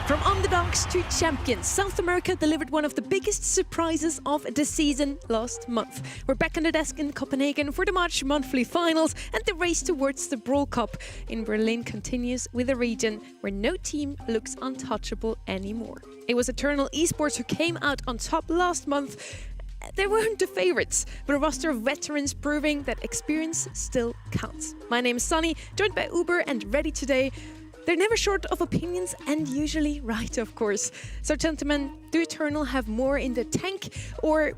From underdogs to champions, South America delivered one of the biggest surprises of the season last month. We're back on the desk in Copenhagen for the March monthly finals, and the race towards the Brawl Cup in Berlin continues with a region where no team looks untouchable anymore. It was Eternal Esports who came out on top last month. They weren't the favorites, but a roster of veterans proving that experience still counts. My name is Sunny, joined by Uber and Ready today. They're never short of opinions and usually right, of course. So, gentlemen, do Eternal have more in the tank, or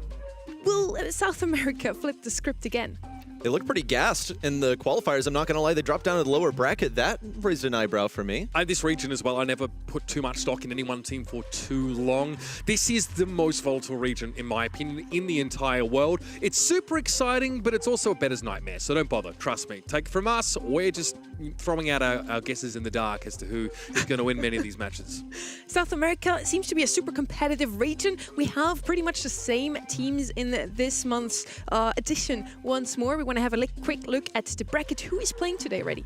will South America flip the script again? They look pretty gassed in the qualifiers. I'm not going to lie. They dropped down to the lower bracket. That raised an eyebrow for me. This region as well, I never put too much stock in any one team for too long. This is the most volatile region, in my opinion, in the entire world. It's super exciting, but it's also a bettor's nightmare. So don't bother. Trust me. Take it from us. We're just throwing out our guesses in the dark as to who is going to win many of these matches. South America seems to be a super competitive region. We have pretty much the same teams in this month's edition once more. We want to have a quick look at the bracket. Who is playing today, Ready?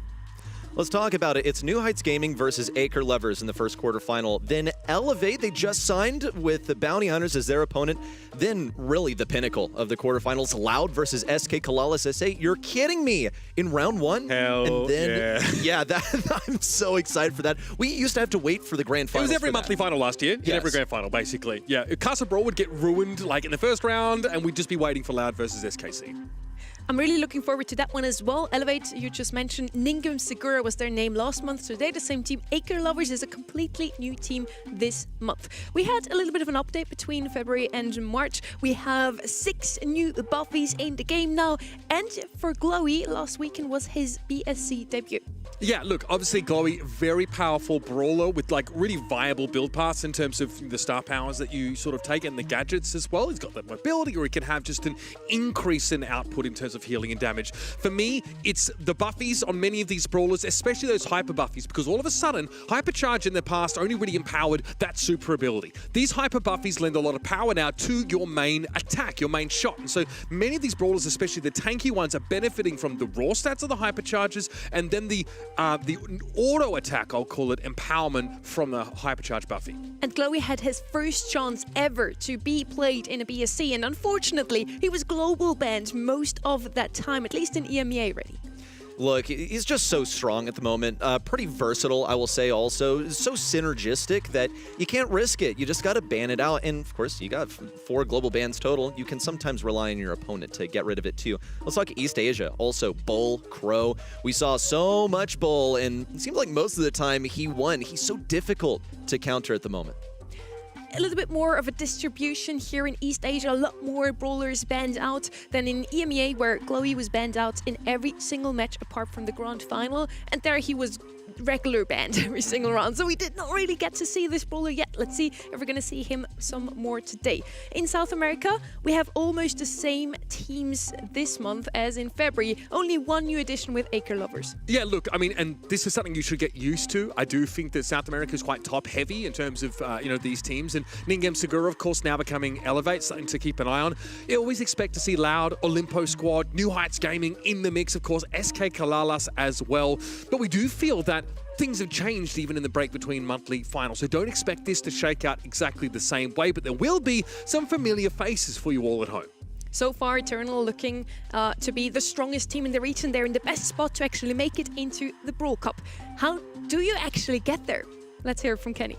Let's talk about it. It's New Heights Gaming versus Acre Lovers in the first quarterfinal. Then Elevate, they just signed with the Bounty Hunters as their opponent. Then really the pinnacle of the quarterfinals, Loud versus SK Kalalis SA. You're kidding me! In round one? Hell and then, yeah. I'm so excited for that. We used to have to wait for the grand finals. It was every monthly final last year. Yes. Every grand final, basically. Yeah, Casa Brawl would get ruined like in the first round, and we'd just be waiting for Loud versus SKC. I'm really looking forward to that one as well. Elevate, you just mentioned, Ningum Segura was their name last month, so they're the same team. Acre Lovers is a completely new team this month. We had a little bit of an update between February and March. We have 6 new buffies in the game now, and for Glowy, last weekend was his BSC debut. Yeah, look, obviously Glowy, very powerful brawler with like really viable build paths in terms of the star powers that you sort of take and the gadgets as well. He's got that mobility, or he can have just an increase in output in terms of healing and damage. For me, it's the buffies on many of these brawlers, especially those hyper buffies, because all of a sudden, Hypercharge in the past only really empowered that super ability. These hyper buffies lend a lot of power now to your main attack, your main shot. And so many of these brawlers, especially the tanky ones, are benefiting from the raw stats of the Hypercharges and then the auto attack, I'll call it, empowerment from the Hypercharge buffy. And Glowy had his first chance ever to be played in a BSC, and unfortunately, he was global banned most of that time, at least in EMEA, Ready. Look, he's just so strong at the moment. Pretty versatile, I will say also. So synergistic that you can't risk it. You just got to ban it out. And, of course, you got 4 global bans total. You can sometimes rely on your opponent to get rid of it, too. Let's talk East Asia. Also, Bull, Crow. We saw so much Bull, and it seemed like most of the time he won. He's so difficult to counter at the moment. A little bit more of a distribution here in East Asia, a lot more brawlers banned out than in EMEA, where Glowy was banned out in every single match apart from the grand final, and there he was regular banned every single round. So we did not really get to see this brawler yet. Let's see if we're going to see him some more today. In South America, we have almost the same teams this month as in February. Only one new addition with Acre Lovers. Yeah, look, I mean, and this is something you should get used to. I do think that South America is quite top-heavy in terms of, these teams. And Ningam Segura, of course, now becoming Elevate, something to keep an eye on. You always expect to see Loud, Olimpo Squad, New Heights Gaming in the mix, of course, SK Kalalas as well. But we do feel that things have changed even in the break between monthly finals. So don't expect this to shake out exactly the same way, but there will be some familiar faces for you all at home. So far, Eternal looking to be the strongest team in the region. They're in the best spot to actually make it into the Brawl Cup. How do you actually get there? Let's hear from Kenny.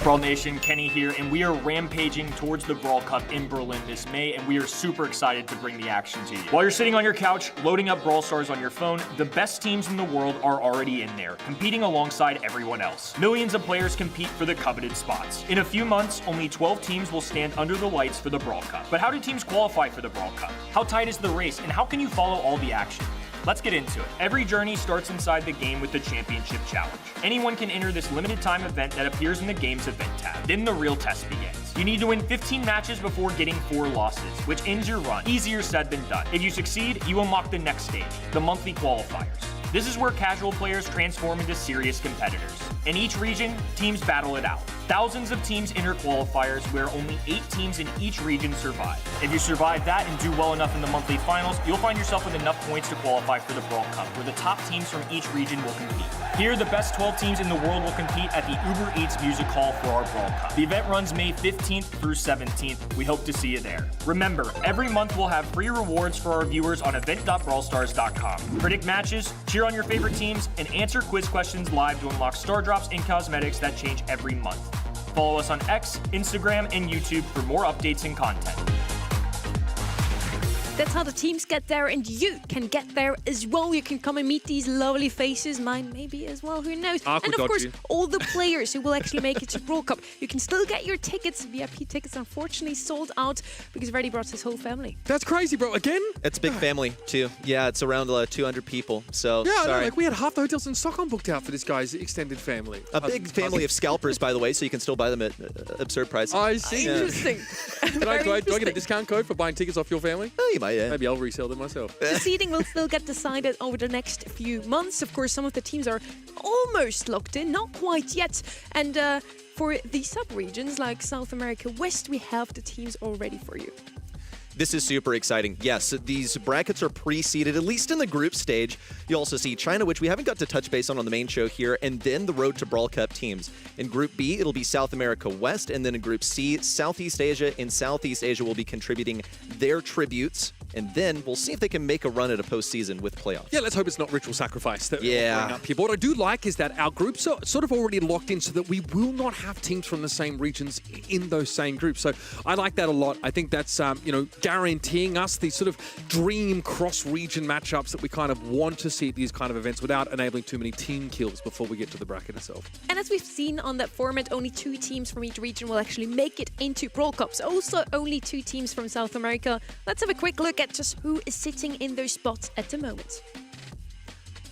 Brawl Nation, Kenny here, and we are rampaging towards the Brawl Cup in Berlin this May, and we are super excited to bring the action to you. While you're sitting on your couch, loading up Brawl Stars on your phone, the best teams in the world are already in there, competing alongside everyone else. Millions of players compete for the coveted spots. In a few months, only 12 teams will stand under the lights for the Brawl Cup. But how do teams qualify for the Brawl Cup? How tight is the race, and how can you follow all the action? Let's get into it. Every journey starts inside the game with the Championship Challenge. Anyone can enter this limited time event that appears in the game's event tab. Then the real test begins. You need to win 15 matches before getting 4 losses, which ends your run. Easier said than done. If you succeed, you unlock the next stage, the monthly qualifiers. This is where casual players transform into serious competitors. In each region, teams battle it out. Thousands of teams enter qualifiers where only 8 teams in each region survive. If you survive that and do well enough in the monthly finals, you'll find yourself with enough points to qualify for the Brawl Cup, where the top teams from each region will compete. Here, the best 12 teams in the world will compete at the Uber Eats Music Hall for our Brawl Cup. The event runs May 15th through 17th. We hope to see you there. Remember, every month we'll have free rewards for our viewers on event.brawlstars.com. Predict matches, cheer on your favorite teams, and answer quiz questions live to unlock star drops and cosmetics that change every month. Follow us on X, Instagram, and YouTube for more updates and content. That's how the teams get there, and you can get there as well. You can come and meet these lovely faces, mine maybe as well, who knows. And of course, all the players who will actually make it to Brawl Cup. You can still get your tickets. VIP tickets unfortunately sold out because Reddy brought his whole family. That's crazy, bro. Again? It's a big family, too. Yeah, it's around 200 people, so yeah, sorry. Like we had half the hotels in Stockholm booked out for this guy's extended family. A big family of scalpers, by the way, so you can still buy them at absurd prices. I see. Interesting. Do I get a discount code for buying tickets off your family? Oh, you might, yeah. Maybe I'll resell them myself. The seeding will still get decided over the next few months. Of course, some of the teams are almost locked in, not quite yet. And for the sub-regions like South America West, we have the teams all ready for you. This is super exciting. Yes, these brackets are pre-seeded, at least in the group stage. You also see China, which we haven't got to touch base on the main show here, and then the Road to Brawl Cup teams. In Group B, it'll be South America West, and then in Group C, Southeast Asia and Southeast Asia will be contributing their tributes. And then we'll see if they can make a run at a postseason with playoffs. Yeah, let's hope it's not ritual sacrifice that yeah. we're bring up here. But what I do like is that our groups are sort of already locked in so that we will not have teams from the same regions in those same groups. So I like that a lot. I think that's, guaranteeing us these sort of dream cross-region matchups that we kind of want to see at these kind of events without enabling too many team kills before we get to the bracket itself. And as we've seen on that format, only 2 teams from each region will actually make it into Brawl Cups. Also, only 2 teams from South America. Let's have a quick look at just who is sitting in those spots at the moment.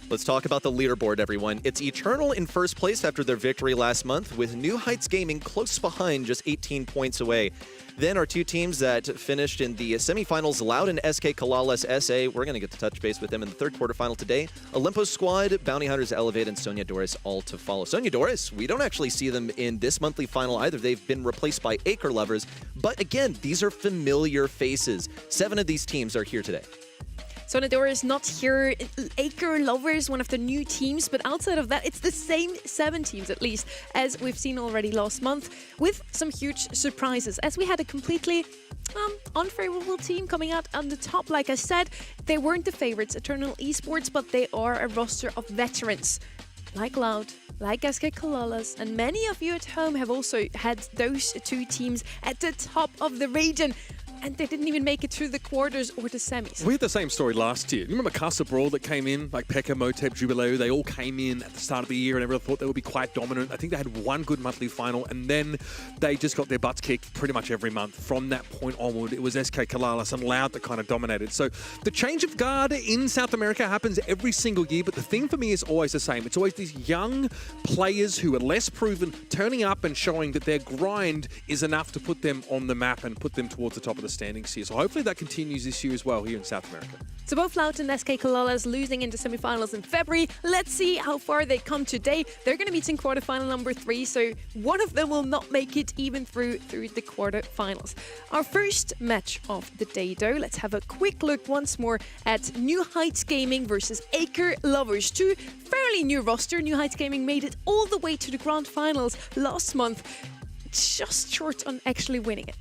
Let's talk about the leaderboard, everyone. It's Eternal in first place after their victory last month, with New Heights Gaming close behind, just 18 points away. Then our 2 teams that finished in the semifinals, Loud and SK Kalalas SA. We're going to get to touch base with them in the 3rd quarterfinal today. Olympus Squad, Bounty Hunters Elevate, and Sonia Doris all to follow. Sonia Doris, we don't actually see them in this monthly final either. They've been replaced by Acre Lovers. But again, these are familiar faces. 7 of these teams are here today. Sonador is not here. Acre Lovers, one of the new teams, but outside of that, it's the same 7 teams at least as we've seen already last month, with some huge surprises. As we had a completely unfavorable team coming out on the top, like I said, they weren't the favorites, Eternal Esports, but they are a roster of veterans. Like Loud, like SK Kalalas, and many of you at home have also had those 2 teams at the top of the region. And they didn't even make it through the quarters or the semis. We had the same story last year. You remember Casa Brawl that came in, like Pekka, Motep, Jubileo? They all came in at the start of the year and everyone thought they would be quite dominant. I think they had 1 good monthly final and then they just got their butts kicked pretty much every month. From that point onward, it was SK Kalalas and Loud that kind of dominated. So the change of guard in South America happens every single year, but the thing for me is always the same. It's always these young players who are less proven, turning up and showing that their grind is enough to put them on the map and put them towards the top of the standings here. So hopefully that continues this year as well here in South America. So both Loud and SK Kalalas losing into semifinals in February. Let's see how far they come today. They're going to meet in quarterfinal number 3, so one of them will not make it even through the quarterfinals. Our first match of the day, though, let's have a quick look once more at New Heights Gaming versus Acre Lovers. 2 fairly new roster. New Heights Gaming made it all the way to the grand finals last month, just short on actually winning it.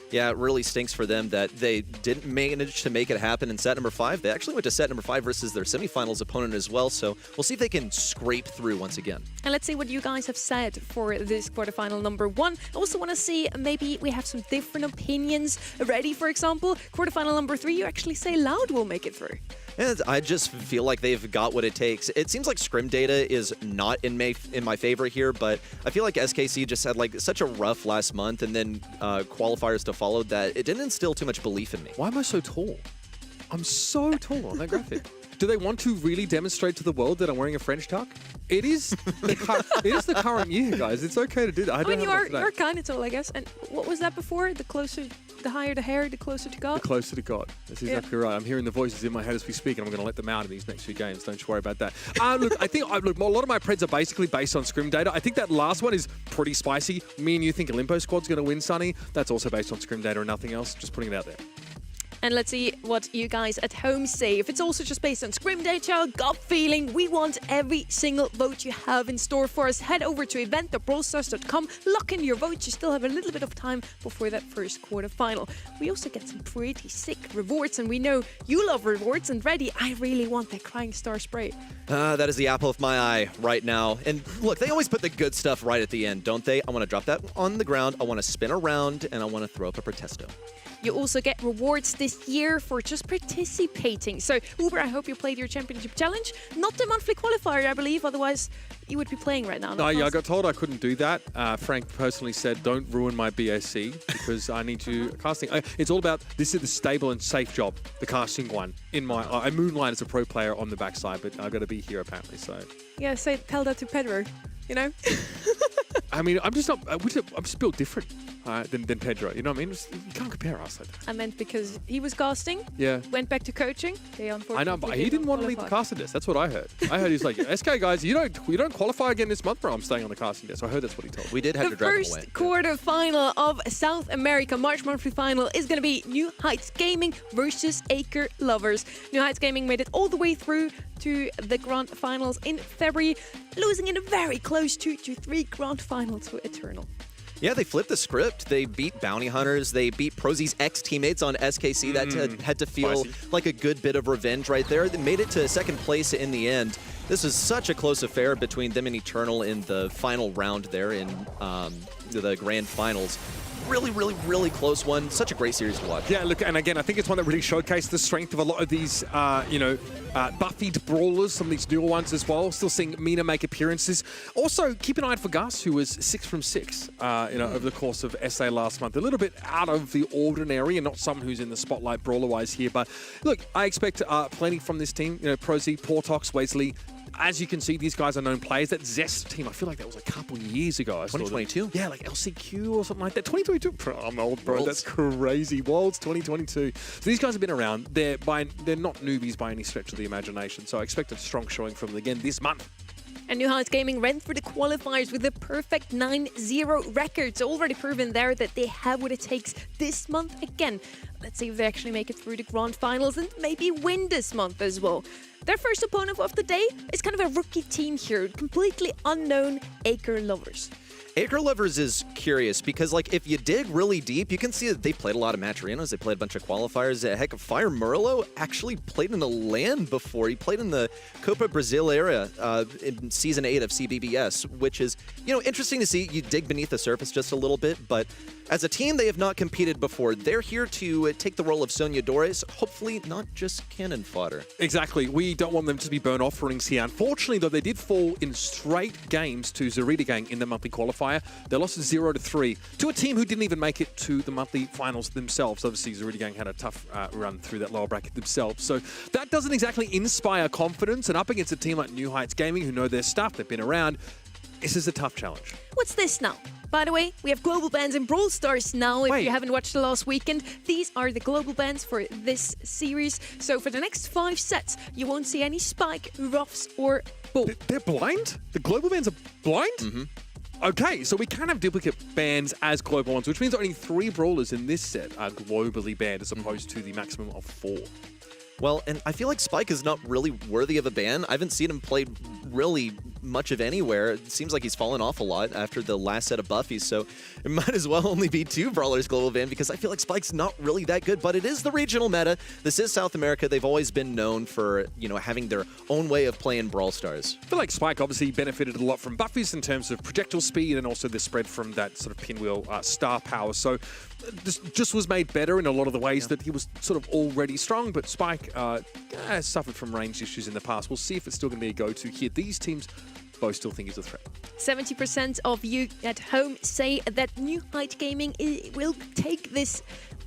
Yeah, it really stinks for them that they didn't manage to make it happen in set number 5. They actually went to set number 5 versus their semifinals opponent as well, so we'll see if they can scrape through once again. And let's see what you guys have said for this quarterfinal number 1. I also want to see maybe we have some different opinions. Ready, for example, quarterfinal number 3, you actually say Loud will make it through. And I just feel like they've got what it takes. It seems like scrim data is not in my favor here, but I feel like SKC just had like such a rough last month, and then qualifiers to follow that it didn't instill too much belief in me. Why am I so tall? I'm so tall on that graphic. Do they want to really demonstrate to the world that I'm wearing a French tuck? It is the current year, guys. It's okay to do that. I mean, you're kind of tall, I guess. And what was that before? The higher the hair, the closer to God? The closer to God. That's exactly right. I'm hearing the voices in my head as we speak, and I'm going to let them out in these next few games. Don't you worry about that. Look, I think a lot of my preds are basically based on scrim data. I think that last one is pretty spicy. Me and you think Olympus Squad's going to win, Sonny. That's also based on scrim data and nothing else. Just putting it out there. And let's see what you guys at home say. If it's also just based on scrim data, gut feeling, we want every single vote you have in store for us. Head over to event.brawlstars.com, lock in your votes. You still have a little bit of time before that first quarterfinal. We also get some pretty sick rewards, and we know you love rewards. And Reddy, I really want that Crying Star spray. That is the apple of my eye right now. And look, they always put the good stuff right at the end, don't they? I want to drop that on the ground, I want to spin around, and I want to throw up a Protesto. You also get rewards this year for just participating. So, Uber, I hope you played your championship challenge. Not the monthly qualifier, I believe. Otherwise, you would be playing right now. No, yeah, I got told I couldn't do that. Frank personally said, don't ruin my BAC because I need to casting. It's all about, this is the stable and safe job, the casting one. I moonlight as a pro player on the backside, but I've got to be here apparently, so. Yeah, tell that to Pedro, you know? I mean, I'm just built different than Pedro. You know what I mean? You can't compare us like that. I meant because he was casting, went back to coaching. They unfortunately I know, but he didn't want to leave the casting desk. That's what I heard. I heard he's like, SK guys, you don't qualify again this month, bro. I'm staying on the casting desk. So I heard that's what he told me. We did have to drag him away. The first quarterfinal of South America March monthly final is going to be New Heights Gaming versus Acre Lovers. New Heights Gaming made it all the way through to the grand finals in February, losing in a very close 2-3 grand final to Eternal. Yeah, they flipped the script. They beat Bounty Hunters. They beat Prozy's ex-teammates on SKC. That had to feel like a good bit of revenge right there. They made it to second place in the end. This was such a close affair between them and Eternal in the final round there in the grand finals. Really, really, really close one. Such a great series to watch. Yeah, look, and again, I think it's one that really showcased the strength of a lot of these, buffied brawlers, some of these newer ones as well. Still seeing Mina make appearances. Also, keep an eye out for Gus, who was 6 from 6, over the course of SA last month. A little bit out of the ordinary and not someone who's in the spotlight brawler-wise here. But look, I expect plenty from this team. Prozy, Portox, Wesley. As you can see, these guys are known players. That Zest team, I feel like that was a couple years ago. 2022? Yeah, like LCQ or something like that. 2022? I'm old, bro. That's crazy. Worlds 2022. So these guys have been around. They're not newbies by any stretch of the imagination. So I expect a strong showing from them again this month. And New Heights Gaming ran through the qualifiers with a perfect 9-0 record. So already proven there that they have what it takes this month again. Let's see if they actually make it through the grand finals and maybe win this month as well. Their first opponent of the day is kind of a rookie team here, completely unknown Acre Lovers. Acre Lovers is curious because, like, if you dig really deep, you can see that they played a lot of Maturinos. They played a bunch of qualifiers. Heck, Fire Merlo actually played in the LAN before. He played in the Copa Brasileira in Season 8 of CBBS, which is, interesting to see. You dig beneath the surface just a little bit, but as a team, they have not competed before. They're here to take the role of Soñadores, hopefully not just cannon fodder. Exactly. We don't want them to be burnt offerings here. Unfortunately, though, they did fall in straight games to Zarita Gang in the monthly qualifier. They lost 0-3 to a team who didn't even make it to the monthly finals themselves. Obviously, Zarita Gang had a tough run through that lower bracket themselves. So that doesn't exactly inspire confidence. And up against a team like New Heights Gaming, who know their stuff, they've been around, this is a tough challenge. What's this now? By the way, we have global bans in Brawl Stars now. If you haven't watched the last weekend, these are the global bans for this series. So for the next 5 sets, you won't see any Spike, Ruffs, or Bull. They're blind? The global bans are blind? Mm-hmm. Okay, so we can have duplicate bans as global ones, which means only 3 brawlers in this set are globally banned as opposed to the maximum of 4. Well, and I feel like Spike is not really worthy of a ban. I haven't seen him play really much of anywhere. It seems like he's fallen off a lot after the last set of buffies, so it might as well only be 2 brawlers global ban because I feel like Spike's not really that good, but it is the regional meta. This is South America. They've always been known for, having their own way of playing Brawl Stars. I feel like Spike obviously benefited a lot from buffies in terms of projectile speed and also the spread from that sort of pinwheel star power. So this just was made better in a lot of the ways that he was sort of already strong, but Spike has suffered from range issues in the past. We'll see if it's still going to be a go-to here. These teams both still think he's a threat. 70% of you at home say that New Heights Gaming will take this.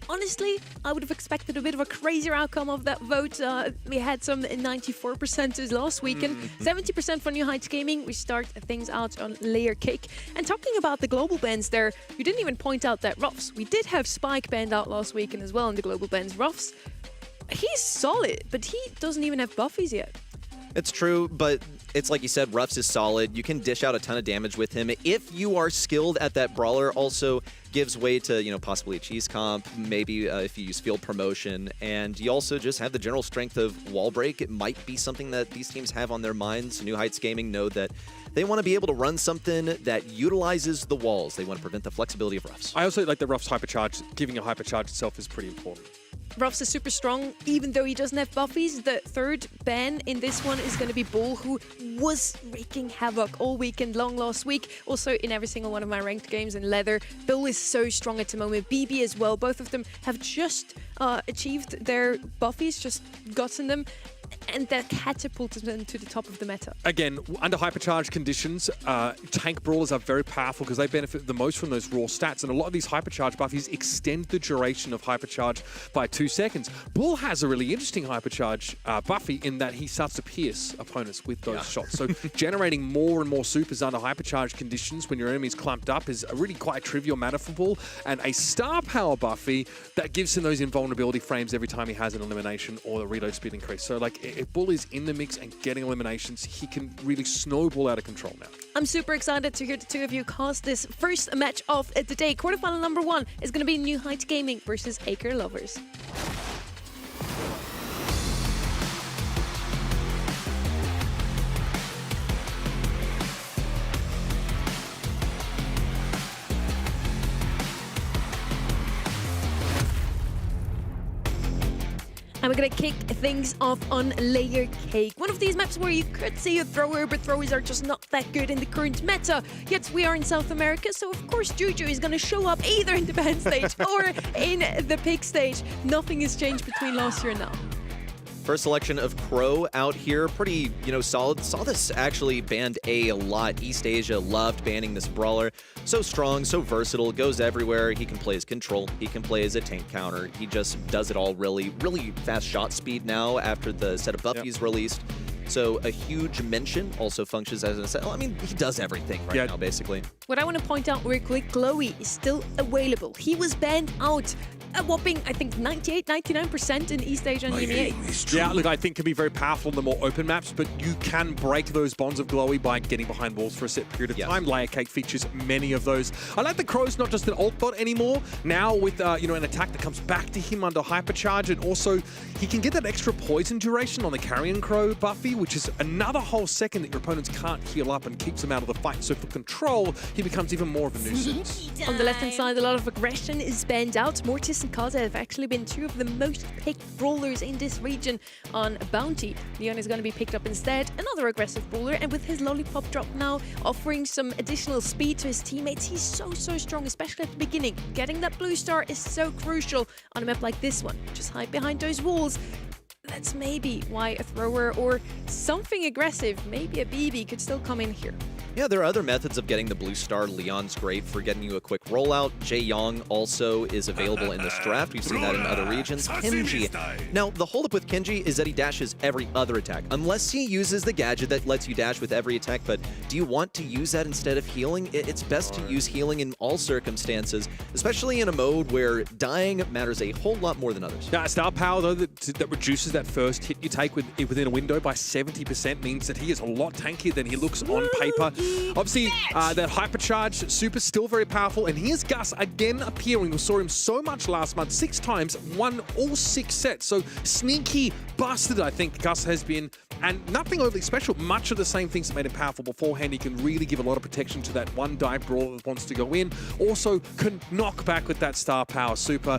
Honestly, I would have expected a bit of a crazier outcome of that vote. We had some 94% last weekend. 70% for New Heights Gaming. We start things out on layer cake. And talking about the global bans there, you didn't even point out that Ruffs. We did have Spike banned out last weekend as well in the global bans. Ruffs, he's solid, but he doesn't even have buffies yet. It's true, but it's like you said, Ruffs is solid. You can dish out a ton of damage with him. If you are skilled at that brawler, also gives way to, you know, possibly a cheese comp, maybe if you use field promotion, and you also just have the general strength of wall break. It might be something that these teams have on their minds. New Heights Gaming know that they want to be able to run something that utilizes the walls. They want to prevent the flexibility of Ruffs. I also like the Ruffs hypercharge. Giving a hypercharge itself is pretty important. Ruffs is super strong, even though he doesn't have buffies. The third ban in this one is going to be Bull, who was wreaking havoc all weekend long last week. Also in every single one of my ranked games in Leather. Bull is so strong at the moment. BB as well. Both of them have just achieved their buffies, just gotten them. And that catapulted them to the top of the meta. Again, under hypercharge conditions, tank brawlers are very powerful because they benefit the most from those raw stats. And a lot of these hypercharge buffies extend the duration of hypercharge by 2 seconds. Bull has a really interesting hypercharge buffy in that he starts to pierce opponents with those shots. So generating more and more supers under hypercharge conditions when your enemy's clumped up is a really quite trivial matter for Bull. And a star power buffy that gives him those invulnerability frames every time he has an elimination or a reload speed increase. So like, if Bull is in the mix and getting eliminations, he can really snowball out of control now. I'm super excited to hear the two of you cast this first match of the day. Quarterfinal number 1 is going to be New Heights Gaming versus Acre Lovers. And we're going to kick things off on Layer Cake. One of these maps where you could see a thrower, but throwers are just not that good in the current meta. Yet we are in South America, so of course Juju is going to show up either in the ban stage or in the pick stage. Nothing has changed between last year and now. First selection of Crow out here, pretty, you know, solid. Saw this actually banned a lot. East Asia loved banning this brawler. So strong, so versatile, goes everywhere. He can play as control. He can play as a tank counter. He just does it all really fast shot speed now after the set of buffies released. So a huge mention, also functions as an asset. I mean, he does everything right now, basically. What I want to point out real quick, Chloe is still available. He was banned out a whopping, I think, 98, 99% in East Asia and EMEA. Yeah, look, I think can be very powerful in the more open maps, but you can break those bonds of Glowy by getting behind walls for a set period of time. Layer Cake features many of those. I like the Crow's not just an ult bot anymore. Now with, you know, an attack that comes back to him under hypercharge, and also he can get that extra poison duration on the Carrion Crow Buffy, which is another whole second that your opponents can't heal up and keeps them out of the fight. So for control, he becomes even more of a nuisance. On the left-hand side, a lot of aggression is banned out. Mortis and Kaza have actually been two of the most picked brawlers in this region on Bounty. Leon is going to be picked up instead, another aggressive brawler, and with his lollipop drop now offering some additional speed to his teammates, he's so strong, especially at the beginning. Getting that blue star is so crucial on a map like this one. Just hide behind those walls. That's maybe why a thrower or something aggressive, maybe a BB, could still come in here. Yeah, there are other methods of getting the blue star. Leon's great for getting you a quick rollout. Jae Young also is available in this draft. We've seen that in other regions. Kenji. Now, the holdup with Kenji is that he dashes every other attack, unless he uses the gadget that lets you dash with every attack. But do you want to use that instead of healing? It's best to use healing in all circumstances, especially in a mode where dying matters a whole lot more than others. Now, star power, though, that reduces that first hit you take within a window by 70% means that he is a lot tankier than he looks on paper. Obviously, that hypercharge super still very powerful, and here's Gus again appearing. We saw him so much last month, 6 times, won all 6 sets. So sneaky, busted, I think Gus has been, and nothing overly special. Much of the same things that made him powerful beforehand. He can really give a lot of protection to that one dive brawler that wants to go in. Also can knock back with that star power super,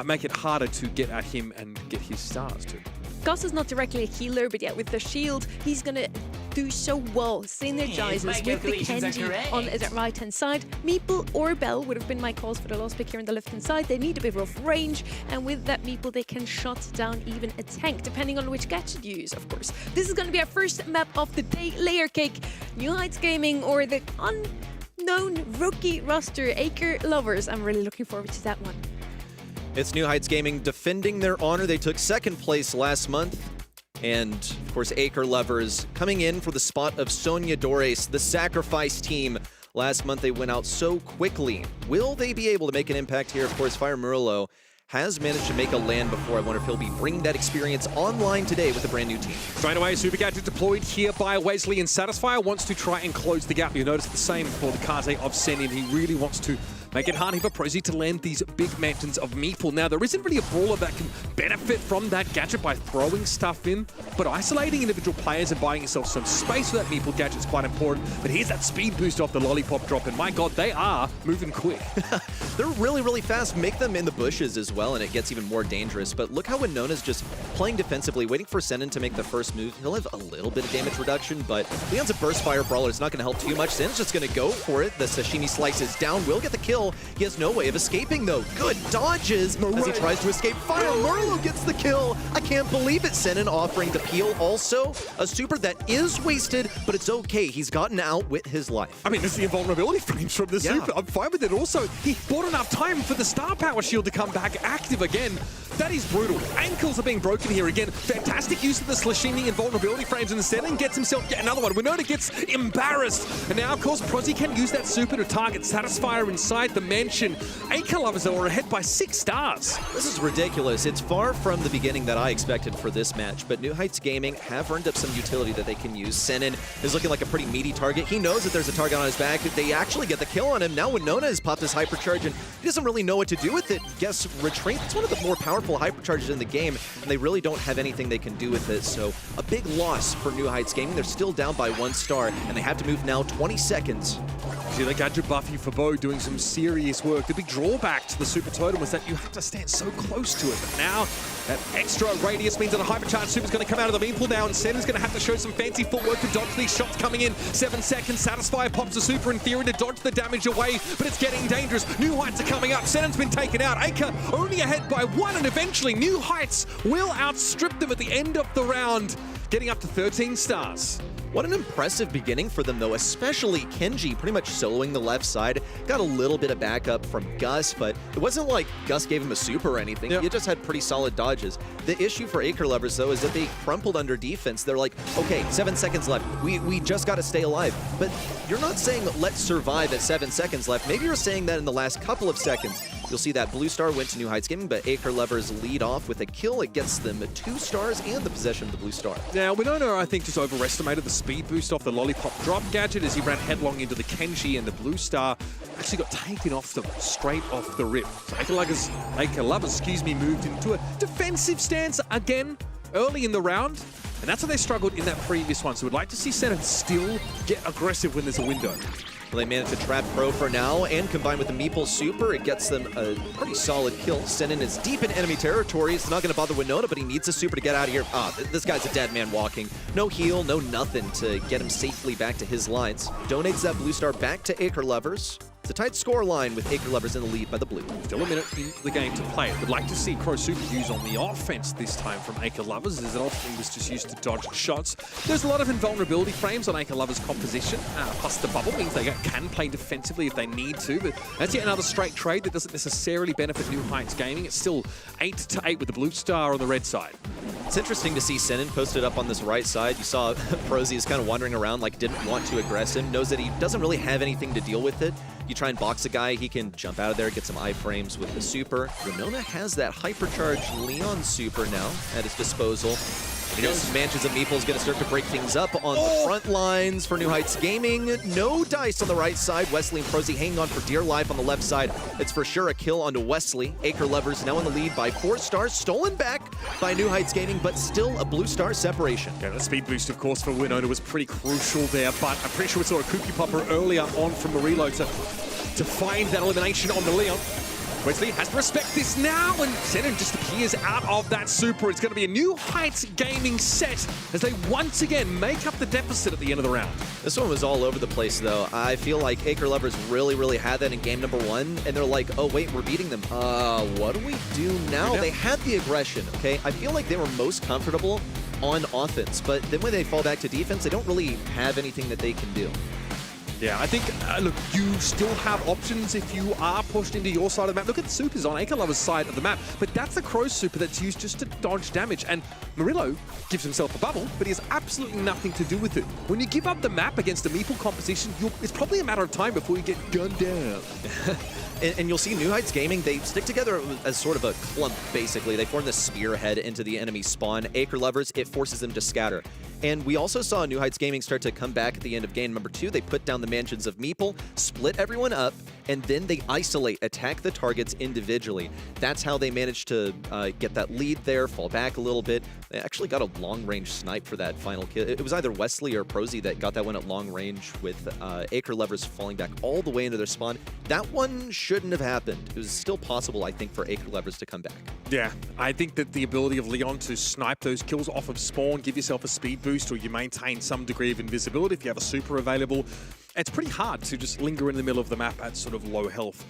make it harder to get at him and get his stars too. Gus is not directly a healer, but yeah, with the shield, he's gonna do so well. Synergizes with the Kenji on the right-hand side. Meeple or Bell would have been my calls for the last pick here on the left-hand side. They need a bit of range, and with that Meeple, they can shut down even a tank, depending on which gadget you use, of course. This is gonna be our first map of the day, Layer Cake, New Heights Gaming, or the unknown rookie roster, Acre Lovers. I'm really looking forward to that one. It's New Heights Gaming defending their honor. They took 2nd place last month. And, of course, Acre Lovers coming in for the spot of Sonia Dores, the sacrifice team. Last month, they went out so quickly. Will they be able to make an impact here? Of course, Fire Murillo has managed to make a land before. I wonder if he'll be bringing that experience online today with a brand new team. Straight away, Super Gadget deployed here by Wesley, and Satisfier wants to try and close the gap. You notice the same for the Kaze of Senin. He really wants to make it hard for Prosy to land these big mountains of meeple. Now, there isn't really a brawler that can benefit from that gadget by throwing stuff in, but isolating individual players and buying yourself some space for that meeple gadget is quite important. But here's that speed boost off the lollipop drop, and my god, they are moving quick. They're really, really fast. Make them in the bushes as well, and it gets even more dangerous. But look how Winona's just playing defensively, waiting for Senin to make the first move. He'll have a little bit of damage reduction, but Leon's a burst fire brawler. It's not going to help too much. Senin's just going to go for it. The sashimi slices down, will get the kill. He has no way of escaping, though. Good dodges as he tries to escape fire. Merlo gets the kill. I can't believe it. Senin offering the peel. Also, a super that is wasted, but it's okay. He's gotten out with his life. I mean, it's the invulnerability frames from the super. I'm fine with it. Also, he bought enough time for the star power shield to come back active again. That is brutal. Ankles are being broken here again. Fantastic use of the Slashini invulnerability frames, and Senin gets himself yet another one. Winona gets embarrassed. And now, of course, Prosy can use that super to target Satisfier inside the mansion. AK Lovers are ahead by 6 stars. This is ridiculous. It's far from the beginning that I expected for this match, but New Heights Gaming have earned up some utility that they can use. Senin is looking like a pretty meaty target. He knows that there's a target on his back. They actually get the kill on him. Now Winona has popped his hypercharge, and he doesn't really know what to do with it. Guess retreat. It's one of the more powerful hypercharges in the game, and they really don't have anything they can do with it. So a big loss for New Heights Gaming. They're still down by 1 star, and they have to move now 20 seconds. See, the gadget Buffy for Bo doing some serious work. The big drawback to the Super Totem was that you have to stand so close to it. But now, that extra radius means that a hypercharged Super's going to come out of the meeple now, and Senin's going to have to show some fancy footwork to dodge these shots coming in. 7 seconds, Satisfier pops the Super in theory to dodge the damage away, but it's getting dangerous. New Heights are coming up. Senin's been taken out. Aker only ahead by 1, and eventually New Heights will outstrip them at the end of the round, getting up to 13 stars. What an impressive beginning for them, though, especially Kenji pretty much soloing the left side. Got a little bit of backup from Gus, but it wasn't like Gus gave him a super or anything. He just had pretty solid dodges. The issue for Acre Lovers, though, is that they crumpled under defense. They're like, okay, 7 seconds left. We just got to stay alive. But you're not saying let's survive at 7 seconds left. Maybe you're saying that in the last couple of seconds. You'll see that Blue Star went to New Heights Gaming, but Acre Lovers lead off with a kill. It gets them 2 stars and the possession of the Blue Star. Now, Winona, I think, just overestimated the speed boost off the Lollipop drop gadget as he ran headlong into the Kenji, and the Blue Star actually got taken off them straight off the rip. So Acre Lovers, moved into a defensive stance again early in the round, and that's how they struggled in that previous one. So we'd like to see Senin still get aggressive when there's a window. Well, they managed to trap Pro for now, and combined with the Meeple Super, it gets them a pretty solid kill. Senin is deep in enemy territory. It's not going to bother Winona, but he needs a Super to get out of here. This guy's a dead man walking. No heal, no nothing to get him safely back to his lines. Donates that Blue Star back to Acre Lovers. It's a tight score line with Acre Lovers in the lead by the blue. Still a minute in the game to play. Would like to see Crow Super use on the offense this time from Acre Lovers, as it often was just used to dodge shots. There's a lot of invulnerability frames on Acre Lovers' composition, plus the bubble means they can play defensively if they need to, but that's yet another straight trade that doesn't necessarily benefit New Heights Gaming. It's still 8-8 with the Blue Star on the red side. It's interesting to see Senin posted up on this right side. You saw Prosy is kind of wandering around like didn't want to aggress him, knows that he doesn't really have anything to deal with it. You try and box a guy, he can jump out of there, get some iframes with the super. Winona has that hypercharged Leon super now at his disposal. He knows Mansions of Meeple is going to start to break things up on the front lines for New Heights Gaming. No dice on the right side. Wesley and Prosy hanging on for dear life on the left side. It's for sure a kill onto Wesley. Acre Lovers now in the lead by 4 stars. Stolen back by New Heights Gaming, but still a Blue Star separation. Yeah, the speed boost, of course, for Winona was pretty crucial there, but I'm pretty sure we saw a Kooky Popper earlier on from the reload to find that elimination on the Leon. Wesley has to respect this now, and Senin just appears out of that super. It's going to be a New Heights Gaming set as they once again make up the deficit at the end of the round. This one was all over the place, though. I feel like Acre Lovers really had that in game number 1, and they're like, oh, wait, we're beating them. What do we do now? They had the aggression, okay? I feel like they were most comfortable on offense, but then when they fall back to defense, they don't really have anything that they can do. Yeah, I think, look, you still have options if you are pushed into your side of the map. Look at the supers on Acre Lover's side of the map, but that's the Crow super that's used just to dodge damage. And Murillo gives himself a bubble, but he has absolutely nothing to do with it. When you give up the map against a meeple composition, it's probably a matter of time before you get gunned down. And you'll see New Heights Gaming, they stick together as sort of a clump, basically. They form the spearhead into the enemy spawn. Acre Lovers, it forces them to scatter. And we also saw New Heights Gaming start to come back at the end of game number 2. They put down the mansions of Meeple, split everyone up, and then they isolate, attack the targets individually. That's how they managed to get that lead there, fall back a little bit. They actually got a long-range snipe for that final kill. It was either Wesley or Prosy that got that one at long range, with Acre Lovers falling back all the way into their spawn. That one shouldn't have happened. It was still possible, I think, for Acre Lovers to come back. Yeah, I think that the ability of Leon to snipe those kills off of spawn, give yourself a speed boost, or you maintain some degree of invisibility if you have a super available, it's pretty hard to just linger in the middle of the map at sort of low health.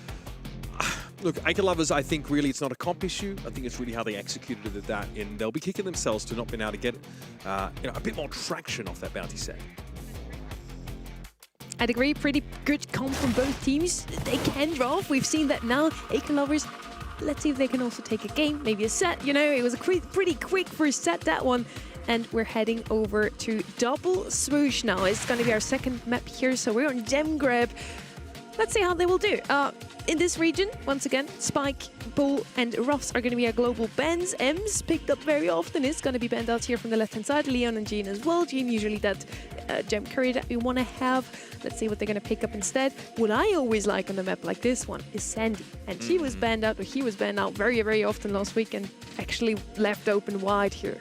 Look, Acre Lovers, I think really it's not a comp issue. I think it's really how they executed it that, and they'll be kicking themselves to not being able to get a bit more traction off that bounty set. I'd agree, pretty good comp from both teams. They can draw off. We've seen that now. Acre Lovers, let's see if they can also take a game, maybe a set. You know, it was a pretty quick first set, that one. And we're heading over to Double Swoosh now. It's going to be our second map here, so we're on Gem Grab. Let's see how they will do. In this region, once again, Spike, Bull, and Ruffs are going to be our global bans. Ems picked up very often is going to be banned out here from the left-hand side. Leon and Jean as well. Jean, usually that gem courier that we want to have. Let's see what they're going to pick up instead. What I always like on a map like this one is Sandy. And she was banned out, or he was banned out very, very often last week and actually left open wide here.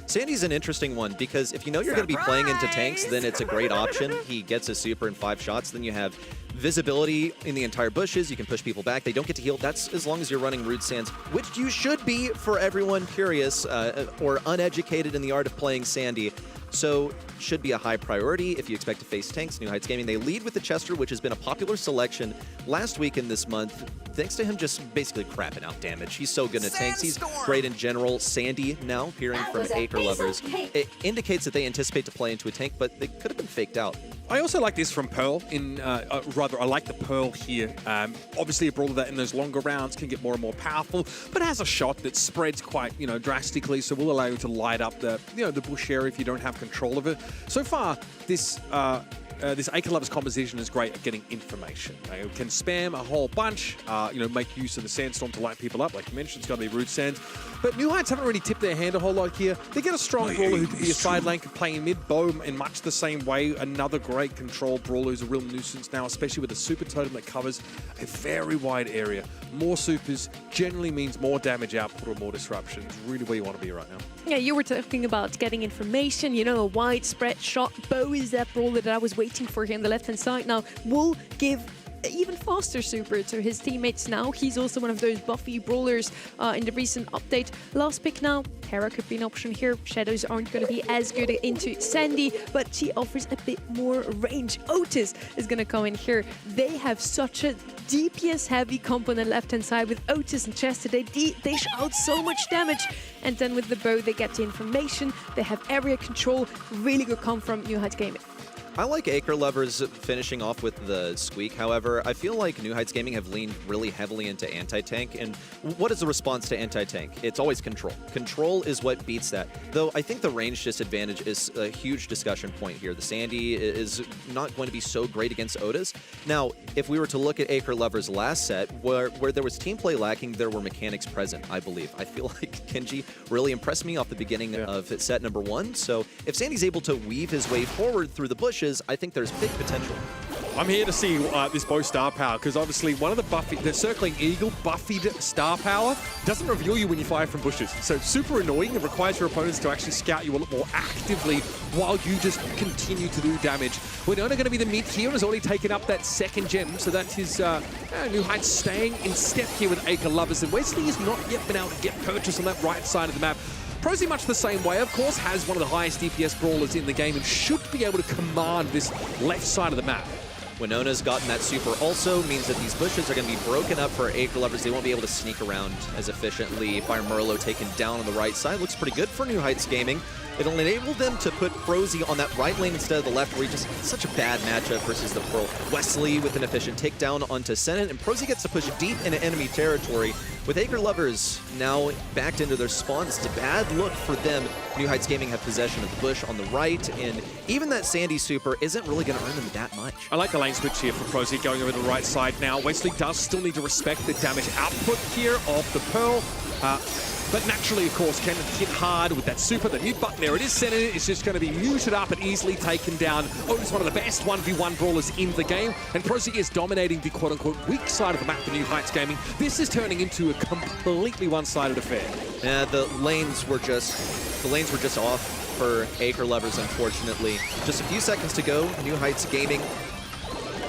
Sandy's an interesting one because if you know you're going to be playing into tanks, then it's a great option. He gets a super in 5 shots. Then you have visibility in the entire bushes. You can push people back. They don't get to heal. That's as long as you're running Rude Sands, which you should be for everyone curious or uneducated in the art of playing Sandy. So should be a high priority if you expect to face tanks. New Heights Gaming, they lead with the Chester, which has been a popular selection last week in this month, thanks to him just basically crapping out damage. He's so good at tanks. He's great in general. Sandy now appearing from Acre Lovers. It indicates that they anticipate to play into a tank, but they could have been faked out. I also like this from Pearl. I like the Pearl here. Obviously, a brawler that in those longer rounds can get more and more powerful, but has a shot that spreads quite, drastically, so will allow you to light up the bush area if you don't have control of it. So far, this Acre Lovers composition is great at getting information. It can spam a whole bunch, make use of the Sandstorm to light people up. Like you mentioned, it's got to be Root Sands. But New Heights haven't really tipped their hand a whole lot here. They get a strong brawler who can be a side lane, playing mid, Bo in much the same way. Another great control brawler who's a real nuisance now, especially with a super totem that covers a very wide area. More supers generally means more damage output or more disruption. It's really where you want to be right now. Yeah, you were talking about getting information, a widespread shot. Bo is that brawler that I was waiting for here on the left-hand side. Now, will give even faster super to his teammates now. He's also one of those buffy brawlers in the recent update. Last pick now, Terra could be an option here. Shadows aren't going to be as good into Sandy, but she offers a bit more range. Otis is going to come in here. They have such a DPS heavy comp on the left-hand side with Otis and Chester. They dish out so much damage. And then with the bow, they get the information. They have area control. Really good comp from New Heights Gaming. I like Acre Lovers finishing off with the squeak. However, I feel like New Heights Gaming have leaned really heavily into anti-tank. And what is the response to anti-tank? It's always control. Control is what beats that. Though I think the range disadvantage is a huge discussion point here. The Sandy is not going to be so great against Otis. Now, if we were to look at Acre Lovers' last set, where there was team play lacking, there were mechanics present, I believe. I feel like Kenji really impressed me off the beginning of set number 1. So if Sandy's able to weave his way forward through the bushes, I think there's big potential. I'm here to see this bow star power, because obviously one of the Circling Eagle buffied star power doesn't reveal you when you fire from bushes. So super annoying. It requires your opponents to actually scout you a lot more actively while you just continue to do damage. We're only going to be the mid here and has already taken up that second gem. So that is New Heights staying in step here with Acre Lovers. And Wesley has not yet been able to get purchase on that right side of the map. Prosy much the same way, of course, has one of the highest DPS brawlers in the game and should be able to command this left side of the map. Winona's gotten that super also, means that these bushes are going to be broken up for Acre Lovers. They won't be able to sneak around as efficiently. Fire Merlo taken down on the right side. Looks pretty good for New Heights Gaming. It'll enable them to put Frozy on that right lane instead of the left, where he just such a bad matchup versus the Pearl. Wesley with an efficient takedown onto Senate, and Frozy gets to push deep into enemy territory. With Acre Lovers now backed into their spawn, it's a bad look for them. New Heights Gaming have possession of the bush on the right, and even that Sandy super isn't really going to earn them that much. I like the lane switch here for Frozy going over to the right side now. Wesley does still need to respect the damage output here of the Pearl. But naturally, of course, can hit hard with that super. The mute button, there it is, Senate. It's just going to be muted up and easily taken down. Otis, one of the best 1v1 brawlers in the game. And Prosy is dominating the quote-unquote weak side of the map for New Heights Gaming. This is turning into a completely one-sided affair. Yeah, the lanes were just off for Acre Lovers, unfortunately. Just a few seconds to go. New Heights Gaming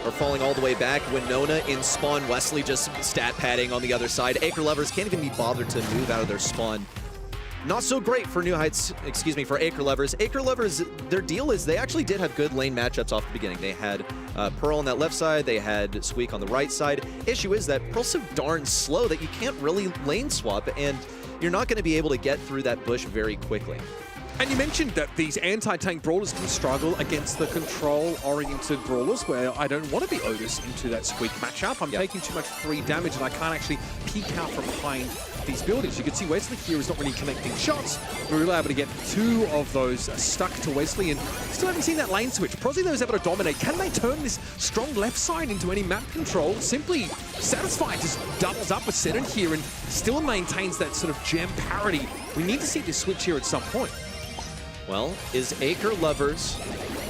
are falling all the way back. Winona in spawn. Wesley just stat padding on the other side. Acre Lovers can't even be bothered to move out of their spawn. Not so great for for Acre Lovers. Acre Lovers, their deal is they actually did have good lane matchups off the beginning. They had Pearl on that left side. They had Squeak on the right side. Issue is that Pearl's so darn slow that you can't really lane swap, and you're not going to be able to get through that bush very quickly. And you mentioned that these anti-tank brawlers can struggle against the control-oriented brawlers, where I don't want to be Otis into that Squeak matchup. I'm taking too much free damage, and I can't actually peek out from behind these buildings. You can see Wesley here is not really connecting shots. We're really able to get two of those stuck to Wesley, and still haven't seen that lane switch. Prosy, though, is able to dominate. Can they turn this strong left side into any map control? Simply Satisfied just doubles up with Senate here and still maintains that sort of gem parity. We need to see this switch here at some point. Well, is Acre Lovers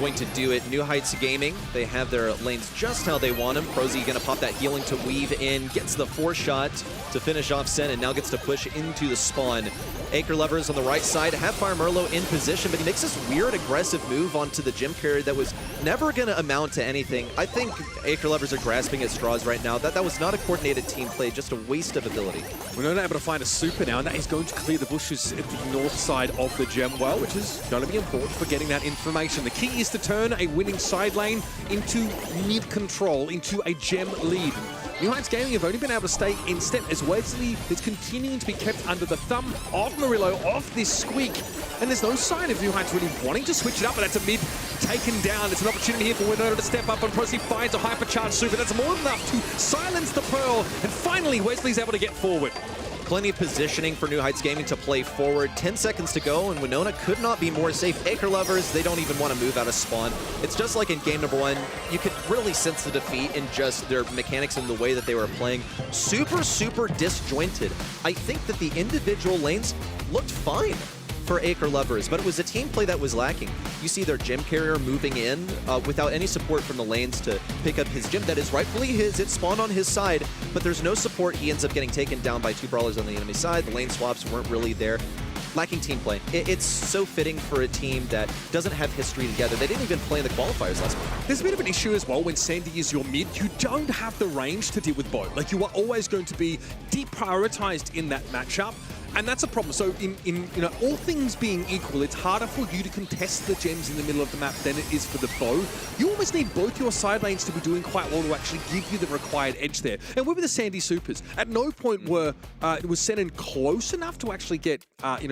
going to do it? New Heights Gaming, they have their lanes just how they want them. Prosy going to pop that healing to weave in, gets the 4-shot to finish off Sen, and now gets to push into the spawn. Acre Lovers on the right side have Fire Merlo in position, but he makes this weird aggressive move onto the gym carrier that was never going to amount to anything. I think Acre Lovers are grasping at straws right now. That was not a coordinated team play, just a waste of ability. We're not able to find a super now, and that is going to clear the bushes at the north side of the gem well, which is going to be important for getting that information. The key is to turn a winning side lane into mid-control, into a gem lead. New Heights Gaming have only been able to stay in step as Wesley is continuing to be kept under the thumb of Murillo, of this Squeak. And there's no sign of New Heights really wanting to switch it up, but that's a mid taken down. It's an opportunity here for Winona to step up, and Prosy finds a hypercharged super. That's more than enough to silence the Pearl. And finally, Wesley's able to get forward. Plenty of positioning for New Heights Gaming to play forward. 10 seconds to go, and Winona could not be more safe. Acre Lovers, they don't even want to move out of spawn. It's just like in game number 1. You could really sense the defeat in just their mechanics and the way that they were playing. Super, super disjointed. I think that the individual lanes looked fine for Acre Lovers, but it was a team play that was lacking. You see their gem carrier moving in without any support from the lanes to pick up his gem that is rightfully his. It spawned on his side, but there's no support. He ends up getting taken down by 2 brawlers on the enemy side. The lane swaps weren't really there. Lacking team play. It's so fitting for a team that doesn't have history together. They didn't even play in the qualifiers last month. There's a bit of an issue as well when Sandy is your mid. You don't have the range to deal with both. Like, you are always going to be deprioritized in that matchup. And that's a problem. So in all things being equal, it's harder for you to contest the gems in the middle of the map than it is for the bow. You almost need both your side lanes to be doing quite well to actually give you the required edge there. And with the Sandy supers, at no point was Senin close enough to actually get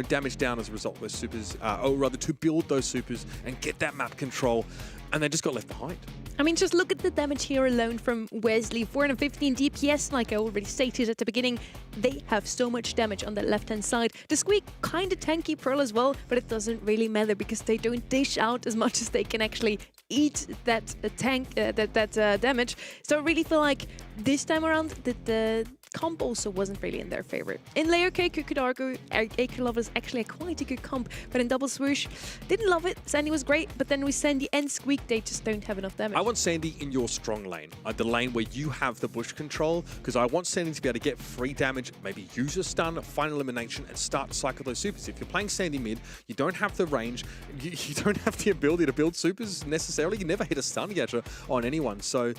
damage down as a result of those supers, or rather to build those supers and get that map control. And they just got left behind. I mean, just look at the damage here alone from Wesley. 415 DPS, like I already stated at the beginning. They have so much damage on that left-hand side. The Squeak, kind of tanky Pearl as well, but it doesn't really matter because they don't dish out as much as they can actually eat that damage. So I really feel like this time around that the comp also wasn't really in their favor. In layer cake, you could argue Acre Lovers actually quite a good comp, but in double swoosh, didn't love it. Sandy was great, but then with Sandy and Squeak, they just don't have enough damage. I want Sandy in your strong lane, the lane where you have the bush control, because I want Sandy to be able to get free damage, maybe use a stun, find elimination, and start to cycle those supers. If you're playing Sandy mid, you don't have the range, you don't have the ability to build supers necessarily. You never hit a stun gadget on anyone, so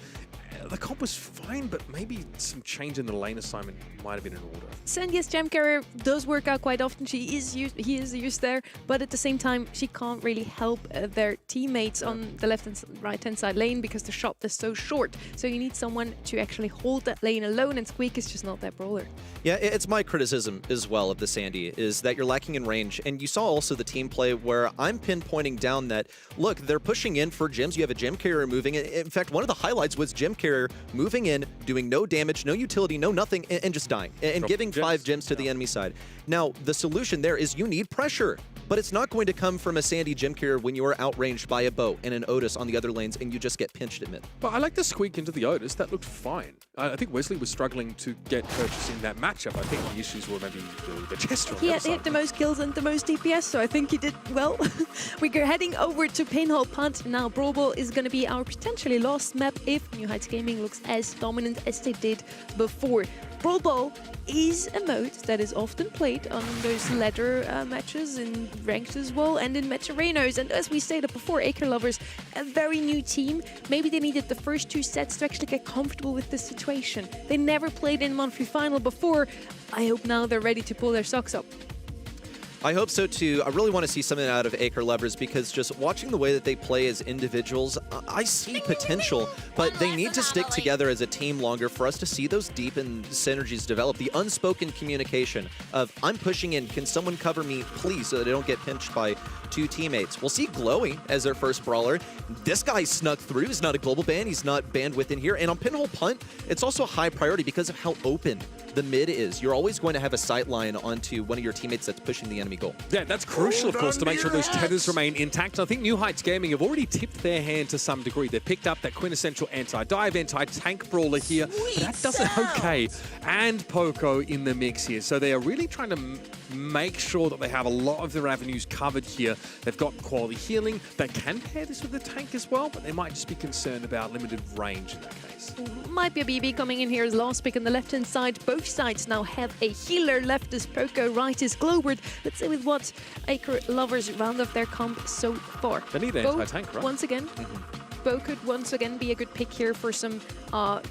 the comp was fine, but maybe some change in the lane assignment might have been in order. Sandy's gem carrier does work out quite often. He is used there, but at the same time, she can't really help their teammates on the left and right hand side lane because the shot is so short. So you need someone to actually hold that lane alone, and Squeak is just not that brawler. Yeah, it's my criticism as well of the Sandy, is that you're lacking in range. And you saw also the team play where I'm pinpointing down that, look, they're pushing in for gems. You have a gem carrier moving. In fact, one of the highlights was gem carrier moving in, doing no damage, no utility, no nothing, and just dying, and giving 5 gems to the enemy side. Now, the solution there is you need pressure, but it's not going to come from a Sandy gem carrier when you are outranged by a Bo and an Otis on the other lanes and you just get pinched at mid. But I like the squeak into the Otis. That looked fine. I think Wesley was struggling to get purchasing that matchup. I think the issues were maybe the chest. He had the most kills and the most DPS, so I think he did well. We're heading over to Pinhole Punt now. Brawl Ball is going to be our potentially last map if New Heights Gaming looks as dominant as they did before. Brawl Ball is a mode that is often played on those ladder matches in ranked as well and in match arenas. And as we stated before, Acre Lovers, a very new team. Maybe they needed the first 2 sets to actually get comfortable with the situation. They never played in monthly final before. I hope now they're ready to pull their socks up. I hope so too. I really want to see something out of Acre Lovers because just watching the way that they play as individuals, I see potential, but they need to stick together as a team longer for us to see those deepened synergies develop. The unspoken communication of, I'm pushing in, can someone cover me, please, so that I don't get pinched by 2 teammates. We'll see Glowy as their first brawler. This guy snuck through. He's not a global ban. He's not banned within here. And on Pinhole Punt, it's also a high priority because of how open the mid is. You're always going to have a sight line onto one of your teammates that's pushing the enemy goal. Yeah, that's crucial, of course, to make sure those tethers remain intact. I think New Heights Gaming have already tipped their hand to some degree. They picked up that quintessential anti-dive, anti-tank brawler here, but that doesn't okay. And Poco in the mix here. So they are really trying to make sure that they have a lot of their avenues covered here. They've got quality healing. They can pair this with the tank as well, but they might just be concerned about limited range in that case. Might be a BB coming in here as last pick on the left-hand side. Both sides now have a healer. Left is Poco, right is Glowbird. Let's see with what Acre Lovers round off their comp so far. They need an anti-tank, right? Once again. Bo could once again be a good pick here for some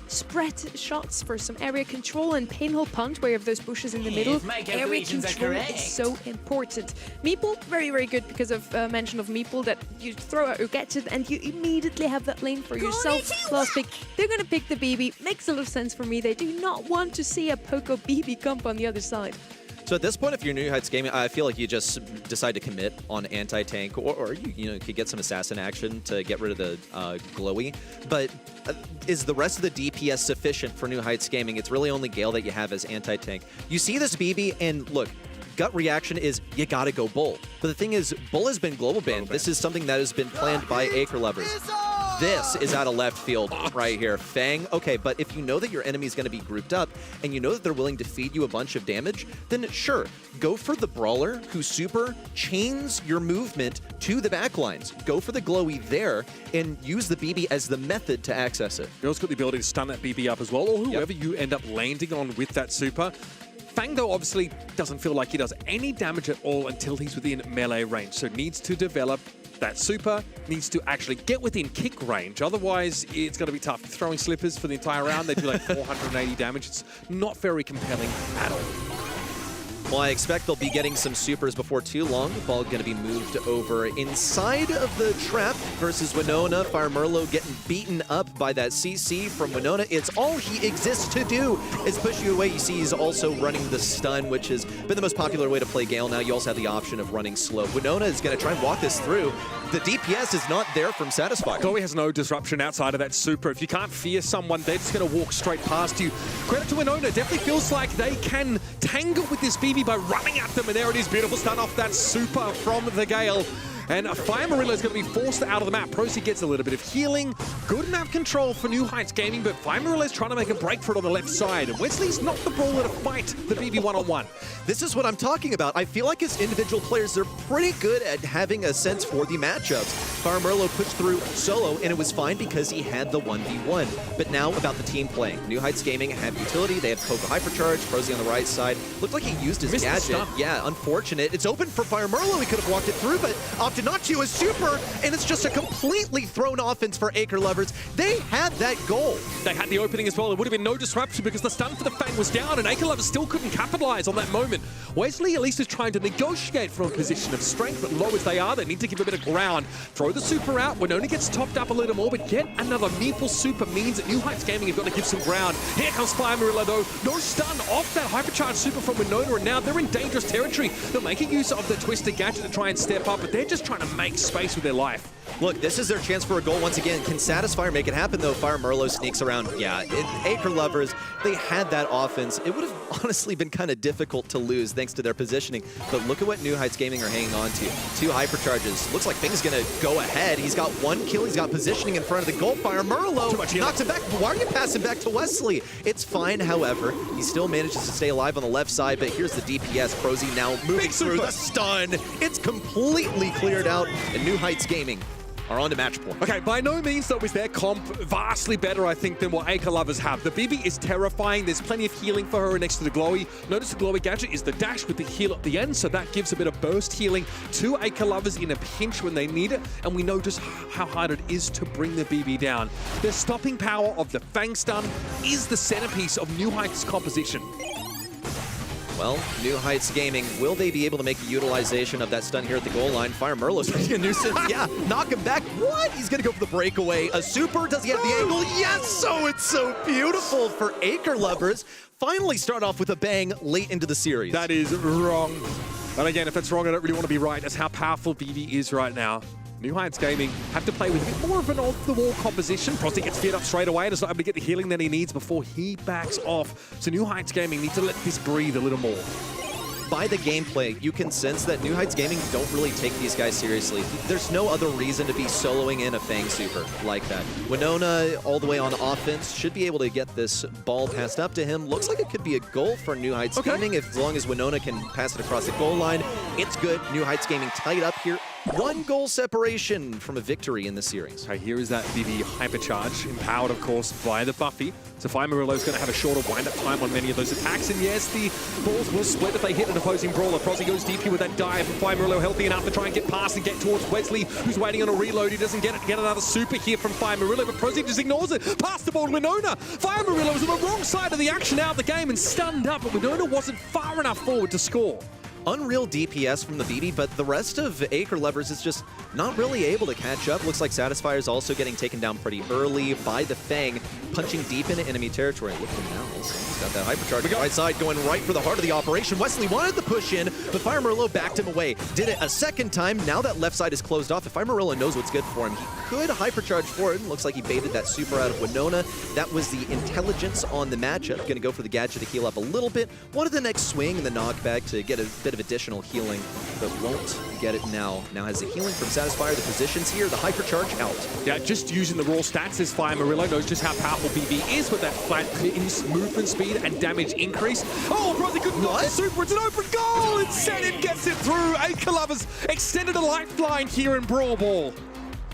spread shots, for some area control, and Pinhole Punt, where you have those bushes in the middle. Area control is so important. Meeple, very, very good because of mention of Meeple, that you throw out your gadget and you immediately have that lane for yourself. Last pick, they're going to pick the BB. Makes a lot of sense for me. They do not want to see a Poco BB comp on the other side. So at this point, if you're New Heights Gaming, I feel like you just decide to commit on anti-tank, or you could get some assassin action to get rid of the Glowy. But is the rest of the DPS sufficient for New Heights Gaming? It's really only Gale that you have as anti-tank. You see this BB, and look, gut reaction is you gotta go Bull. But the thing is, Bull has been global banned. This is something that has been planned by Acre Lovers. This is out of left field right here. Fang, okay, but if you know that your enemy is going to be grouped up and you know that they're willing to feed you a bunch of damage, then sure, go for the Brawler who super chains your movement to the backlines. Go for the Glowy there and use the BB as the method to access it. You also got the ability to stun that BB up as well, or whoever you end up landing on with that super. Fang, though, obviously doesn't feel like he does any damage at all until he's within melee range, so needs to develop that super, needs to actually get within kick range. Otherwise, it's going to be tough. Throwing slippers for the entire round, they do like 480 damage. It's not very compelling at all. Well, I expect they'll be getting some supers before too long. The ball going to be moved over inside of the trap versus Winona. Fire Merlo getting beaten up by that CC from Winona. It's all he exists to do is push you away. You see he's also running the stun, which has been the most popular way to play Gale now. You also have the option of running slow. Winona is going to try and walk this through. The DPS is not there from Satisfyer. Glowy has no disruption outside of that super. If you can't fear someone, they're just going to walk straight past you. Credit to Winona. Definitely feels like they can tangle with this BB by running at them, and there it is. Beautiful stun off that super from the Gale. And Fire Marilla is going to be forced out of the map. Procy gets a little bit of healing. Good map control for New Heights Gaming, but Fire Marilla is trying to make a break for it on the left side. And Wesley's not the brawler to fight the BB one-on-one. This is what I'm talking about. I feel like as individual players, they're pretty good at having a sense for the matchups. Fire Merlo pushed through solo, and it was fine because he had the 1v1. But now about the team playing. New Heights Gaming have utility. They have Poco Hypercharge. Prozy on the right side. Looked like he used his gadget. Yeah, unfortunate. It's open for Fire Merlo. He could have walked it through, but opted connected, not to a super, and it's just a completely thrown offense for Acre Lovers. They had that goal. They had the opening as well. There would have been no disruption because the stun for the Fang was down, and Acre Lovers still couldn't capitalize on that moment. Wesley at least is trying to negotiate from a position of strength, but low as they are, they need to give a bit of ground. Throw the super out. Winona gets topped up a little more, but yet another meaningful super means that New Heights Gaming have got to give some ground. Here comes Fire Marilla though. No stun off that hypercharged super from Winona, and now they're in dangerous territory. They're making use of the Twisted Gadget to try and step up, but they're just trying to make space with their life. Look, this is their chance for a goal once again. Can Satisfyer make it happen, though? Fire Merlot sneaks around. Yeah, Acre Lovers, they had that offense. It would have honestly been kind of difficult to lose thanks to their positioning. But look at what New Heights Gaming are hanging on to. 2 hypercharges. Looks like Fing's going to go ahead. He's got 1 kill. He's got positioning in front of the goal. Fire Merlot knocks it back. Why are you passing back to Wesley? It's fine, however. He still manages to stay alive on the left side, but here's the DPS. Prosy now moving through the stun. It's completely cleared out, and New Heights Gaming are on to match point. Okay, by no means though is their comp vastly better, I think, than what Acre Lovers have. The BB is terrifying. There's plenty of healing for her next to the Glowy. Notice the Glowy gadget is the dash with the heal at the end, so that gives a bit of burst healing to Acre Lovers in a pinch when they need it, and we know just how hard it is to bring the BB down. The stopping power of the Fang stun is the centerpiece of New Heights' composition. Well, New Heights Gaming, will they be able to make utilization of that stun here at the goal line? Fire Merlot's making a nuisance. Yeah, knock him back. What? He's going to go for the breakaway. A super? Does he have the angle? Yes! So it's so beautiful for Acre Lovers. Finally start off with a bang late into the series. That is wrong. And again, if that's wrong, I don't really want to be right. That's how powerful BB is right now. New Heights Gaming have to play with a bit more of an off-the-wall composition. Prosty gets feared up straight away and is not able to get the healing that he needs before he backs off. So New Heights Gaming need to let this breathe a little more. By the gameplay, you can sense that New Heights Gaming don't really take these guys seriously. There's no other reason to be soloing in a Fang super like that. Winona, all the way on offense, should be able to get this ball passed up to him. Looks like it could be a goal for New Heights Gaming as long as Winona can pass it across the goal line. It's good. New Heights Gaming tied up here. 1 goal separation from a victory in the series. Okay, here is that BB hypercharge, empowered, of course, by the Buffy. So Fire Murillo's going to have a shorter wind-up time on many of those attacks. And yes, the balls will split if they hit an opposing brawler. Prosy goes deep here with that dive. Fire Murillo healthy enough to try and get past and get towards Wesley, who's waiting on a reload. He doesn't get it. Get another super here from Fire Murillo, but Prosy just ignores it. Pass the ball to Winona. Fire Murillo was on the wrong side of the action out of the game and stunned up, but Winona wasn't far enough forward to score. Unreal DPS from the BB, but the rest of Acre Lovers is just not really able to catch up. Looks like Satisfyer's also getting taken down pretty early by the Fang, punching deep into enemy territory. Look at him now. He's got that hypercharge right side, going right for the heart of the operation. Wesley wanted the push in, but Fire Merlot backed him away. Did it a second time. Now that left side is closed off. If Fire Merlot knows what's good for him, he could hypercharge forward. Looks like he baited that super out of Winona. That was the intelligence on the matchup. Going to go for the gadget to heal up a little bit. Wanted the next swing and the knockback to get a bit of additional healing, but won't get it now. Now has the healing from Satisfyer, the positions here, the hypercharge out. Yeah, just using the raw stats as Fire Murillo knows just how powerful BB is with that flat movement speed and damage increase. Oh, Prosy couldn't knock the super. It's an open goal, and Zenin gets it through. Acre Lovers extended a lifeline here in Brawl Ball.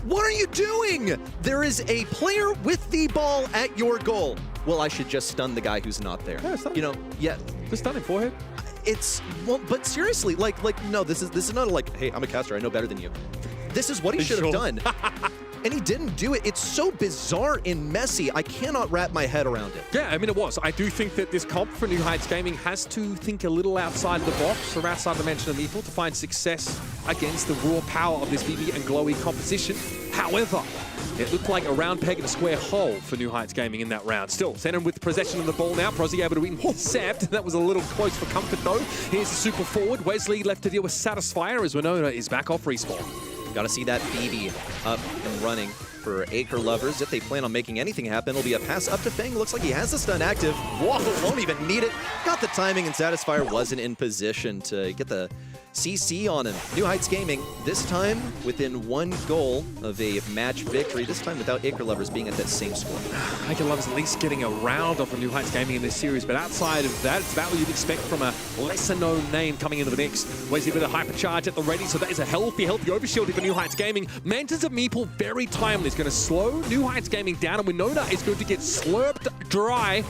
What are you doing? There is a player with the ball at your goal. Well, I should just stun the guy who's not there. Yeah, you know, yeah. Just stun him, forehead. It's, well, but seriously, like, no, this is not a, like, hey, I'm a caster, I know better than you. This is what he should have done. And he didn't do it. It's so bizarre and messy. I cannot wrap my head around it. Yeah, I mean, it was. I do think that this comp for New Heights Gaming has to think a little outside the box or outside the mention of Meeple to find success against the raw power of this BB and Glowy composition. However, it looked like a round peg in a square hole for New Heights Gaming in that round. Still, Zenin with possession of the ball now. Prosy able to intercept. That was a little close for comfort, though. Here's the super forward. Wesley left to deal with Satisfyer as Winona is back off respawn. Got to see that BB up and running for Acre Lovers. If they plan on making anything happen, it'll be a pass up to Fang. Looks like he has the stun active. Whoa, won't even need it. Got the timing, and Satisfyer wasn't in position to get the CC on him. New Heights Gaming, this time within 1 goal of a match victory, this time without Acre Lovers being at that same score. Acre Lovers at least getting a round off of New Heights Gaming in this series, but outside of that, it's about what you'd expect from a lesser-known name coming into the mix. Wesley with a hypercharge at the ready, so that is a healthy overshielding for New Heights Gaming. Mantas of Meeple, very timely. It's going to slow New Heights Gaming down, and Winona is going to get slurped dry.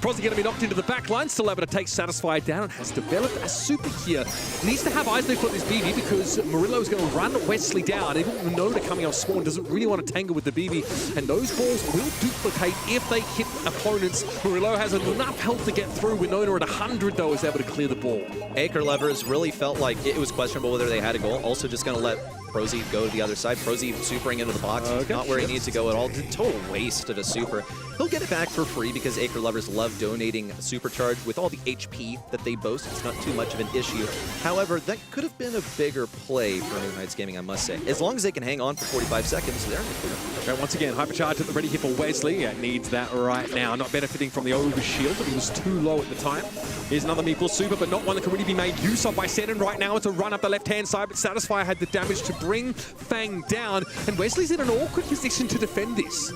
Frosty going to be knocked into the back line, still able to take Satisfy down, and has developed a super here. Needs to have eyes there for this BB because Murillo is going to run Wesley down. Even Winona coming off spawn doesn't really want to tangle with the BB, and those balls will duplicate if they hit opponents. Murillo has enough health to get through. Winona at 100 though is able to clear the ball. Acre Lovers really felt like it was questionable whether they had a goal. Also just going to let Prosy go to the other side. Prosy supering into the box. Okay. Not where he needs to go at all. Total waste of a super. He'll get it back for free because Acre Lovers love donating Supercharge. With all the HP that they boast, it's not too much of an issue. However, that could have been a bigger play for New Heights Gaming, I must say. As long as they can hang on for 45 seconds, they're in the clear. Okay, once again, Hypercharge at the ready here for Wesley. Yeah, needs that right now. Not benefiting from the overshield, but he was too low at the time. Here's another Meeple super, but not one that can really be made use of by Senin right now. It's a run up the left-hand side, but Satisfy had the damage to bring Fang down, and Wesley's in an awkward position to defend this.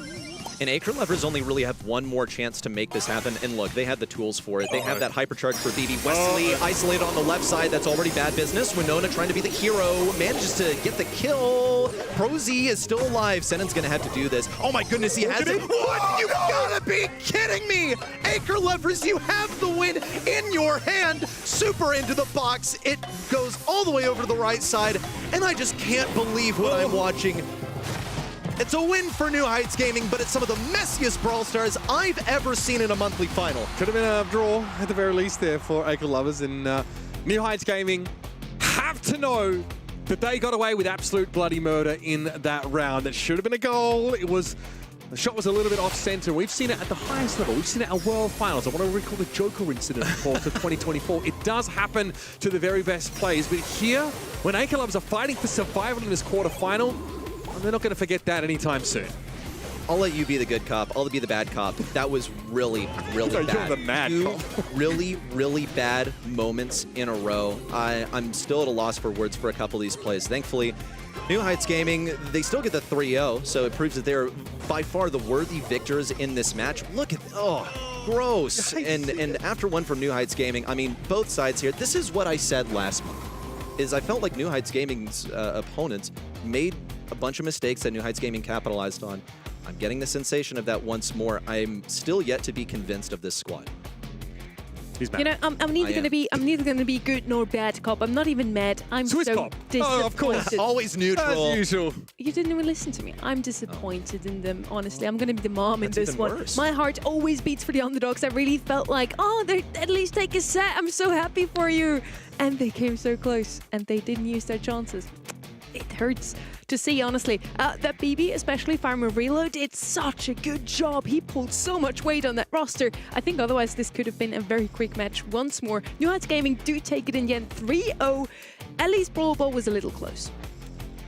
And Acre Lovers only really have one more chance to make this happen. And look, they have the tools for it. They have that hypercharge for BB. Wesley isolated on the left side. That's already bad business. Winona trying to be the hero. Manages to get the kill. Prosy is still alive. Senin's going to have to do this. Oh my goodness, he has it. What? You gotta be kidding me. Acre Lovers, you have the win in your hand. Super into the box. It goes all the way over to the right side. And I just can't believe what I'm watching. It's a win for New Heights Gaming, but it's some of the messiest Brawl Stars I've ever seen in a monthly final. Could have been a draw at the very least there for Acre Lovers, and New Heights Gaming have to know that they got away with absolute bloody murder in that round. That should have been a goal. The shot was a little bit off-center. We've seen it at the highest level. We've seen it at World Finals. I want to recall the Joker incident for 2024. It does happen to the very best players, but here, when Acre Lovers are fighting for survival in this quarterfinal, they're not going to forget that anytime soon. I'll let you be the good cop. I'll be the bad cop. That was really, really You're bad. the mad cop. really, really bad moments in a row. I'm still at a loss for words for a couple of these plays. Thankfully, New Heights Gaming, they still get the 3-0, so it proves that they're by far the worthy victors in this match. Look at, gross. And after one from New Heights Gaming, I mean, both sides here, this is what I said last month, is I felt like New Heights Gaming's opponents made a bunch of mistakes that New Heights Gaming capitalized on. I'm getting the sensation of that once more. I'm still yet to be convinced of this squad. He's mad. You know, I'm neither going to be good nor bad cop. I'm not even mad. I'm Swiss so cop. disappointed. Oh, of course. Always neutral. As usual. You didn't even listen to me. I'm disappointed in them, honestly. I'm going to be the mom in That's this even one. worse. My heart always beats for the underdogs. I really felt like, oh, they at least take a set. I'm so happy for you. And they came so close, and they didn't use their chances. It hurts to see, honestly. That BB, especially Farmer Reload, did such a good job. He pulled so much weight on that roster. I think otherwise this could have been a very quick match once more. New Heights Gaming do take it in the end 3-0. At least Brawl Ball was a little close.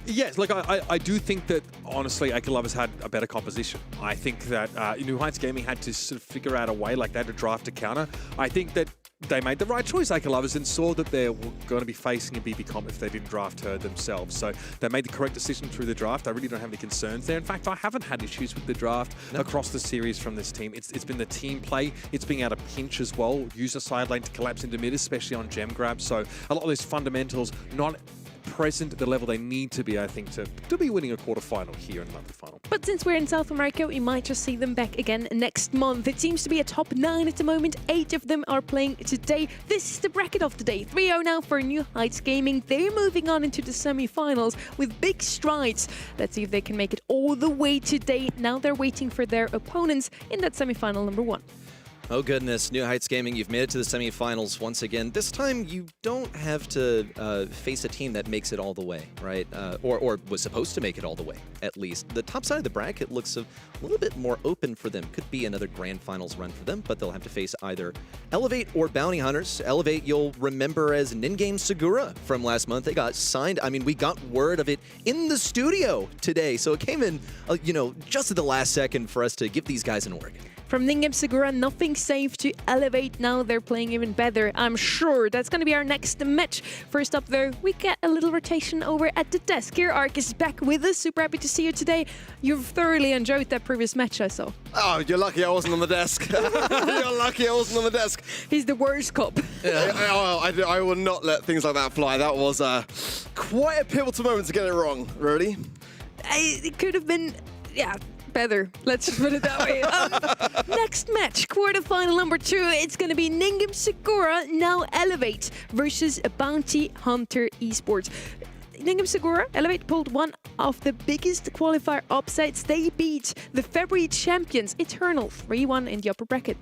Yes, like I do think that, honestly, Acre Lovers had a better composition. I think that New Heights Gaming had to sort of figure out a way, like they had to draft a counter. I think that they made the right choice, Acre Lovers, and saw that they were going to be facing a BB comp if they didn't draft her themselves. So they made the correct decision through the draft. I really don't have any concerns there. In fact, I haven't had issues with the draft across the series from this team. It's been the team play. It's being able to pinch as well, use the side lane to collapse into mid, especially on gem grab. So a lot of those fundamentals not present at the level they need to be, I think, to be winning a quarterfinal here in the monthly final. But since we're in South America, we might just see them back again next month. It seems to be a top 9 at the moment. 8 of them are playing today. This is the bracket of the day. 3-0 now for New Heights Gaming. They're moving on into the semi-finals with big strides. Let's see if they can make it all the way today. Now they're waiting for their opponents in that semi-final number 1. Oh goodness, New Heights Gaming, you've made it to the semifinals once again. This time you don't have to face a team that makes it all the way, right? Or was supposed to make it all the way, at least. The top side of the bracket looks a little bit more open for them. Could be another grand finals run for them, but they'll have to face either Elevate or Bounty Hunters. Elevate, you'll remember as Ningame Segura from last month. They got signed. I mean, we got word of it in the studio today, so it came in, just at the last second for us to give these guys an org. From Ningame Segura, nothing safe to Elevate. Now they're playing even better, I'm sure. That's going to be our next match. First up, though, we get a little rotation over at the desk. Here, Ark is back with us. Super happy to see you today. You've thoroughly enjoyed that previous match, I saw. Oh, you're lucky I wasn't on the desk. You're lucky I wasn't on the desk. He's the worst cop. I will not let things like that fly. That was quite a pivotal moment to get it wrong, really. It could have been, Better. Let's just put it that way. Next match, quarterfinal number 2. It's going to be Ningam Segura, now Elevate, versus Bounty Hunter Esports. Ningam Segura, Elevate, pulled one of the biggest qualifier upsets. They beat the February champions, Eternal, 3-1 in the upper bracket.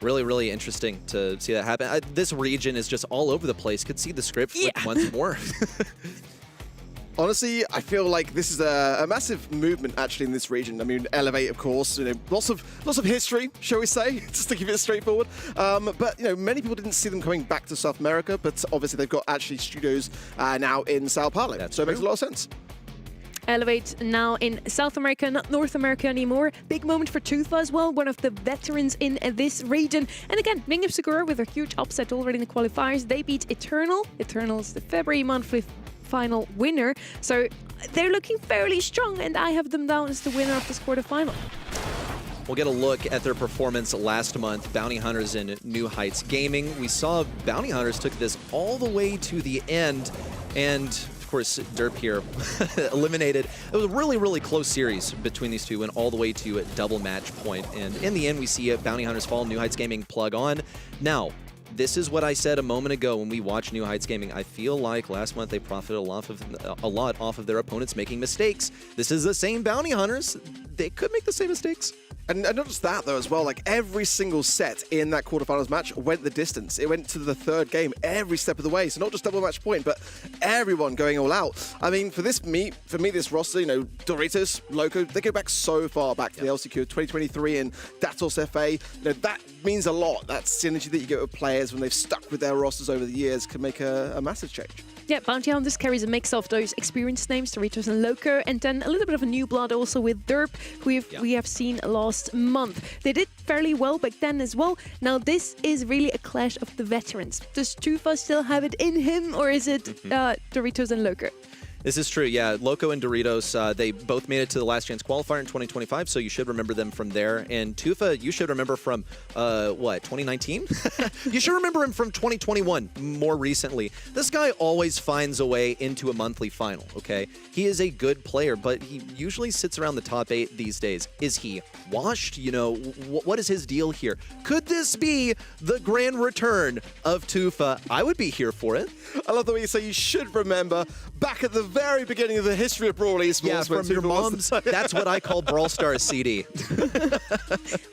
Really, really interesting to see that happen. This region is just all over the place. Could see the script flip once more. Honestly, I feel like this is a massive movement actually in this region. I mean, Elevate, of course, lots of history, shall we say, just to keep it straightforward. But many people didn't see them coming back to South America, but obviously they've got actually studios now in Sao Paulo, so it makes a lot of sense. Elevate now in South America, not North America anymore. Big moment for Tufa as well, one of the veterans in this region. And again, Ningam Segura with a huge upset already in the qualifiers. They beat Eternal. Eternal's the February monthly final winner. So they're looking fairly strong, and I have them down as the winner of this quarterfinal. We'll get a look at their performance last month, Bounty Hunters and New Heights Gaming. We saw Bounty Hunters took this all the way to the end, and of course, Derp here eliminated. It was a really, really close series between these two, went all the way to a double match point. And in the end, we see Bounty Hunters fall, New Heights Gaming plug on. Now, this is what I said a moment ago when we watched New Heights Gaming. I feel like last month they profited a lot off of their opponents making mistakes. This is the same Bounty Hunters. They could make the same mistakes. And not just that, though, as well, like every single set in that quarterfinals match went the distance. It went to the third game every step of the way. So not just double match point, but everyone going all out. I mean, for me, this roster, Doritos, Loco, they go back so far back to the LCQ 2023 and Datos FA. That means a lot. That synergy that you get with players when they've stuck with their rosters over the years can make a massive change. Yeah, Bounty Hunters carries a mix of those experienced names, Doritos and Loco, and then a little bit of a new blood also with Derp, who we have seen last month. They did fairly well back then as well. Now this is really a clash of the veterans. Does Tufa still have it in him, or is it Doritos and Loco? This is true, yeah. Loco and Doritos, they both made it to the Last Chance qualifier in 2025, so you should remember them from there. And Tufa, you should remember from, 2019? You should remember him from 2021, more recently. This guy always finds a way into a monthly final, okay? He is a good player, but he usually sits around the top 8 these days. Is he washed? What is his deal here? Could this be the grand return of Tufa? I would be here for it. I love the way you say you should remember back at the very beginning of the history of Brawl Esports. Yeah, from your mom's. That's what I call Brawl Stars CD.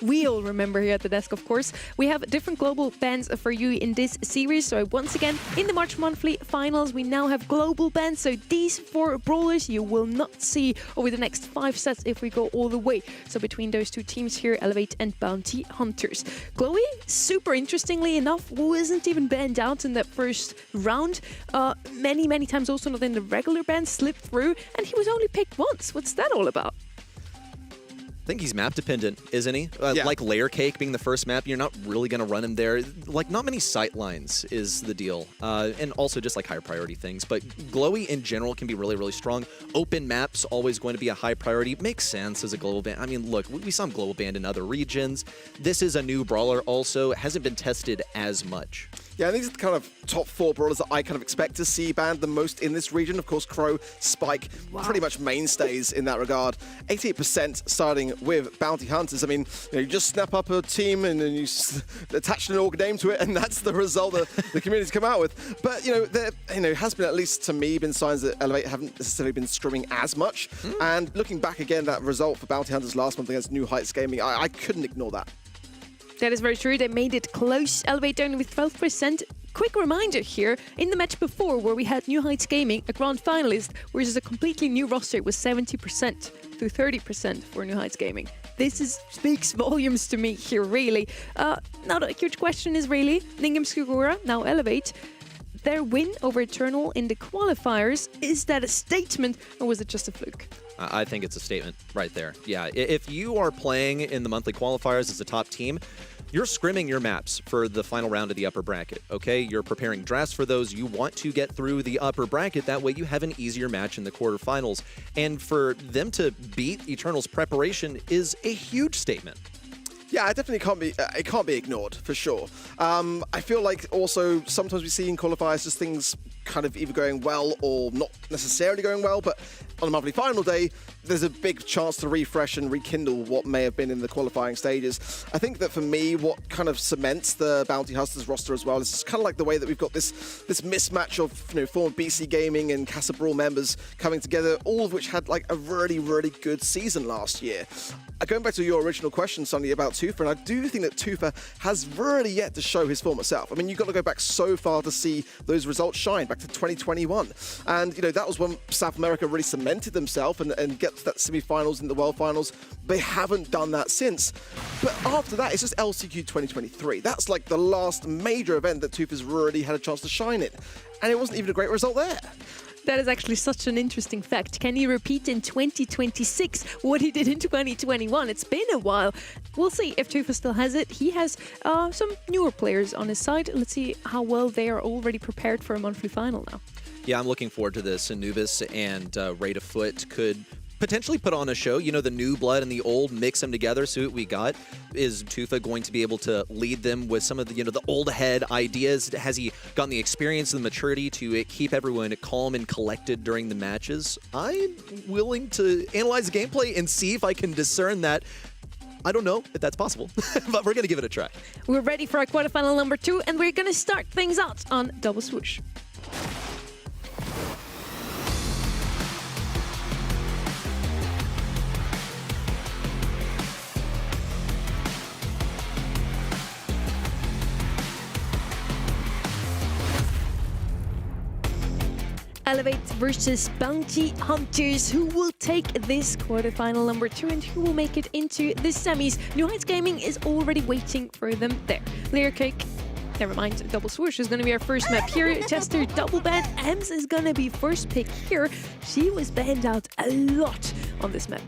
We all remember here at the desk, of course. We have different global bans for you in this series. So once again, in the March monthly finals, we now have global bans. So these 4 brawlers you will not see over the next 5 sets if we go all the way. So between those 2 teams here, Elevate and Bounty Hunters. Chloe, super interestingly enough, wasn't even banned out in that first round. Many times also not in the regular ban, slipped through, and he was only picked once. What's that all about? I think he's map dependent, isn't he? Yeah. Like Layer Cake being the first map, you're not really going to run him there. Like, not many sight lines is the deal. And also just like higher priority things. But Glowy in general can be really, really strong. Open maps always going to be a high priority. Makes sense as a global ban. I mean, look, we saw him global banned in other regions. This is a new brawler also. Hasn't been tested as much. Yeah, these are the kind of top 4 brawlers that I kind of expect to see banned the most in this region. Of course, Crow, Spike, pretty much mainstays in that regard. 88% starting with Bounty Hunters. I mean, you just snap up a team and then you attach an org name to it, and that's the result that the community's come out with. But, there has been, at least to me, been signs that Elevate haven't necessarily been scrimming as much. And looking back again, that result for Bounty Hunters last month against New Heights Gaming, I couldn't ignore that. That is very true. They made it close. Elevate down with 12%. Quick reminder here, in the match before where we had New Heights Gaming, a grand finalist, versus a completely new roster, it was 70% to 30% for New Heights Gaming. This speaks volumes to me here, really. Now the huge question is really, Ningam Segura, now Elevate, their win over Eternal in the qualifiers, is that a statement or was it just a fluke? I think it's a statement right there. Yeah, if you are playing in the monthly qualifiers as a top team, you're scrimming your maps for the final round of the upper bracket, okay? You're preparing drafts for those. You want to get through the upper bracket. That way you have an easier match in the quarterfinals. And for them to beat Eternal's preparation is a huge statement. Yeah, it definitely can't be ignored, for sure. I feel like also sometimes we see in qualifiers just things kind of either going well or not necessarily going well, but on a monthly final day, there's a big chance to refresh and rekindle what may have been in the qualifying stages. I think that for me, what kind of cements the Bounty Hustlers roster as well is just kind of like the way that we've got this mismatch of former BC Gaming and Casa Brawl members coming together, all of which had like a really, really good season last year. Going back to your original question, Sonny, about Tufa, and I do think that Tufa has really yet to show his former self. I mean, you've got to go back so far to see those results shine, back to 2021. And, that was when South America really cemented themselves and get to that semi-finals and the World Finals. They haven't done that since. But after that, it's just LCQ 2023. That's like the last major event that Tufa's really had a chance to shine in. And it wasn't even a great result there. That is actually such an interesting fact. Can he repeat in 2026 what he did in 2021? It's been a while. We'll see if Tufa still has it. He has some newer players on his side. Let's see how well they are already prepared for a monthly final now. Yeah, I'm looking forward to this. Anubis and Rate of Foot could potentially put on a show. The new blood and the old, mix them together, see what we got. Is Tufa going to be able to lead them with some of the, the old head ideas? Has he gotten the experience and the maturity to keep everyone calm and collected during the matches? I'm willing to analyze the gameplay and see if I can discern that. I don't know if that's possible, but we're going to give it a try. We're ready for our quarterfinal number 2, and we're going to start things out on Double Swoosh. Elevate versus Bounty Hunters. Who will take this quarterfinal number 2 and who will make it into the semis? New Heights Gaming is already waiting for them there. Layer Cake, never mind, Double Swoosh is going to be our first map here. Tester double ban. Ems is going to be first pick here. She was banned out a lot on this map.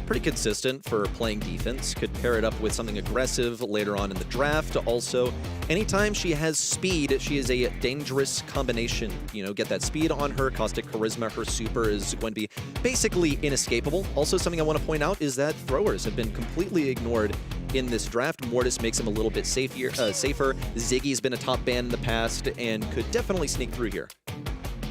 Pretty consistent for playing defense. Could pair it up with something aggressive later on in the draft. Also, anytime she has speed, she is a dangerous combination. Get that speed on her. Caustic Charisma, her super is going to be basically inescapable. Also, something I want to point out is that throwers have been completely ignored in this draft. Mortis makes him a little bit safer. Ziggy's been a top ban in the past and could definitely sneak through here.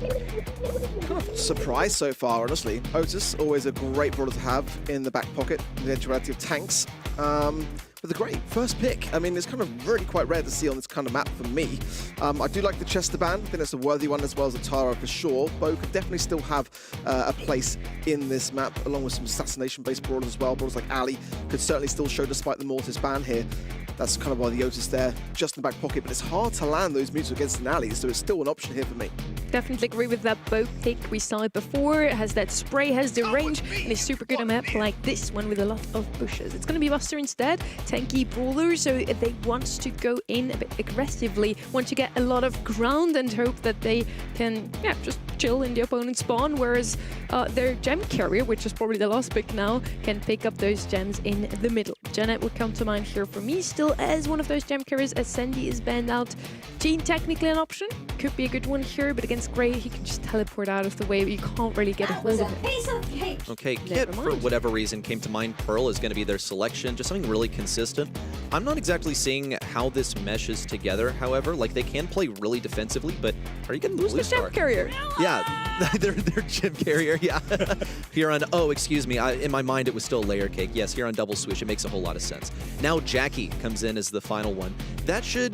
Kind of surprised so far, honestly. Otis, always a great brawler to have in the back pocket, the eventuality of tanks. With a great first pick. I mean, it's kind of really quite rare to see on this kind of map for me. I do like the Chester ban. I think that's a worthy one, as well as the Tara for sure. Bo could definitely still have a place in this map, along with some assassination-based brawlers as well. Brawlers like Ali could certainly still show despite the Mortis ban here. That's kind of why the Otis there, just in the back pocket, but it's hard to land those mutes against an Ali, so it's still an option here for me. Definitely agree with that Bo pick. We saw it before. It has that spray, has the range, and is super good on a map like this one with a lot of bushes. It's going to be Buster instead, tanky brawler, so they want to go in a bit aggressively, want to get a lot of ground and hope that they can, just chill in the opponent's spawn, whereas their gem carrier, which is probably the last pick now, can pick up those gems in the middle. Janet would come to mind here for me, still as one of those gem carriers, as Sandy is banned out. Jean, technically an option, could be a good one here, but against Gray, he can just teleport out of the way, but you can't really get a hold of him. Okay, Kit, for whatever reason, came to mind. Pearl is going to be their selection, just something really consistent. I'm not exactly seeing how this meshes together, however. Like, they can play really defensively, but are you getting the blue star? Gem carrier? Yeah, they're gem carrier, yeah. Here on, excuse me, in my mind it was still Layer Cake. Yes, here on Double Swoosh, it makes a whole lot of sense. Now Jackie comes in as the final one. That should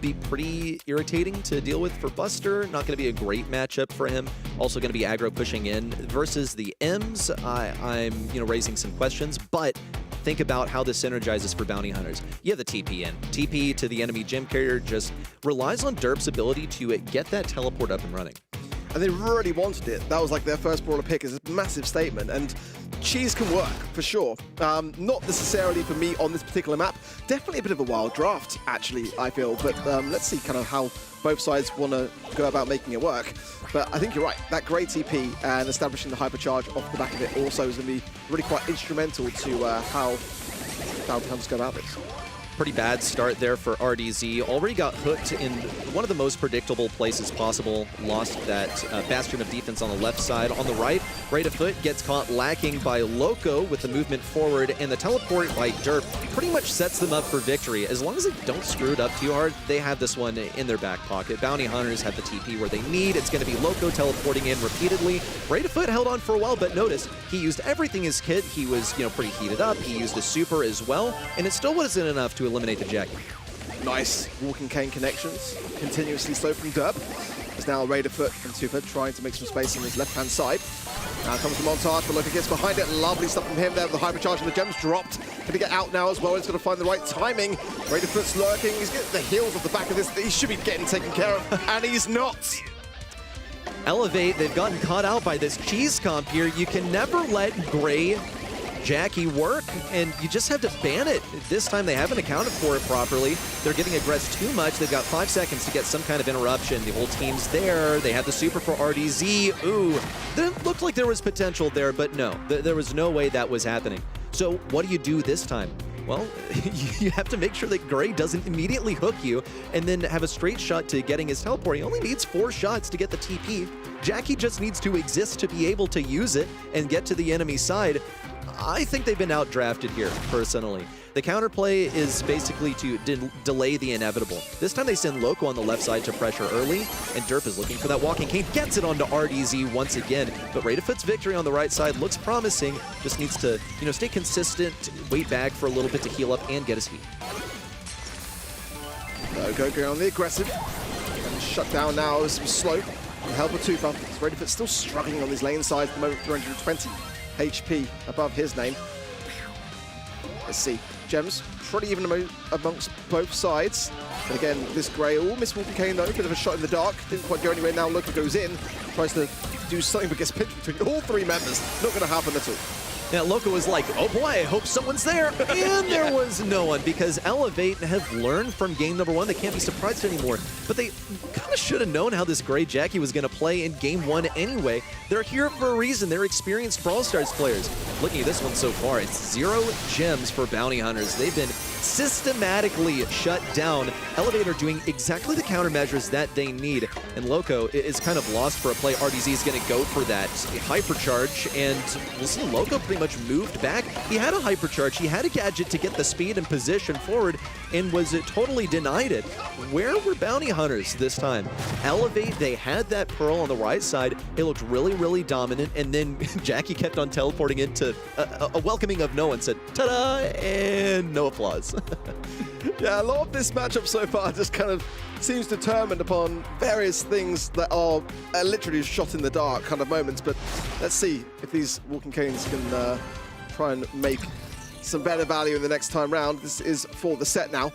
be pretty irritating to deal with for Buster. Not going to be a great matchup for him. Also going to be aggro pushing in versus the M's. I'm raising some questions, but think about how this synergizes for bounty hunters. You have the TP in. TP to the enemy gem carrier just relies on Derp's ability to get that teleport up and running. And they really wanted it. That was like their first brawler pick. It's a massive statement. And cheese can work, for sure. Not necessarily for me on this particular map. Definitely a bit of a wild draft, actually, I feel. But let's see kind of how both sides want to go about making it work. But I think you're right. That great TP and establishing the hypercharge off the back of it also is going to be really quite instrumental to how Bounty Hunters go about this. Pretty bad start there for RDZ. Already got hooked in one of the most predictable places possible. Lost that bastion of defense on the left side. On the right, right of foot gets caught lacking by Loco with the movement forward, and the teleport by Derp pretty much sets them up for victory. As long as they don't screw it up too hard, they have this one in their back pocket. Bounty Hunters have the TP where they need. It's going to be Loco teleporting in repeatedly. Right of foot held on for a while, but notice he used everything his kit. He was, pretty heated up. He used the super as well, and it still wasn't enough to eliminate the Jackie. Nice walking cane connections, continuously slow from Derp. It's now Raider Foot and Super trying to make some space on his left-hand side. Now comes the montage, but Loco gets behind it. Lovely stuff from him there with the hypercharge, and the gems dropped. Going to get out now as well. He's got to find the right timing. Raider Foot's lurking. He's getting the heels off the back of this. He should be getting taken care of, and he's not. Elevate, they've gotten caught out by this cheese comp here. You can never let Gray Jackie work, and you just have to ban it. This time they haven't accounted for it properly. They're getting aggressed too much. They've got 5 seconds to get some kind of interruption. The whole team's there. They have the super for RDZ. Ooh, it looked like there was potential there, but no, there was no way that was happening. So what do you do this time? Well, you have to make sure that Gray doesn't immediately hook you and then have a straight shot to getting his teleport. He only needs 4 shots to get the TP. Jackie just needs to exist to be able to use it and get to the enemy side. I think they've been outdrafted here, personally. The counterplay is basically to delay the inevitable. This time they send Loco on the left side to pressure early, and Derp is looking for that walking cane, gets it onto RDZ once again. But Raiderfoot's victory on the right side looks promising. Just needs to, stay consistent, wait back for a little bit to heal up, and get his feet. Loco going on the aggressive, and shut down now as some slow. The help of Tufa. Raiderfoot still struggling on his lane side at the moment, 320 HP above his name. Let's see. Gems pretty even amongst both sides. And again, this Gray, missed Walking Cane though, bit of a shot in the dark. Didn't quite go anywhere. Now Loco goes in, tries to do something but gets pinched between all 3 members. Not going to happen at all. Now, Loco was like, oh boy, I hope someone's there. And there was no one, because Elevate have learned from game number 1. They can't be surprised anymore. But they kind of should have known how this Gray Jackie was going to play in game 1 anyway. They're here for a reason. They're experienced Brawl Stars players. Looking at this one so far, it's 0 gems for Bounty Hunters. They've been systematically shut down. Elevate are doing exactly the countermeasures that they need. And Loco is kind of lost for a play. RDZ is going to go for that hypercharge. And we'll see Loco pretty much moved back. He had a hypercharge, he had a gadget to get the speed and position forward, and was totally denied it. Where were Bounty Hunters this time? Elevate, they had that Pearl on the right side. It looked really, really dominant, and then Jackie kept on teleporting into a welcoming of no one, said, ta-da, and no applause. Yeah, a lot of this matchup so far just kind of seems determined upon various things that are literally shot in the dark kind of moments, but let's see if these Walking Canes can try and make some better value in the next time round. This is for the set now.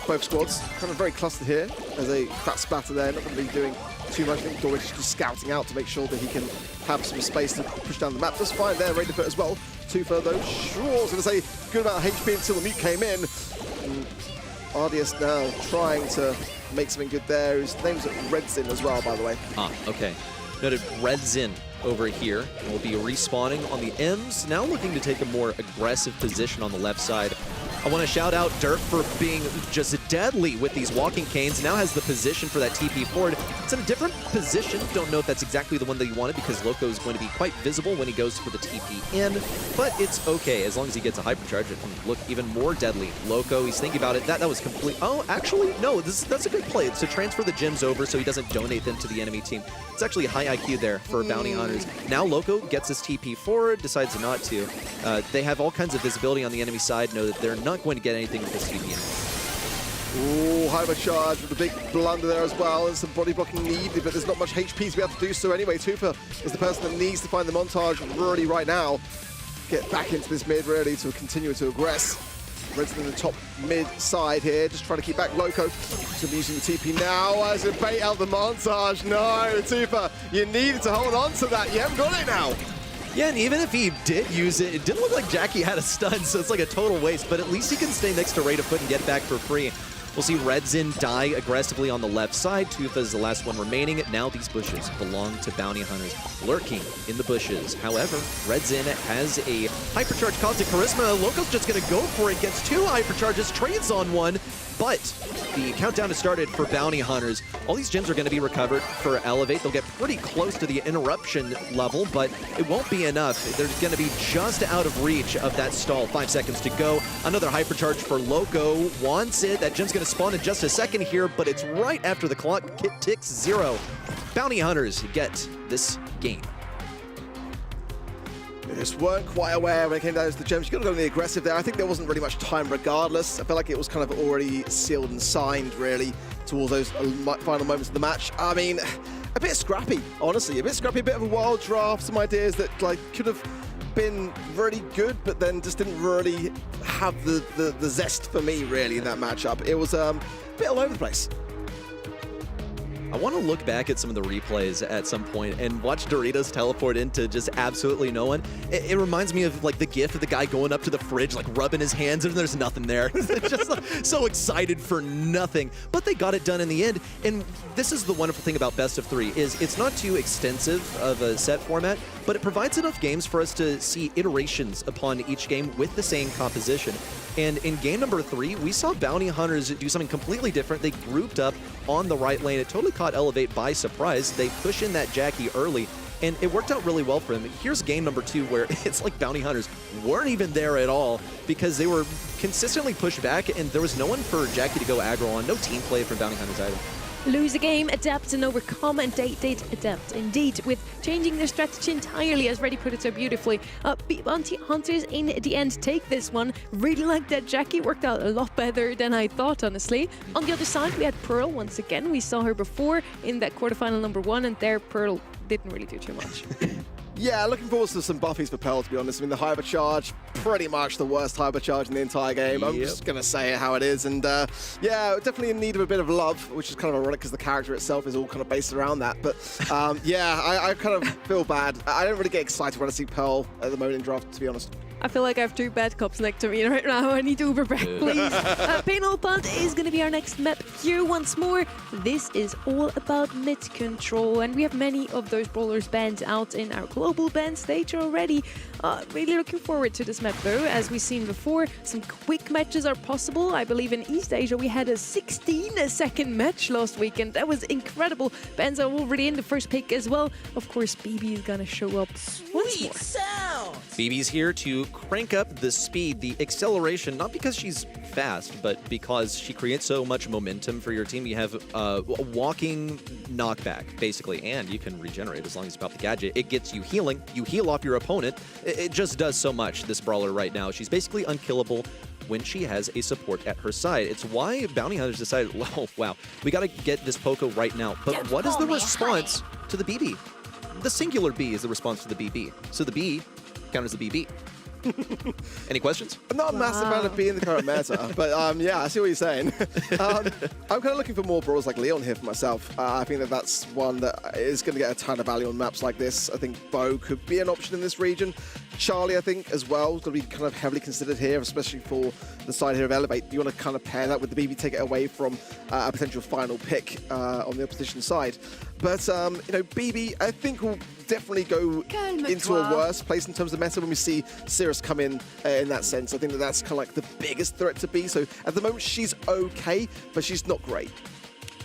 Both squads kind of very clustered here. There's a fat splatter there, not going to be doing too much. I think Dorich is just scouting out to make sure that he can have some space to push down the map. Just fine there, Raiderfoot as well. Tufa though, sure, I was going to say good amount of HP until the mute came in. And RDS now trying to make something good there. His name's Redzin as well, by the way. Ah, okay. Noted Redzin over here. Will be respawning on the M's. Now looking to take a more aggressive position on the left side. I want to shout out Dirk for being just deadly with these walking canes. Now has the position for that TP forward. It's in a different position. Don't know if that's exactly the one that he wanted, because Loco is going to be quite visible when he goes for the TP in. But it's okay. As long as he gets a hypercharge, it can look even more deadly. Loco, he's thinking about it. That was complete. Oh, actually, no. That's a good play. It's to transfer the gems over so he doesn't donate them to the enemy team. It's actually a high IQ there for Bounty Hunters. Now Loco gets his TP forward, decides not to. They have all kinds of visibility on the enemy side. Know that they're not going to get anything with this TP in. Ooh, hypercharge with a big blunder there as well, and some body blocking needed, but there's not much HP to be able to do so anyway. Tufa is the person that needs to find the montage really right now. Get back into this mid really to continue to aggress. Red's in the top mid side here, just trying to keep back Loco. So using the TP now as a bait out the montage. No, Tufa, you needed to hold on to that. You haven't got it now. Yeah, and even if he did use it, it didn't look like Jackie had a stun, so it's like a total waste, but at least he can stay next to Raiderfoot and get back for free. We'll see Redzin die aggressively on the left side. Tootha is the last one remaining. Now these bushes belong to Bounty Hunters, lurking in the bushes. However, Redzin has a hypercharge Cosmic Charisma. Loco's just going to go for it, gets 2 hypercharges, trades on 1, but the countdown has started for Bounty Hunters. All these gems are going to be recovered for Elevate. They'll get pretty close to the interruption level, but it won't be enough. They're going to be just out of reach of that stall. 5 seconds to go. Another hypercharge for Loco. Wants it. That gem's going to spawn in just a second here, but it's right after the clock ticks 0. Bounty Hunters get this game. They just weren't quite aware when it came down to the gems. You got to go on the aggressive there. I think there wasn't really much time regardless. I felt like it was kind of already sealed and signed, really, towards those final moments of the match. I mean, a bit scrappy, honestly. A bit scrappy, a bit of a wild draft, some ideas that like could have been really good, but then just didn't really have the zest for me, really, in that matchup. It was a bit all over the place. I want to look back at some of the replays at some point and watch Doritos teleport into just absolutely no one. It reminds me of like the gif of the guy going up to the fridge, like rubbing his hands, and there's nothing there. Just like, so excited for nothing. But they got it done in the end. And this is the wonderful thing about Best of 3 is it's not too extensive of a set format, but it provides enough games for us to see iterations upon each game with the same composition. And in game number 3, we saw Bounty Hunters do something completely different. They grouped up on the right lane. It totally caught Elevate by surprise. They push in that Jackie early, and it worked out really well for them. Here's game number 2, where it's like Bounty Hunters weren't even there at all because they were consistently pushed back, and there was no one for Jackie to go aggro on. No team play for Bounty Hunters either. Lose a game, adapt and overcome, and they did adapt indeed, with changing their strategy entirely, as Reddy put it so beautifully. Bounty Hunters in the end take this one. Really like that Jackie, worked out a lot better than I thought, honestly. On the other side, we had Pearl once again. We saw her before in that quarterfinal number 1, and there Pearl didn't really do too much. Yeah, looking forward to some buffies for Pearl, to be honest. I mean, the hypercharge, pretty much the worst hypercharge in the entire game. I'm just going to say it how it is. And yeah, definitely in need of a bit of love, which is kind of ironic because the character itself is all kind of based around that. But yeah, I kind of feel bad. I don't really get excited when I see Pearl at the moment in draft, to be honest. I feel like I have 2 bad cops next to me right now. I need to Uber back, please. Penal Punt is going to be our next map here once more. This is all about mid control, and we have many of those brawlers banned out in our global ban stage already. Really looking forward to this map though. As we've seen before, some quick matches are possible. I believe in East Asia we had a 16-second match last weekend. That was incredible. Bans are already in the first pick as well. Of course, BB is going to show up once more. BB's here to crank up the speed, the acceleration, not because she's fast, but because she creates so much momentum for your team. You have a walking knockback, basically, and you can regenerate as long as you pop the gadget. It gets you healing. You heal off your opponent. It just does so much, this brawler right now. She's basically unkillable when she has a support at her side. It's why Bounty Hunters decided, well, wow, we got to get this Poco right now. But what is the response to the BB? The singular B is the response to the BB. So the B counters the BB. Any questions? I'm not a massive fan of being the current meta, but yeah, I see what you're saying. I'm kind of looking for more brawlers like Leon here for myself. I think that that's one that is going to get a ton of value on maps like this. I think Bo could be an option in this region. Charlie, I think, as well, is going to be kind of heavily considered here, especially for the side here of Elevate. You want to kind of pair that with the BB, take it away from a potential final pick on the opposition side. But, you know, BB, I think, will definitely go into a worse place in terms of meta when we see Cirrus come in that sense. I think that that's kind of like the biggest threat to B. So at the moment, she's okay, but she's not great.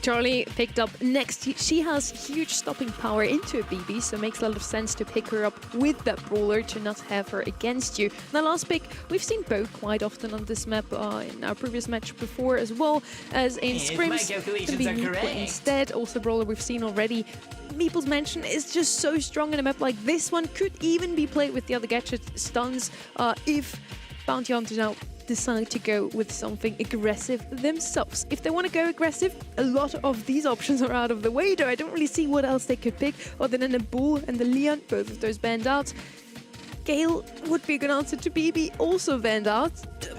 Charlie picked up next. She has huge stopping power into a BB, so it makes a lot of sense to pick her up with that brawler to not have her against you. Now, last pick, we've seen Bo quite often on this map in our previous match before, as well as in scrims. To be Meeple instead, also brawler we've seen already. Meeple's mention is just so strong in a map like this one. Could even be played with the other gadget stuns if Bounty Hunters now decide to go with something aggressive themselves. If they want to go aggressive, a lot of these options are out of the way, though I don't really see what else they could pick other than the Bull and the Leon, both of those banned out. Gale would be a good answer to BB, also banned out.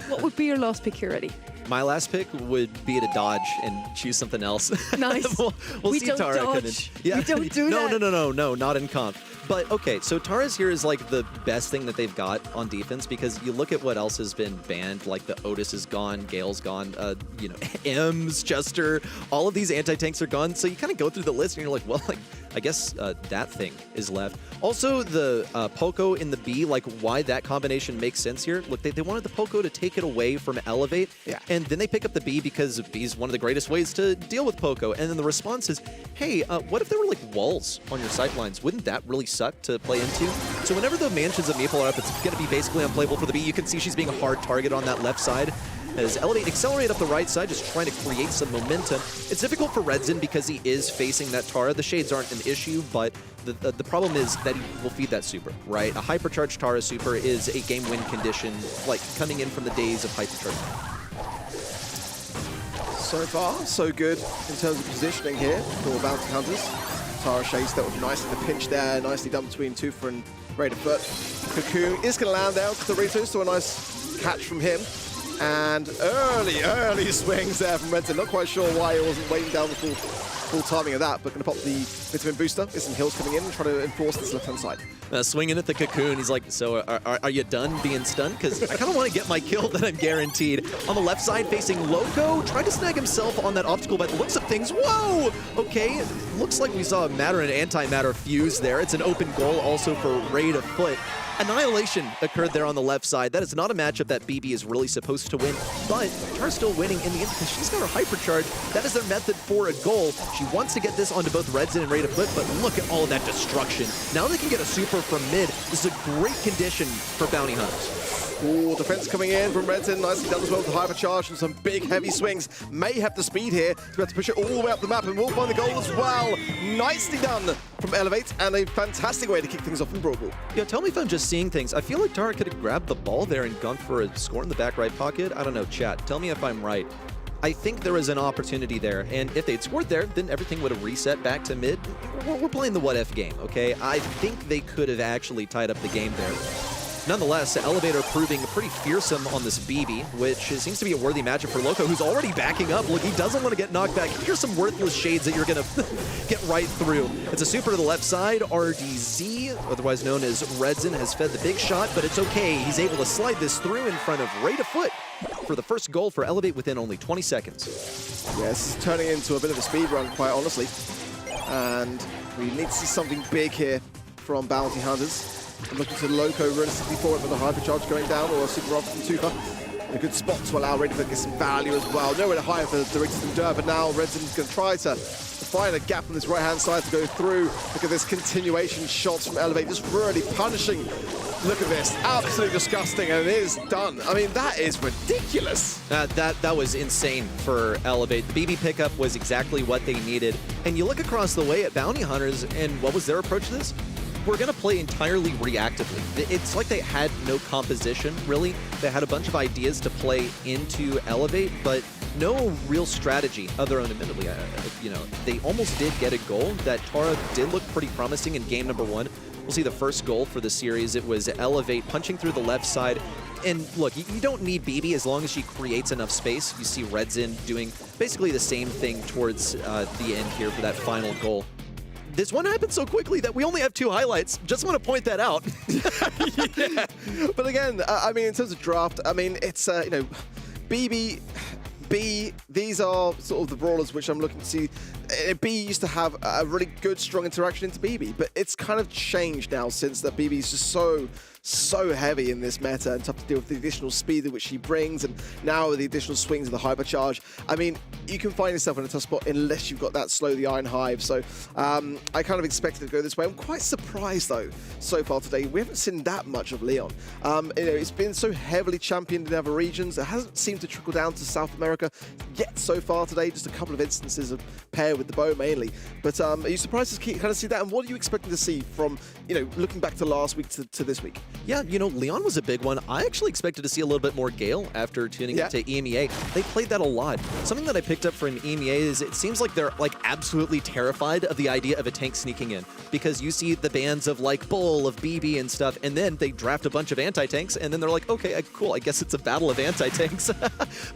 What would be your last pick here, Reddy? My last pick would be to dodge and choose something else. Nice. we'll We see don't Tara come in. dodge. We don't do no, that. No, not in comp. But okay, so Tara's here is like the best thing that they've got on defense because you look at what else has been banned, like the Otis is gone, Gale's gone, you know, Ems, Chester, all of these anti-tanks are gone. So you kind of go through the list and you're like, well, like, I guess that thing is left. Also, the Poco in the B, like why that combination makes sense here. Look, they wanted the Poco to take it away from Elevate, and then they pick up the B because B is one of the greatest ways to deal with Poco. And then the response is, hey, what if there were like walls on your sight lines? Wouldn't that really suck to play into? So whenever the mansions of Maple are up, it's going to be basically unplayable for the B. You can see she's being a hard target on that left side. As Elevate accelerate up the right side, just trying to create some momentum. It's difficult for Redzin because he is facing that Tara. The shades aren't an issue, but the problem is that he will feed that super, right? A hypercharged Tara super is a game win condition, like coming in from the days of hypercharge. So far, so good in terms of positioning here for Bounty Hunters. Tara Shades that was nice in the pinch there, nicely done between Tufa and Raider Foot. Cocoon is going to land there to Doritos, so a nice catch from him. And early swings there from Redzin. Not quite sure why he wasn't waiting down the full timing of that, but going to pop the vitamin booster. Get some heals coming in and try to enforce this left-hand side. Swinging at the Cocoon, he's like, so are you done being stunned? Because I kind of want to get my kill that I'm guaranteed. On the left side, facing Loco, tried to snag himself on that optical, but looks of things, whoa! Okay, it looks like we saw a matter and antimatter fuse there. It's an open goal also for Raid of Foot. Annihilation occurred there on the left side. That is not a matchup that BB is really supposed to win, but Tara's still winning in the end because she's got her hypercharge. That is their method for a goal. She wants to get this onto both Redzin and Raid of Foot, but look at all of that destruction. Now they can get a super from mid. This is a great condition for Bounty Hunters. Ooh, defense coming in from Redzin. Nicely done as well with the hypercharge and some big heavy swings. May have the speed here to be able to push it all the way up the map and will find the goal as well. Nicely done from Elevate and a fantastic way to kick things off in Brawl. Yeah, tell me if I'm just seeing things. I feel like Tara could have grabbed the ball there and gone for a score in the back right pocket. I don't know, chat. Tell me if I'm right. I think there was an opportunity there, and if they'd scored there, then everything would have reset back to mid. We're playing the what-if game, okay? I think they could have actually tied up the game there. Nonetheless, Elevator proving pretty fearsome on this BB, which seems to be a worthy matchup for Loco, who's already backing up. Look, he doesn't want to get knocked back. Here's some worthless shades that you're going to get right through. It's a super to the left side. RDZ, otherwise known as Redzin, has fed the big shot, but it's okay. He's able to slide this through in front of Raid of Foot for the first goal for Elevate within only 20 seconds. Yeah, this is turning into a bit of a speed run, quite honestly. And we need to see something big here from Bounty Hunters. I'm looking to Loco realistically for it with a hypercharge going down or a super up from Tufa. In a good spot to allow Raid to get some value as well. Nowhere to hide for Doritos and Dur, but now Redzin's going to try to find a gap on this right-hand side to go through. Look at this continuation shots from Elevate, just really punishing. Look at this, absolutely disgusting, and it is done. I mean, that is ridiculous. That was insane for Elevate. The BB pickup was exactly what they needed. And you look across the way at Bounty Hunters, and what was their approach to this? We're going to play entirely reactively. It's like they had no composition, really. They had a bunch of ideas to play into Elevate, but no real strategy of their own, admittedly. You know, they almost did get a goal. That Tara did look pretty promising in game number 1. We'll see the first goal for the series. It was Elevate punching through the left side. And look, you don't need BB as long as she creates enough space. You see Redzin doing basically the same thing towards the end here for that final goal. This one happened so quickly that we only have 2 highlights. Just want to point that out. Yeah. But again, I mean, in terms of draft, I mean, it's, you know, BB, B, these are sort of the brawlers which I'm looking to see. B used to have a really good, strong interaction into BB, but it's kind of changed now since that BB is just so heavy in this meta and tough to deal with the additional speed which she brings, and now with the additional swings of the hypercharge. I mean, you can find yourself in a tough spot unless you've got that slow the Iron Hive. So I kind of expected it to go this way. I'm quite surprised though, so far today. We haven't seen that much of Leon. You know, it's been so heavily championed in other regions. It hasn't seemed to trickle down to South America yet so far today. Just a couple of instances of pair with the bow mainly. But are you surprised to kind of see that? And what are you expecting to see from, you know, looking back to last week to this week? Yeah, you know, Leon was a big one. I actually expected to see a little bit more Gale after tuning into EMEA. They played that a lot. Something that I picked up from EMEA is it seems like they're like absolutely terrified of the idea of a tank sneaking in, because you see the bans of like Bull, of BB and stuff, and then they draft a bunch of anti-tanks, and then they're like, okay, cool, I guess it's a battle of anti-tanks.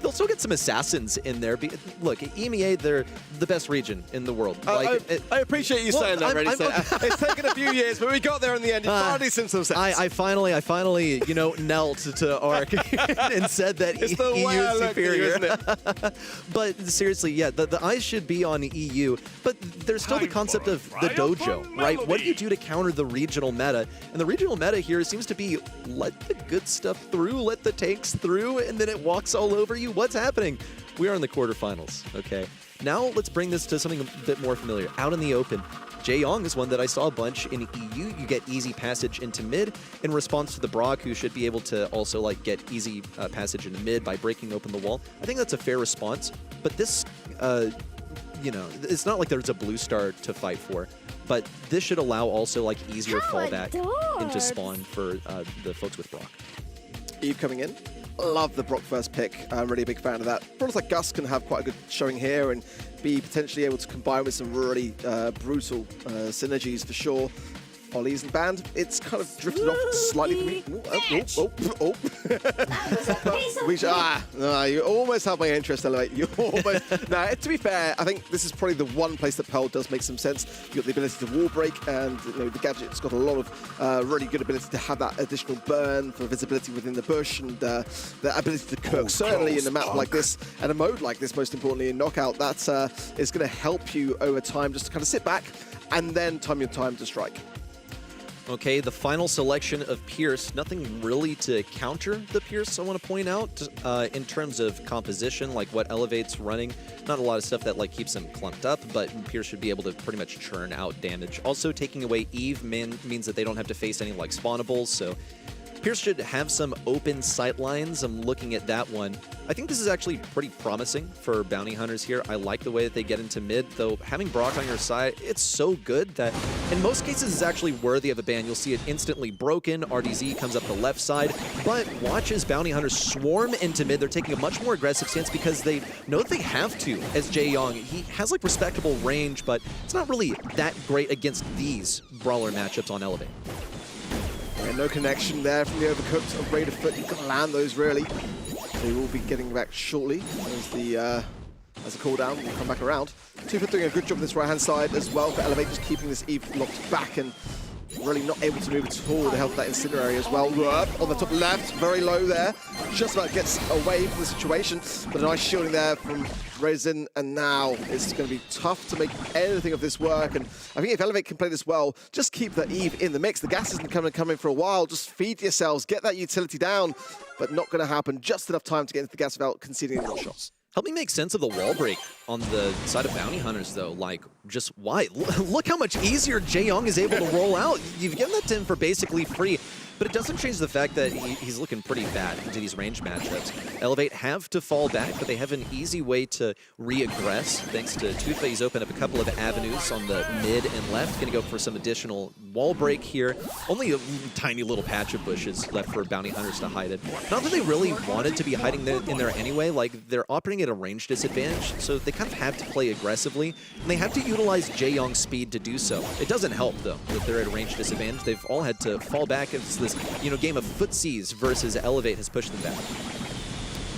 They'll still get some assassins in there. Look, EMEA, they're the best region in the world. I appreciate you saying that, Reddy. It's taken a few years, but we got there in the end. It finally seems some sense. I finally, you know, knelt to Ark and said that it's the EU way I is look at you, superior. isn't it? But seriously, yeah, the eyes should be on EU, but there's still the concept of the dojo, right? What do you do to counter the regional meta? And the regional meta here seems to be let the good stuff through, let the tanks through, and then it walks all over you. What's happening? We are in the quarterfinals, okay? Now let's bring this to something a bit more familiar. Out in the open, Jaeyong is one that I saw a bunch in EU. You get easy passage into mid in response to the Brock, who should be able to also like get easy passage into mid by breaking open the wall. I think that's a fair response, but this, you know, it's not like there's a blue star to fight for, but this should allow also like easier fallback into spawn for the folks with Brock. Eve coming in. Love the Brock first pick. I'm really a big fan of that. Brawlers like Gus can have quite a good showing here and be potentially able to combine with some really brutal synergies for sure. Ollie's in band. It's kind of drifted off slightly for me. You almost have my interest, Elevate. You almost. Now, to be fair, I think this is probably the one place that Pearl does make some sense. You've got the ability to wall break, and you know, the gadget's got a lot of really good ability to have that additional burn for visibility within the bush, and the ability to cook. Certainly in a map like this, and a mode like this, most importantly in Knockout, that is going to help you over time just to kind of sit back and then time your time to strike. Okay, the final selection of Pierce. Nothing really to counter the Pierce, I want to point out, in terms of composition, like what Elevate's running. Not a lot of stuff that like keeps him clumped up, but Pierce should be able to pretty much churn out damage. Also, taking away Eve means that they don't have to face any like spawnables, so Pierce should have some open sight lines. I'm looking at that one. I think this is actually pretty promising for bounty hunters here. I like the way that they get into mid, though having Brock on your side, it's so good that in most cases is actually worthy of a ban. You'll see it instantly broken. RDZ comes up the left side, but watch as bounty hunters swarm into mid. They're taking a much more aggressive stance because they know that they have to, as Jaeyong. He has like respectable range, but it's not really that great against these brawler matchups on Elevate. Yeah, no connection there from the overcooked of Raider Foot. You've got to land those really. They will be getting back shortly as the cooldown will come back around. Tufa doing a good job on this right-hand side as well for Elevate, just keeping this Eve locked back and really not able to move at all to help that incinerary as well. On the top left, very low there. Just about gets away from the situation, but a nice shielding there from Resin, and now it's going to be tough to make anything of this work. And I think if Elevate can play this well, just keep the Eve in the mix. The gas isn't coming for a while. Just feed yourselves, get that utility down, but not going to happen. Just enough time to get into the gas without conceding any shots. Help me make sense of the wall break on the side of bounty hunters, though. Like, just why? Look how much easier Jaeyong is able to roll out. You've given that to him for basically free, but it doesn't change the fact that he's looking pretty bad into these range matchups. Elevate have to fall back, but they have an easy way to re-aggress. Thanks to Tufa, he's opened up a couple of avenues on the mid and left. Gonna go for some additional wall break here. Only a tiny little patch of bushes left for bounty hunters to hide it. Not that they really wanted to be hiding in there anyway. Like, they're operating at a range disadvantage, so they kind of have to play aggressively, and they have to utilize Jaeyong's speed to do so. It doesn't help, though, that they're at a range disadvantage. They've all had to fall back into this, you know, game of footsies versus Elevate has pushed them back.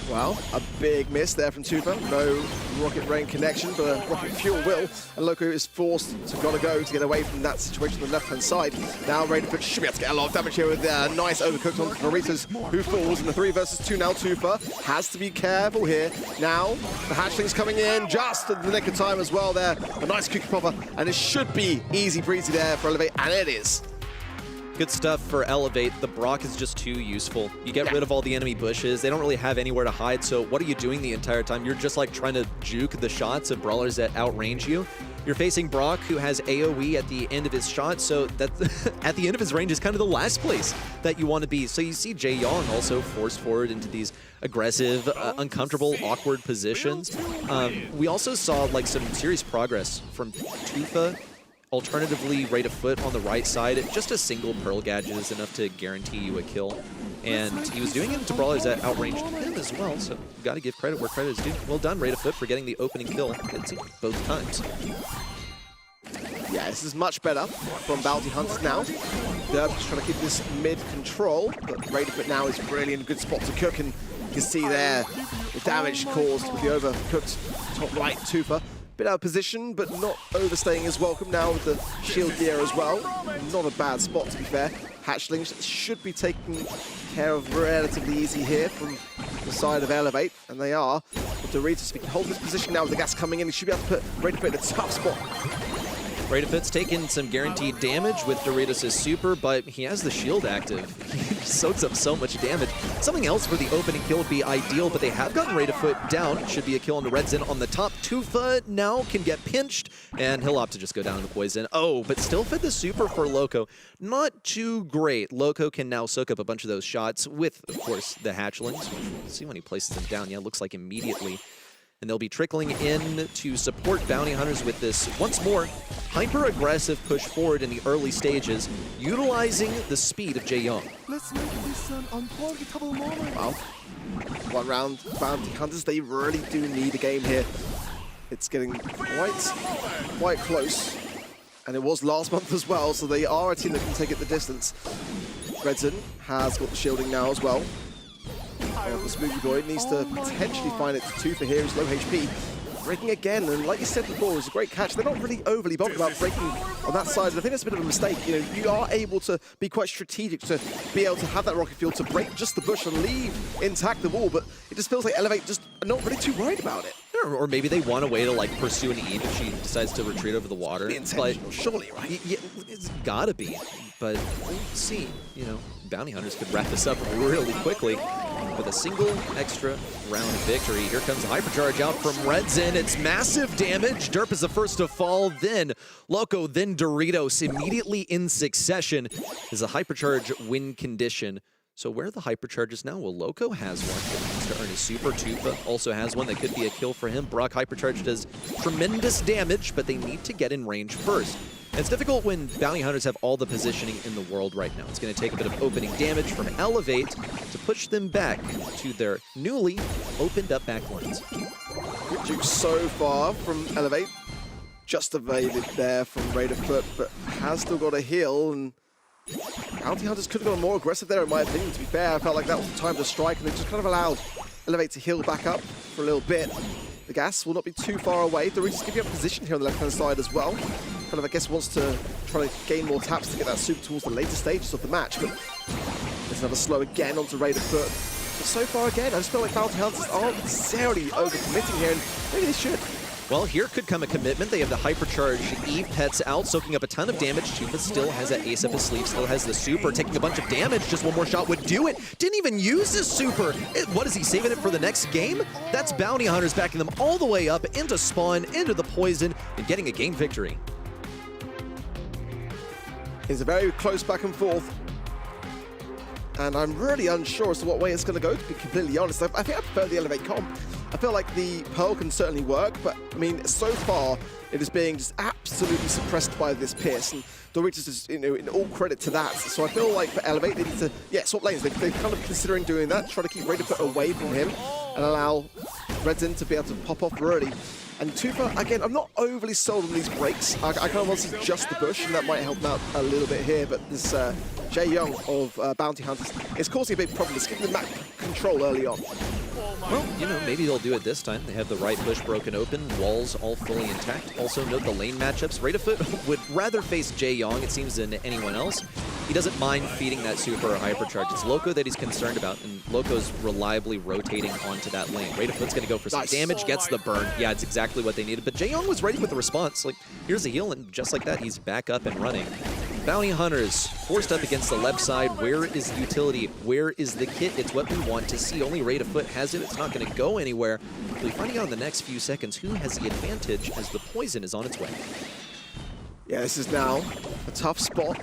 Well, a big miss there from Tufa. No rocket rain connection, but a rocket fuel will. And Loco is forced to go to get away from that situation on the left-hand side. Now Raiderfoot should be able to get a lot of damage here with nice overcooked on Veritas, who falls in the 3 versus 2 now. Tufa has to be careful here. Now, the hatchling's coming in just at the nick of time as well there. A nice cookie popper, and it should be easy breezy there for Elevate, and it is. Good stuff for Elevate. The Brock is just too useful. You get rid of all the enemy bushes. They don't really have anywhere to hide, so what are you doing the entire time? You're just like trying to juke the shots of brawlers that outrange you. You're facing Brock, who has AoE at the end of his shot, so that at the end of his range is kind of the last place that you want to be. So you see Jaeyong also forced forward into these aggressive, uncomfortable, awkward positions. We also saw like some serious progress from Tufa Alternatively, rate of foot on the right side. Just a single Pearl Gadget is enough to guarantee you a kill. And he was doing it to brawlers that outranged him as well, so got to give credit where credit is due. Well done, rate of foot, for getting the opening kill. It's both times. Yeah, this is much better from Bounty Hunters now. Derp just trying to keep this mid-control, but rate of foot now is really in a good spot to cook, and you can see there the damage caused with the overcooked top right Tufa. Bit out of position, but not overstaying his welcome now with the shield gear as well. Not a bad spot, to be fair. Hatchlings should be taken care of relatively easy here from the side of Elevate, and they are. But Doritos, if he can hold this position now with the gas coming in, he should be able to put Rate in a tough spot. Rate of fit's taken some guaranteed damage with Doritos' super, but he has the shield active. He soaks up so much damage. Something else for the opening kill would be ideal, but they have gotten Rate of foot down. Should be a kill on the Redzin on the top. Tufa now can get pinched, and he'll opt to just go down in the poison. Oh, but still fed the super for Loco. Not too great. Loco can now soak up a bunch of those shots with, of course, the hatchlings. We'll see when he places them down. Yeah, it looks like immediately. And they'll be trickling in to support Bounty Hunters with this, once more, hyper-aggressive push forward in the early stages, utilizing the speed of Jae-Young. Let's make this an unforgettable moment. Wow. One round, Bounty Hunters, they really do need a game here. It's getting quite close. And it was last month as well, so they are a team that can take it the distance. Redzin has got the shielding now as well. The Spooky Boy needs to potentially find it to Tufa here. He's low HP. Breaking again, and like you said before, it was a great catch. They're not really overly bothered about breaking on that side. I think that's a bit of a mistake. You know, you are able to be quite strategic to be able to have that rocket field to break just the bush and leave intact the wall, but it just feels like Elevate just not really too worried about it. Or maybe they want a way to like pursue an Eve if she decides to retreat over the water. But surely, right? Yeah, it's gotta be. But we'll see. You know, Bounty Hunters could wrap this up really quickly with a single extra round victory. Here comes the hypercharge out from Redzin. It's massive damage. Derp is the first to fall, then Loco, then Doritos immediately in succession is a hypercharge win condition. So where are the hypercharges now? Well, Loco has one. He needs to earn his super. Tufa also has one. That could be a kill for him. Brock hypercharge does tremendous damage, but they need to get in range first. And it's difficult when Bounty Hunters have all the positioning in the world right now. It's going to take a bit of opening damage from Elevate to push them back to their newly opened up backlines. Good juke so far from Elevate. Just evaded there from Rate of Foot, but has still got a heal, and Bounty Hunters could have gone more aggressive there, in my opinion, to be fair. I felt like that was the time to strike, and they just kind of allowed Elevate to heal back up for a little bit. The gas will not be too far away. Doritos giving up position here on the left-hand side as well. Kind of, I guess, wants to try to gain more taps to get that super towards the later stages of the match, but there's another slow again onto Rate of Foot. But so far, again, I just feel like Bounty Hunters aren't necessarily overcommitting here, and maybe they should. Well, here could come a commitment. They have the hypercharge Eve pets out, soaking up a ton of damage. Tufa still has that ace up his sleeve, still has the super, taking a bunch of damage. Just one more shot would do it. Didn't even use his super. What is he, saving it for the next game? That's Bounty Hunters backing them all the way up into spawn, into the poison, and getting a game victory. It's a very close back and forth. And I'm really unsure as to what way it's going to go, to be completely honest. I think I prefer the Elevate comp. I feel like the Pearl can certainly work, but I mean, so far it is being just absolutely suppressed by this Pierce, and Doritos is, you know, in all credit to that. So I feel like for Elevate, they need to, swap lanes. They're kind of considering doing that, try to keep Rate of Foot away from him and allow Redzin to be able to pop off early. And Tufa, again, I'm not overly sold on these breaks. I kind of want to see just the bush, and that might help him out a little bit here, but this Jae-Young of Bounty Hunters is causing a big problem. It's giving them map control early on. Well, you know, maybe they'll do it this time. They have the right bush broken open, walls all fully intact. Also note the lane matchups. Rate of Foot would rather face Jae-Young, it seems, than anyone else. He doesn't mind feeding that super or hypercharge. It's Loco that he's concerned about, and Loco's reliably rotating onto that lane. Rate of Foot's going to go for some damage, gets the burn. Yeah, it's exactly what they needed. But Jae-Young was ready with the response. Like, here's a heal, and just like that, he's back up and running. Bounty Hunters forced up against the left side. Where is the utility? Where is the kit? It's what we want to see. Only Rate of Foot has it. It's not going to go anywhere. We'll be finding out in the next few seconds who has the advantage as the poison is on its way. Yeah, this is now a tough spot.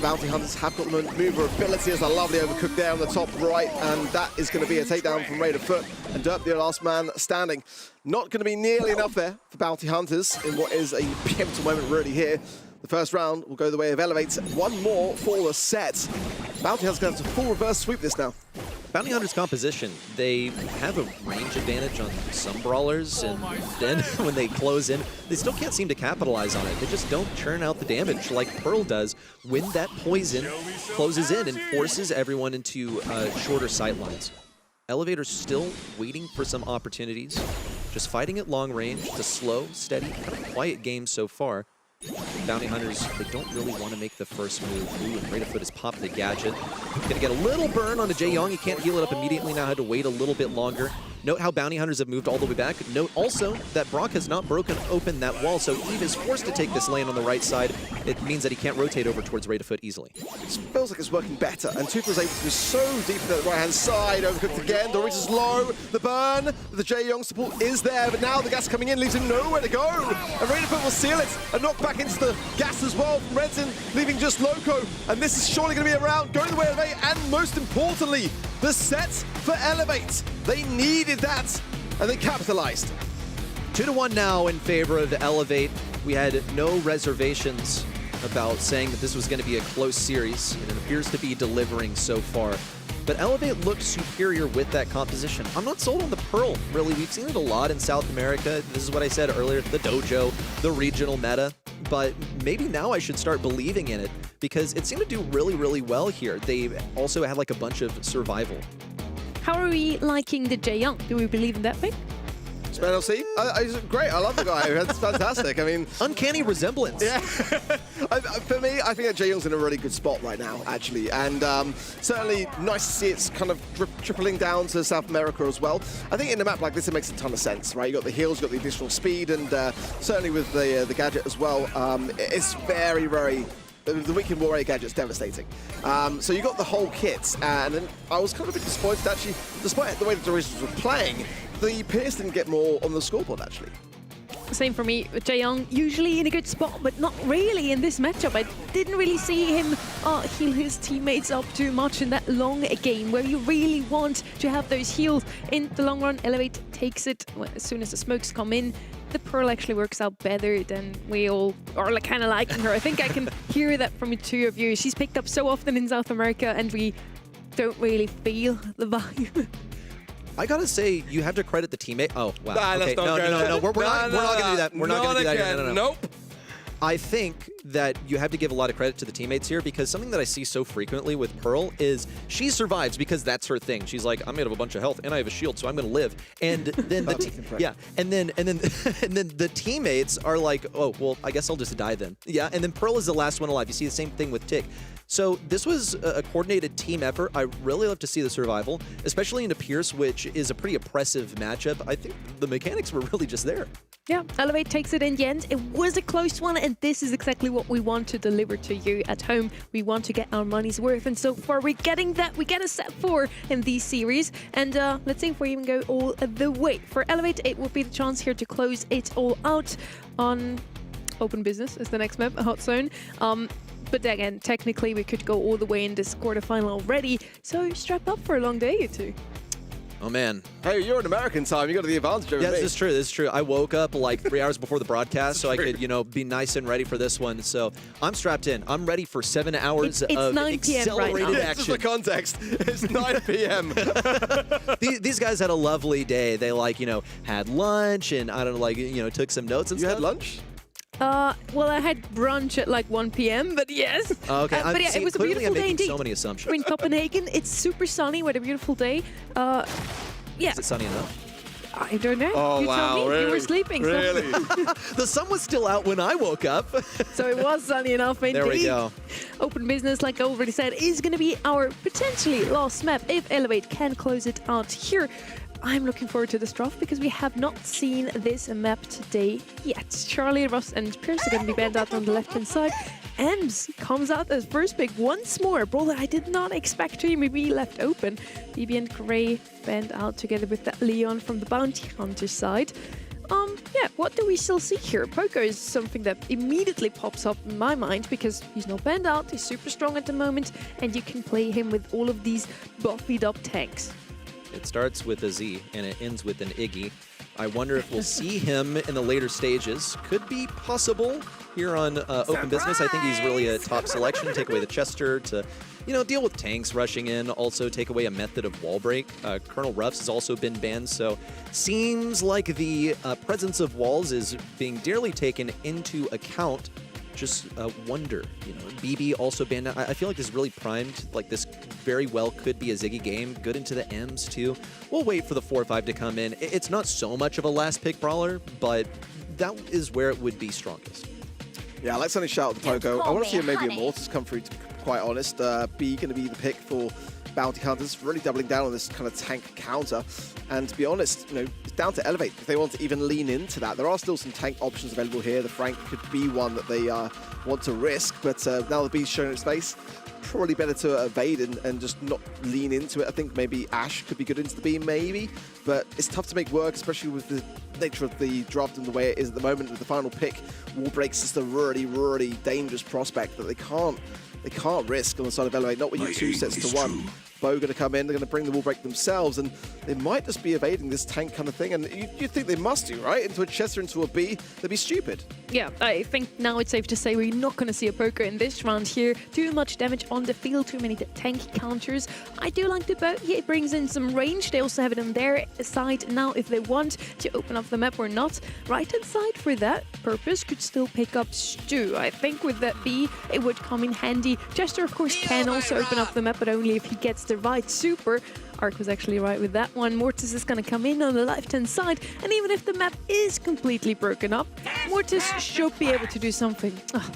Bounty Hunters have got the maneuverability. There's a lovely overcook there on the top right, and that is going to be a takedown from Rate of Foot. And Derp, the last man standing. Not going to be nearly enough there for Bounty Hunters in what is a pivotal moment really here. The first round will go the way of Elevate. One more for the set. Bounty Hunter's going to have to full reverse sweep this now. Bounty Hunter's composition, they have a range advantage on some brawlers, and then when they close in, they still can't seem to capitalize on it. They just don't churn out the damage like Pearl does when that poison closes in and forces everyone into shorter sight lines. Elevator's still waiting for some opportunities, just fighting at long range. It's a slow, steady, kind of quiet game so far. Bounty Hunters, they don't really want to make the first move. Ooh, and Radafoot has popped the gadget. Gonna get a little burn on a Jae-Young. He can't heal it up immediately now, had to wait a little bit longer. Note how Bounty Hunters have moved all the way back. Note also that Brock has not broken open that wall, so Eve is forced to take this lane on the right side. It means that he can't rotate over towards Radafoot easily. It feels like it's working better, and Tupa's able to go so deep to the right-hand side. Overcooked again, Dorita's low. The burn, the Jae-Young support is there, but now the gas coming in leaves him nowhere to go. And Radafoot will seal it, and knock back into the gas as well from Redzen, leaving just Loco. And this is surely going to be a round going the way of A, and most importantly, the set for Elevate. They needed that, and they capitalized. 2-1 now in favor of Elevate. We had no reservations about saying that this was going to be a close series, and it appears to be delivering so far. But Elevate looked superior with that composition. I'm not sold on the Pearl, really. We've seen it a lot in South America. This is what I said earlier, the dojo, the regional meta. But maybe now I should start believing in it, because it seemed to do really, really well here. They also had like a bunch of survival. How are we liking the Jae-Young? Do we believe in that pick? Spencer, he's great. I love the guy. That's fantastic. I mean, uncanny resemblance. Yeah. For me, I think that Jae-Young's in a really good spot right now, actually. And certainly nice to see it's kind of tripling down to South America as well. I think in a map like this, it makes a ton of sense, right? You got the heals, you got the additional speed, and certainly with the gadget as well, it's very, very... The Weekend Warrior gadget's devastating. So you got the whole kit, and then I was kind of a bit disappointed, actually, despite the way the Doritos were playing, the Pierce didn't get more on the scoreboard, actually. Same for me. Jae-Young usually in a good spot, but not really in this matchup. I didn't really see him heal his teammates up too much in that long game where you really want to have those heals. In the long run, Elevate takes it as soon as the smokes come in. The Pearl actually works out better than we all are kind of liking her. I think I can hear that from the two of you. She's picked up so often in South America, and we don't really feel the vibe. I gotta say, you have to credit the teammate. Oh, wow. Nah, okay, no, we're not gonna do that. We're not gonna do that. No. Nope. I think that you have to give a lot of credit to the teammates here, because something that I see so frequently with Pearl is she survives because that's her thing. She's like, I'm gonna have a bunch of health and I have a shield, so I'm gonna live. And then and then the teammates are like, oh, well, I guess I'll just die then. Yeah, and then Pearl is the last one alive. You see the same thing with Tick. So this was a coordinated team effort. I really love to see the survival, especially into Pierce, which is a pretty oppressive matchup. I think the mechanics were really just there. Yeah, Elevate takes it in the end. It was a close one, and this is exactly what we want to deliver to you at home. We want to get our money's worth, and so far we're getting that. We get a set 4 in these series, and let's see if we even go all the way. For Elevate, it will be the chance here to close it all out on Open Business as the next map, a Hot Zone. But again, technically we could go all the way in this quarterfinal already, so strap up for a long day, you two. Oh, man. Hey, you're in American time. You got the advantage over me. This is true. I woke up like 3 hours before the broadcast, so I could, be nice and ready for this one. So I'm strapped in. I'm ready for 7 hours it's of 9 PM accelerated right now. action. Just for context, it's 9 p.m. These guys had a lovely day. They had lunch and I don't know, took some notes and You stuff. had lunch? Well, I had brunch at like 1 p.m., but yes. Okay. But yeah, it was a Clearly beautiful I'm day making indeed. so many assumptions. We're in Copenhagen. It's super sunny. What a beautiful day. Yeah. Is it sunny enough? I don't know. Oh, you wow, tell me. really? You were sleeping. Really? The sun was still out when I woke up. So it was sunny enough indeed. There we go. Open Business, like I already said, is going to be our potentially last map if Elevate can close it out here. I'm looking forward to this draft because we have not seen this map today yet. Charlie, Ross, and Pierce are going to be banned out on the left-hand side. Ems comes out as first pick once more. Brawl that I did not expect to be left open. BB and Gray banned out together with that Leon from the Bounty Hunter side. Yeah, what do we still see here? Poco is something that immediately pops up in my mind because he's not banned out, he's super strong at the moment, and you can play him with all of these buffied up tanks. It starts with a Z and it ends with an Iggy. I wonder if we'll see him in the later stages. Could be possible here on Open Business. I think he's really a top selection. Take away the Chester to, you know, deal with tanks rushing in. Also take away a method of wall break. Colonel Ruffs has also been banned, so seems like the presence of walls is being dearly taken into account. Just wonder, you know, BB also banned. I feel like this is really primed. Like this very well could be a Ziggy game. Good into the M's too. We'll wait for the 4-5 to come in. It's not so much of a last pick brawler, but that is where it would be strongest. Yeah, I like something shout out the Pogo. I want to see maybe a Mortis come through, to be quite honest. B going to be the pick for Bounty Hunters, really doubling down on this kind of tank counter. And to be honest, you know, it's down to Elevate if they want to even lean into that. There are still some tank options available here. The Frank could be one that they want to risk, but now the B's showing its face, probably better to evade and just not lean into it. I think maybe Ash could be good into the B, maybe, but it's tough to make work, especially with the nature of the draft and the way it is at the moment with the final pick. Wall breaks just a really, really dangerous prospect that they can't risk on the side of Elevate, not with you 2 sets to 1. Bo going to come in, they're going to bring the wall break themselves, and they might just be evading this tank kind of thing, and you'd think they must do, right? Into a Chester, into a B, they'd be stupid. Yeah, I think now it's safe to say we're not going to see a poker in this round here. Too much damage on the field, too many tank counters. I do like the boat. It brings in some range. They also have it on their side now if they want to open up the map or not. Right-hand side for that purpose could still pick up Stu. I think with that B, it would come in handy. Chester, of course, can also open up the map, but only if he gets the right super. Arc was actually right with that one. Mortis is going to come in on the left-hand side, and even if the map is completely broken up, Mortis should be able to do something. Oh,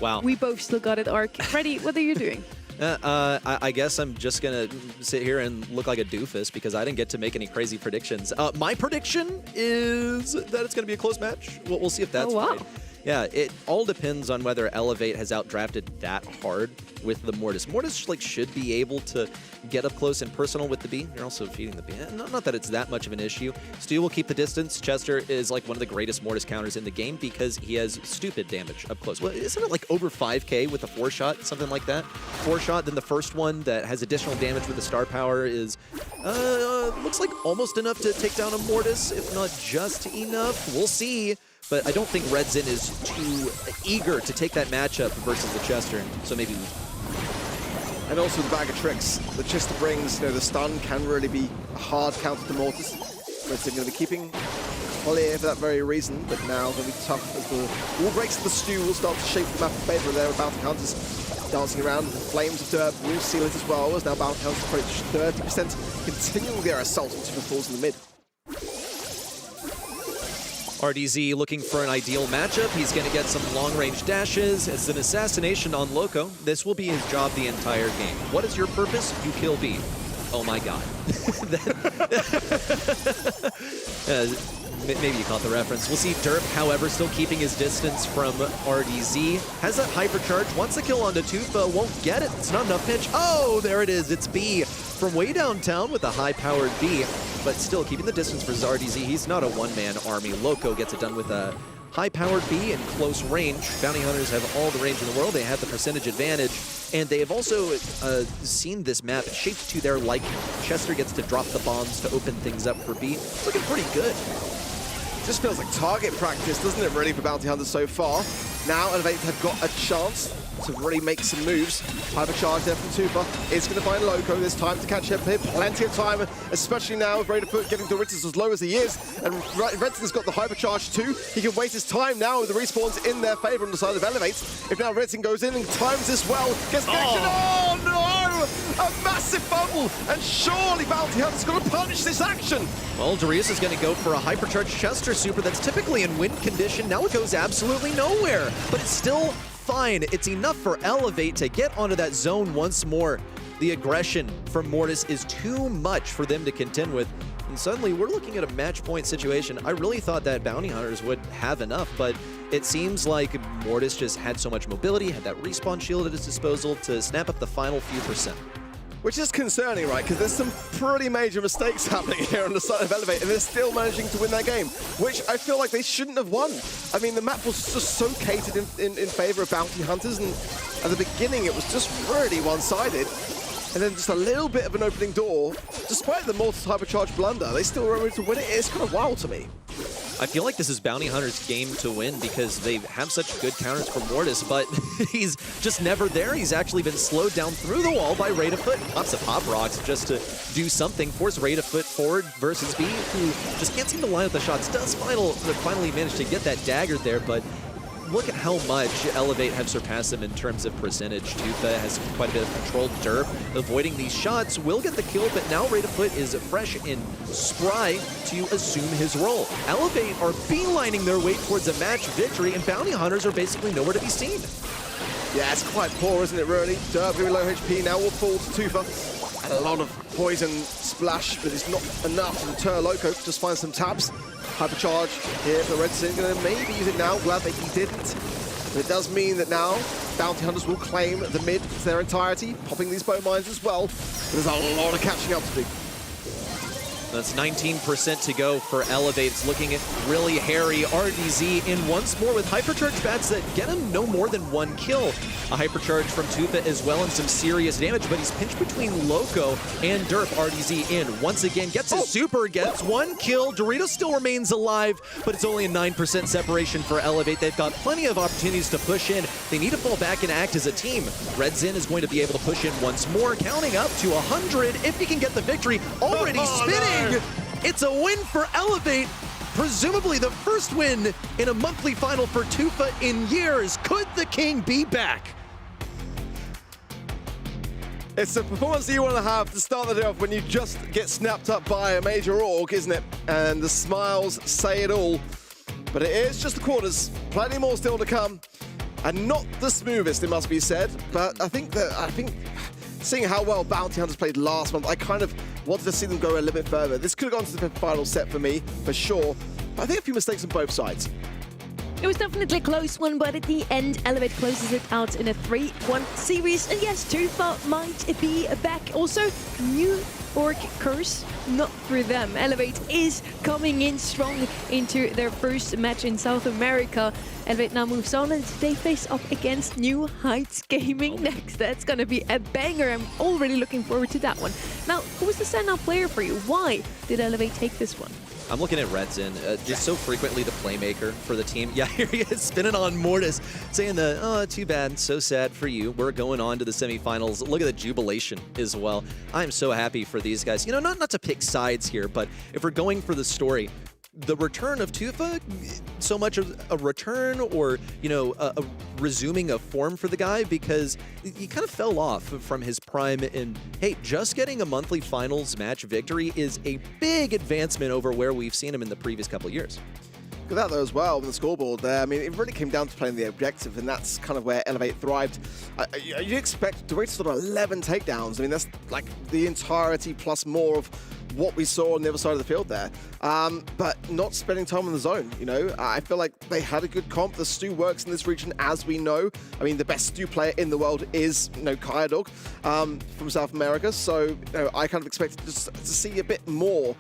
Wow. we both still got it, Arc. Freddy, what are you doing? I guess I'm just going to sit here and look like a doofus because I didn't get to make any crazy predictions. My prediction is that it's going to be a close match. We'll see if that's right. Yeah, it all depends on whether Elevate has outdrafted that hard with the Mortis. Mortis like should be able to get up close and personal with the B. You're also feeding the B. Not that it's that much of an issue. Stu will keep the distance. Chester is like one of the greatest Mortis counters in the game because he has stupid damage up close. Well, isn't it like over 5k with a 4-shot, something like that? 4-shot, then the first one that has additional damage with the star power is looks like almost enough to take down a Mortis, if not just enough. We'll see. But I don't think Redzin is too eager to take that matchup versus the Chester, so maybe. And also the bag of tricks the Chester brings, you know, the stun can really be a hard counter to Mortis. Redzin going to be keeping clear for that very reason, but now going to be tough as the wall breaks of the Stew will start to shape the map in favor of their Bounty Hunters. Dancing around, the flames of dirt will seal it as well, as now Bounty Hunters approach 30%, continuing their assault into the falls in the mid. RDZ looking for an ideal matchup. He's going to get some long-range dashes. It's an assassination on Loco. This will be his job the entire game. What is your purpose? You kill B. Oh my god. Maybe you caught the reference. We'll see Derp, however, still keeping his distance from RDZ. Has that hypercharge. Wants the kill onto Tufa. Won't get it. It's not enough pitch. Oh, there it is. It's B from way downtown with a high-powered B. But still keeping the distance for RDZ. He's not a one-man army. Loco gets it done with a high-powered B in close range. Bounty Hunters have all the range in the world. They have the percentage advantage. And they have also seen this map shaped to their liking. Chester gets to drop the bombs to open things up for B. It's looking pretty good. Just feels like target practice, doesn't it, really, for Bounty Hunters so far? Now Elevate have got a chance to really make some moves. Hypercharge there from Tufa. Is going to find Loco this time to catch him here. Plenty of time, especially now with Raiderfoot getting Doritos as low as he is. And Redson's got the hypercharge too. He can waste his time now with the respawns in their favor on the side of Elevate. If now Redson goes in and times this well, gets connection. Oh no! A massive fumble! And surely Bounty Hunter's going to punish this action. Well, Darius is going to go for a hypercharged Chester super that's typically in win condition. Now it goes absolutely nowhere, but it's still fine. It's enough for Elevate to get onto that zone once more. The aggression from Mortis is too much for them to contend with. And suddenly we're looking at a match point situation. I really thought that Bounty Hunters would have enough, but it seems like Mortis just had so much mobility, had that respawn shield at his disposal to snap up the final few percent. Which is concerning, right? Because there's some pretty major mistakes happening here on the side of Elevate, and they're still managing to win that game, which I feel like they shouldn't have won. I mean, the map was just so catered in favor of Bounty Hunters, and at the beginning it was just really one-sided. and then just a little bit of an opening door. Despite the Mortis hypercharge blunder, they still were able to win it. It's kind of wild to me. I feel like this is Bounty Hunter's game to win because they have such good counters from Mortis, but he's just never there. He's actually been slowed down through the wall by Radafoot. Lots of pop rocks just to do something. Force Radafoot forward versus B, who just can't seem to line up the shots. Does finally manage to get that dagger there, but look at how much Elevate have surpassed them in terms of percentage. Tufa has quite a bit of controlled derp. Avoiding these shots will get the kill, but now Radafoot is fresh and spry to assume his role. Elevate are beelining their way towards a match victory, and Bounty Hunters are basically nowhere to be seen. Yeah, it's quite poor, isn't it, really? Derp very low HP now will fall to Tufa. And a lot of poison splash, but it's not enough to deter Loco. Just find some tabs. Hypercharge here for Red Sin. Gonna maybe use it now. Glad that he didn't. But it does mean that now Bounty Hunters will claim the mid for their entirety, popping these bow mines as well. But there's a lot of catching up to do. That's 19% to go for Elevate. It's looking at really hairy. RDZ in once more with hypercharge bats that get him no more than one kill. A hypercharge from Tufa as well and some serious damage, but he's pinched between Loco and Derp. RDZ in once again, gets his super, gets one kill. Dorito still remains alive, but it's only a 9% separation for Elevate. They've got plenty of opportunities to push in. They need to fall back and act as a team. Red Zin is going to be able to push in once more, counting up to 100 if he can get the victory. Already spinning! It's a win for Elevate. Presumably the first win in a monthly final for Tufa in years. Could the king be back? It's the performance that you want to have to start the day off when you just get snapped up by a major org, isn't it? And the smiles say it all. But it is just the quarters. Plenty more still to come. And not the smoothest, it must be said. But I think seeing how well Bounty Hunters played last month, I kind of wanted to see them go a little bit further. This could have gone to the final set for me, for sure. But I think a few mistakes on both sides. It was definitely a close one, but at the end, Elevate closes it out in a 3-1 series. And yes, Tufa might be back. Also, new orc curse, not for them. Elevate is coming in strong into their first match in South America. Elevate now moves on and they face up against New Heights Gaming next. That's going to be a banger. I'm already looking forward to that one. Now, who was the standout player for you? Why did Elevate take this one? I'm looking at Red Zin, just so frequently the playmaker for the team. Yeah, here he is spinning on Mortis, saying that, oh, too bad, so sad for you. We're going on to the semifinals. Look at the jubilation as well. I'm so happy for these guys. You know, not to pick sides here, but if we're going for the story, the return of Tufa, so much of a return or, you know, a resuming of form for the guy because he kind of fell off from his prime. And hey, just getting a monthly finals match victory is a big advancement over where we've seen him in the previous couple of years. Look at that though as well on the scoreboard there. I mean, it really came down to playing the objective, and that's kind of where Elevate thrived. You expect Dorito sort of 11 takedowns. I mean, that's like the entirety plus more of what we saw on the other side of the field there. But not spending time on the zone, you know. I feel like they had a good comp. The Stu works in this region, as we know. I mean, the best Stu player in the world is, you know, Kaya Dog from South America. So, you know, I kind of expected to see a bit more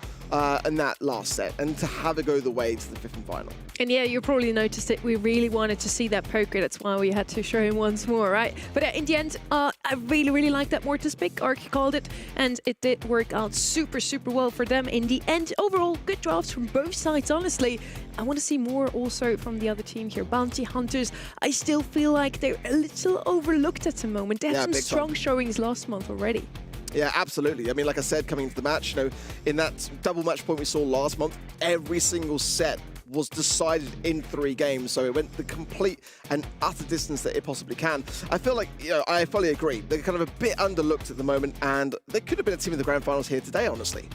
in that last set and to have it go the way to the fifth and final. And yeah, you probably noticed it. We really wanted to see that poker. That's why we had to show him once more, right? But in the end, I really like that Mortis pick. Ark called it, and it did work out super well for them in the end. Overall, good drafts from both sides, honestly. I want to see more also from the other team here. Bounty Hunters, I still feel like they're a little overlooked at the moment. They had some strong showings last month already. Yeah, absolutely. I mean, like I said, coming into the match, you know, in that double match point we saw last month, every single set was decided in 3 games, so it went the complete and utter distance that it possibly can. I feel like, you know, I fully agree. They're kind of a bit underlooked at the moment, and they could have been a team in the grand finals here today, honestly.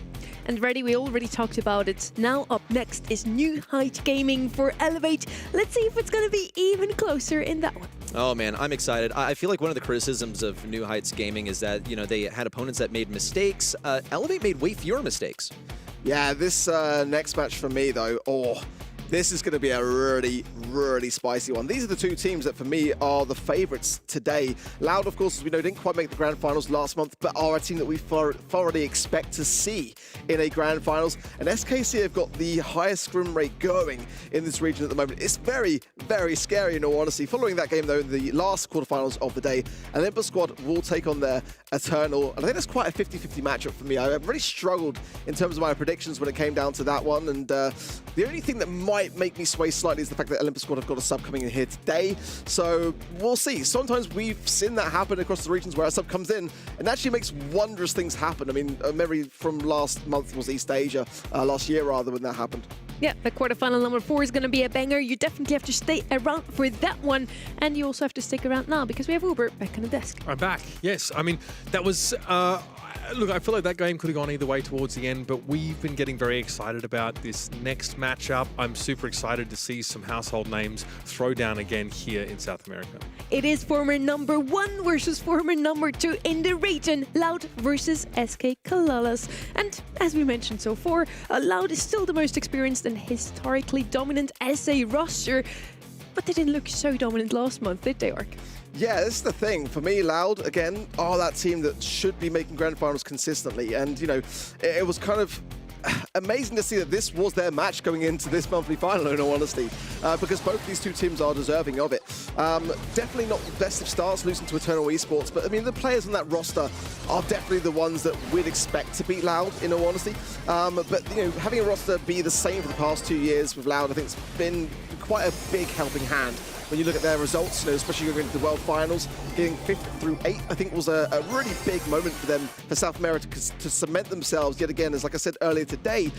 And ready, we already talked about it. Now up next is New Heights Gaming for Elevate. Let's see if it's going to be even closer in that one. Oh man, I'm excited. I feel like one of the criticisms of New Heights Gaming is that, you know, they had opponents that made mistakes. Elevate made way fewer mistakes. Yeah, this next match for me, though, This is going to be a really, really spicy one. These are the two teams that, for me, are the favourites today. Loud, of course, as we know, didn't quite make the Grand Finals last month, but are a team that we thoroughly expect to see in a Grand Finals. And SKC have got the highest scrim rate going in this region at the moment. It's very, very scary, in all honesty. Following that game, though, the last quarterfinals of the day, Olympus squad will take on their Eternal. And I think that's quite a 50-50 matchup for me. I really struggled in terms of my predictions when it came down to that one. And the only thing that might make me sway slightly is the fact that Olympus squad have got a sub coming in here today. So we'll see. Sometimes we've seen that happen across the regions where a sub comes in and actually makes wondrous things happen. I mean, a memory from last month was East Asia, last year rather, when that happened. Yeah, the quarterfinal number 4 is going to be a banger. You definitely have to stay around for that one. And you also have to stick around now because we have Uber back on the desk. I'm back. Yes. I mean, that was... Look, I feel like that game could have gone either way towards the end, but we've been getting very excited about this next matchup. I'm super excited to see some household names throw down again here in South America. It is former number 1 versus former number 2 in the region. Loud versus SK Kalalas. And as we mentioned so far, Loud is still the most experienced and historically dominant SA roster. But they didn't look so dominant last month, did they, Ark? Yeah, this is the thing. For me, Loud, again, are that team that should be making Grand Finals consistently. And, you know, it was kind of amazing to see that this was their match going into this monthly final, in all honesty, because both these two teams are deserving of it. Definitely not the best of starts, losing to Eternal Esports, but I mean, the players on that roster are definitely the ones that we'd expect to beat Loud, in all honesty. But, you know, having a roster be the same for the past 2 years with Loud, I think it's been quite a big helping hand. When you look at their results, you know, especially going into the World Finals, getting 5th through 8th, I think was a really big moment for them, for South America, to cement themselves yet again. As like I said earlier today,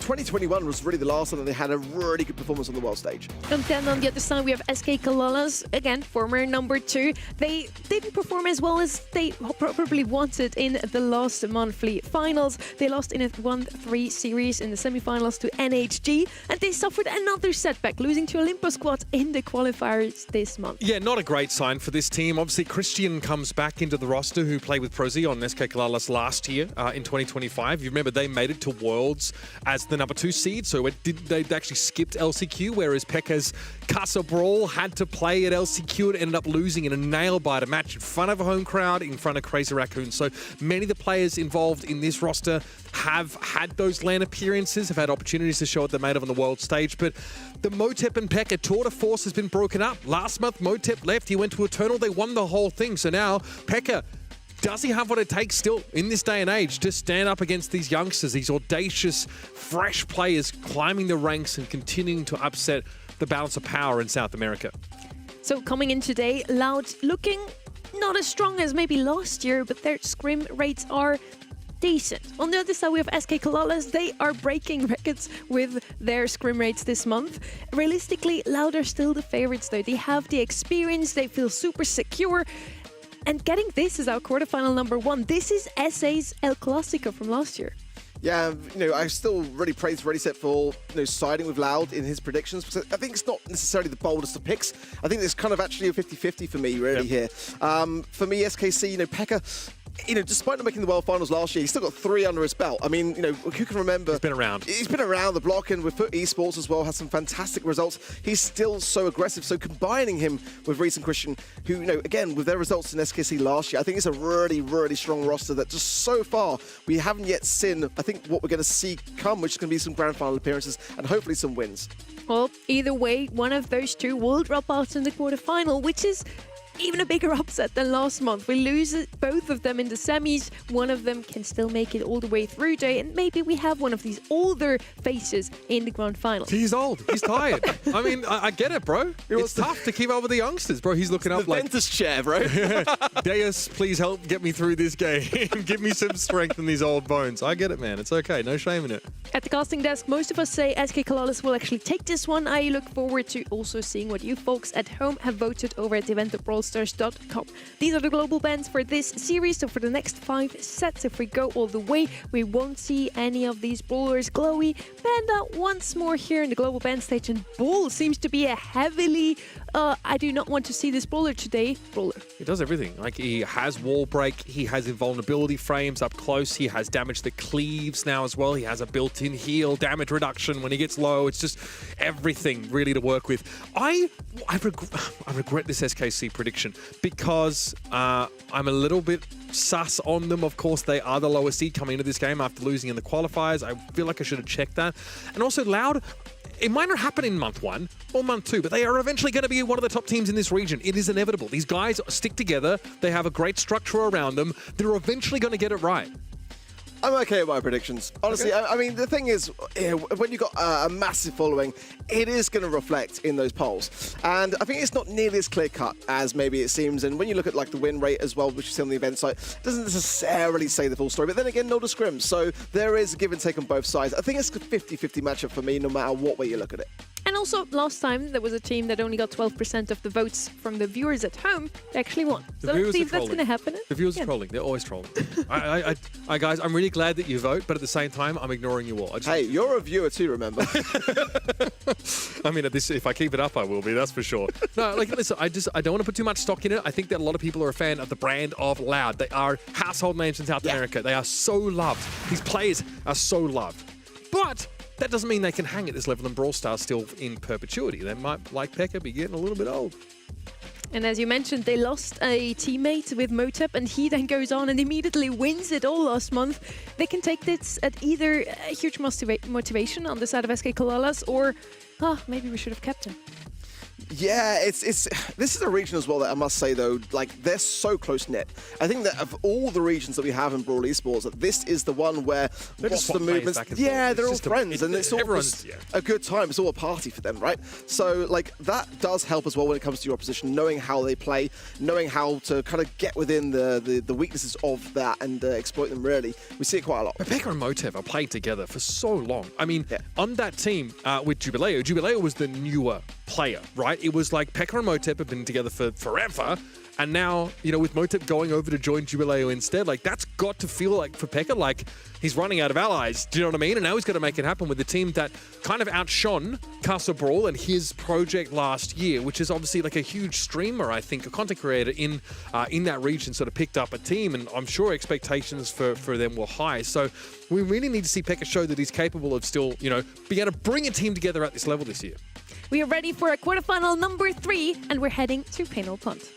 2021 was really the last time that they had a really good performance on the world stage. And then on the other side, we have SK Kalalas, again, former number 2. They didn't perform as well as they probably wanted in the last monthly finals. They lost in a 1-3 series in the semifinals to NHG, and they suffered another setback, losing to Olympus squad in the qualifiers this month. Yeah, not a great sign for this team. Obviously, Christian comes back into the roster, who played with Prozi on SK Kalalas last year in 2025. You remember they made it to Worlds as the number 2 seed, so they actually skipped LCQ, whereas Pekka's Casa Brawl had to play at LCQ and ended up losing in a nail-biter match in front of a home crowd, in front of Crazy Raccoon. So many of the players involved in this roster have had those LAN appearances, have had opportunities to show what they're made of on the world stage, but the Motep and Pekka tour de force has been broken up. Last month, Motep left, he went to Eternal, they won the whole thing. So now, Pekka, does he have what it takes still in this day and age to stand up against these youngsters, these audacious, fresh players climbing the ranks and continuing to upset the balance of power in South America? So coming in today, Loud looking not as strong as maybe last year, but their scrim rates are decent. On the other side, we have SK Kalalas. They are breaking records with their scrim rates this month. Realistically, Loud are still the favorites, though. They have the experience. They feel super secure. And getting this as our quarterfinal number 1. This is SA's El Clasico from last year. Yeah, you know, I still really praise Ready Set for, you know, siding with Loud in his predictions, because I think it's not necessarily the boldest of picks. I think it's kind of actually a 50-50 for me, really, here. For me, SKC, you know, Pekka, you know, despite not making the World Finals last year, he's still got 3 under his belt. I mean, you know, who can remember? He's been around. He's been around the block, and with Foot Esports as well, has some fantastic results. He's still so aggressive. So combining him with Reese and Christian, who, you know, again, with their results in SKC last year, I think it's a really, really strong roster that just so far we haven't yet seen, I think, what we're going to see come, which is going to be some Grand Final appearances and hopefully some wins. Well, either way, one of those two will drop out in the quarterfinal, which is even a bigger upset than last month. We lose both of them in the semis. One of them can still make it all the way through, Jay, and maybe we have one of these older faces in the grand final. He's old. He's tired. I mean, I get it, bro. It's tough to keep up with the youngsters, bro. He's looking up like... dentist chair, bro. Deus, please help get me through this game. Give me some strength in these old bones. I get it, man. It's okay. No shame in it. At the casting desk, most of us say SK Kalalas will actually take this one. I look forward to also seeing what you folks at home have voted over at event.brawlstars.com. These are the global bans for this series, so for the next 5 sets, if we go all the way, we won't see any of these brawlers glowy banned out once more here in the global ban stage, and Bull seems to be a heavily I do not want to see this brawler today. Brawler. He does everything. Like, he has wall break, he has invulnerability frames up close, he has damage that cleaves now as well, he has a built-in heal, damage reduction when he gets low. It's just everything really to work with. I regret this SKC prediction because I'm a little bit sus on them. Of course, they are the lowest seed coming into this game after losing in the qualifiers. I feel like I should have checked that. And also, Loud, it might not happen in month 1 or month 2, but they are eventually going to be one of the top teams in this region. It is inevitable. These guys stick together. They have a great structure around them. They're eventually going to get it right. I'm okay with my predictions. Honestly, Okay. I mean, the thing is, when you've got a massive following, it is going to reflect in those polls. And I think it's not nearly as clear-cut as maybe it seems. And when you look at like the win rate as well, which you see on the event site, it doesn't necessarily say the full story. But then again, no scrims. So there is a give and take on both sides. I think it's a 50-50 matchup for me, no matter what way you look at it. And also, last time there was a team that only got 12% of the votes from the viewers at home. They actually won. The So let's viewers see are if that's going to happen. The viewers are again. trolling. They're always trolling. I guys, I'm really glad that you vote, but at the same time, I'm ignoring you all. Hey, you're a viewer too, remember? I mean, if I keep it up, I will be, that's for sure. No, like, listen, I don't want to put too much stock in it. I think that a lot of people are a fan of the brand of Loud. They are household names in South America. They are so loved. These players are so loved. But that doesn't mean they can hang at this level in Brawl Stars still in perpetuity. They might, like Pekka, be getting a little bit old. And as you mentioned, they lost a teammate with Motep, and he then goes on and immediately wins it all last month. They can take this at either a huge motivation on the side of SK Kalalas, or maybe we should have kept him. Yeah, this is a region as well that I must say though, like they're so close knit. I think that of all the regions that we have in Brawl Esports, that this is the one where what's the movements? Yeah, they're all friends, and it's all just a good time. It's all a party for them, right? So like that does help as well when it comes to your opposition, knowing how they play, knowing how to kind of get within the weaknesses of that and exploit them. Really, we see it quite a lot. But Pekka and Motep are played together for so long. I mean, on that team with Jubileo was the newer player, right? It was like Pekka and Motep have been together for forever, and now, you know, with Motep going over to join Jubileo instead, like that's got to feel like for Pekka, like he's running out of allies. Do you know what I mean? And now he's got to make it happen with the team that kind of outshone Castle Brawl and his project last year, which is obviously like a huge streamer, I think, a content creator in that region, sort of picked up a team, and I'm sure expectations for them were high. So we really need to see Pekka show that he's capable of still, you know, being able to bring a team together at this level this year. We are ready for a quarterfinal number 3, and we're heading to Penal Punt.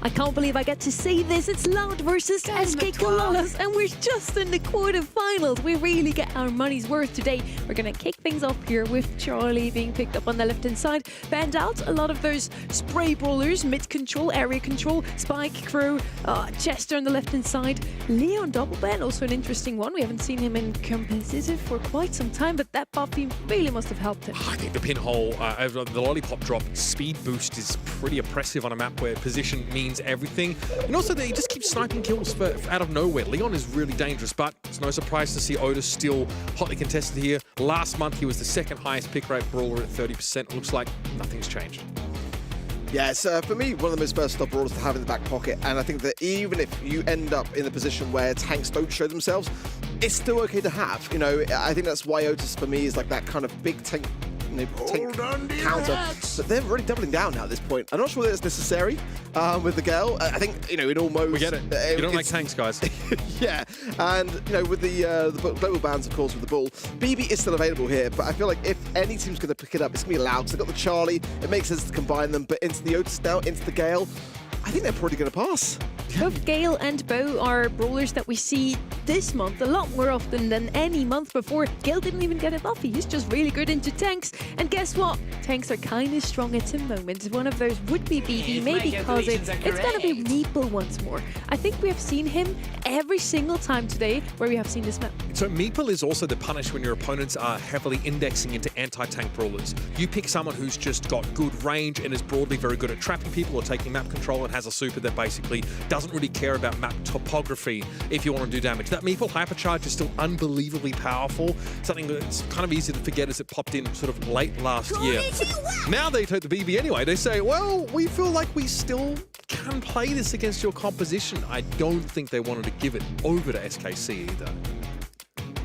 I can't believe I get to say this. It's Loud versus SK Kalalas, and we're just in the quarterfinals. We really get our money's worth today. We're going to kick things off here with Charlie being picked up on the left-hand side. Banned out a lot of those spray brawlers, mid-control, area control, Spike, Crow, Chester on the left-hand side. Leon double ban, also an interesting one. We haven't seen him in competitive for quite some time, but that buffy really must have helped him. I think the pinhole, the lollipop drop speed boost is pretty oppressive on a map where position means everything. And also he just keeps sniping kills out of nowhere. Leon is really dangerous, but it's no surprise to see Otis still hotly contested here. Last month he was the second highest pick rate brawler at 30%. Looks like nothing's changed. Yeah, it's for me one of the most versatile brawlers to have in the back pocket, and I think that even if you end up in the position where tanks don't show themselves, it's still okay to have. You know, I think that's why Otis for me is like that kind of big tank counter. But they're really doubling down now at this point. I'm not sure that it's necessary with the Gale. I think, you know, in almost... We get it. You don't like tanks, guys. Yeah, and, you know, with the global bans, of course, with the Bull, BB is still available here, but I feel like if any team's going to pick it up, it's going to be Loud, because they've got the Charlie. It makes sense to combine them, but into the Otis now, into the Gale, I think they're probably going to pass. Both Gale and Bo are brawlers that we see this month a lot more often than any month before. Gale didn't even get a buffy. He's just really good into tanks. And guess what? Tanks are kind of strong at the moment. One of those would be BB, maybe Kaze. It's going to be Meeple once more. I think we have seen him every single time today where we have seen this map. So Meeple is also the punish when your opponents are heavily indexing into anti-tank brawlers. You pick someone who's just got good range and is broadly very good at trapping people or taking map control and has a super that basically doesn't really care about map topography if you want to do damage. That Meeple Hypercharge is still unbelievably powerful, something that's kind of easy to forget as it popped in sort of late last year. Now they take the BB anyway. They say, well, we feel like we still can play this against your composition. I don't think they wanted to give it over to SKC either.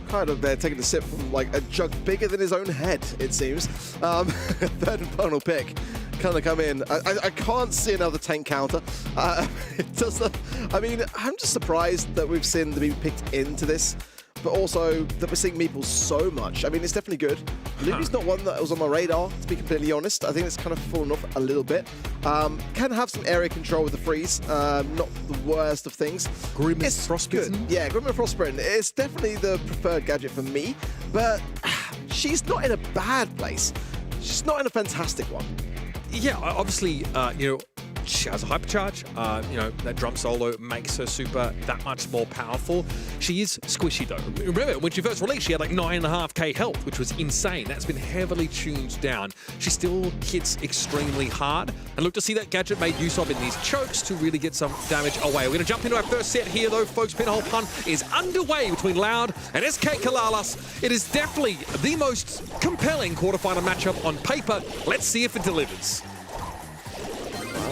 Kind of there, taking a sip from like a jug bigger than his own head, it seems. Third and final pick. Kind of come in. I can't see another tank counter. It does. I mean, I'm just surprised that we've seen the BB picked into this, but also that we're seeing Meeple so much. I mean, it's definitely good. Lumi's not one that was on my radar, to be completely honest. I think it's kind of fallen off a little bit. Can have some area control with the freeze. Not the worst of things. Grim it's Frostbitten? good. Yeah, Grim and Frostbitten. It's definitely the preferred gadget for me, but she's not in a bad place. She's not in a fantastic one. Yeah, obviously, you know, she has a hypercharge. You know, that drum solo makes her super that much more powerful. She is squishy though. Remember, when she first released, she had like 9.5k health, which was insane. That's been heavily tuned down. She still hits extremely hard. And look to see that gadget made use of in these chokes to really get some damage away. We're going to jump into our first set here though, folks. Pinhole Pun is underway between Loud and SK Kalalas. It is definitely the most compelling quarterfinal matchup on paper. Let's see if it delivers.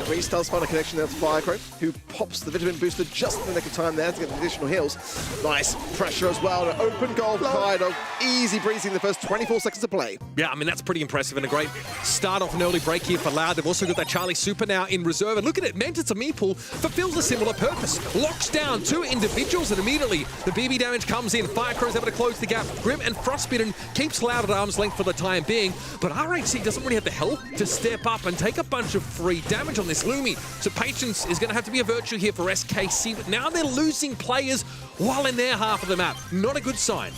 Reese does find a connection there to Firecrow, who pops the vitamin booster just in the nick of time there to get the additional heals. Nice pressure as well. An open goal for Firedog. Easy breezing the first 24 seconds of play. Yeah, I mean, that's pretty impressive and a great start off an early break here for Loud. They've also got that Charlie Super now in reserve. And look at it, Mantis Meeple fulfills a similar purpose. Locks down two individuals and immediately the BB damage comes in. Firecrow's able to close the gap. Grim and Frostbitten keeps Loud at arm's length for the time being. But RHC doesn't really have the health to step up and take a bunch of free damage on this Lumi. So patience is going to have to be a virtue here for SKC, but now they're losing players while in their half of the map. Not a good sign.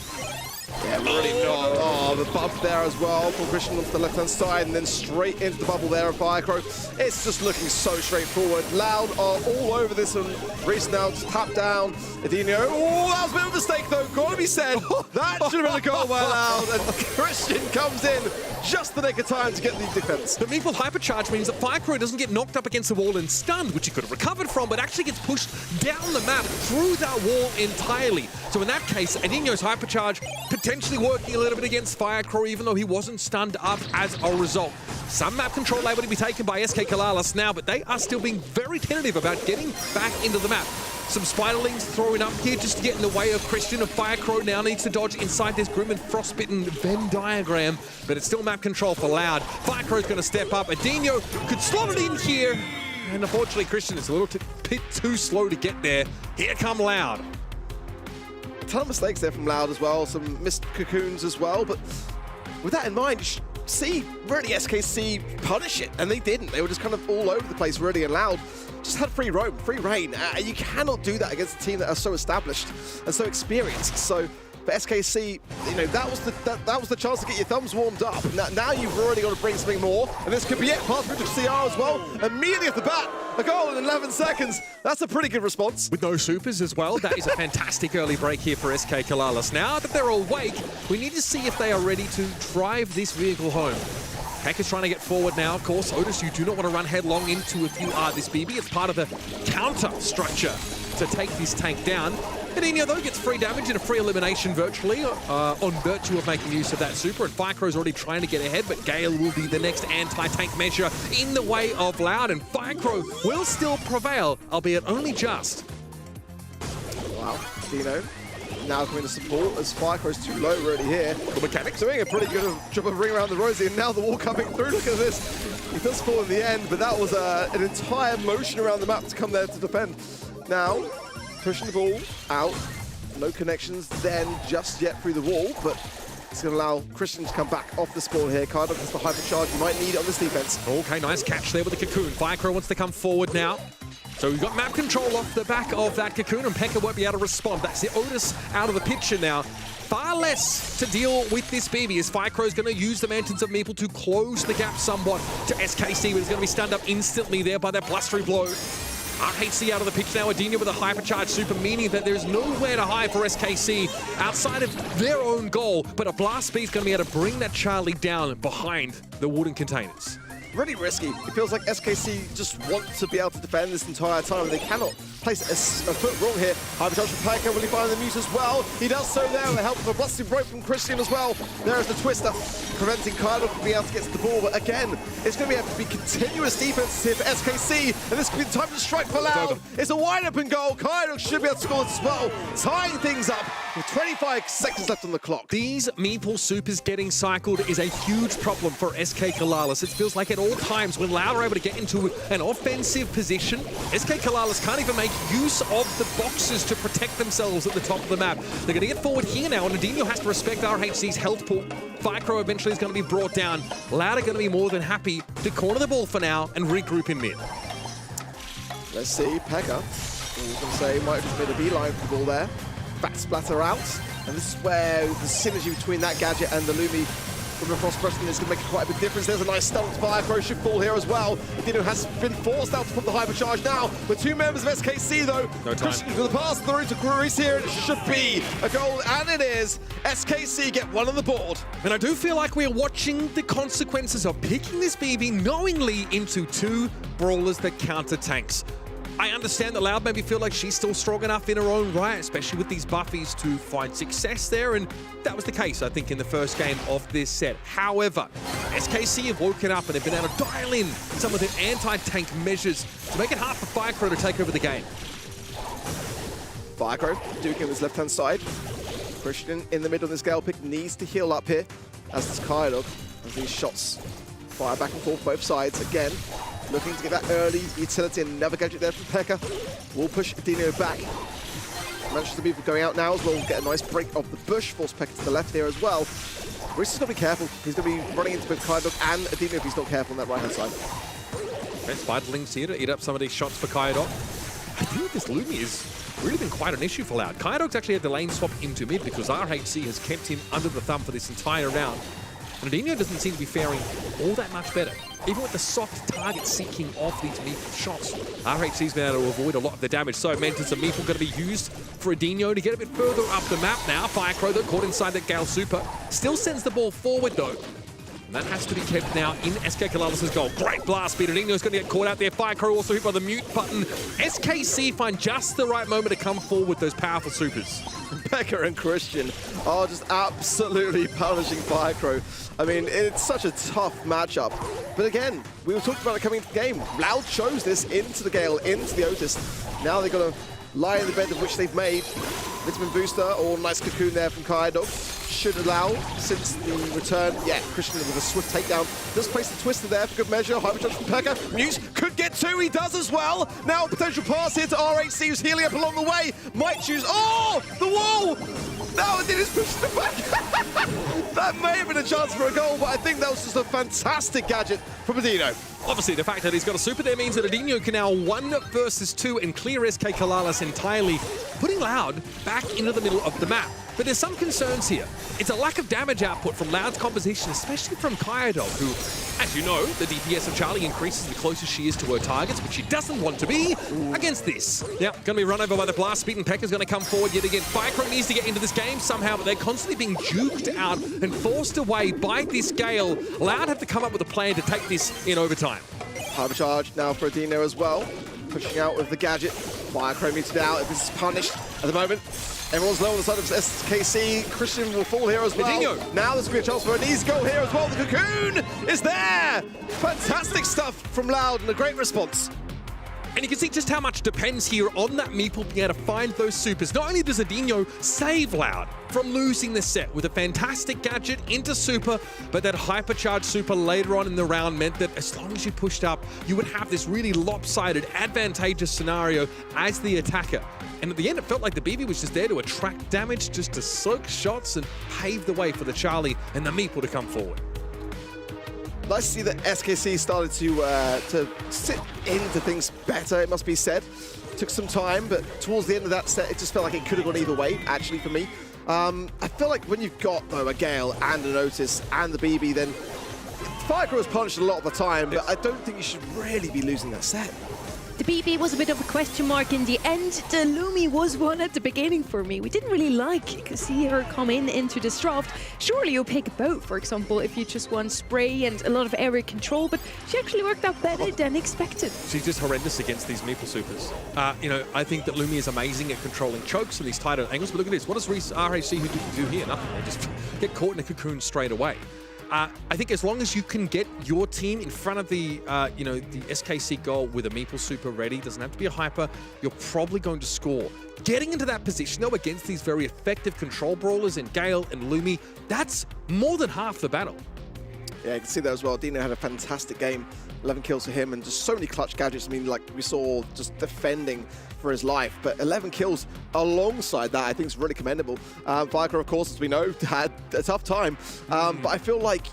Yeah, really not. Oh, the bump there as well from Christian onto the left-hand side and then straight into the bubble there of Firecrow. It's just looking so straightforward. Loud are all over this one. Reese now just tapped down. Edinho. Oh, that was a bit of a mistake though. Gotta be said. That should have been a goal by Loud. And Christian comes in just the nick of time to get the defense. The Meeple Hypercharge means that Firecrow doesn't get knocked up against the wall and stunned, which he could have recovered from, but actually gets pushed down the map through that wall entirely. So in that case, Edinho's Hypercharge potentially working a little bit against Firecrow, even though he wasn't stunned up as a result. Some map control able to be taken by SK Kalalas now, but they are still being very tentative about getting back into the map. Some Spiderlings thrown up here just to get in the way of Christian. And Firecrow now needs to dodge inside this Grim and Frostbitten Venn diagram, but it's still map control for Loud. Firecrow's going to step up. Edinho could slot it in here, and unfortunately Christian is a little bit too slow to get there. Here come Loud. A ton of mistakes there from Loud as well, some missed cocoons as well, but with that in mind, you should see really SKC punish it, and they didn't. They were just kind of all over the place really, and Loud just had free roam, free reign. You cannot do that against a team that are so established and so experienced. So for SKC, you know, that was the chance to get your thumbs warmed up. Now you've already got to bring something more, and this could be it. Pass through to CR as well. Immediately off the bat, a goal in 11 seconds. That's a pretty good response. With no supers as well, that is a fantastic early break here for SK Kalalas. Now that they're awake, we need to see if they are ready to drive this vehicle home. Heck is trying to get forward now, of course. Otis, you do not want to run headlong into if you are this BB. It's part of the counter structure to take this tank down. Edinho, though, gets free damage and a free elimination virtually on virtue of making use of that super. And Firecrow's already trying to get ahead, but Gale will be the next anti-tank measure in the way of Loud. And Firecrow will still prevail, albeit only just. Wow, Dino now coming to support as Firecrow's too low already here. The mechanics doing a pretty good job of ring around the rosy, and now the wall coming through. Look at this. He does fall in the end, but that was an entire motion around the map to come there to defend. Now, pushing the ball out. No connections then just yet through the wall, but it's going to allow Christian to come back off the spawn here. Cardo has the hypercharge you might need on this defense. Okay, nice catch there with the cocoon. Firecrow wants to come forward now. So we've got map control off the back of that cocoon, and Pekka won't be able to respond. That's the Otis out of the picture now. Far less to deal with this BB as Firecrow's going to use the Mansions of Meeple to close the gap somewhat to SKC, but he's going to be stunned up instantly there by that blustery blow. RHC out of the pitch now, Edinho with a hypercharge super, meaning that there's nowhere to hide for SKC outside of their own goal, but a blast speed's going to be able to bring that Charlie down behind the wooden containers. Really risky. It feels like SKC just want to be able to defend this entire time, and they cannot. place a foot wrong here. Hypercharge from Pika, will he find the mute as well? He does so there with the help of a busting break from Christian as well. There is the Twister, preventing Kylo from being able to get to the ball. But again, it's going to have to be continuous defense here for SKC, and this could be the time to strike for Loud. It's a wide open goal. Kylo should be able to score as well, tying things up with 25 seconds left on the clock. These Meeple Supers getting cycled is a huge problem for SK Kalalis. It feels like at all times when Loud are able to get into an offensive position, SK Kalalis can't even make use of the boxes to protect themselves at the top of the map. They're going to get forward here now, and Adinho has to respect RHC's health pool. Firecrow eventually is going to be brought down. Loud are going to be more than happy to corner the ball for now and regroup in mid. Let's see, Pekka, I was going to say, might have just made a beeline for the ball there. Back splatter out, and this is where the synergy between that gadget and the Lumi from across Preston is going to make quite a big difference. There's a nice stunt. Firecrow should fall here as well. Dino has been forced out to put the hypercharge now with two members of SKC though. No time. For the pass through to Cruz here, and it should be a goal, and it is. SKC get one on the board. And I do feel like we're watching the consequences of picking this BB knowingly into two brawlers that counter tanks. I understand that Loud maybe feel like she's still strong enough in her own right, especially with these buffies, to find success there, and that was the case, I think, in the first game of this set. However, SKC have woken up and have been able to dial in some of their anti-tank measures to make it hard for Firecrow to take over the game. Firecrow, Duke on his left-hand side. Christian in the middle of this Gale pick needs to heal up here, as does Kylo, as these shots fire back and forth both sides again. Looking to get that early utility, and another gadget there from Pekka. Will push Dino back. Manchester people going out now as well. Get a nice break of the bush. Force Pekka to the left here as well. Reese is going to be careful. He's going to be running into both Kaidok and Adino if he's not careful on that right-hand side. Best Vitalings here to eat up some of these shots for Kaidok. I think this Lumi has really been quite an issue for Loud. Kaidok's actually had the lane swap into mid because RHC has kept him under the thumb for this entire round. And Adino doesn't seem to be faring all that much better. Even with the soft target seeking of these Meeple shots, RHC's been able to avoid a lot of the damage. So Mentos and Meeple going to be used for Adino to get a bit further up the map now. Firecrow, though, caught inside that Gale Super. Still sends the ball forward, though. And that has to be kept now in SK Kalalis' goal. Great blast speed. Adino's going to get caught out there. Firecrow also hit by the mute button. SKC find just the right moment to come forward with those powerful supers. Pekka and Christian are just absolutely punishing Firecrow. I mean, it's such a tough matchup. But again, we were talking about it coming into the game. Loud chose this into the Gale, into the Otis. Now they've got to lie in the bed of which they've made. Vitamin Booster or nice cocoon there from Kaidok. Should allow, since the return, yeah, Christian with a swift takedown. Does place the Twister there for good measure. Hypercharge from Pekka. Muse could get two, he does as well. Now potential pass here to RHC, who's healing up along the way. Might choose, oh, the wall! No, it is pushing it back. That may have been a chance for a goal, but I think that was just a fantastic gadget from Adino. Obviously, the fact that he's got a super there means that Adino can now 1 versus 2 and clear SK Kalalis entirely, putting Loud back into the middle of the map. But there's some concerns here. It's a lack of damage output from Loud's composition, especially from Kaidok, who, as you know, the DPS of Charlie increases the closer she is to her targets, which she doesn't want to be against this. Now, going to be run over by the blast speed, and Pekka's going to come forward yet again. Firecrow needs to get into this game somehow, but they're constantly being juked out and forced away by this Gale. Loud have to come up with a plan to take this in overtime. Hypercharge now for Adino as well. Pushing out with the gadget. Firecrow muted out. This is punished at the moment. Everyone's low on the side of SKC. Christian will fall here as well. Adino. Now there's going to be a chance for an easy goal here as well. The cocoon is there. Fantastic stuff from Loud and a great response. And you can see just how much depends here on that Meeple being able to find those supers. Not only does Adino save Loud from losing the set with a fantastic gadget into super, but that hypercharged super later on in the round meant that as long as you pushed up, you would have this really lopsided, advantageous scenario as the attacker. And at the end, it felt like the BB was just there to attract damage, just to soak shots and pave the way for the Charlie and the Meeple to come forward. Nice to see that SKC started to sit into things better, it must be said. Took some time, but towards the end of that set, it just felt like it could have gone either way, actually, for me. I feel like when you've got, though, a Gale and an Otis and the BB, then Firecrow was punished a lot of the time, but I don't think you should really be losing that set. The BB was a bit of a question mark in the end. The Lumi was one at the beginning for me. We didn't really see her come into this draft. Surely you pick both, for example, if you just want spray and a lot of area control, but she actually worked out better than expected. She's just horrendous against these Meeple Supers. I think that Lumi is amazing at controlling chokes and these tighter angles, but look at this. What does RAC do here? Nothing. They just get caught in a cocoon straight away. I think as long as you can get your team in front of the SKC goal with a Meeple Super ready, doesn't have to be a hyper, you're probably going to score. Getting into that position, though, against these very effective control brawlers in Gale and Lumi, that's more than half the battle. Yeah, you can see that as well. Dino had a fantastic game. 11 kills for him and just so many clutch gadgets. I mean, like we saw, just defending for his life. But 11 kills alongside that, I think is really commendable. Viacro, of course, as we know, had a tough time. But I feel like,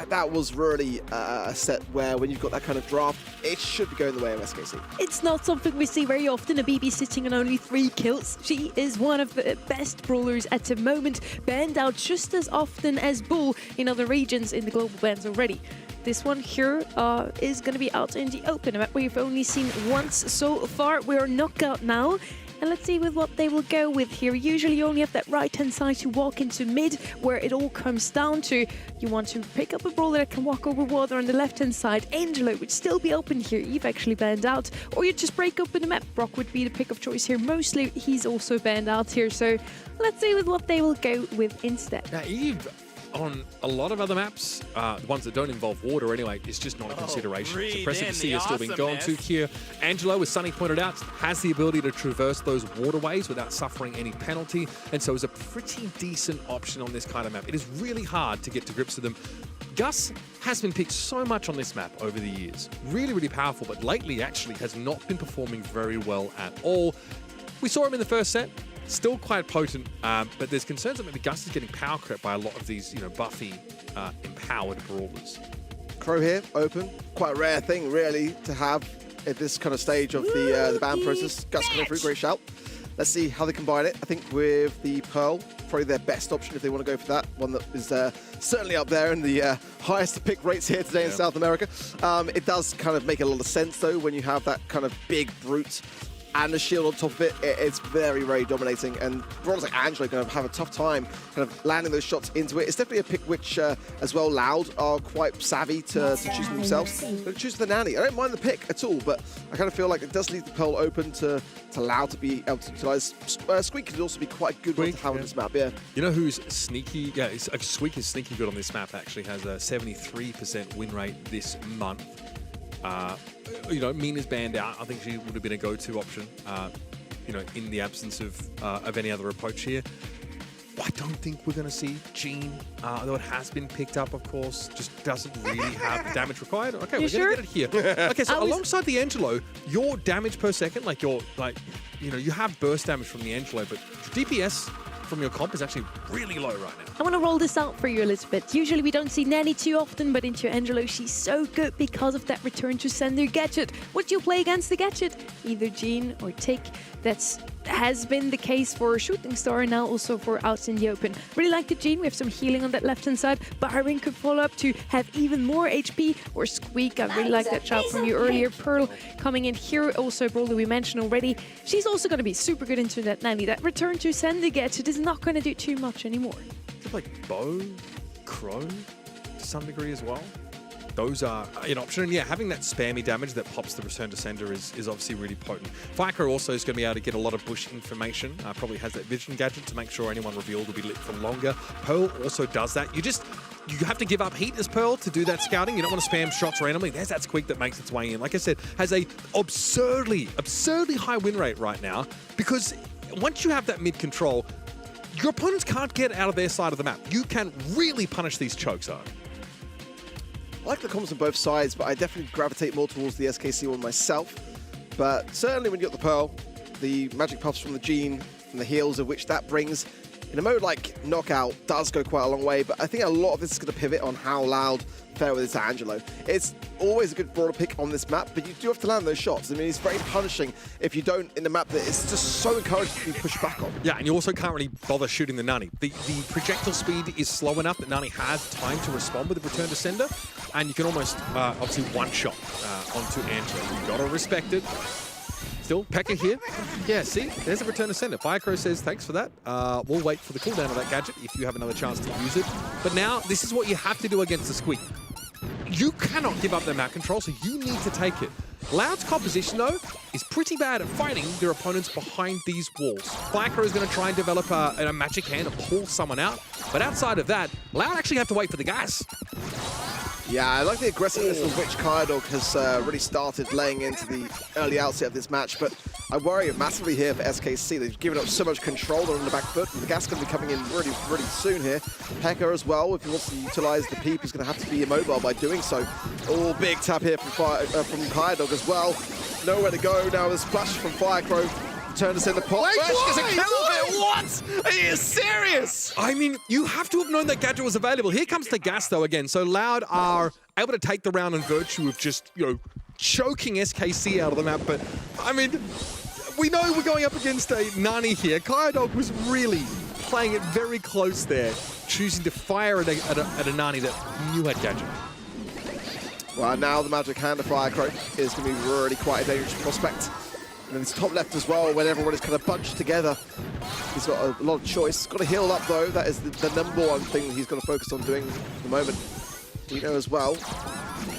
that was really a set where when you've got that kind of draft, it should be going the way of SKC. It's not something we see very often, a BB sitting on only 3 kills. She is one of the best brawlers at the moment, banned out just as often as Bull in other regions in the global bans already. This one here is going to be out in the open, a map we've only seen once so far. We're knockout now. And let's see with what they will go with here. Usually you only have that right-hand side to walk into mid, where it all comes down to you want to pick up a brawler that can walk over water on the left-hand side. Angelo would still be open here. Eve actually banned out. Or you just break open the map. Brock would be the pick of choice here. Mostly he's also banned out here. So let's see with what they will go with instead. Now, Eve, on a lot of other maps, the ones that don't involve water anyway, it's just not a consideration. It's impressive to see her still being gone to here. Angelo, as Sunny pointed out, has the ability to traverse those waterways without suffering any penalty, and so is a pretty decent option on this kind of map. It is really hard to get to grips with them. Gus has been picked so much on this map over the years. Really, really powerful, but lately actually has not been performing very well at all. We saw him in the first set. Still quite potent, but there's concerns that maybe Gus is getting power crept by a lot of these, buffy, empowered brawlers. Crow here, open. Quite a rare thing, really, to have at this kind of stage of the ban process. Gus coming through, great shout. Let's see how they combine it. I think with the Pearl, probably their best option if they want to go for that. One that is certainly up there in the highest pick rates here today in South America. It does kind of make a lot of sense, though, when you have that kind of big brute and a shield on top of it. It's very, very dominating, and brawlers like Angelo are going to have a tough time kind of landing those shots into it. It's definitely a pick which, as well, Loud are quite savvy to choose themselves. They choose the Nanny. I don't mind the pick at all, but I kind of feel like it does leave the Pearl open to Loud to be able to utilize. Squeak could also be quite good one to have on this map, yeah. You know who's sneaky? Yeah, Squeak is sneaky good on this map, actually. Has a 73% win rate this month. Mina's banned out. I think she would have been a go-to option, in the absence of any other approach here. I don't think we're going to see Jean, though it has been picked up, of course, just doesn't really have the damage required. Okay, we're going to get it here. Okay, so alongside the Angelo, your damage per second, you have burst damage from the Angelo, but your DPS from your comp is actually really low right now. I want to roll this out for you a little bit. Usually we don't see Nanny too often, but into Angelo, she's so good because of that return to sender gadget. What do you play against the gadget? Either Jean or Tick. That has been the case for Shooting Star and now also for Out in the Open. Really like the Jean. We have some healing on that left-hand side. Byron could follow up to have even more HP. Or Squeak. I really like that shout from you earlier. Pearl coming in here. Also, Brawler we mentioned already. She's also going to be super good into that Nanny. That return to sender gadget is not going to do too much anymore. Like Bow, Crow, to some degree as well. Those are an option. And yeah, having that spammy damage that pops the return to sender is obviously really potent. Firecrow also is going to be able to get a lot of bush information. Probably has that vision gadget to make sure anyone revealed will be lit for longer. Pearl also does that. You have to give up heat as Pearl to do that scouting. You don't want to spam shots randomly. There's that Squeak that makes its way in. Like I said, has a absurdly high win rate right now, because once you have that mid control, your opponents can't get out of their side of the map. You can really punish these chokes out. I like the comments on both sides, but I definitely gravitate more towards the SKC one myself. But certainly when you got the Pearl, the magic puffs from the Jean, and the heals of which that brings, in a mode like Knockout does go quite a long way, but I think a lot of this is going to pivot on how loud Fairweather is to Angelo. It's always a good brawler pick on this map, but you do have to land those shots. I mean, it's very punishing if you don't in the map that it's just so encouraging to be pushed back on. Yeah, and you also can't really bother shooting the Nani. The projectile speed is slow enough that Nani has time to respond with the return to sender, and you can almost, obviously, one-shot onto Angelo. You've got to respect it. Still, Pekka here. Yeah, see, there's a return to sender. Firecrow says, thanks for that. We'll wait for the cooldown of that gadget if you have another chance to use it. But now, this is what you have to do against the Squeak. You cannot give up their map control, so you need to take it. Loud's composition, though, is pretty bad at fighting their opponents behind these walls. Firecrow is going to try and develop a magic hand and pull someone out. But outside of that, Loud actually have to wait for the gas. Yeah, I like the aggressiveness with which Kyodog has really started laying into the early outset of this match, but I worry massively here for SKC. They've given up so much control on the back foot, and the gas going to be coming in really, really soon here. Pekka as well, if he wants to utilize the peep, he's going to have to be immobile by doing so. Oh, big tap here from Kyodog as well. Nowhere to go now. The splash from Firecrow. Turn to send the pot. Gets a kill of it. What? Are you serious? I mean, you have to have known that gadget was available. Here comes the gas, though, again. So Loud are able to take the round in virtue of just, choking SKC out of the map. But, I mean, we know we're going up against a Nani here. Kyodog was really playing it very close there, choosing to fire at a Nani that he knew had gadget. Well, now the magic hand of Firecrow is going to be really quite a dangerous prospect. And then it's top left as well, when everyone is kind of bunched together. He's got a lot of choice. Got to heal up, though. That is the #1 thing he's got to focus on doing at the moment. Dino as well,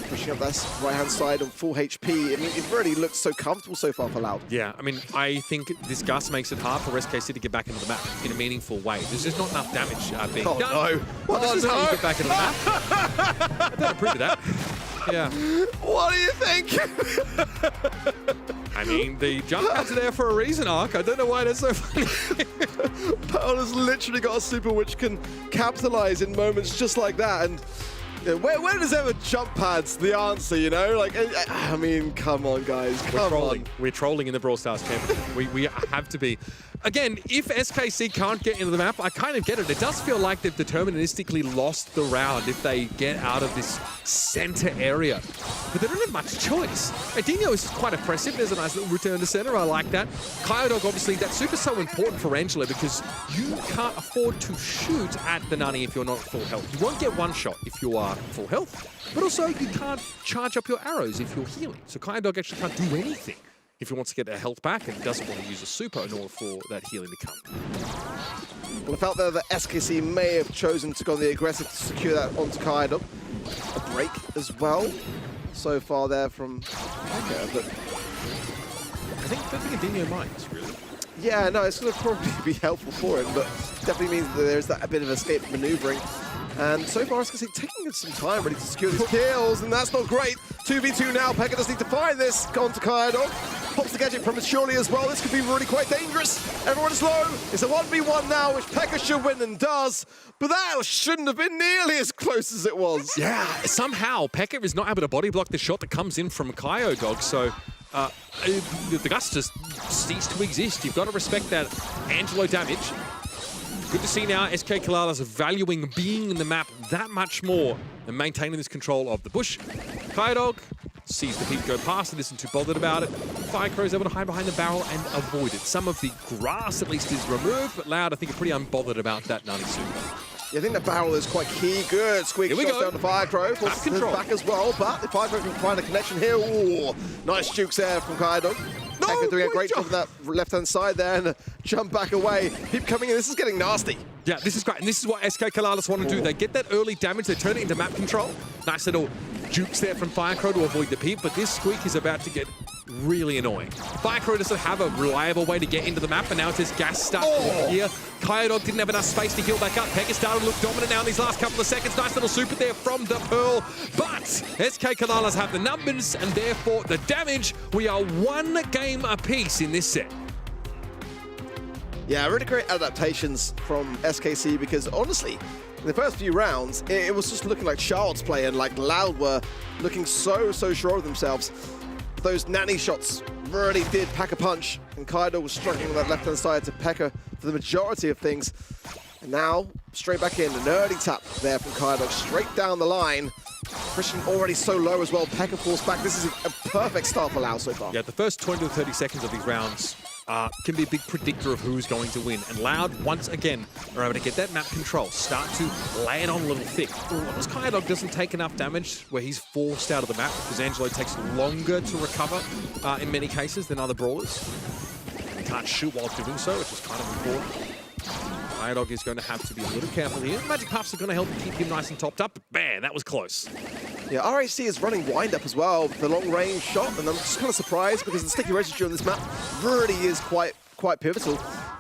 pushing up that right-hand side on full HP. I mean, it really looks so comfortable so far for Loud. Yeah, I mean, I think this gas makes it hard for SKC to get back into the map in a meaningful way. There's just not enough damage being done. No. Well, this is how you get back into the map. I don't approve of that. Yeah. What do you think? I mean, the jump pads are there for a reason, Ark. I don't know why that's so funny. Pearl has literally got a super which can capitalize in moments just like that. And where does ever jump pads the answer, Like, I mean, come on, guys. Come on. We're trolling in the Brawl Stars Championship. we have to be. Again, if SKC can't get into the map, I kind of get it. It does feel like they've deterministically lost the round if they get out of this center area. But they don't have much choice. Dino is quite impressive. There's a nice little return to center. I like that. Kyodog, obviously, that super's so important for Angelo because you can't afford to shoot at the Nani if you're not full health. You won't get one shot if you are full health, but also you can't charge up your arrows if you're healing. So Kyodog actually can't do anything if he wants to get their health back and doesn't want to use a super in order for that healing to come. Well, I felt there that SKC may have chosen to go on the aggressive to secure that onto Kyodog. A break as well. So far there from Pekka, but I don't think Adinho minds, really. Yeah, no, it's going to probably be helpful for him, but definitely means that there's that a bit of escape maneuvering. And so far, as I can see, taking some time really to secure these kills, and that's not great. 2v2 now, Pekka does need to find this. Gone to Kyodog. Pops the gadget from Surely as well. This could be really quite dangerous. Everyone is low. It's a 1v1 now, which Pekka should win and does. But that shouldn't have been nearly as close as it was. Yeah, somehow Pekka is not able to body block the shot that comes in from Kyodog, so the Gus just ceased to exist. You've got to respect that Angelo damage. Good to see now SK Kalalas valuing being in the map that much more and maintaining this control of the bush. Kyodog sees the peak go past and isn't too bothered about it. Firecrow is able to hide behind the barrel and avoid it. Some of the grass at least is removed, but Loud I think are pretty unbothered about that Nani super. Yeah, I think the barrel is quite key. Good squeak shots down to Firecrow. Back control. Back as well, but if Firecrow can find a connection here, ooh, nice jukes there from Kyodog. No, Pekka doing a great job on that left-hand side there and jump back away. Keep coming in. This is getting nasty. Yeah, this is great. And this is what SK Kalalas want to do. They get that early damage. They turn it into map control. Nice little jukes there from Firecrow to avoid the peep, but this squeak is about to get really annoying. Firecrow doesn't have a reliable way to get into the map, and now it's his gas stuck here. Kyodog didn't have enough space to heal back up. Pekka started to look dominant now in these last couple of seconds. Nice little super there from the Pearl, but SK Kalalas have the numbers and therefore the damage. We are one game apiece in this set. Yeah, really great adaptations from SKC because honestly, in the first few rounds, it was just looking like child's play and like Loud were looking so sure of themselves. Those nanny shots really did pack a punch, and Kyodog was struggling on that left-hand side to Pekka for the majority of things. And now, straight back in, an early tap there from Kaidog, straight down the line. Christian already so low as well. Pekka falls back. This is a perfect start for Lau so far. Yeah, the first 20 to 30 seconds of these rounds can be a big predictor of who's going to win. And Loud, once again, are able to get that map control, start to lay it on a little thick. Once Kaidog doesn't take enough damage where he's forced out of the map, because Angelo takes longer to recover in many cases than other brawlers. He can't shoot while doing so, which is kind of important. Kaidog is going to have to be a little careful here. Magic Puffs are going to help keep him nice and topped up, but man, that was close. Yeah, RAC is running wind-up as well, the long-range shot, and I'm just kind of surprised because the sticky residue on this map really is quite pivotal.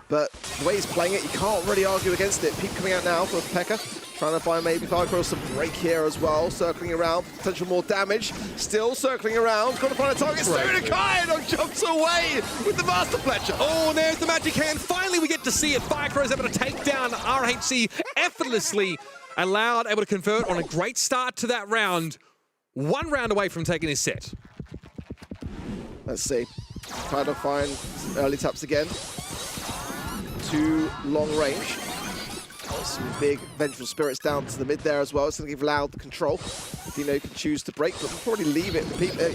But the way he's playing it, you can't really argue against it. Peep coming out now for Pekka, trying to find maybe Firecross some break here as well, circling around, potential more damage, still circling around, got to find a target, Kaidog jumps away with the Master Fletcher. Oh, there's the magic hand. Finally, we get to see it. Firecrow is able to take down RHC effortlessly. And Loud able to convert on a great start to that round. One round away from taking his set. Let's see. Kaidog finds some early taps again. Too long range. Some big vengeful spirits down to the mid there as well. It's going to give Loud the control. Dino can choose to break, but we'll probably leave it.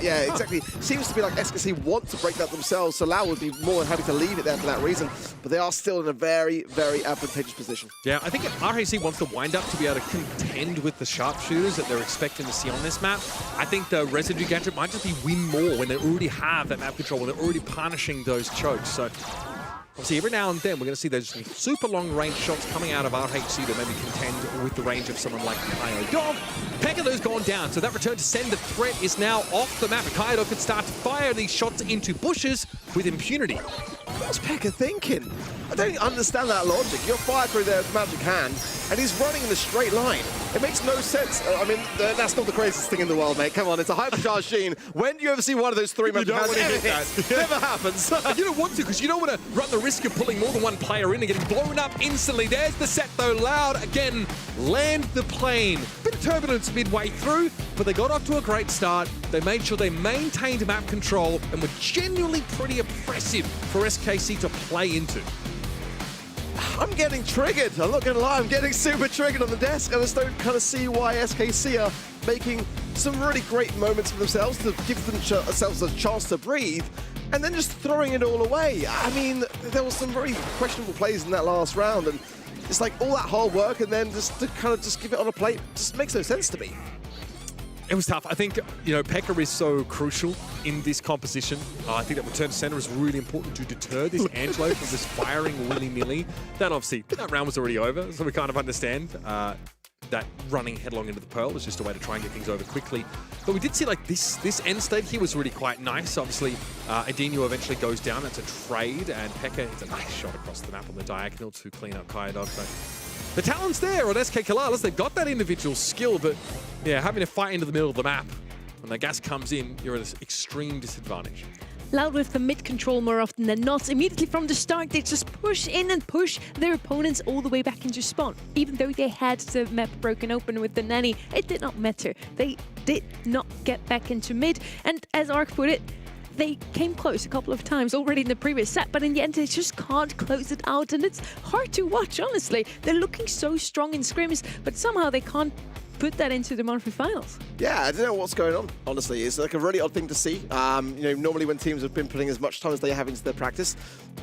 Yeah, exactly. Seems to be like SKC want to break that themselves, so Loud would be more than happy to leave it there for that reason. But they are still in a very, very advantageous position. Yeah, I think RHC wants to wind up to be able to contend with the sharpshooters that they're expecting to see on this map. I think the residue gadget might just be win more when they already have that map control, when they're already punishing those chokes. So obviously, every now and then, we're going to see those super long-range shots coming out of RHC to maybe contend with the range of someone like Kaidog. Pekka's gone down, so that return to send the threat is now off the map. Kaidog could start to fire these shots into bushes with impunity. What's Pekka thinking? I don't understand that logic. You're fire through there with Magic Hand, and he's running in a straight line. It makes no sense. I mean, that's not the craziest thing in the world, mate. Come on, it's a hypercharged Sheen. When do you ever see one of those three Magic Hands ever hit? Never happens. You don't want to, because you don't want to run the risk of pulling more than one player in and getting blown up instantly. There's the set, though. Loud, again, land the plane. Bit of turbulence midway through, but they got off to a great start. They made sure they maintained map control and were genuinely pretty oppressive for SKC to play into. I'm getting triggered. I'm not going to lie. I'm getting super triggered on the desk. I just don't kind of see why SKC are making some really great moments for themselves to give themselves a chance to breathe and then just throwing it all away. I mean, there was some very questionable plays in that last round, and it's like all that hard work and then just to kind of just give it on a plate just makes no sense to me. It was tough. I think, you know, Pekka is so crucial in this composition. I think that return to center is really important to deter this Angelo from just firing willy-nilly. That obviously, that round was already over, so we kind of understand that running headlong into the Pearl was just a way to try and get things over quickly. But we did see, like, this end state here was really quite nice. Obviously, Adinho eventually goes down. It's a trade, and Pekka hits a nice shot across the map on the diagonal to clean up Kaidog. But the talent's there on SK Kalalas. They've got that individual skill, but yeah, having to fight into the middle of the map, when the gas comes in, you're at an extreme disadvantage. Loud with the mid control more often than not. Immediately from the start, they just push in and push their opponents all the way back into spawn. Even though they had the map broken open with the nanny, it did not matter. They did not get back into mid. And as Ark put it, they came close a couple of times already in the previous set, but in the end, they just can't close it out. And it's hard to watch, honestly. They're looking so strong in scrims, but somehow they can't put that into the monthly finals. Yeah, I don't know what's going on, honestly. It's like a really odd thing to see. You know, normally when teams have been putting as much time as they have into their practice,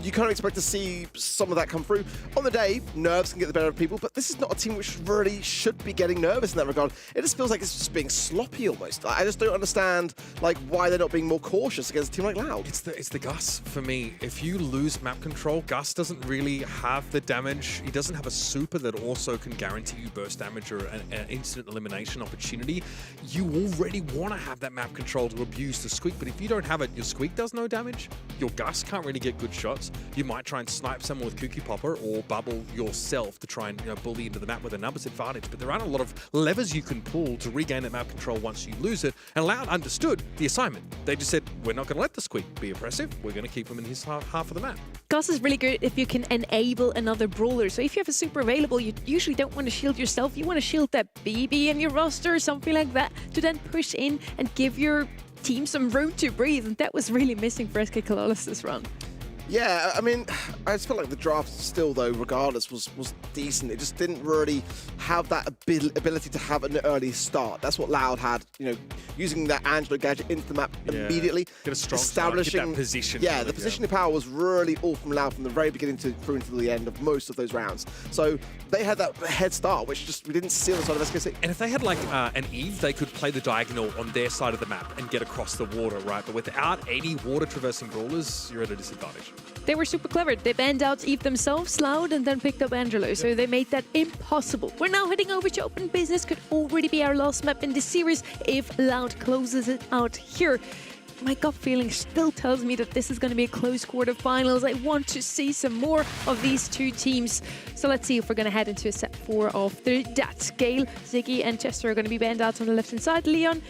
you kind of expect to see some of that come through. On the day, nerves can get the better of people, but this is not a team which really should be getting nervous in that regard. It just feels like it's just being sloppy almost. I just don't understand like why they're not being more cautious against a team like Loud. It's the Gus for me. If you lose map control, Gus doesn't really have the damage. He doesn't have a super that also can guarantee you burst damage or an instant elimination opportunity. You already want to have that map control to abuse the Squeak, but if you don't have it, your Squeak does no damage. Your Gus can't really get good shots. You might try and snipe someone with Kooky Popper or bubble yourself to try and, you know, bully into the map with a numbers advantage, but there aren't a lot of levers you can pull to regain that map control once you lose it. And Loud understood the assignment. They just said, we're not going to let the Squeak be oppressive. We're going to keep him in his half of the map. Gus is really good if you can enable another brawler. So if you have a super available, you usually don't want to shield yourself. You want to shield that BB in your roster or something like that to then push in and give your team some room to breathe. And that was really missing for SK Kalalas this run. Yeah, I mean, I just felt like the draft still, though, regardless, was decent. It just didn't really have that ability to have an early start. That's what Loud had, using that Angelo gadget into the map immediately. Get a strong establishing start, get that position. Yeah, the positioning power was really all from Loud from the very beginning through until the end of most of those rounds. So they had that head start, which just we didn't see on the side of SKC. And if they had like an Eve, they could play the diagonal on their side of the map and get across the water, right? But without any water traversing brawlers, you're at a disadvantage. They were super clever. They banned out Eve themselves, Loud, and then picked up Angelo. So they made that impossible. We're now heading over to Open Business. Could already be our last map in this series if Loud closes it out here. My gut feeling still tells me that this is going to be a close quarterfinals. I want to see some more of these two teams. So let's see if we're going to head into a set 4 of that. Gale, Ziggy, and Chester are going to be banned out on the left-hand side. Leon,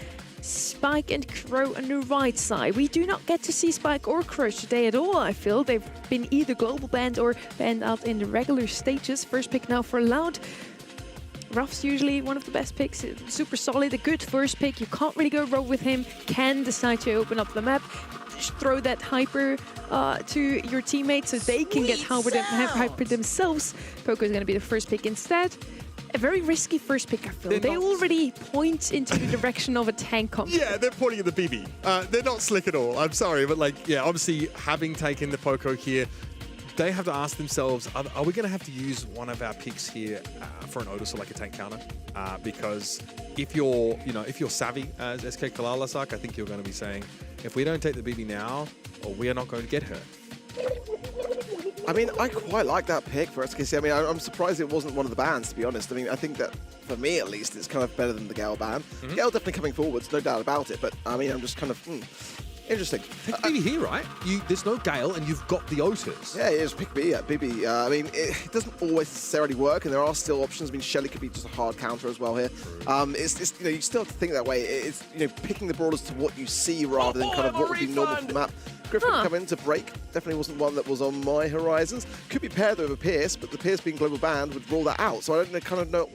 Spike and Crow on the right side. We do not get to see Spike or Crow today at all, I feel. They've been either global banned or banned out in the regular stages. First pick now for Loud. Ruff's usually one of the best picks. Super solid, a good first pick. You can't really go wrong with him. Can decide to open up the map. Just throw that hyper to your teammates so they can get hyper themselves. Poco is going to be the first pick instead. A very risky first pick, I feel. They already point into the direction of a tank comp. Yeah, they're pointing at the BB. They're not slick at all. I'm sorry, but obviously having taken the Poco here, they have to ask themselves, are we going to have to use one of our picks here for an Otis or like a tank counter? Because if you're savvy as SK Kalalasak, I think you're going to be saying, if we don't take the BB now, we are not going to get her. I mean, I quite like that pick for SKC. I mean, I'm surprised it wasn't one of the bans, to be honest. I mean, I think that, for me at least, it's kind of better than the Gale ban. Gale definitely coming forwards, no doubt about it, but I mean, I'm just kind of, interesting. Pick BB here, right? There's no Gale, and you've got the Otis. Yeah, just pick B at BB. I mean, it doesn't always necessarily work, and there are still options. I mean, Shelly could be just a hard counter as well here. It's you still have to think that way. It's picking the brawlers to what you see rather than kind of what would be normal for the map. Griffin coming in to break definitely wasn't one that was on my horizons. Could be paired with a Pierce, but the Pierce being global banned would rule that out. So I don't know,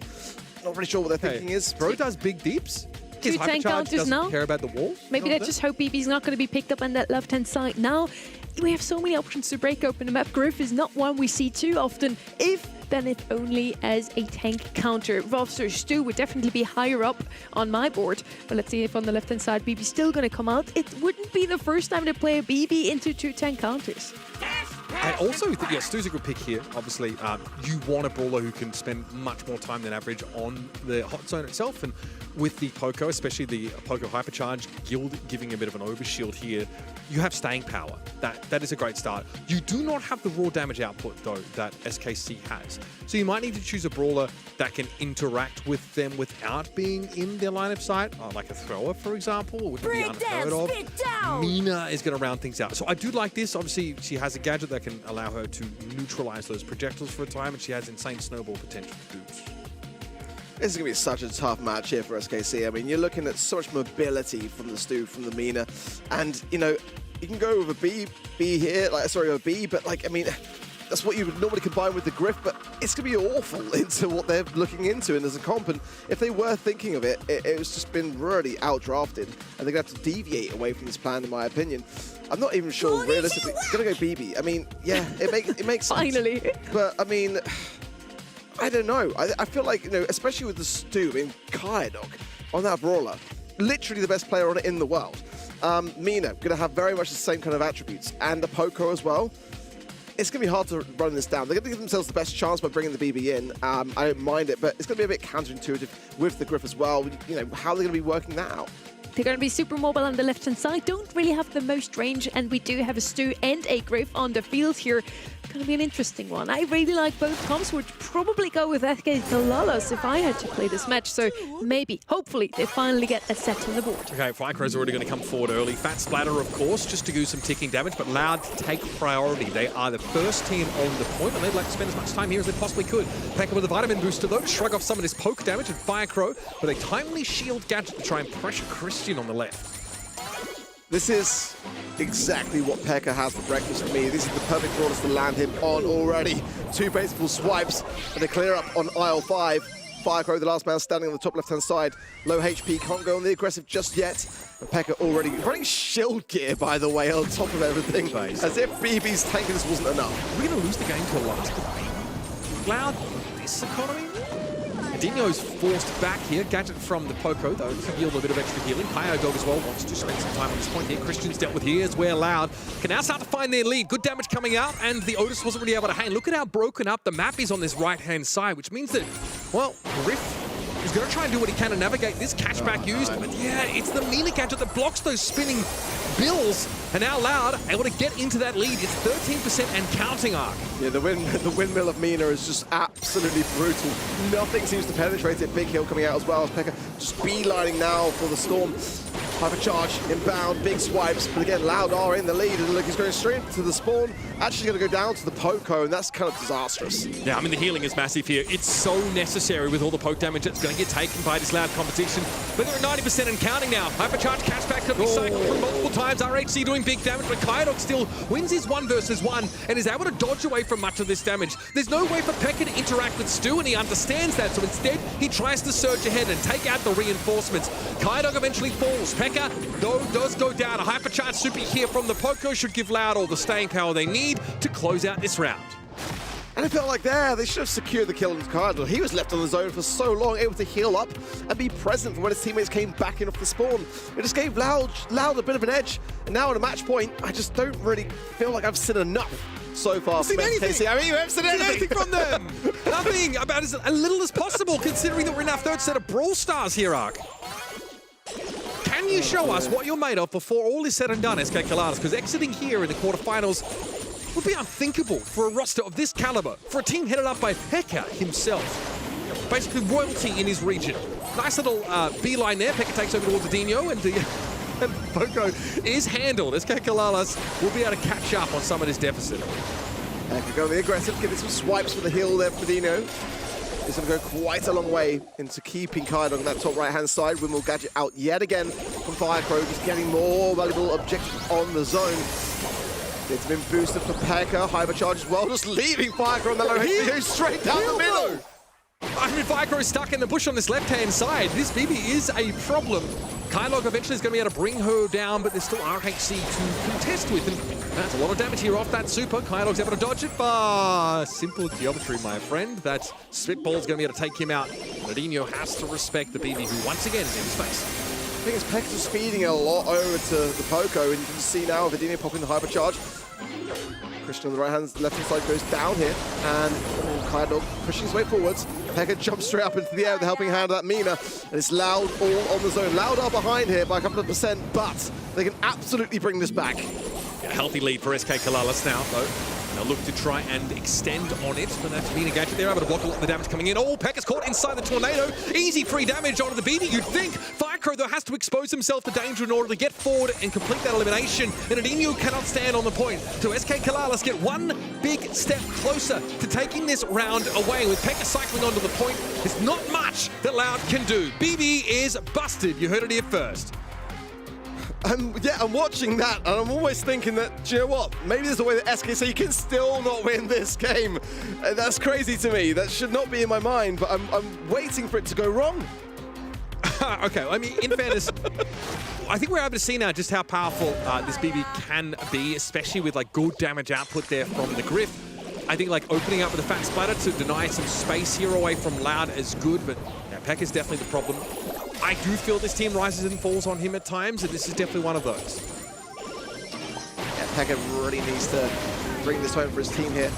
not really sure what their thinking is. Bro does big deeps. Two tank counters now. Care about the walls. Maybe they just hope BB's not going to be picked up on that left-hand side. Now, we have so many options to break open the map. Griff is not one we see too often, then if only as a tank counter. Rolfster Stu would definitely be higher up on my board. But let's see if on the left-hand side, BB's still going to come out. It wouldn't be the first time to play a BB into 2 tank counters. I also think, Stu's a good pick here. Obviously, you want a brawler who can spend much more time than average on the hot zone itself. And with the Poco, especially the Poco Hypercharge, Guild giving a bit of an overshield here, you have staying power. That is a great start. You do not have the raw damage output, though, that SKC has. So you might need to choose a brawler that can interact with them without being in their line of sight, like a thrower, for example, which would be unheard of. Mina is going to round things out. So I do like this. Obviously, she has a gadget that can allow her to neutralize those projectiles for a time, and she has insane snowball potential to do. This is going to be such a tough match here for SKC. I mean, you're looking at so much mobility from the Stu, from the Mina, and, you can go with a B here, a B, but, I mean, that's what you would normally combine with the Griff, but it's going to be awful into what they're looking into and as a comp, and if they were thinking of it, it's just been really outdrafted, and they're going to have to deviate away from this plan, in my opinion. I'm not even sure, realistically, it's going to go BB. I mean, yeah, it makes sense. Finally. But, I mean, I don't know. I feel like, especially with the Stu, I mean, Kaedok on that brawler, literally the best player on it in the world. Mina, going to have very much the same kind of attributes, and the Poco as well. It's going to be hard to run this down. They're going to give themselves the best chance by bringing the BB in. I don't mind it, but it's going to be a bit counterintuitive with the Griff as well. How are they going to be working that out? They're going to be super mobile on the left-hand side. Don't really have the most range, and we do have a Stu and a Griff on the field here. Going to be an interesting one. I really like both comps. Would probably go with SK Kalalas if I had to play this match. So maybe, hopefully, they finally get a set on the board. Okay, Ficro's already going to come forward early. Fat Splatter, of course, just to do some ticking damage, but Loud take priority. They are the first team on the point, and they'd like to spend as much time here as they possibly could. Pekka with the Vitamin Booster, though, to shrug off some of this poke damage, and Firecrow with a timely shield gadget to try and pressure Christian on the left. This is exactly what Pekka has for breakfast for me. This is the perfect brawlers to land him on already. 2 baseball swipes and a clear up on aisle 5. Firecrow, the last man standing on the top left-hand side. Low HP, can't go on the aggressive just yet. And Pekka already running shield gear, by the way, on top of everything. Nice. As if BB's tanking this wasn't enough. We're going to lose the game to a last point. Cloud, this economy? Dino's forced back here. Gadget from the Poco, though, to yield a bit of extra healing. Dog as well wants to spend some time on this point here. Christian's dealt with here as where Loud can now start to find their lead. Good damage coming out, and the Otis wasn't really able to hang. Look at how broken up the map is on this right-hand side, which means that, well, Riff is going to try and do what he can to navigate this catchback used. But yeah, it's the Mina gadget that blocks those spinning bills. And now Loud able to get into that lead. It's 13% and counting arc. Yeah, the windmill of Mina is just absolutely brutal. Nothing seems to penetrate it. Big heal coming out as well as Pekka just beelining now for the Storm. Hypercharge, inbound, big swipes, but again, Loud are in the lead, and look, he's going straight to the spawn, actually going to go down to the Poco, and that's kind of disastrous. Yeah, I mean, the healing is massive here. It's so necessary with all the poke damage that's going to get taken by this Loud competition, but they're at 90% and counting now. Hypercharge catchback could be cycled through multiple times. RHC doing big damage, but Kaidok still wins his 1 versus 1 and is able to dodge away from much of this damage. There's no way for Pekka to interact with Stu, and he understands that, so instead, he tries to surge ahead and take out the reinforcements. Kaidok eventually falls. Pekka, though, does go down. A hypercharge super here from the Poco should give Loud all the staying power they need to close out this round. And it felt like they should have secured the kill on Kaidok. He was left on the zone for so long, able to heal up and be present for when his teammates came back in off the spawn. It just gave Loud a bit of an edge. And now at a match point, I just don't really feel like I've seen enough so far from SKC. I mean, you haven't seen anything from them. Nothing, about as little as possible, considering that we're in our third set of Brawl Stars here, Ark. Can you show us what you're made of before all is said and done, SK Kaladas? Because exiting here in the quarterfinals would be unthinkable for a roster of this caliber, for a team headed up by Pekka himself. Basically royalty in his region. Nice little beeline there. Pekka takes over towards Dino, and Poco is handled. SK Kaladas will be able to catch up on some of this deficit. Pekka going the aggressive, giving some swipes for the hill there for Dino. It's going to go quite a long way into keeping Kaidok on that top right-hand side. Windmill gadget out yet again from Firecrow, just getting more valuable objectives on the zone. It's been boosted for Pekka, hypercharge as well, just leaving Firecrow on the low HP straight down the middle. I mean, Firecrow is stuck in the bush on this left-hand side. This BB is a problem. Kaidok eventually is going to be able to bring her down, but there's still RHC to contest with. And that's a lot of damage here off that super. Kaidok's able to dodge it, but simple geometry, my friend. That spitball's going to be able to take him out. Nadinho has to respect the BB, who once again is in space. I think it's Pekka speeding a lot over to the Poco, and you can see now Vidinho popping the hypercharge. Christian on the left-hand side goes down here, and Kaidok pushing his way forwards. Pekka jumps straight up into the air with the helping hand of that Mina, and it's Loud all on the zone. Loud are behind here by a couple of percent, but they can absolutely bring this back. A healthy lead for SK Kalalas now, though. They'll look to try and extend on it, but that's Mina gadget. They're able to block a lot of the damage coming in. Oh, Pekka's caught inside the tornado. Easy free damage onto the BD, you'd think. Firecrow, though, has to expose himself to danger in order to get forward and complete that elimination. And Adinho cannot stand on the point. So SK Kalalas get one big step closer to taking this round away. With Pekka cycling onto the point, there's not much that Loud can do. BB is busted. You heard it here first. Yeah, I'm watching that, and I'm always thinking that, do you know what? Maybe there's a way that SKC can still not win this game. That's crazy to me. That should not be in my mind, but I'm waiting for it to go wrong. Okay, I mean, in fairness, I think we're able to see now just how powerful this BB can be, especially with like good damage output there from the Griff. I think like opening up with a fat splatter to deny some space here away from Loud is good, but yeah, Pekka's definitely the problem. I do feel this team rises and falls on him at times, and this is definitely one of those. Yeah, Pekka really needs to bring this home for his team here.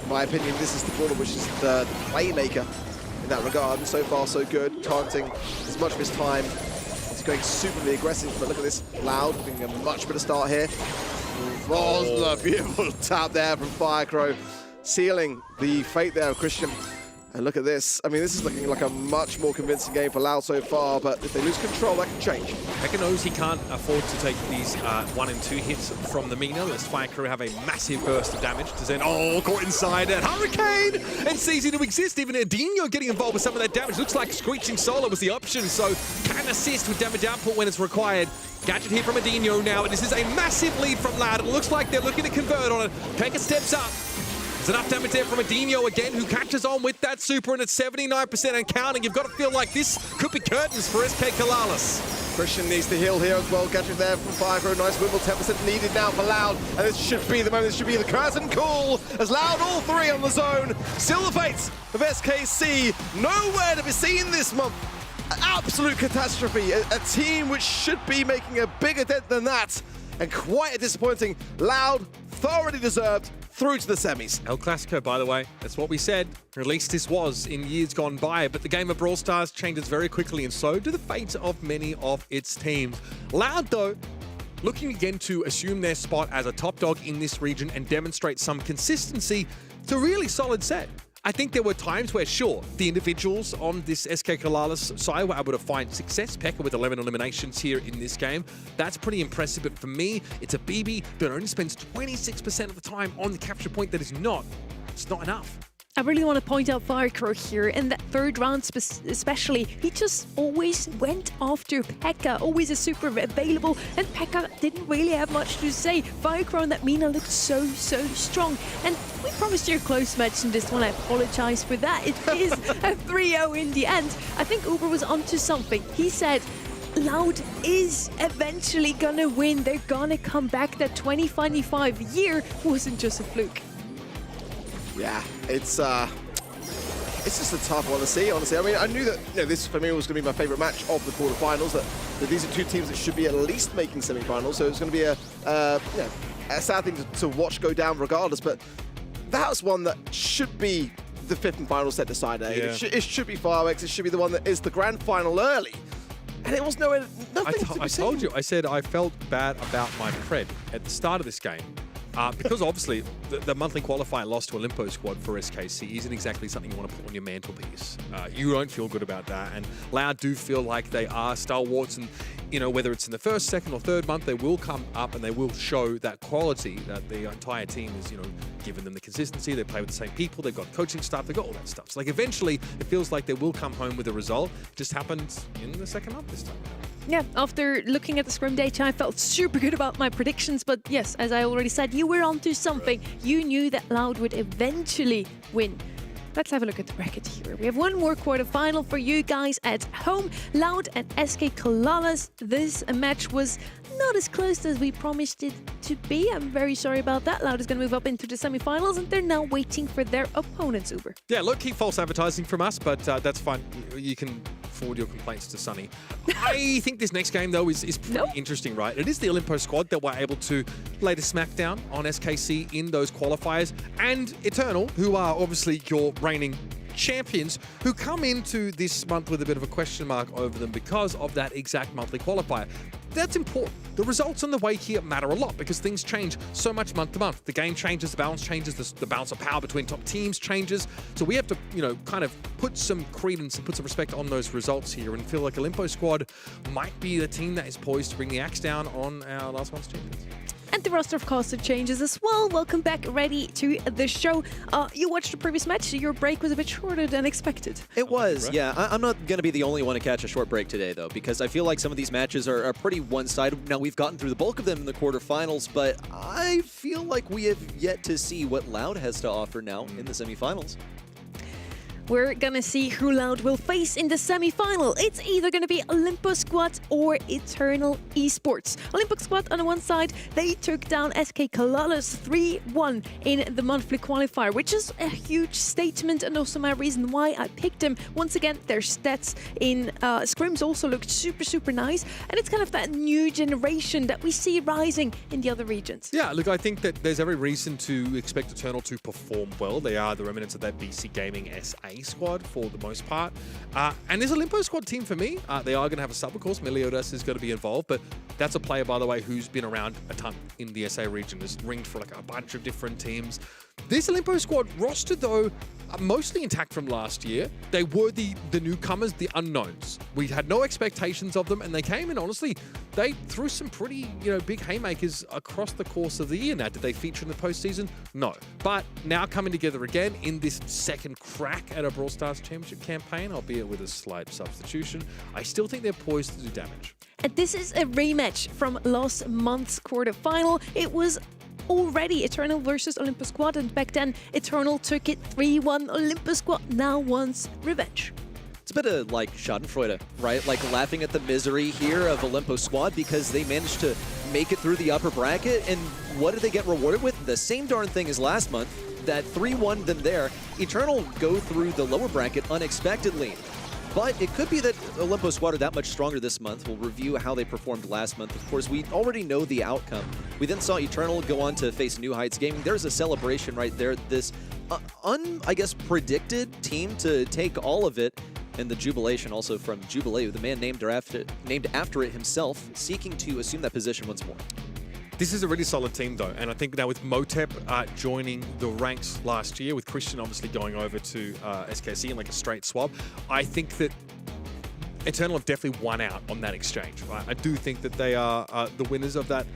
In my opinion, this is the brawler which is the playmaker in that regard. And so far, so good. Taunting as much of his time. He's going superly aggressive, but look at this. Loud, getting a much better start here. Oh, beautiful tap there from Firecrow, sealing the fate there of Christian. And look at this. I mean, this is looking like a much more convincing game for Loud so far, but if they lose control, that can change. Pekka knows he can't afford to take these 1 and 2 hits from the Mina, lest Firecrow have a massive burst of damage to Zen. Oh, caught inside that Hurricane and ceasing to exist. Even Adinho getting involved with some of that damage. Looks like Screeching Solar was the option, so can assist with damage output when it's required. Gadget here from Adinho now, and this is a massive lead from Loud. It looks like they're looking to convert on it. Pekka steps up. enough damage there from Adinho again, who catches on with that super, and it's 79% and counting. You've got to feel like this could be curtains for SK Kalalis. Christian needs to heal here as well. Gadget there from Firecrow. Nice wimble. 10% needed now for Loud. And this should be the moment. This should be the curtain call. As Loud, all three on the zone. Still the fate of SKC. Nowhere to be seen this month. Absolute catastrophe. A team which should be making a bigger dent than that. And quite a disappointing Loud, thoroughly deserved, through to the semis. El Clasico, by the way, that's what we said, or at least this was in years gone by, but the game of Brawl Stars changes very quickly, and so do the fates of many of its teams. Loud, though, looking again to assume their spot as a top dog in this region and demonstrate some consistency. It's a really solid set. I think there were times where, sure, the individuals on this SK Kalalis side were able to find success. Pekka with 11 eliminations here in this game. That's pretty impressive, but for me, it's a BB that only spends 26% of the time on the capture point. That is not, it's not enough. I really want to point out Firecrow here. In that third round especially, he just always went after Pekka, always a super available, and Pekka didn't really have much to say. Firecrow and that Mina looked so strong. And we promised you a close match in this one. I apologize for that. It is a 3-0 in the end. I think Uber was onto something. He said, Loud is eventually gonna win. They're gonna come back. That 2025 year wasn't just a fluke. Yeah, it's just a tough one to see, honestly. I mean, I knew that this for me was going to be my favorite match of the quarterfinals. That these are two teams that should be at least making semifinals, so it's going to be a sad thing to watch go down regardless. But that's one that should be the fifth and final set decider. Yeah. It should be Fireworks. It should be the one that is the grand final early. And it was nothing to be seen. I told you, I said I felt bad about my cred at the start of this game. Because obviously the monthly qualifier loss to Olympo squad for SKC isn't exactly something you want to put on your mantelpiece. You don't feel good about that, and Loud do feel like they are stalwarts, and whether it's in the first, second, or third month, they will come up and they will show that quality that the entire team is, given them the consistency. They play with the same people. They've got coaching staff. They've got all that stuff. So eventually, it feels like they will come home with a result. It just happened in the second month this time. Yeah, after looking at the scrim data, I felt super good about my predictions. But yes, as I already said, you were onto something. You knew that Loud would eventually win. Let's have a look at the bracket here. We have one more quarterfinal for you guys at home. Loud and SK Kalalis. This match was not as close as we promised it to be. I'm very sorry about that. Loud is going to move up into the semifinals, and they're now waiting for their opponents, Uber. Yeah, low-key false advertising from us, but that's fine. You can forward your complaints to Sunny. I think this next game, though, is pretty interesting, right? It is the Olympo squad that were able to lay the smackdown on SKC in those qualifiers, and Eternal, who are obviously your reigning champions, who come into this month with a bit of a question mark over them because of that exact monthly qualifier. That's important. The results on the way here matter a lot because things change so much month to month. The game changes, the balance changes, the balance of power between top teams changes. So we have to, kind of put some credence and put some respect on those results here and feel like Olympo squad might be the team that is poised to bring the axe down on our last month's champions. And the roster of course changes as well. Welcome back, ready to the show. You watched the previous match, so your break was a bit shorter than expected. It was, yeah. I'm not going to be the only one to catch a short break today, though, because I feel like some of these matches are pretty one-sided. Now, we've gotten through the bulk of them in the quarterfinals, but I feel like we have yet to see what Loud has to offer now in the semifinals. We're gonna see who Loud will face in the semi-final. It's either gonna be Olympo Squad or Eternal Esports. Olympo Squad on the one side, they took down SK Kalalis 3-1 in the monthly qualifier, which is a huge statement and also my reason why I picked them. Once again, their stats in scrims also looked super nice, and it's kind of that new generation that we see rising in the other regions. Yeah, look, I think that there's every reason to expect Eternal to perform well. They are the remnants of that BC Gaming SA squad for the most part. And there's a Olympo squad team for me. They are going to have a sub, of course. Meliodas is going to be involved, but that's a player, by the way, who's been around a ton in the SA region. Has ringed for like a bunch of different teams. This Olympo squad roster, though, mostly intact from last year. They were the newcomers, the unknowns. We had no expectations of them, and they came in, honestly, they threw some pretty, big haymakers across the course of the year. Now, did they feature in the postseason? No. But now coming together again in this second crack at a Brawl Stars Championship campaign, albeit with a slight substitution, I still think they're poised to do damage. And this is a rematch from last month's quarterfinal. It was already Eternal versus Olympus Squad, and back then Eternal took it 3-1. Olympus Squad now wants revenge. It's a bit of like schadenfreude, right? Like laughing at the misery here of Olympus Squad because they managed to make it through the upper bracket. And what did they get rewarded with? The same darn thing as last month. That 3-1 them there. Eternal go through the lower bracket unexpectedly. But it could be that Olympus Squad are that much stronger this month. We'll review how they performed last month. Of course, we already know the outcome. We then saw Eternal go on to face New Heights Gaming. There's a celebration right there. This, I guess, predicted team to take all of it. And the jubilation also from Jubilee, the man named after it himself, seeking to assume that position once more. This is a really solid team, though, and I think now with Motep joining the ranks last year, with Christian obviously going over to SKC in like a straight swap, I think that Eternal have definitely won out on that exchange. Right? I do think that they are the winners of that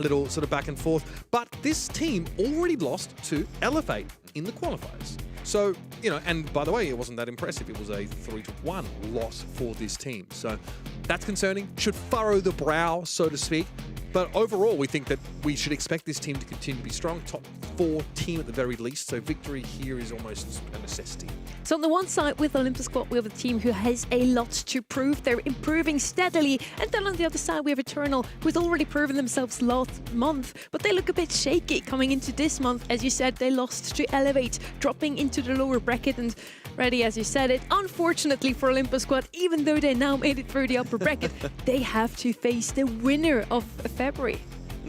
little sort of back and forth. But this team already lost to Elevate in the qualifiers. So, you know, and by the way, it wasn't that impressive. It was a 3-1 loss for this team. So that's concerning. Should furrow the brow, so to speak. But overall, we think that we should expect this team to continue to be strong. Top 4 team at the very least. So victory here is almost a necessity. So on the one side with Olympus Squad, we have a team who has a lot to prove. They're improving steadily. And then on the other side, we have Eternal, who's already proven themselves last month. But they look a bit shaky coming into this month. As you said, they lost to Elevate, dropping into the lower bracket. And ready, as you said it, unfortunately for Olympus Squad, even though they now made it through the upper bracket, they have to face the winner of February.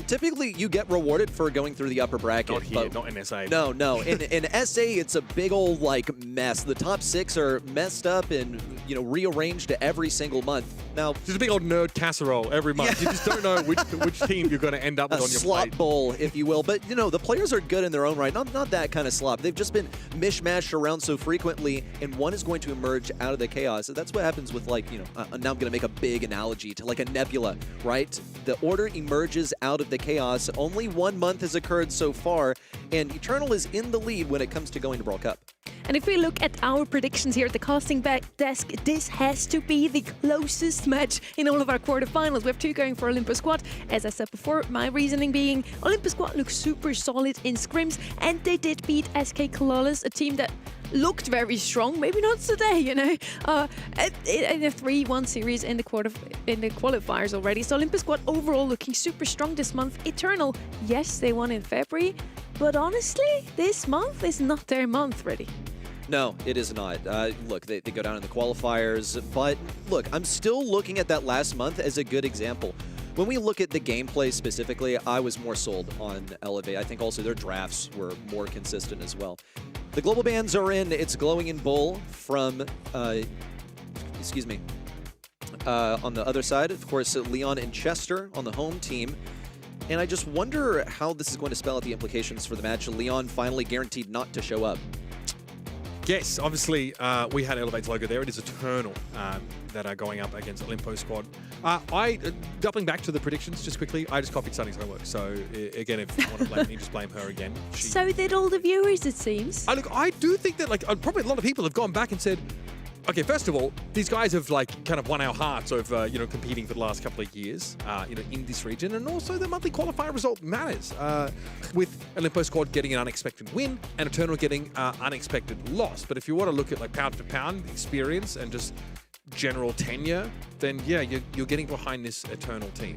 Typically, you get rewarded for going through the upper bracket. Not here, not in SA. No. In SA, it's a big old like mess. The top 6 are messed up and rearranged to every single month. Now, just a big old nerd casserole every month. Yeah. You just don't know which team you're going to end up with on your slop plate. bowl, if you will. But the players are good in their own right. Not that kind of slop. They've just been mishmashed around so frequently, and one is going to emerge out of the chaos. So that's what happens with now I'm going to make a big analogy to like a nebula, right? The order emerges out of the chaos. Only 1 month has occurred so far, and Eternal is in the lead when it comes to going to Brawl Cup. And if we look at our predictions here at the casting desk, this has to be the closest match in all of our quarterfinals. We have 2 going for Olympus Squad. As I said before, my reasoning being Olympus Squad looks super solid in scrims, and they did beat SK Colossus, a team that looked very strong, maybe not today, in a 3-1 series in the qualifiers already. So Olympus Squad overall looking super strong this month. Eternal, yes, they won in February, but honestly, this month is not their month ready. No, it is not. Look, they go down in the qualifiers, but look, I'm still looking at that last month as a good example. When we look at the gameplay specifically, I was more sold on Elevate. I think also their drafts were more consistent as well. The global bans are in. It's glowing in bull from, on the other side, of course, Leon and Chester on the home team. And I just wonder how this is going to spell out the implications for the match. Leon finally guaranteed not to show up. Yes, obviously, we had Elevate's logo there. It is Eternal that are going up against Olympus Squad. Doubling back to the predictions just quickly, I just copied Sunny's homework. So, again, if you want to blame me, just blame her again. So did all the viewers, it seems. Look, I do think that, probably a lot of people have gone back and said, okay, first of all, these guys have kind of won our hearts over competing for the last couple of years in this region, and also the monthly qualifier result matters. With Olympus Squad getting an unexpected win and Eternal getting unexpected loss. But if you want to look at pound for pound experience and just general tenure, then yeah, you're getting behind this Eternal team,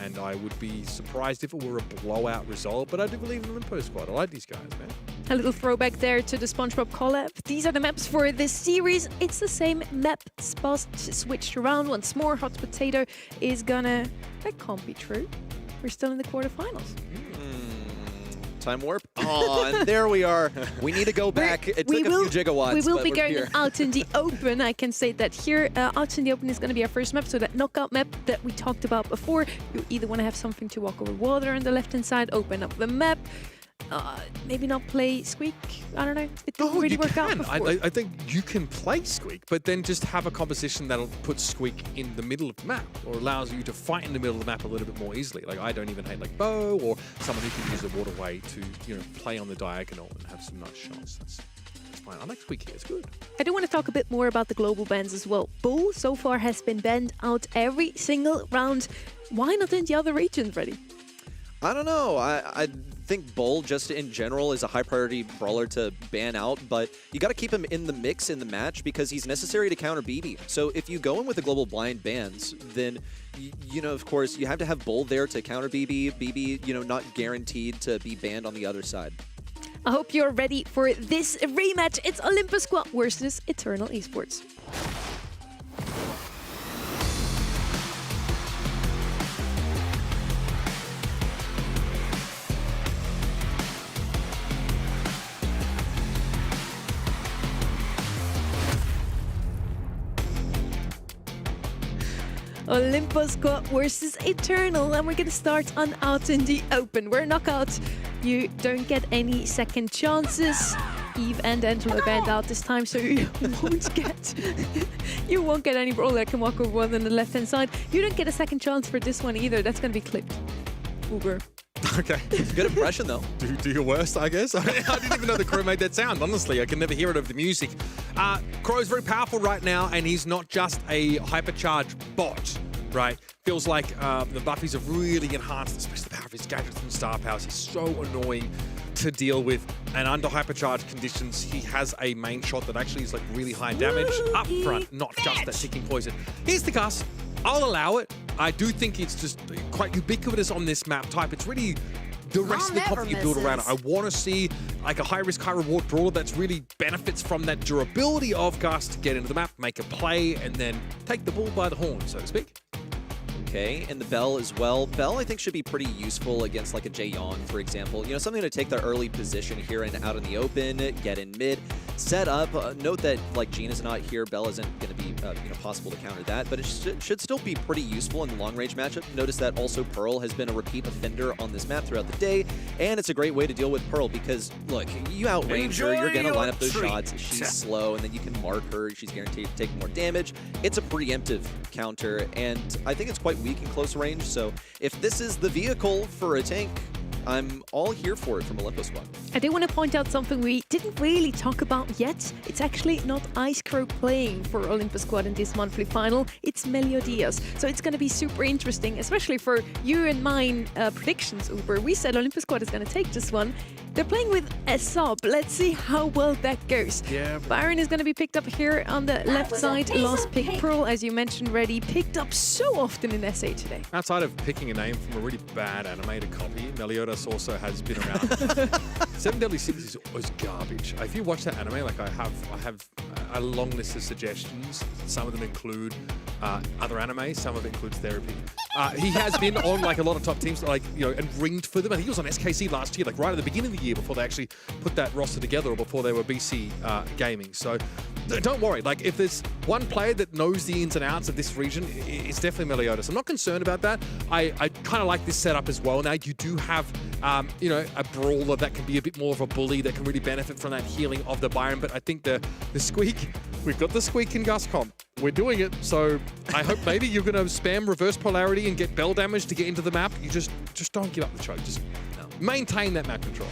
and I would be surprised if it were a blowout result. But I do believe in Olympus Squad. I like these guys, man. A little throwback there to the SpongeBob collab. These are the maps for this series. It's the same map switched around once more. Hot Potato is gonna... That can't be true. We're still in the quarterfinals. Time warp on. There we are. We need to go back. It took a few gigawatts. We will be we're going here. out in the open. I can say that here. Out in the open is going to be our first map. So that knockout map that we talked about before. You either want to have something to walk over water on the left-hand side, open up the map. Maybe not play Squeak. I don't know. It didn't really work out before. I think you can play Squeak, but then just have a composition that'll put Squeak in the middle of the map, or allows you to fight in the middle of the map a little bit more easily. Like, I don't even hate Bo, or someone who can use the waterway to play on the diagonal and have some nice shots. That's fine. I like Squeak here. It's good. I do want to talk a bit more about the global bans as well. Bull so far has been banned out every single round. Why not in the other regions, Reddy? I don't know. I think Bull, just in general, is a high priority brawler to ban out, but you got to keep him in the mix in the match because he's necessary to counter BB. So if you go in with the global blind bans, then you know, of course, you have to have Bull there to counter BB. BB, you know, not guaranteed to be banned on the other side. I hope you're ready for this rematch. It's Olympus Squad versus Eternal Esports. Olympus Squad versus Eternal, and we're gonna start on out in the open. We're knockout. You don't get any second chances. Eve and Angelo banned out this time, so you won't get any brawler that can walk over one on the left hand side. You don't get a second chance for this one either. That's gonna be clipped. Uber. Okay. Good impression though. Do your worst, I guess. I didn't even know the Crow made that sound, honestly. I can never hear it over the music. Crow's very powerful right now, and he's not just a hypercharged bot, right? Feels like the buffies have really enhanced, especially the power of his gadgets and star powers. He's so annoying to deal with, and under hypercharged conditions, he has a main shot that actually is like really high damage up front, not just that ticking poison. Here's the Gus. I'll allow it. I do think it's just quite ubiquitous on this map type. It's really the rest of the comp that you build around it. I want to see like a high risk, high reward brawler that's really benefits from that durability of Gus to get into the map, make a play, and then take the bull by the horn, so to speak. Okay, and the Bell as well. Bell, I think, should be pretty useful against like a Jaeyon, for example. You know, something to take the early position here and out in the open, get in mid, set up. Note that like Gina's not here, Bell isn't going to be you know, possible to counter that, but it should still be pretty useful in the long range matchup. Notice that also Pearl has been a repeat offender on this map throughout the day, and it's a great way to deal with Pearl because look, you outrange her, you're going to line up those shots. She's slow, and then you can mark her. She's guaranteed to take more damage. It's a preemptive counter, and I think it's quite weak in close range, so if this is the vehicle for a tank, I'm all here for it from Olympus Squad. I do want to point out something we didn't really talk about yet. It's actually not Ice Crow playing for Olympus Squad in this monthly final. It's Meliodas. So it's going to be super interesting, especially for you and mine predictions, Uber. We said Olympus Squad is going to take this one. They're playing with a sub. Let's see how well that goes. Yeah. Byron is going to be picked up here on the left side. Last pick, Pearl, as you mentioned already, picked up so often in SA today. Outside of picking a name from a really bad animated copy, Meliodas also has been around. Seven Deadly Sins is garbage. If you watch that anime, like I have a long list of suggestions. Some of them include other anime. Some of it includes therapy. He has been on like a lot of top teams, like and ringed for them. I think he was on SKC last year, like right at the beginning of the year before they actually put that roster together, or before they were BC Gaming. So don't worry. Like if there's one player that knows the ins and outs of this region, it's definitely Meliodas. I'm not concerned about that. I kind of like this setup as well. Now you do have a brawler that can be a bit more of a bully that can really benefit from that healing of the Byron. But I think the Squeak, we've got the Squeak in Gus comp. We're doing it, so I hope maybe you're going to spam reverse polarity and get bell damage to get into the map. You just don't give up the choke. Just maintain that map control.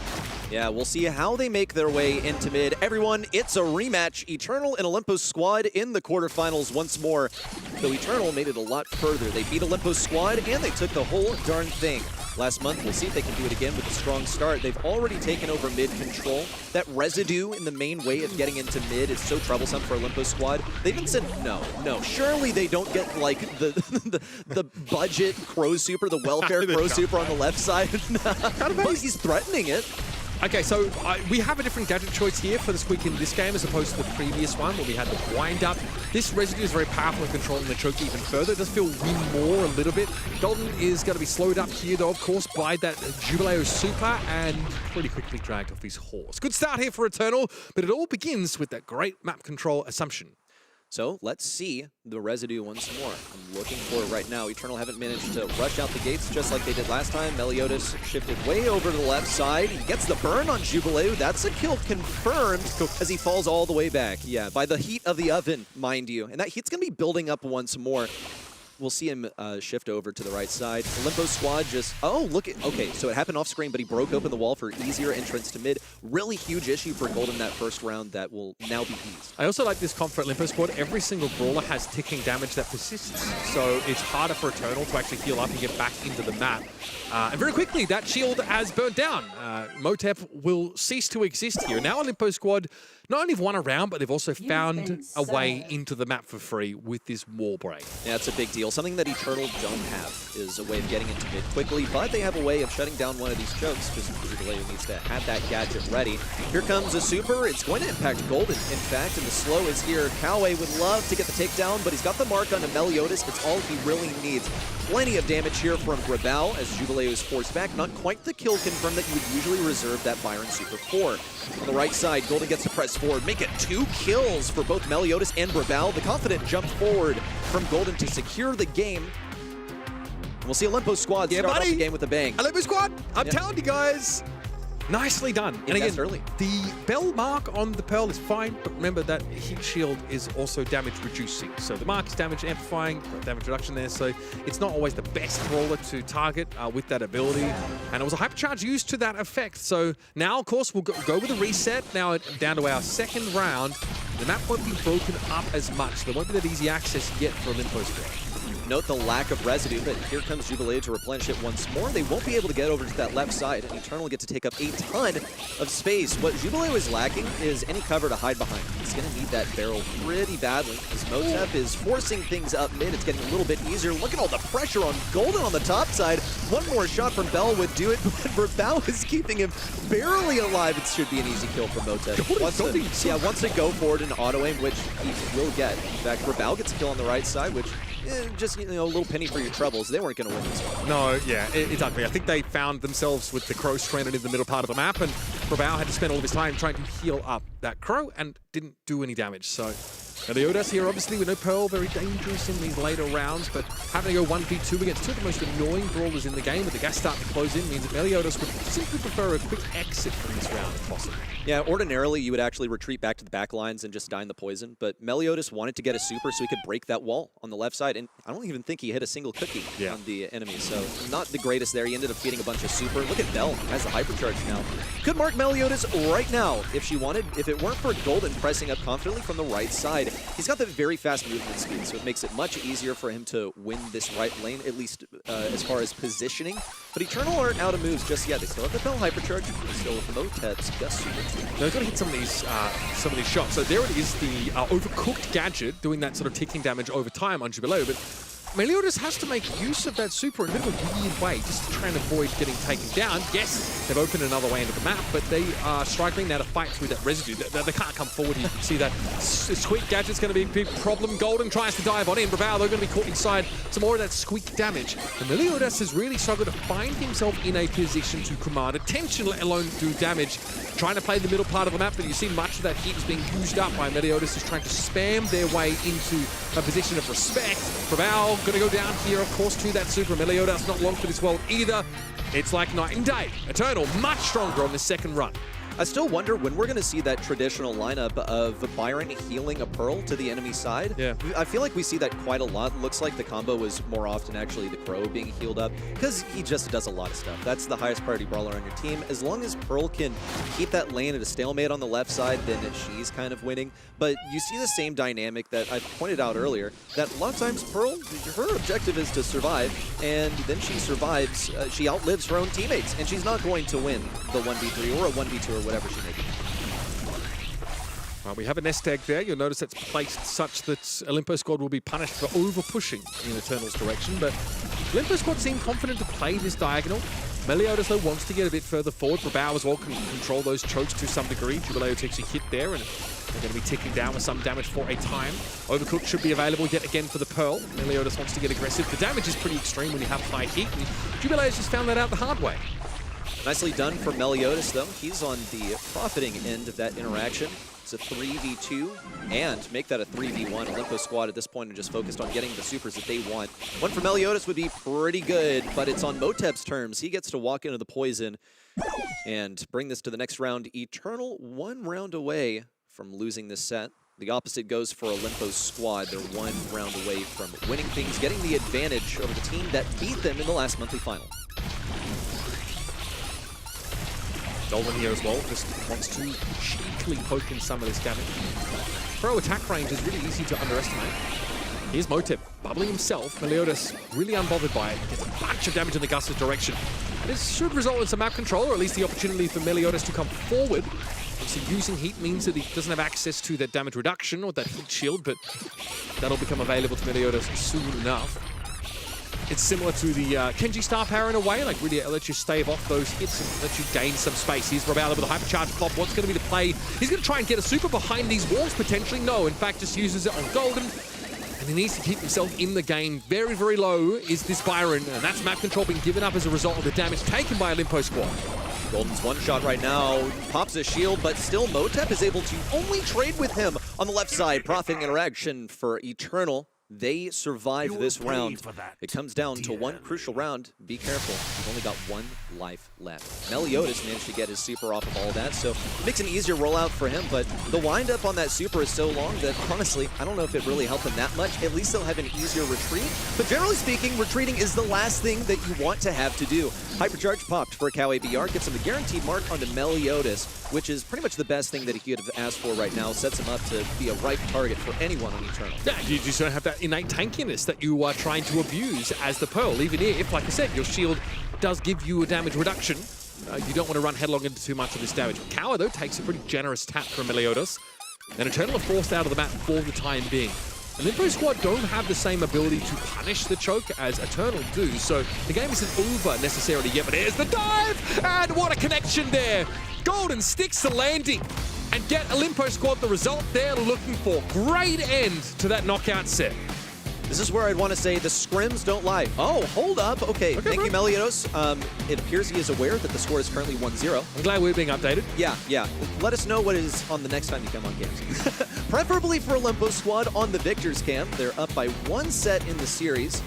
Yeah, we'll see how they make their way into mid. Everyone, it's a rematch. Eternal and Olympus Squad in the quarterfinals once more. Though Eternal made it a lot further. They beat Olympus Squad, and they took the whole darn thing last month. We'll see if they can do it again with a strong start. They've already taken over mid control. That residue in the main way of getting into mid is so troublesome for Olympus Squad. They even said, no. Surely they don't get, like, the budget Crow Super, the welfare Crow Super on the left side. But he's threatening it. Okay, so we have a different gadget choice here for the Squeak in this game as opposed to the previous one where we had the wind up. This residue is very powerful in controlling the choke even further. It does feel win more a little bit. Golden is going to be slowed up here though, of course, by that Jubileo Super, and pretty quickly dragged off his horse. Good start here for Eternal, but it all begins with that great map control assumption. So let's see the residue once more. I'm looking for it right now. Eternal haven't managed to rush out the gates just like they did last time. Meliodas shifted way over to the left side. He gets the burn on Jubileu. That's a kill confirmed as he falls all the way back. Yeah, by the heat of the oven, mind you. And that heat's going to be building up once more. we'll see him shift over to the right side. Olimpo squad just, oh, look at, okay, so it happened off screen, but he broke open the wall for easier entrance to mid. Really huge issue for Golden that first round that will now be eased. I also like this comp for Olimpo squad. Every single brawler has ticking damage that persists, so it's harder for Eternal to actually heal up and get back into the map. And very quickly, that shield has burnt down. Motep will cease to exist here. Now Olimpo squad not only have won a round, but they've also found a way into the map for free with this wall break. Yeah, it's a big deal. Something that Eternal don't have is a way of getting into mid quickly, but they have a way of shutting down one of these chokes. Just Jubilee needs to have that gadget ready. Here comes a super. It's going to impact Golden, in fact, and the slow is here. Coway would love to get the takedown, but he's got the mark on Meliodas. It's all he really needs. Plenty of damage here from Brawl as Jubilee is forced back. Not quite the kill confirm that you would usually reserve that Byron super for. On the right side, Golden gets to press forward, make it 2 kills for both Meliodas and Brawl. The confident jump forward from Golden to secure the game. And we'll see Olimpo squad start off the game with a bang. Olimpo squad, I'm telling you guys, nicely done. And again, early. The bell mark on the Pearl is fine, but remember that heat shield is also damage reducing. So the mark is damage amplifying, damage reduction there. So it's not always the best brawler to target with that ability. And it was a hypercharge used to that effect. So now, of course, we'll go with a reset. Now down to our second round. The map won't be broken up as much. There won't be that easy access yet for Olimpo squad. Note the lack of residue, but here comes Jubilee to replenish it once more. They won't be able to get over to that left side, and Eternal will get to take up a ton of space. What Jubilee was lacking is any cover to hide behind. He's going to need that barrel pretty badly, as Motep is forcing things up mid. It's getting a little bit easier. Look at all the pressure on Golden on the top side. One more shot from Bell would do it, but Brawl is keeping him barely alive. It should be an easy kill for Motep. Wants to go forward and auto aim, which he will get. In fact, Brawl gets a kill on the right side, which just, a little penny for your troubles. They weren't going to win this one. No, yeah, exactly. I think they found themselves with the Crow stranded in the middle part of the map, and Brawl had to spend all of his time trying to heal up that Crow and didn't do any damage. So Meliodas here, obviously, with no Pearl, very dangerous in these later rounds, but having to go 1v2 against two of the most annoying brawlers in the game with the gas starting to close in means that Meliodas would simply prefer a quick exit from this round if possible. Yeah, ordinarily you would actually retreat back to the back lines and just die in the poison, but Meliodas wanted to get a super so he could break that wall on the left side, and I don't even think he hit a single cookie on the enemy, so not the greatest there. He ended up getting a bunch of super. Look at Bell, has the hypercharge now. Could mark Meliodas right now if she wanted, if it weren't for Golden pressing up confidently from the right side. He's got the very fast movement speed, so it makes it much easier for him to win this right lane, at least as far as positioning. But Eternal aren't out of moves just yet. They still have the Bell hypercharge, still with Motep's Gust super. Now, they've got to hit some of these shots. So there it is, the overcooked gadget doing that sort of ticking damage over time on Jubilee. But Meliodas has to make use of that super in a bit of a weird way, just to try and avoid getting taken down. Yes, they've opened another way into the map, but they are struggling now to fight through that residue. They can't come forward. You can see that squeak gadget's going to be a big problem. Golden tries to dive on in. Brawl, they're going to be caught inside some more of that squeak damage. And Meliodas has really struggled to find himself in a position to command attention, let alone do damage. Trying to play the middle part of the map, but you see much of that heat is being used up by Meliodas, who's trying to spam their way into a position of respect. Brawl going to go down here, of course, to that super. Meliodas not long for this world either. It's like night and day. Eternal much stronger on the second run. I still wonder when we're going to see that traditional lineup of Byron healing a Pearl to the enemy side. Yeah. I feel like we see that quite a lot. Looks like the combo is more often actually the Crow being healed up because he just does a lot of stuff. That's the highest priority brawler on your team. As long as Pearl can keep that lane at a stalemate on the left side, then she's kind of winning. But you see the same dynamic that I pointed out earlier, that a lot of times Pearl, her objective is to survive, and then she survives, she outlives her own teammates, and she's not going to win the 1v3 or a 1v2 or whatever she may be. We have a nest egg there. You'll notice it's placed such that Olimpo squad will be punished for over-pushing in Eternal's direction, but Olimpo squad seem confident to play this diagonal. Meliodas, though, wants to get a bit further forward. Brawl as well can control those chokes to some degree. Jubilee takes a hit there, and they're going to be ticking down with some damage for a time. Overcooked should be available yet again for the Pearl. Meliodas wants to get aggressive. The damage is pretty extreme when you have high heat, and Jubilee has just found that out the hard way. Nicely done for Meliodas, though. He's on the profiting end of that interaction. It's a 3v2, and make that a 3v1. Olimpo squad at this point are just focused on getting the supers that they want. One for Meliodas would be pretty good, but it's on Motep's terms. He gets to walk into the poison and bring this to the next round. Eternal 1 round away from losing this set. The opposite goes for Olimpo's squad. They're one round away from winning things, getting the advantage over the team that beat them in the last monthly final. Dolman here as well, just wants to cheekily poke in some of this damage. Pro attack range is really easy to underestimate. Here's Motep, bubbling himself. Meliodas really unbothered by it. Gets a bunch of damage in the Gus's direction. This should result in some map control, or at least the opportunity for Meliodas to come forward. Obviously, using heat means that he doesn't have access to that damage reduction or that heat shield, but that'll become available to Meliodas soon enough. It's similar to the Kenji star power in a way, like really lets you stave off those hits and lets you gain some space. Here's Rebala with a hypercharge pop. What's going to be the play? He's going to try and get a super behind these walls, potentially. No, in fact, just uses it on Golden. And he needs to keep himself in the game. Very, very low is this Byron, and that's map control being given up as a result of the damage taken by Olimpo squad. Golden's one shot right now, pops a shield, but still Motep is able to only trade with him on the left side. Profiting interaction for Eternal. They survive this round. It comes down to one crucial round. Be careful. You've only got one life left. Meliodas managed to get his super off of all that, so it makes an easier rollout for him, but the windup on that super is so long that, honestly, I don't know if it really helped him that much. At least they'll have an easier retreat, but generally speaking, retreating is the last thing that you want to have to do. Hypercharge popped for Cow ABR, gets him a guaranteed mark onto Meliodas, which is pretty much the best thing that he could have asked for right now. Sets him up to be a ripe target for anyone on Eternal. Yeah, you just don't have that innate tankiness that you are trying to abuse as the Pearl. Even if, like I said, your shield does give you a damage reduction, you don't want to run headlong into too much of this damage. Cower, though, takes a pretty generous tap from Meliodas, and Eternal are forced out of the map for the time being. Olimpo squad don't have the same ability to punish the choke as Eternal do, so the game isn't over necessarily yet, but here's the dive! And what a connection there! Golden sticks the landing and get Olimpo squad the result they're looking for. Great end to that knockout set. This is where I'd want to say the scrims don't lie. Oh, hold up. Okay, thank you, Meliodas. It appears he is aware that the score is currently 1-0. I'm glad we're being updated. Yeah. Let us know what is on the next time you come on games. Preferably for Olimpo squad on the Victors cam. They're up by one set in the series.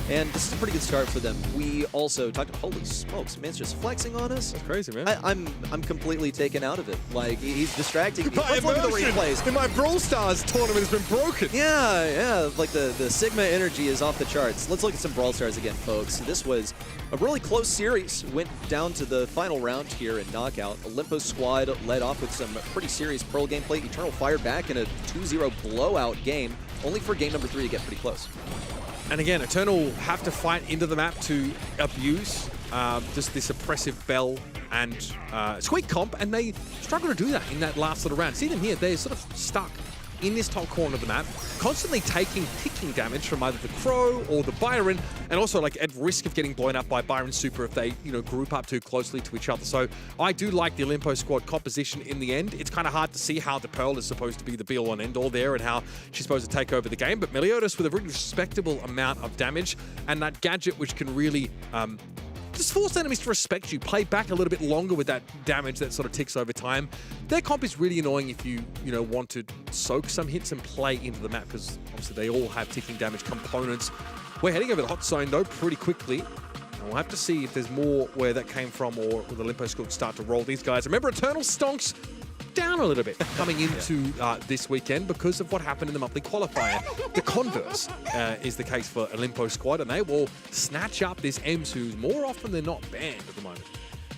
And this is a pretty good start for them. We also talked to, holy smokes, man's just flexing on us. That's crazy, man. I'm completely taken out of it. Like, he's distracting me. My Let's look at the immersion replays. in my Brawl Stars tournament has been broken. Yeah, like the Sigma energy is off the charts. Let's look at some Brawl Stars again, folks. This was a really close series. Went down to the final round here in Knockout. Olimpo squad led off with some pretty serious Pearl gameplay. Eternal fired back in a 2-0 blowout game, only for game number 3 to get pretty close. And again, Eternal have to fight into the map to abuse just this oppressive Bell and Squeak comp, and they struggle to do that in that last little round. See them here, they're sort of stuck in this top corner of the map, constantly taking ticking damage from either the Crow or the Byron, and also like at risk of getting blown up by Byron's super if they, group up too closely to each other. So I do like the Olimpo squad composition in the end. It's kind of hard to see how the Pearl is supposed to be the be-all and end-all there and how she's supposed to take over the game, but Meliodas with a really respectable amount of damage and that gadget which can really just force enemies to respect you, play back a little bit longer with that damage that sort of ticks over time. Their comp is really annoying if you want to soak some hits and play into the map, because obviously they all have ticking damage components. We're heading over the hot zone though pretty quickly, and we'll have to see if there's more where that came from or will the Olimpo squad start to roll these guys. Remember, Eternal stonks down a little bit coming into this weekend because of what happened in the monthly qualifier. The converse is the case for Olimpo squad, and they will snatch up this Ems, who's more often than not banned at the moment.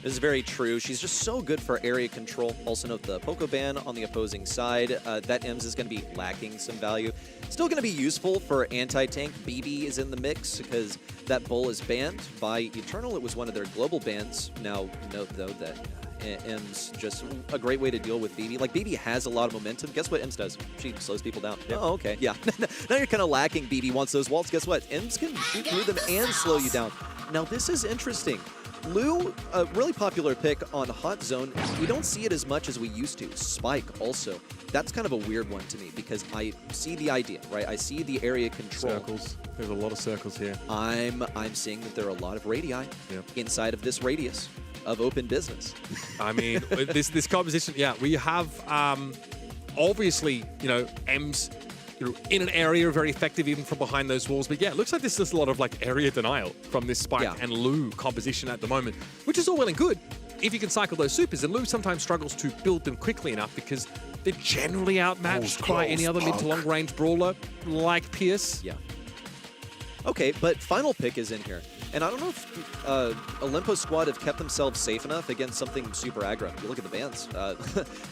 This is very true. She's just so good for area control. Also note the Poco ban on the opposing side. That Ems is going to be lacking some value. Still going to be useful for anti-tank. BB is in the mix because that Bull is banned by Eternal. It was one of their global bans. Now note though that Ems just a great way to deal with BB. Like, BB has a lot of momentum. Guess what Ems does? She slows people down. Yep. Oh, okay. Yeah. Now you're kind of lacking. BB wants those walls. Guess what? Ems can shoot through them and slow you down. Now this is interesting. Lou, a really popular pick on Hot Zone. We don't see it as much as we used to. Spike also. That's kind of a weird one to me because I see the idea, right? I see the area control. Circles. There's a lot of circles here. I'm seeing that there are a lot of radii inside of this radius of open business. I mean, this composition, yeah, we have obviously, Ems in an area very effective even from behind those walls. But yeah, it looks like there's just a lot of like area denial from this Spike and Lou composition at the moment, which is all well and good if you can cycle those supers. And Lou sometimes struggles to build them quickly enough because They're generally outmatched by any other mid to long range brawler like Pierce. Yeah. Okay, but final pick is in here. And I don't know if Olympus squad have kept themselves safe enough against something super aggro. You look at the bans.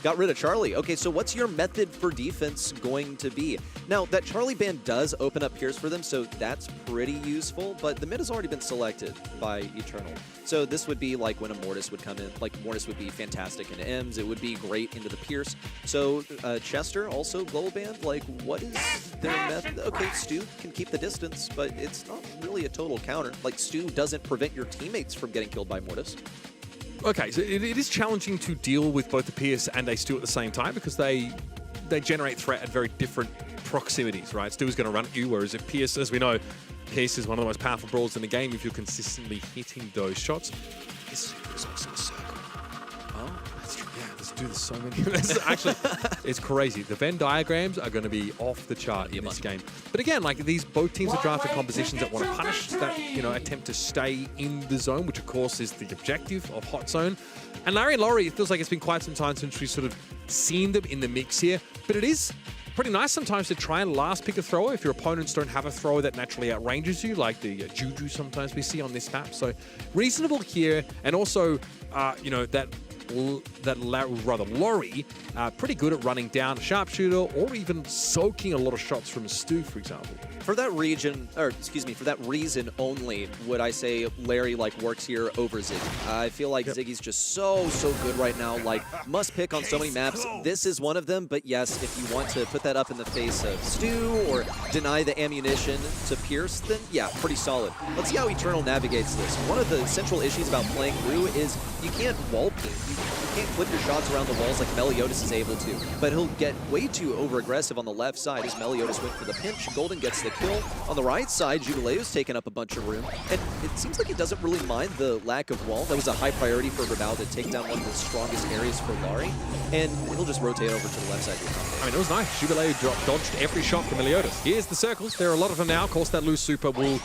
Got rid of Charlie. Okay, so what's your method for defense going to be? Now, that Charlie ban does open up Pierce for them, so that's pretty useful, but the mid has already been selected by Eternal. So this would be like when a Mortis would come in. Like, Mortis would be fantastic in Ems. It would be great into the Pierce. So Chester, also global banned. Like, what is their method? Okay, Stu can keep the distance, but it's not really a total counter. Like, Stu doesn't prevent your teammates from getting killed by Mortis. Okay, so it is challenging to deal with both the Pierce and a Stu at the same time because they generate threat at very different proximities, right? Stu is going to run at you, whereas if Pierce, as we know, Pierce is one of the most powerful brawlers in the game if you're consistently hitting those shots. His super is also a circle. Oh, that's true. Yeah, let's do this so many. Actually, it's crazy. The Venn diagrams are going to be off the chart in this game. But again, like both teams are drafted compositions that want to punish that, attempt to stay in the zone, which of course is the objective of Hot Zone. And Larry and Laurie, it feels like it's been quite some time since we've sort of seen them in the mix here. But it is pretty nice sometimes to try and last pick a thrower if your opponents don't have a thrower that naturally outranges you, like the Juju sometimes we see on this map. So reasonable here, and also, Laurie, pretty good at running down a sharpshooter or even soaking a lot of shots from a Stu, for example. For that for that reason only, would I say Larry works here over Ziggy. I feel like Ziggy's just so good right now. Like, must pick on so many maps. This is one of them, but yes, if you want to put that up in the face of Stu or deny the ammunition to Pierce, then yeah, pretty solid. Let's see how Eternal navigates this. One of the central issues about playing Rue is you can't wall peek. You can't flip your shots around the walls like Meliodas is able to, but he'll get way too over-aggressive on the left side as Meliodas went for the pinch. Golden gets the kill. On the right side, Jubileo's taken up a bunch of room, and it seems like he doesn't really mind the lack of wall. That was a high priority for Brawl to take down one of the strongest areas for Laurie, and he'll just rotate over to the left side. I mean, it was nice. Jubileo dodged every shot from Meliodas. Here's the circles. There are a lot of them now. Of course, that loose super will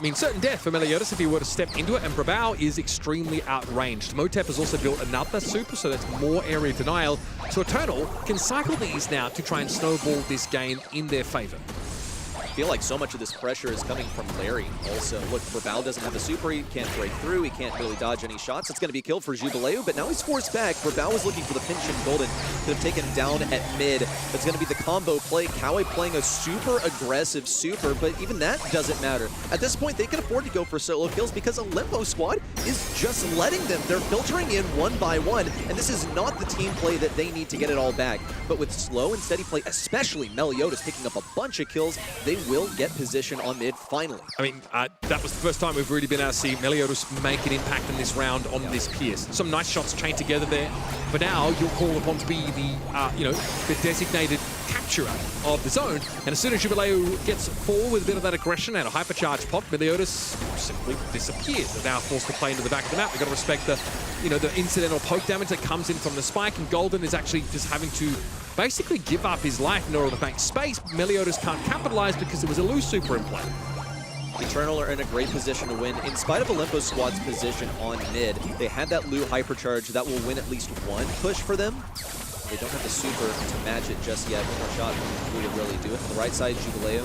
mean certain death for Meliodas if he were to step into it, and Brawl is extremely outranged. Motep has also built another super, so that's more area denial. So Eternal can cycle these now to try and snowball this game in their favor. I feel like so much of this pressure is coming from Larry also. Look, Brawl doesn't have the super, he can't break through, he can't really dodge any shots. It's going to be killed for Jubileo, but now he's forced back. Brawl was looking for the pinch, and Golden could have taken him down at mid. It's going to be the combo play. Cowie playing a super aggressive super, but even that doesn't matter. At this point, they can afford to go for solo kills because a Limbo squad is just letting them. They're filtering in one by one, and this is not the team play that they need to get it all back. But with slow and steady play, especially Meliodas picking up a bunch of kills, they will get position on mid finally. I mean, that was the first time we've really been able to see Meliodas make an impact in this round on this Pierce. Some nice shots chained together there. But now you're called upon to be the designated capturer of the zone. And as soon as Jubileo gets forward with a bit of that aggression and a hypercharge pop, Meliodas simply disappears. They're now forced to play into the back of the map. We've got to respect the incidental poke damage that comes in from the spike, and Golden is actually just having to basically give up his life in order to make space. Meliodas can't capitalize because there was a loose super in play. Eternal are in a great position to win. In spite of Olympus squad's position on mid, they had that Lu hypercharge that will win at least one push for them. They don't have the super to match it just yet. One more shot would really do it. On the right side, Jubileo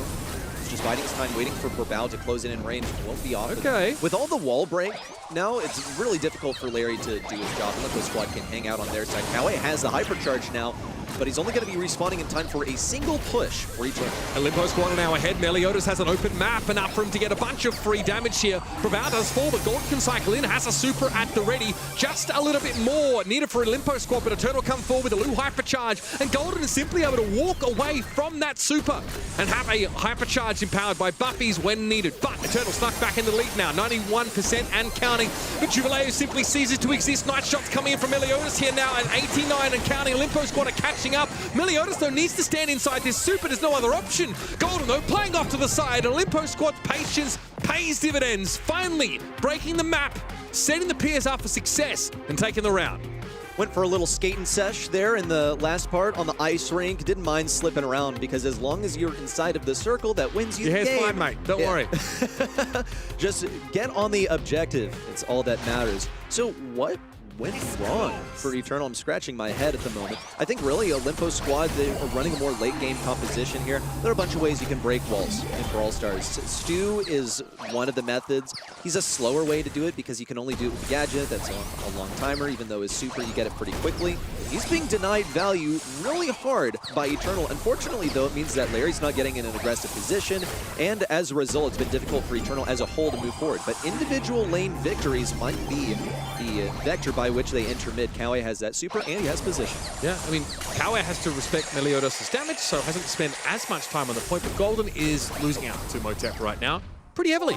is just biding his time, waiting for Brawl to close in range. Won't be off. Okay. With all the wall break, now it's really difficult for Larry to do his job. Olympus squad can hang out on their side. Cowie has the hypercharge now, but he's only going to be respawning in time for a single push for Eternal. Olympus squad are now ahead. Meliodas has an open map, enough for him to get a bunch of free damage here. Brawl does fall, but Golden can cycle in, has a super at the ready. Just a little bit more needed for Olympus squad, but Eternal come forward with a Lu hypercharge, and Golden is simply able to walk away from that super and have a hypercharge empowered by buffies when needed. But Eternal snuck back in the lead now, 91% and counting. But Jubileo simply ceases to exist. Nice shots coming in from Meliodas here now at 89 and counting. Olympus squad are catching up. Meliodas, though, needs to stand inside this super. There's no other option. Golden, though, playing off to the side. Olympus squad's patience pays dividends. Finally breaking the map, setting the Pierce up for success and taking the round. Went for a little skating sesh there in the last part on the ice rink. Didn't mind slipping around because as long as you're inside of the circle, that wins you the game. Your hair's fine, mate. Don't worry. Just get on the objective. It's all that matters. So what went wrong for Eternal? I'm scratching my head at the moment. I think really Olimpo squad, they are running a more late game composition here. There are a bunch of ways you can break walls in Brawl Stars. Stu is one of the methods. He's a slower way to do it because you can only do it with the gadget. That's a long timer, even though his super, you get it pretty quickly. He's being denied value really hard by Eternal. Unfortunately, though, it means that Larry's not getting in an aggressive position, and as a result, it's been difficult for Eternal as a whole to move forward. But individual lane victories might be the vector by which they enter mid. Kawe has that super, and he has position. Yeah, I mean, Kawe has to respect Meliodas' damage, so hasn't spent as much time on the point, but Golden is losing out to Motep right now pretty heavily.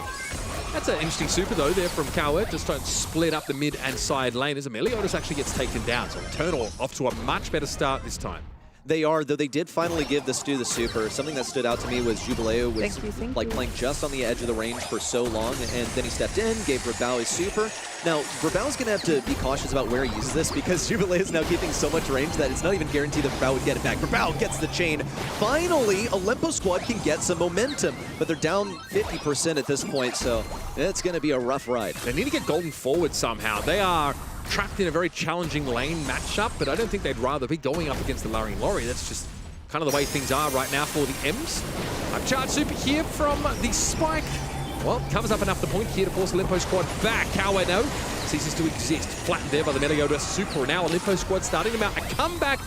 That's an interesting super, though, there from Kawe. Just don't split up the mid and side lane as Meliodas actually gets taken down. So Eternal off to a much better start this time. They are, though they did finally give the Stu the super. Something that stood out to me was Jubileo was playing just on the edge of the range for so long, and then he stepped in, gave Rabao his super. Now, Rabao's going to have to be cautious about where he uses this because Jubileo is now keeping so much range that it's not even guaranteed that Rabao would get it back. Rabao gets the chain. Finally, Olimpo squad can get some momentum, but they're down 50% at this point, so it's going to be a rough ride. They need to get Golden forward somehow. They are trapped in a very challenging lane matchup, but I don't think they'd rather be going up against the Larry and Laurie. That's just kind of the way things are right now for the M's. Charge super here from the Spike. Well, covers up enough the point here to force Olimpo squad back. Kawe, no, ceases to exist. Flattened there by the Meliodas super. Now Olimpo squad starting to mount a comeback.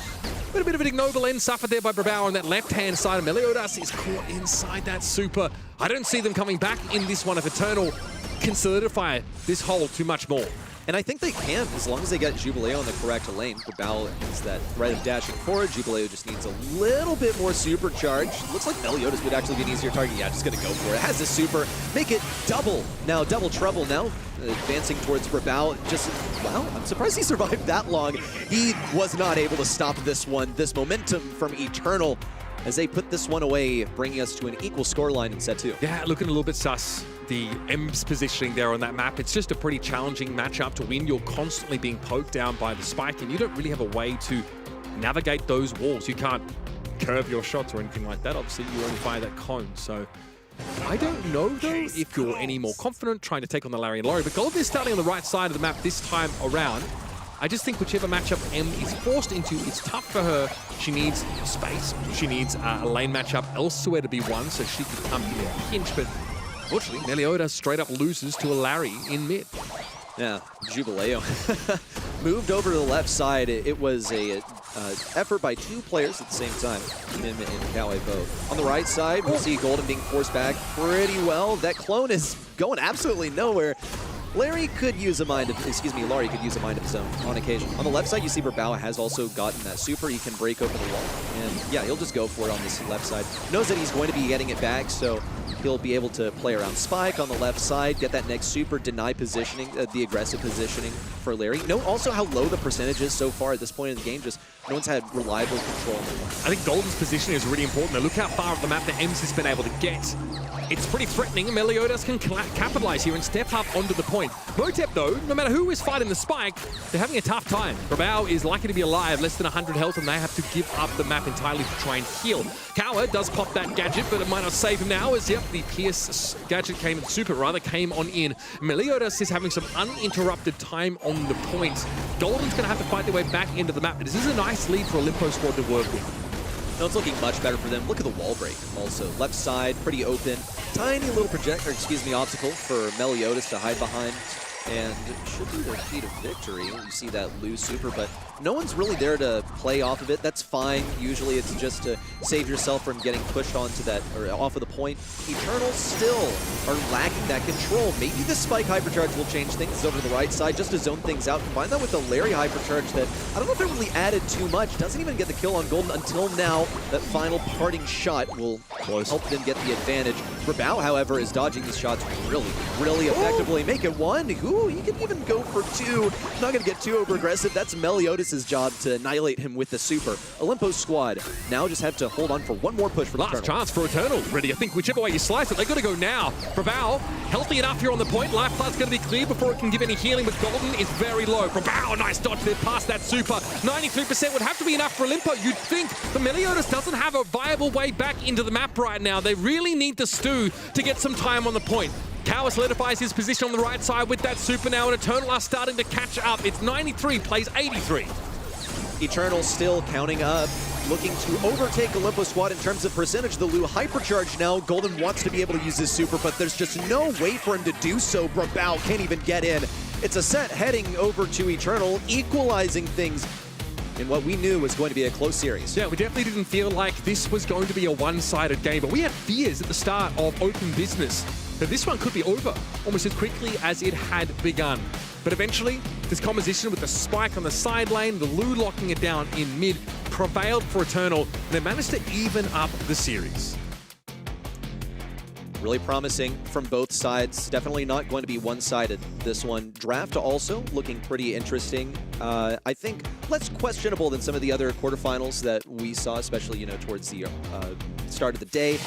But a bit of an ignoble end suffered there by Brabauer on that left-hand side. And Meliodas is caught inside that super. I don't see them coming back in this one if Eternal can solidify this hole too much more. And I think they can, as long as they get Jubileo on the correct lane. Brabauer is that threat of dashing forward. Jubileo just needs a little bit more supercharge. Looks like Meliodas would actually be an easier target. Yeah, just going to go for it. Has the super. Make it double. Now, double trouble now. Advancing towards Brabauer. Just, wow, I'm surprised he survived that long. He was not able to stop this one. This momentum from Eternal as they put this one away, bringing us to an equal scoreline in set 2. Yeah, looking a little bit sus. The M's positioning there on that map, it's just a pretty challenging matchup to win. You're constantly being poked down by the Spike, and you don't really have a way to navigate those walls. You can't curve your shots or anything like that. Obviously, you only fire that cone. So I don't know, though, if you're any more confident trying to take on the Larry and Laurie. But Golden is starting on the right side of the map this time around. I just think whichever matchup M is forced into, it's tough for her. She needs space. She needs a lane matchup elsewhere to be won, so she could come in a pinch. But unfortunately, Meliodas straight up loses to a Larry in mid. Yeah, Jubileo moved over to the left side. It was a effort by two players at the same time, Mim and Kawe both. On the right side, we see Golden being forced back pretty well. That clone is going absolutely nowhere. Larry could use a mind of, Laurie could use a mind of his own on occasion. On the left side, you see Brabauer has also gotten that super. He can break open the wall. And yeah, he'll just go for it on this left side. Knows that he's going to be getting it back, so he'll be able to play around Spike on the left side, get that next super, deny positioning, the aggressive positioning for Larry. Note also how low the percentage is so far at this point in the game. Just no one's had reliable control. I think Golden's positioning is really important. Now look how far up the map the Ems has been able to get. It's pretty threatening. Meliodas can capitalize here and step up onto the point. Motep, though, no matter who is fighting the Spike, they're having a tough time. Brabauer is likely to be alive, less than 100 health, and they have to give up the map entirely to try and heal. Kawe does pop that gadget, but it might not save him now, as, yep, the Pierce gadget came on in. Meliodas is having some uninterrupted time on the point. Golden's going to have to fight their way back into the map, but this is a nice lead for Olimpo squad to work with. No, it's looking much better for them. Look at the wall break also. Left side, pretty open. Tiny little obstacle for Meliodas to hide behind. And it should be their key to victory. You see that lose super, but no one's really there to play off of it. That's fine. Usually it's just to save yourself from getting pushed onto that, or off of the point. Eternals still are lacking that control. Maybe the Spike Hypercharge will change things over to the right side just to zone things out. Combine that with the Larry Hypercharge that, I don't know if it really added too much. Doesn't even get the kill on Golden until now. That final parting shot will help them get the advantage. Brabauer, however, is dodging these shots really effectively. Make it one. Ooh, you can even go for two. Not going to get too over aggressive. That's Meliodas' job to annihilate him with the super. Olimpo squad now just have to hold on for one more push for the Last chance for Eternal. Ready, I think whichever way you slice it, they're going to go now. Brabauer, healthy enough here on the point. Life Blood's going to be clear before it can give any healing, but Golden is very low. Brabauer, nice dodge there past that super. 93% would have to be enough for Olimpo, you'd think. But Meliodas doesn't have a viable way back into the map right now. They really need the Stu to get some time on the point. Tower solidifies his position on the right side with that super now, and Eternal are starting to catch up. It's 93, plays 83. Eternal still counting up, looking to overtake Olympus Squad in terms of percentage. The Lu hypercharge now. Golden wants to be able to use his super, but there's just no way for him to do so. Brawl can't even get in. It's a set heading over to Eternal, equalizing things in what we knew was going to be a close series. Yeah, we definitely didn't feel like this was going to be a one-sided game, but we had fears at the start of open business that this one could be over almost as quickly as it had begun. But eventually, this composition with the spike on the side lane, the Lu locking it down in mid, prevailed for Eternal, and they managed to even up the series. Really promising from both sides. Definitely not going to be one-sided, this one. Draft also looking pretty interesting. I think less questionable than some of the other quarterfinals that we saw, especially, you know, towards the start of the day.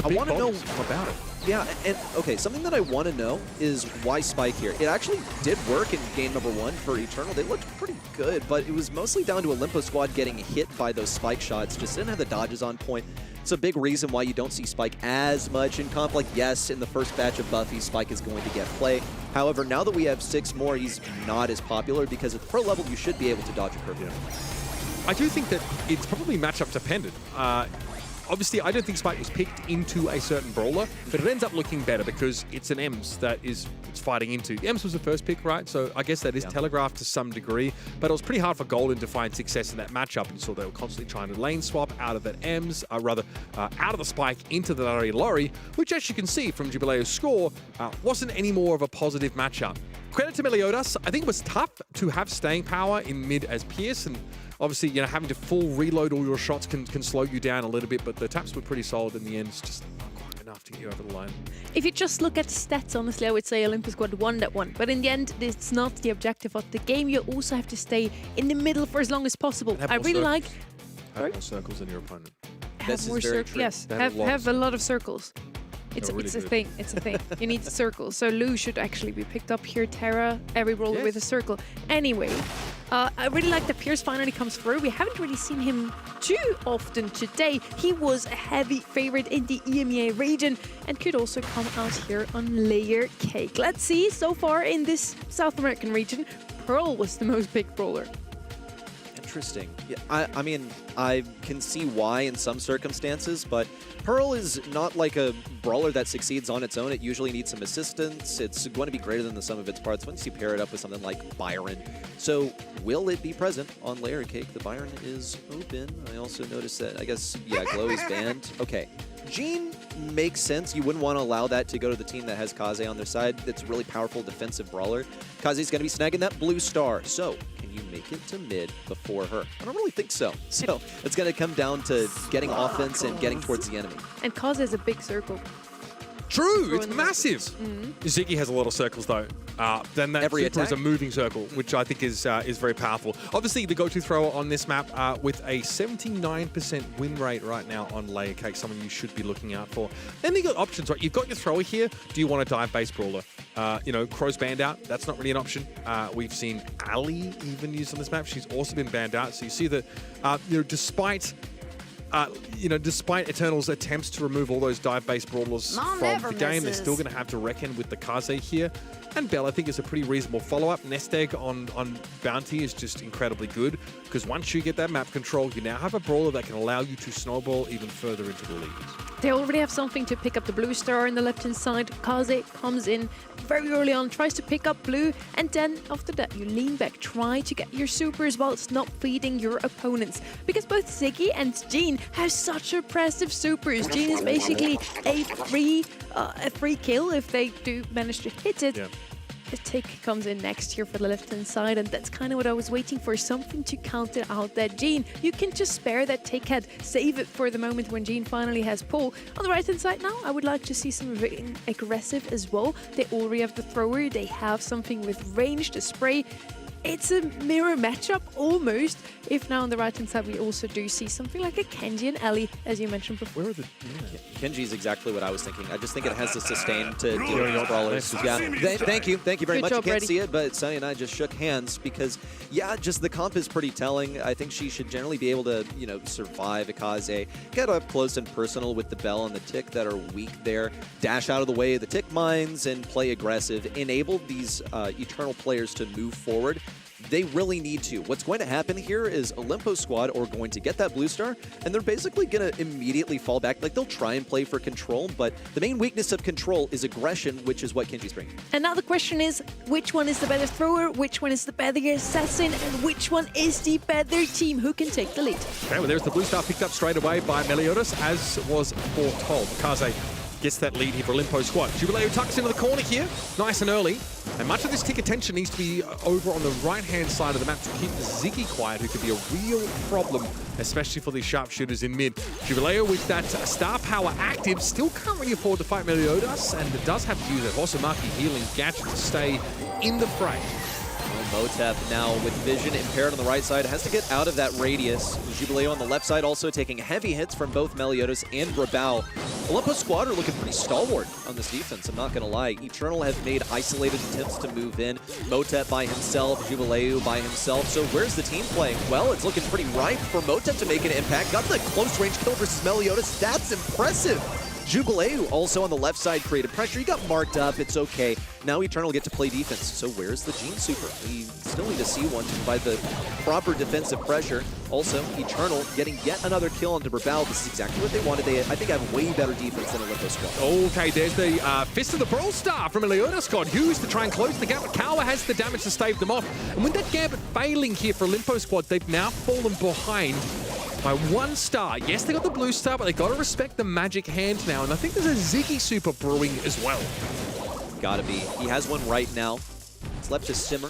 I want to know about it. Yeah, and okay, something that I want to know is why Spike here. It actually did work in game number 1 for Eternal. They looked pretty good, but it was mostly down to Olympus Squad getting hit by those Spike shots. Just didn't have the dodges on point. It's a big reason why you don't see Spike as much in comp. Like, yes, in the first batch of Buffy, Spike is going to get play. However, now that we have 6 more, he's not as popular because at the pro level, you should be able to dodge a curve. I do think that it's probably matchup dependent. Obviously, I don't think Spike was picked into a certain brawler, but it ends up looking better because it's an EMS that it's fighting into. EMS was the first pick, right? So I guess that is telegraphed to some degree, but it was pretty hard for Golden to find success in that matchup. You saw they were constantly trying to lane swap out of that EMS, out of the Spike into the Lori, which, as you can see from Jubileo's score, wasn't any more of a positive matchup. Credit to Meliodas. I think it was tough to have staying power in mid as Pierce, and obviously, you know, having to full reload all your shots can slow you down a little bit, but the taps were pretty solid in the end. It's just not quite enough to get you over the line. If you just look at stats, honestly, I would say Olympus Squad won that one. But in the end, it's not the objective of the game. You also have to stay in the middle for as long as possible. I really like... Have more circles than your opponent. This is very true. Yes, have a lot of circles. It's a thing. It's a thing. You need circles. So Lu should actually be picked up here. Terra, every brawler with a circle. Anyway, I really like that Pierce finally comes through. We haven't really seen him too often today. He was a heavy favorite in the EMEA region and could also come out here on Layer Cake. Let's see, so far in this South American region, Pearl was the most picked brawler. Interesting. Yeah, I mean, I can see why in some circumstances, but Pearl is not like a brawler that succeeds on its own. It usually needs some assistance. It's going to be greater than the sum of its parts once you pair it up with something like Byron. So will it be present on Layer Cake? The Byron is open. I also noticed that, I guess, yeah, Glow is banned. Okay. Jean makes sense. You wouldn't want to allow that to go to the team that has Kaze on their side. That's a really powerful defensive brawler. Kaze's going to be snagging that blue star. So can you make it to mid before her? I don't really think so. So it's going to come down to getting offense and getting towards the enemy. And Kaze has a big circle. True, it's massive. Ziggy has a lot of circles though. Then that Every super is a attack. moving circle, which I think is very powerful. Obviously, the go-to thrower on this map with a 79% win rate right now on Layer Cake, someone you should be looking out for. Then you got options, right? You've got your thrower here. Do you want to dive base brawler? You know, Crow's banned out. That's not really an option. We've seen Ali even used on this map. She's also been banned out. So you see that, you know, despite Eternal's attempts to remove all those dive-based brawlers from the game, they're still going to have to reckon with the Kaze here. And Bell, I think, is a pretty reasonable follow-up. Nest Egg on Bounty is just incredibly good, because once you get that map control, you now have a brawler that can allow you to snowball even further into the leads. They already have something to pick up the blue star on the left-hand side. Kaze comes in very early on, tries to pick up blue, and then after that you lean back, try to get your supers whilst not feeding your opponents. Because both Ziggy and Jean have such impressive supers. Jean is basically a free kill if they do manage to hit it. Yeah. The tick comes in next here for the left-hand side, and that's kind of what I was waiting for, something to counter out that Jean. You can just spare that tick head, save it for the moment when Jean finally has pull. On the right-hand side now, I would like to see some aggressive as well. They already have the thrower, they have something with range, the spray. it's a mirror matchup almost. If now on the right-hand side we also do see something like a Kenji and Ellie, as you mentioned before. Where are the... Kenji's exactly what I was thinking. I just think it has the sustain to deal with these brawlers. Yeah, thank you very Good much. job, You can't Brady. see it, but Sunny and I just shook hands because, yeah, just the comp is pretty telling. I think she should generally be able to, you know, survive Akaze, get up close and personal with the Bell and the Tick that are weak there, dash out of the way of the Tick mines and play aggressive, enable these Eternal players to move forward. They really need to. What's going to happen here is Olimpo squad are going to get that blue star, and they're basically going to immediately fall back. Like, they'll try and play for control, but the main weakness of control is aggression, which is what Kenji's bringing. And now the question is, which one is the better thrower, which one is the better assassin, and which one is the better team? Who can take the lead? Okay, well, there's the blue star picked up straight away by Meliodas, as was foretold. Kaze gets that lead here for Olimpo squad. Jubileo tucks into the corner here, nice and early. And much of this tick attention needs to be over on the right-hand side of the map to keep Ziggy quiet, who could be a real problem, especially for these sharpshooters in mid. Jubileo with that star power active, still can't really afford to fight Meliodas, and does have to use that Hosomaki healing gadget to stay in the fray. Motep now with vision impaired on the right side has to get out of that radius. Jubileo on the left side also taking heavy hits from both Meliodas and Brawl. Olimpo squad are looking pretty stalwart on this defense, I'm not going to lie. Eternal have made isolated attempts to move in. Motep by himself, Jubileo by himself. So where's the team playing? Well, it's looking pretty ripe for Motep to make an impact. Got the close range kill versus Meliodas. That's impressive. Jubileo also on the left side created pressure. He got marked up. It's okay. Now Eternal get to play defense. So where's the Gene Super? We still need to see one to provide the proper defensive pressure. Also, Eternal getting yet another kill onto Brawl. This is exactly what they wanted. They, I think, have way better defense than Olimpo squad. Okay, there's the Fist of the Brawl Star from Meliodas squad. Hughes to try and close the gap, but Kawa has the damage to stave them off. And with that gambit failing here for Olimpo squad, they've now fallen behind by 1 star. Yes, they got the blue star, but they got to respect the magic hand now. And I think there's a Ziggy Super brewing as well. Gotta be. He has one right now. It's left to simmer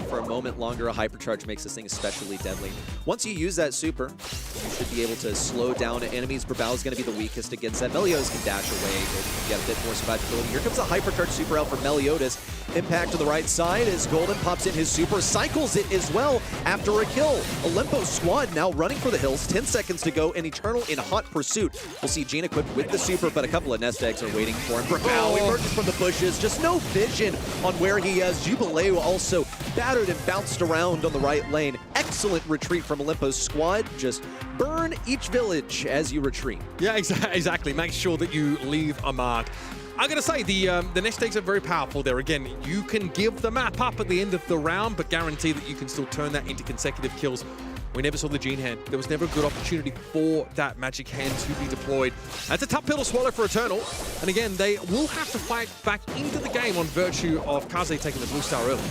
for a moment longer. A hypercharge makes this thing especially deadly. Once you use that super, you should be able to slow down enemies. Brawl is going to be the weakest against that. Meliodas can dash away, can get a bit more survivability. Here comes a hypercharge super out for Meliodas. Impact to the right side as Golden pops in his super, cycles it as well after a kill. Olimpo squad now running for the hills, 10 seconds to go, and Eternal in hot pursuit. We'll see Gene equipped with the super, but a couple of nest eggs are waiting for him. Brawl emerges from the bushes, just no vision on where he is. Jubileo also battered and bounced around on the right lane. Excellent retreat from Olimpo's squad. Just burn each village as you retreat. Yeah, exactly. Make sure that you leave a mark. I'm going to say the nest eggs are very powerful there. Again, you can give the map up at the end of the round, but guarantee that you can still turn that into consecutive kills. We never saw the Gene hand. There was never a good opportunity for that magic hand to be deployed. That's a tough pill to swallow for Eternal. And again, they will have to fight back into the game on virtue of Kaze taking the blue star early.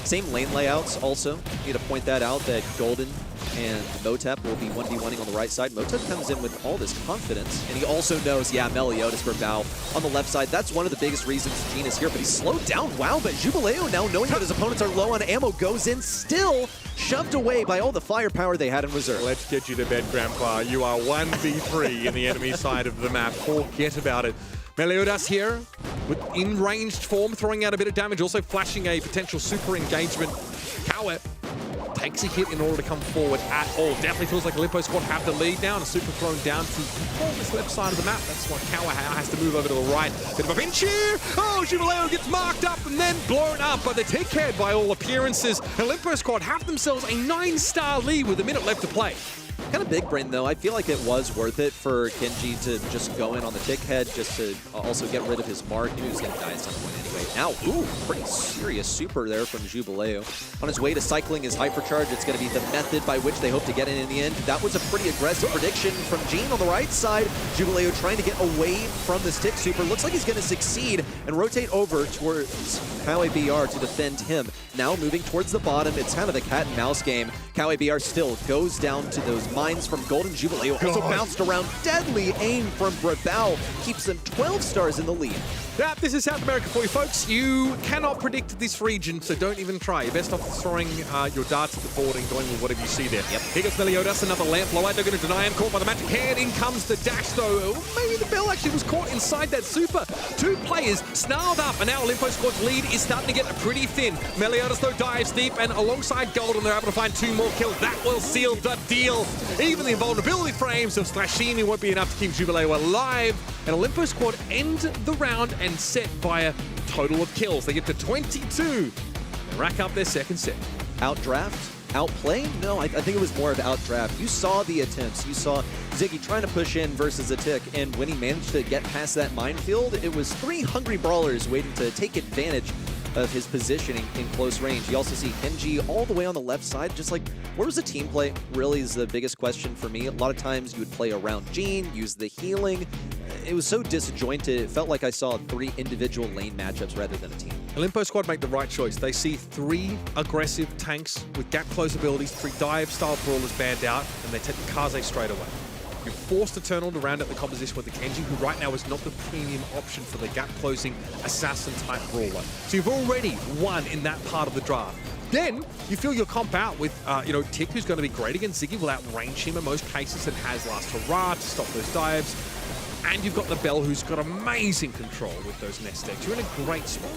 Same lane layouts also. Need to point that out that Golden and Motep will be 1v1ing on the right side. Motep comes in with all this confidence, and he also knows, yeah, Meliodas for Brawl on the left side. That's one of the biggest reasons Gene is here, but he's slowed down. Wow, but Jubileo now knowing that his opponents are low on ammo goes in, still shoved away by all the firepower they had in reserve. Let's get you to bed, Grandpa. You are 1v3 in the enemy side of the map. Forget about it. Meliodas here, with in ranged form, throwing out a bit of damage, also flashing a potential super engagement. Kawa takes a hit in order to come forward at all. Definitely feels like Olimpo squad have the lead now, and a super thrown down to control this left side of the map. That's why Kawa has to move over to the right. Bit of a pinch here. Oh, Jubileo gets marked up and then blown up by the tick head by all appearances. Olimpo squad have themselves a 9-star lead with a minute left to play. Kind of big brain, though. I feel like it was worth it for Kenji to just go in on the tick head, just to also get rid of his mark. He knew he was going to die at some point anyway. Now, ooh, pretty serious super there from Jubileo. On his way to cycling his hypercharge, it's going to be the method by which they hope to get in the end. That was a pretty aggressive prediction from Gene on the right side. Jubileo trying to get away from this tick super. Looks like he's going to succeed and rotate over towards Kawe BR to defend him. Now moving towards the bottom. It's kind of a cat and mouse game. Kawe BR still goes down to those mines from Golden. Jubileo also bounced around. Deadly aim from Brawl keeps them 12 stars in the lead. Yeah, this is South America for you folks. folks, you cannot predict this region, so don't even try. You're best off throwing your darts at the board and going with whatever you see there. Yep. Here goes Meliodas, another lamp blower. They're going to deny him. Caught by the magic hand. In comes the dash, though. Maybe the bell actually was caught inside that super. Two players snarled up, and now Olimpo Squad's lead is starting to get pretty thin. Meliodas, though, dives deep, and alongside Golden, they're able to find 2 more kills. That will seal the deal. Even the invulnerability frames of Slashini won't be enough to keep Jubilee alive. And Olimpo Squad end the round and set by a total of kills. They get to 22 and rack up their second set. Outdraft? Outplay? No, I think it was more of outdraft. You saw the attempts. You saw Ziggy trying to push in versus a tick, and when he managed to get past that minefield, it was 3 hungry brawlers waiting to take advantage of his positioning in close range. You also see Kenji all the way on the left side. Just like, where was the team play really is the biggest question for me. A lot of times you would play around Gene, use the healing. It was so disjointed. It felt like I saw 3 individual lane matchups rather than a team. Olimpo Squad make the right choice. They see 3 aggressive tanks with gap close abilities, 3 dive-style brawlers banned out, and they take the Kaze straight away. You're forced to turn all around at the composition with the Kenji, who right now is not the premium option for the gap-closing assassin-type brawler. So you've already won in that part of the draft. Then you fill your comp out with, Tick, who's going to be great against Ziggy, will outrange him in most cases and has Last Hurrah to stop those dives. And you've got the Bell, who's got amazing control with those nest eggs. You're in a great spot.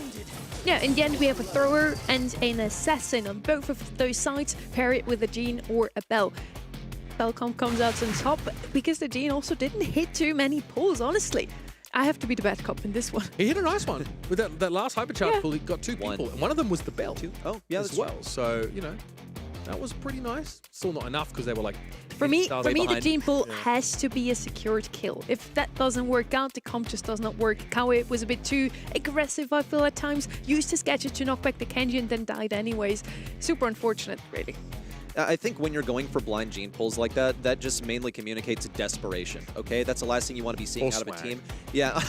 Yeah, in the end, we have a thrower and an assassin on both of those sides. Pair it with a Gene or a Bell. Bellcom comes out on top because the Gene also didn't hit too many pulls, honestly. I have to be the bad cop in this one. He hit a nice one. With that last hypercharge pull, he got 2 people. And one of them was the Bell. Oh, yeah, as well. So, that was pretty nice. Still not enough because they were like... For me, the Gene pull has to be a secured kill. If that doesn't work out, the comp just does not work. Kawe was a bit too aggressive, I feel, at times. Used his gadget to knock back the Kenji and then died anyways. Super unfortunate, really. I think when you're going for blind Gene pulls like that, that just mainly communicates desperation, okay? That's the last thing you want to be seeing out of a team. Yeah,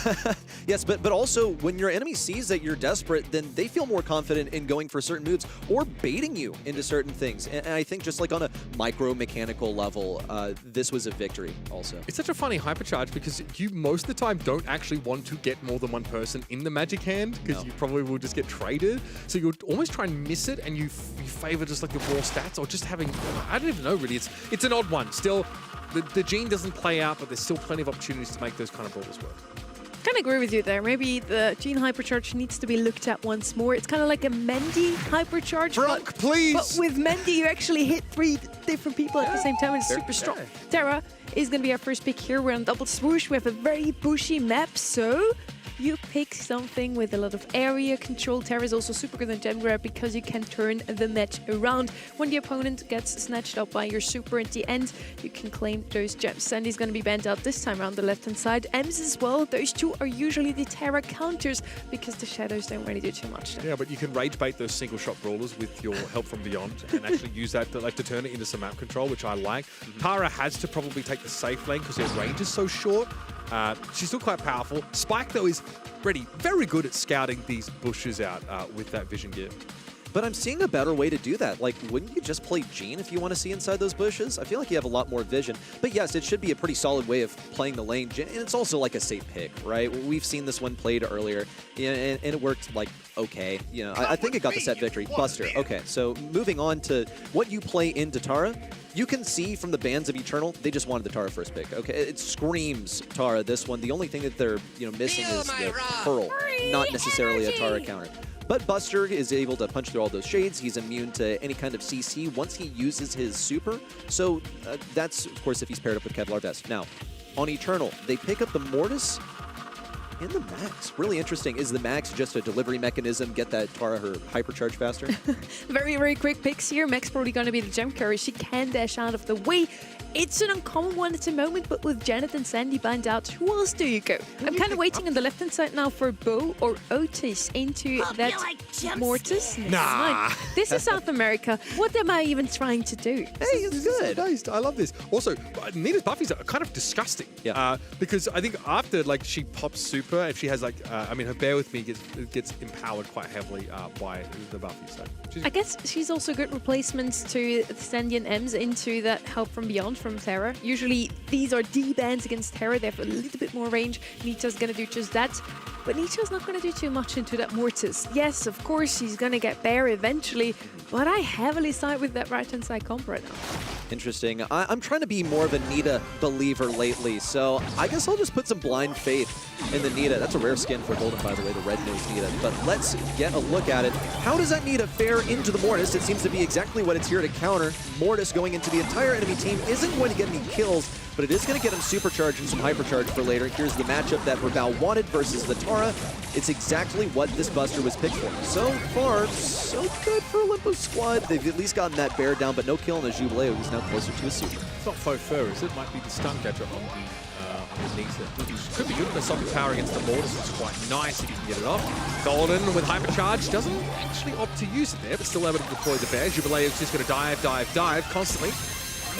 yes, but also when your enemy sees that you're desperate, then they feel more confident in going for certain moves or baiting you into certain things. And I think just like on a micro-mechanical level, this was a victory also. It's such a funny hypercharge because you most of the time don't actually want to get more than one person in the magic hand because you probably will just get traded. So you'll almost try and miss it and you favor just like the raw stats or just having, I don't even know really, it's an odd one. Still, the Gene doesn't play out, but there's still plenty of opportunities to make those kind of brawlers work. I kind of agree with you there. Maybe the Gene hypercharge needs to be looked at once more. It's kind of like a Mendy hypercharge. Brock, please! But with Mendy, you actually hit 3 different people at the same time. It's super strong. Terra is going to be our first pick here. We're on double swoosh. We have a very bushy map, so you pick something with a lot of area control. Terra is also super good on gem grab because you can turn the match around. When the opponent gets snatched up by your super at the end, you can claim those gems. Sandy's going to be banned out this time around the left-hand side. Ems as well. Those 2 are usually the Terra counters because the shadows don't really do too much. Yeah, but you can rage bait those single-shot brawlers with your help from beyond and actually use that to turn it into some map control, which I like. Tara has to probably take the safe lane because her range is so short. She's still quite powerful. Spike, though, is very good at scouting these bushes out with that vision gear. But I'm seeing a better way to do that. Like, wouldn't you just play Gene if you want to see inside those bushes? I feel like you have a lot more vision. But yes, it should be a pretty solid way of playing the lane. And it's also like a safe pick, right? We've seen this one played earlier, and it worked like okay. I think it got the set victory. Buster. Okay, so moving on to what you play into Tara. You can see from the bans of Eternal, they just wanted the Tara first pick. Okay, it screams Tara, this one. The only thing that they're missing is the Pearl, not necessarily a Tara counter. But Buster is able to punch through all those shades. He's immune to any kind of CC once he uses his super. So that's, of course, if he's paired up with Kevlar Vest. Now, on Eternal, they pick up the Mortis and the Max. Really interesting. Is the Max just a delivery mechanism? Get that Tara her hypercharge faster? Very quick picks here. Max probably going to be the gem carry. She can dash out of the way. It's an uncommon one at the moment, but with Janet and Sandy banned out, who else do you go? I'm kind of waiting on the left-hand side now for Bo or Otis into that Mortis. Nah. This is South America. What am I even trying to do? Hey, it's good. So nice. I love this. Also, Nina's Buffy's are kind of disgusting. Yeah. Because I think after she pops super, if she has her Bear With Me gets empowered quite heavily by the Buffy. So I guess she's also good replacements to Sandy and Ems into that help from beyond from Terra. Usually these are D-bans against Terra. They have a little bit more range. Nita's gonna do just that. but Nicho's not going to do too much into that Mortis. Yes, of course, he's going to get Bear eventually, but I heavily side with that right-hand side comp right now. Interesting. I'm trying to be more of a Nita believer lately, so I guess I'll just put some blind faith in the Nita. That's a rare skin for Golden, by the way, the red-nosed Nita. But let's get a look at it. How does that Nita fare into the Mortis? It seems to be exactly what it's here to counter. Mortis going into the entire enemy team isn't going to get any kills, but it is going to get him supercharged and some hypercharge for later. Here's the matchup that Brawl wanted versus the Tara. It's exactly what this Buster was picked for. So far, so good for Olympus squad. They've at least gotten that Bear down, but no kill on the Jubileo. He's now closer to a super. It's not faux fur, is it? It might be the stun catcher on the Nita. Could be good. The socket power against the Mortis is quite nice if you can get it off. Golden with hypercharge doesn't actually opt to use it there, but still able to deploy the Bear. Jubileo is just going to dive constantly.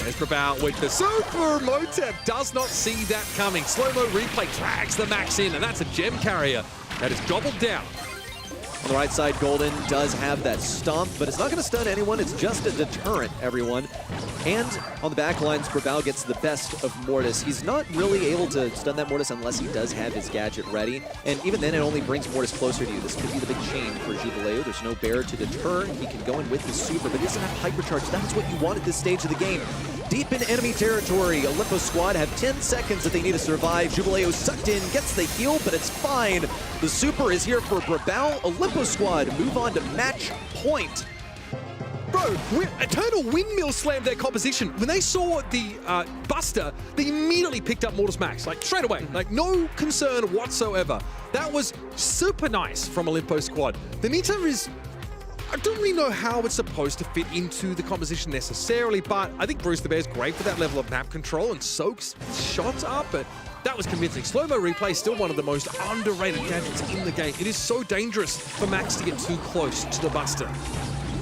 There's Brawl with the super. Motep does not see that coming. Slow-mo replay drags the max in, and that's a gem carrier that is gobbled down. On the right side, Golden does have that stomp, but it's not going to stun anyone. It's just a deterrent, everyone. And on the back lines, Brawl gets the best of Mortis. He's not really able to stun that Mortis unless he does have his gadget ready. And even then, it only brings Mortis closer to you. This could be the big chain for Jubileo. There's no Bear to deter. He can go in with the super, but he doesn't have hypercharge. That's what you want at this stage of the game. Deep in enemy territory, Olympus squad have 10 seconds that they need to survive. Jubileo sucked in, gets the heal, but it's fine. The super is here for Brawl. Olympus squad move on to match point. Bro, Eternal Windmill slammed their composition. When they saw the Buster, they immediately picked up Mortis Max, like straight away. Like no concern whatsoever. That was super nice from Olympus squad. The Nita is... I don't really know how it's supposed to fit into the composition necessarily, but I think Bruce the Bear's great for that level of map control and soaks shots up, but that was convincing. Slow-mo replay is still one of the most underrated gadgets in the game. It is so dangerous for Max to get too close to the Buster.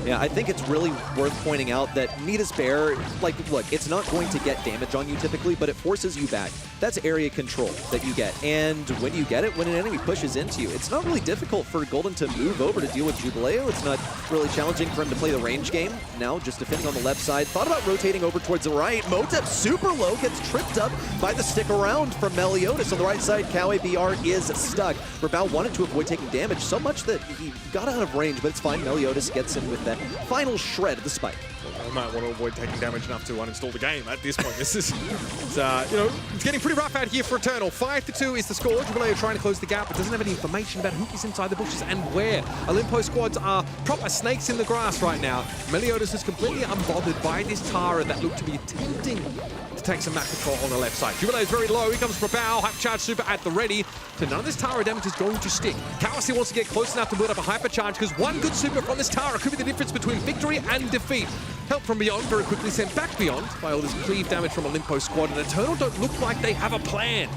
Yeah, I think it's really worth pointing out that Nita's Bear, like, look, it's not going to get damage on you typically, but it forces you back. That's area control that you get. And when you get it, when an enemy pushes into you, it's not really difficult for Golden to move over to deal with Jubileo. It's not really challenging for him to play the range game. Now, just defending on the left side. Thought about rotating over towards the right. Motep super low, gets tripped up by the stick around from Meliodas. On the right side, Kawe BR is stuck. Brawl wanted to avoid taking damage so much that he got out of range, but it's fine. Meliodas gets in with that final shred of the spike. I might want to avoid taking damage enough to uninstall the game at this point. This is, it's getting pretty rough out here for Eternal. 5-2 is the score. Jubileo trying to close the gap, but doesn't have any information about who is inside the bushes and where. Olympus squads are proper snakes in the grass right now. Meliodas is completely unbothered by this Tara that looked to be attempting to take some map control on the left side. Jubileo is very low. Here comes Brawl. Hypercharge super at the ready. So none of this Tara damage is going to stick. Kawasi wants to get close enough to build up a hypercharge because one good super from this Tara could be the difference between victory and defeat. Help from Beyond very quickly sent back Beyond by all this cleave damage from Olympus squad, and Eternal don't look like they have a plan.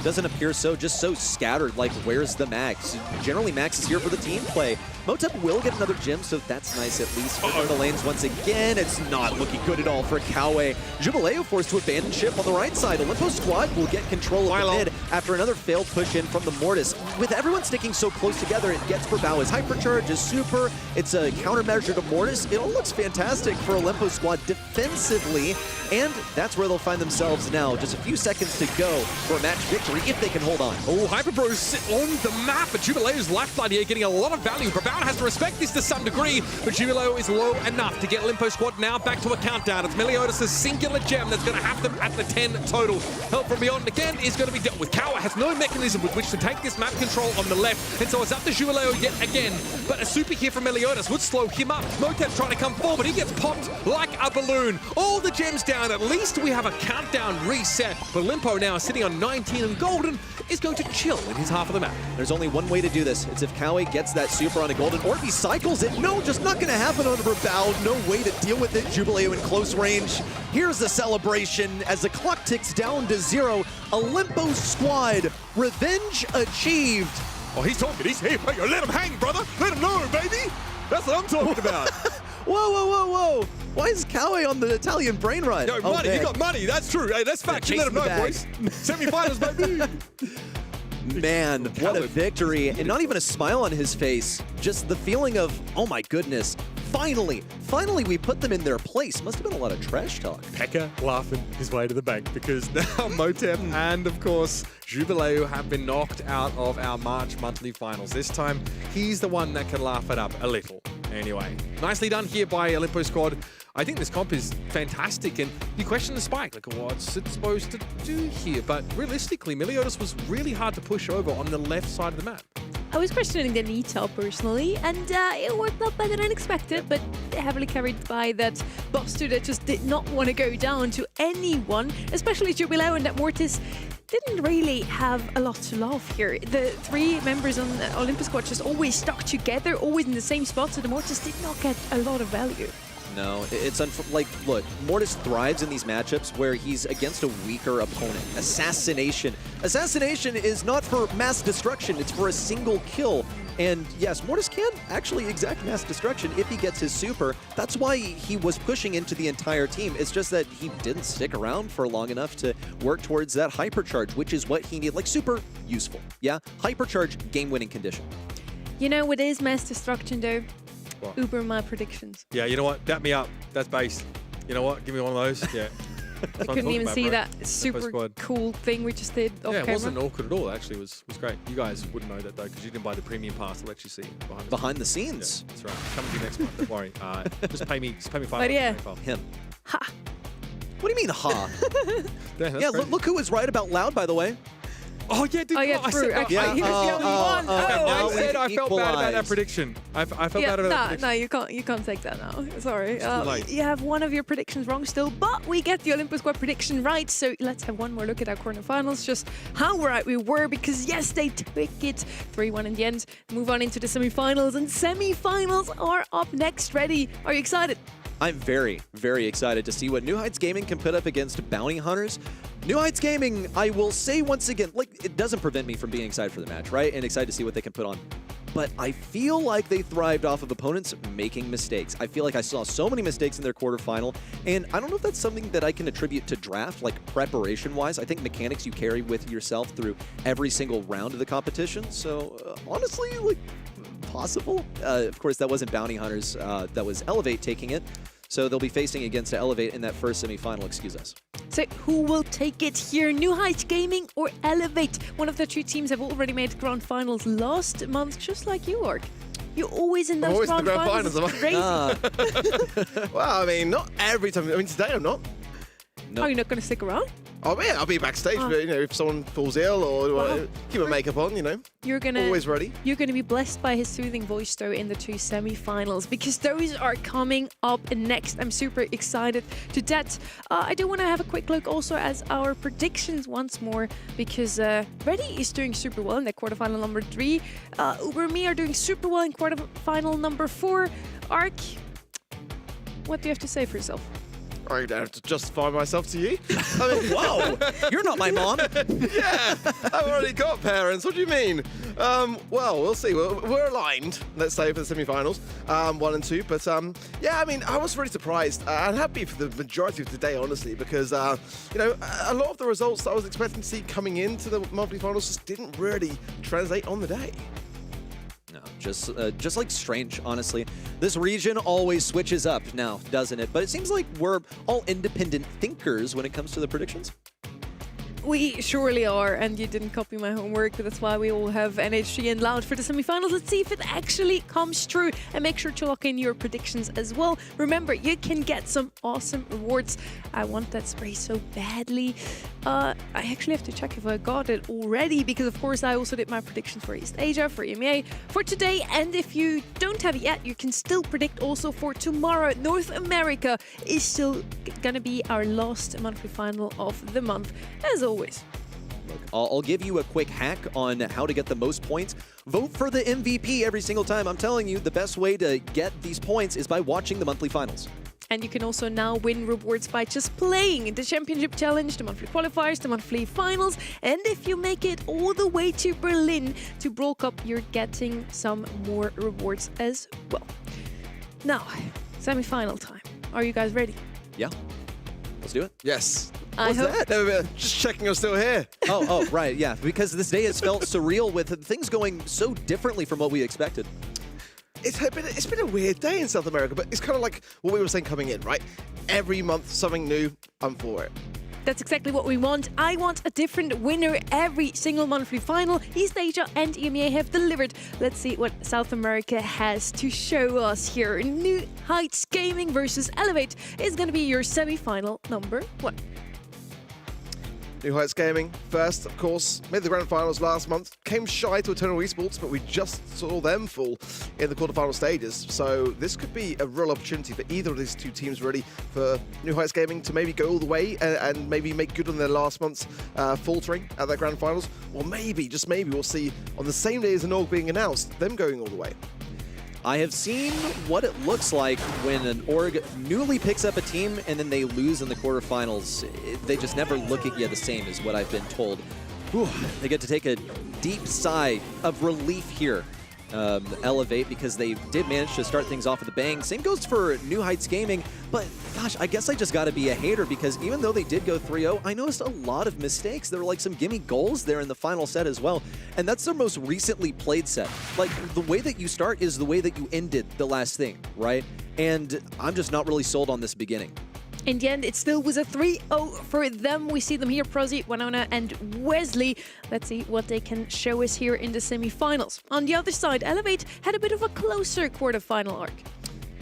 Doesn't appear so, just so scattered, like where's the Max? Generally, Max is here for the team play. Motep will get another gem, so that's nice at least. For the lanes once again, it's not looking good at all for Kawe. Jubileo forced to abandon ship on the right side. Olympus squad will get control of the mid after another failed push in from the Mortis. With everyone sticking so close together, it gets Brawl his hypercharge, his super. It's a countermeasure to Mortis. It all looks fantastic for Olympus squad defensively, and that's where they'll find themselves now. Just a few seconds to go for a match victory if they can hold on. Oh, Hyperbros sit on the map, but Jubileo's lifeblood here getting a lot of value. Brawl has to respect this to some degree, but Jubileo is low enough to get Olympus squad now back to a countdown. It's Meliodas' singular gem that's going to have them at the 10 total. Help from Beyond again is going to be dealt with. Kawa has no mechanism with which to take this map control on the left, and so it's up to Jubileo yet again. But a super here from Meliodas would slow him up. Motep's trying to come forward. He gets popped like a balloon. All the gems down. At least we have a countdown reset. But Olimpo now sitting on 19, and Golden is going to chill in his half of the map. There's only one way to do this. It's if Kawe gets that super on a Golden, or if he cycles it. No, just not going to happen on Brawl. No way to deal with it. Jubileo in close range. Here's the celebration as the clock ticks down to 0. Olympus squad, revenge achieved. Oh, he's talking. He's here. Let him hang, brother. Let him know, baby. That's what I'm talking about. Whoa. Why is Kawe on the Italian brain run? No, money. Man. He got money. That's true. Hey, that's fact. You let him know, boys. Semifinals, baby. Man, what a victory. And not even a smile on his face. Just the feeling of, oh my goodness, Finally we put them in their place. Must have been a lot of trash talk. Pekka laughing his way to the bank because now Motep and, of course, Jubileu have been knocked out of our March monthly finals. This time, he's the one that can laugh it up a little. Anyway, nicely done here by Olimpo squad. I think this comp is fantastic, and you question the spike, like what's it supposed to do here? But realistically, Meliodas was really hard to push over on the left side of the map. I was questioning the Nita personally, and it worked out better than expected, but heavily carried by that Buster that just did not want to go down to anyone, especially Jubileu, and that Mortis didn't really have a lot to love here. The three members on the Olympus squad just always stuck together, always in the same spot, so the Mortis did not get a lot of value. No, it's like, look, Mortis thrives in these matchups where he's against a weaker opponent. Assassination. Assassination is not for mass destruction, it's for a single kill. And yes, Mortis can actually exact mass destruction if he gets his super. That's why he was pushing into the entire team. It's just that he didn't stick around for long enough to work towards that hypercharge, which is what he needed. Like, super useful. Yeah, hypercharge, game-winning condition. You know what is mass destruction though? What? Uber my predictions. Yeah, you know what? Dap me up. That's based. You know what? Give me one of those. Yeah. I couldn't even see that super cool thing we just did off Yeah, it camera. wasn't awkward at all. Actually, it was great. You guys wouldn't know that though, because you didn't buy the premium pass to let you see Behind the scenes. Yeah, that's right. Coming to you next month. Don't worry. Just pay me $5. But yeah. Him. Ha! What do you mean, ha? Yeah, look who was right about Loud, by the way. Oh yeah, dude. Oh yeah, I true. said, Actually, yeah, he was the only one. I said I we felt bad about that equalized. prediction. I felt Yeah, bad about that prediction. no, you can't take that now. Sorry. too late. You have one of your predictions wrong still, but we get the Olympus squad prediction right. So let's have one more look at our quarterfinals, just how right we were, because yes, they took it 3-1 in the end. Move on into the semifinals, and semifinals are up next. Ready? Are you excited? I'm very, very excited to see what New Heights Gaming can put up against Bounty Hunters. New Heights Gaming, I will say once again, like, it doesn't prevent me from being excited for the match, right? And excited to see what they can put on. But I feel like they thrived off of opponents making mistakes. I feel like I saw so many mistakes in their quarterfinal, and I don't know if that's something that I can attribute to draft, like preparation-wise. I think mechanics you carry with yourself through every single round of the competition. So honestly, like, possible. Of course, that wasn't Bounty Hunters. That was Elevate taking it. So they'll be facing against Elevate in that first semifinal, excuse us. So who will take it here? New Heights Gaming or Elevate? One of the two teams have already made grand finals last month, just like you, Orc. You're always in those always in grand the grand finals. finals, It's crazy. Well, I mean, not every time. I mean, today I'm not. No. Are you not going to stick around? Oh, yeah, I'll be backstage, but, you know, if someone falls ill or keep my makeup on, you know, You're gonna always ready. You're gonna be blessed by his soothing voice though in the two semi-finals, because those are coming up next. I'm super excited to that. I do want to have a quick look also at our predictions once more, because Reddy is doing super well in the quarterfinal number 3. Uber and me are doing super well in quarterfinal number 4. Ark, what do you have to say for yourself? I don't have to justify myself to you. I mean, Whoa! You're not my mom! yeah, I've already got parents. What do you mean? Well, we'll see. We're aligned, let's say, for the semi-finals, 1 and 2. But yeah, I mean, I was really surprised and happy for the majority of today, honestly, because you know, a lot of the results that I was expecting to see coming into the monthly finals just didn't really translate on the day. No, just like strange, honestly. This region always switches up now, doesn't it? But it seems like we're all independent thinkers when it comes to the predictions. We surely are, and you didn't copy my homework. That's why we all have NHG and Loud for the semifinals. Let's see if it actually comes true, and make sure to lock in your predictions as well. Remember, you can get some awesome rewards. I want that spray so badly. I actually have to check if I got it already, because of course I also did my predictions for East Asia, for EMEA, for today. And if you don't have it yet, you can still predict also for tomorrow. North America is still gonna be our last monthly final of the month, as always. Look, I'll give you a quick hack on how to get the most points. Vote for the MVP every single time. I'm telling you, the best way to get these points is by watching the monthly finals. And you can also now win rewards by just playing the Championship Challenge, the monthly qualifiers, the monthly finals. And if you make it all the way to Berlin to Brawl Cup, you're getting some more rewards as well. Now, semi-final time. Are you guys ready? Yeah, let's do it. Yes. I What's hope- that? No, just checking you're still here. Oh, right, yeah, because this day has felt surreal with things going so differently from what we expected. It's been a weird day in South America, but it's kind of like what we were saying coming in, right? Every month, something new, I'm for it. That's exactly what we want. I want a different winner every single monthly final. East Asia and EMEA have delivered. Let's see what South America has to show us here. New Heights Gaming versus Elevate is going to be your semi-final number 1. New Heights Gaming, first, of course, made the grand finals last month, came shy to Eternal Esports, but we just saw them fall in the quarterfinal stages. So this could be a real opportunity for either of these two teams, really, for New Heights Gaming to maybe go all the way and maybe make good on their last month's faltering at their grand finals. Or maybe, just maybe, we'll see on the same day as an org being announced, them going all the way. I have seen what it looks like when an org newly picks up a team and then they lose in the quarterfinals. They just never look at you the same, is what I've been told. Whew, they get to take a deep sigh of relief here. Elevate, because they did manage to start things off with a bang. Same goes for New Heights Gaming, but gosh, I guess I just got to be a hater, because even though they did go 3-0, I noticed a lot of mistakes. There were like some gimme goals there in the final set as well, and that's their most recently played set. Like, the way that you start is the way that you ended the last thing, right? And I'm just not really sold on this beginning. In the end, it still was a 3-0 for them. We see them here, Prozzy, Winona, and Wesley. Let's see what they can show us here in the semi-finals. On the other side, Elevate had a bit of a closer quarterfinal arc.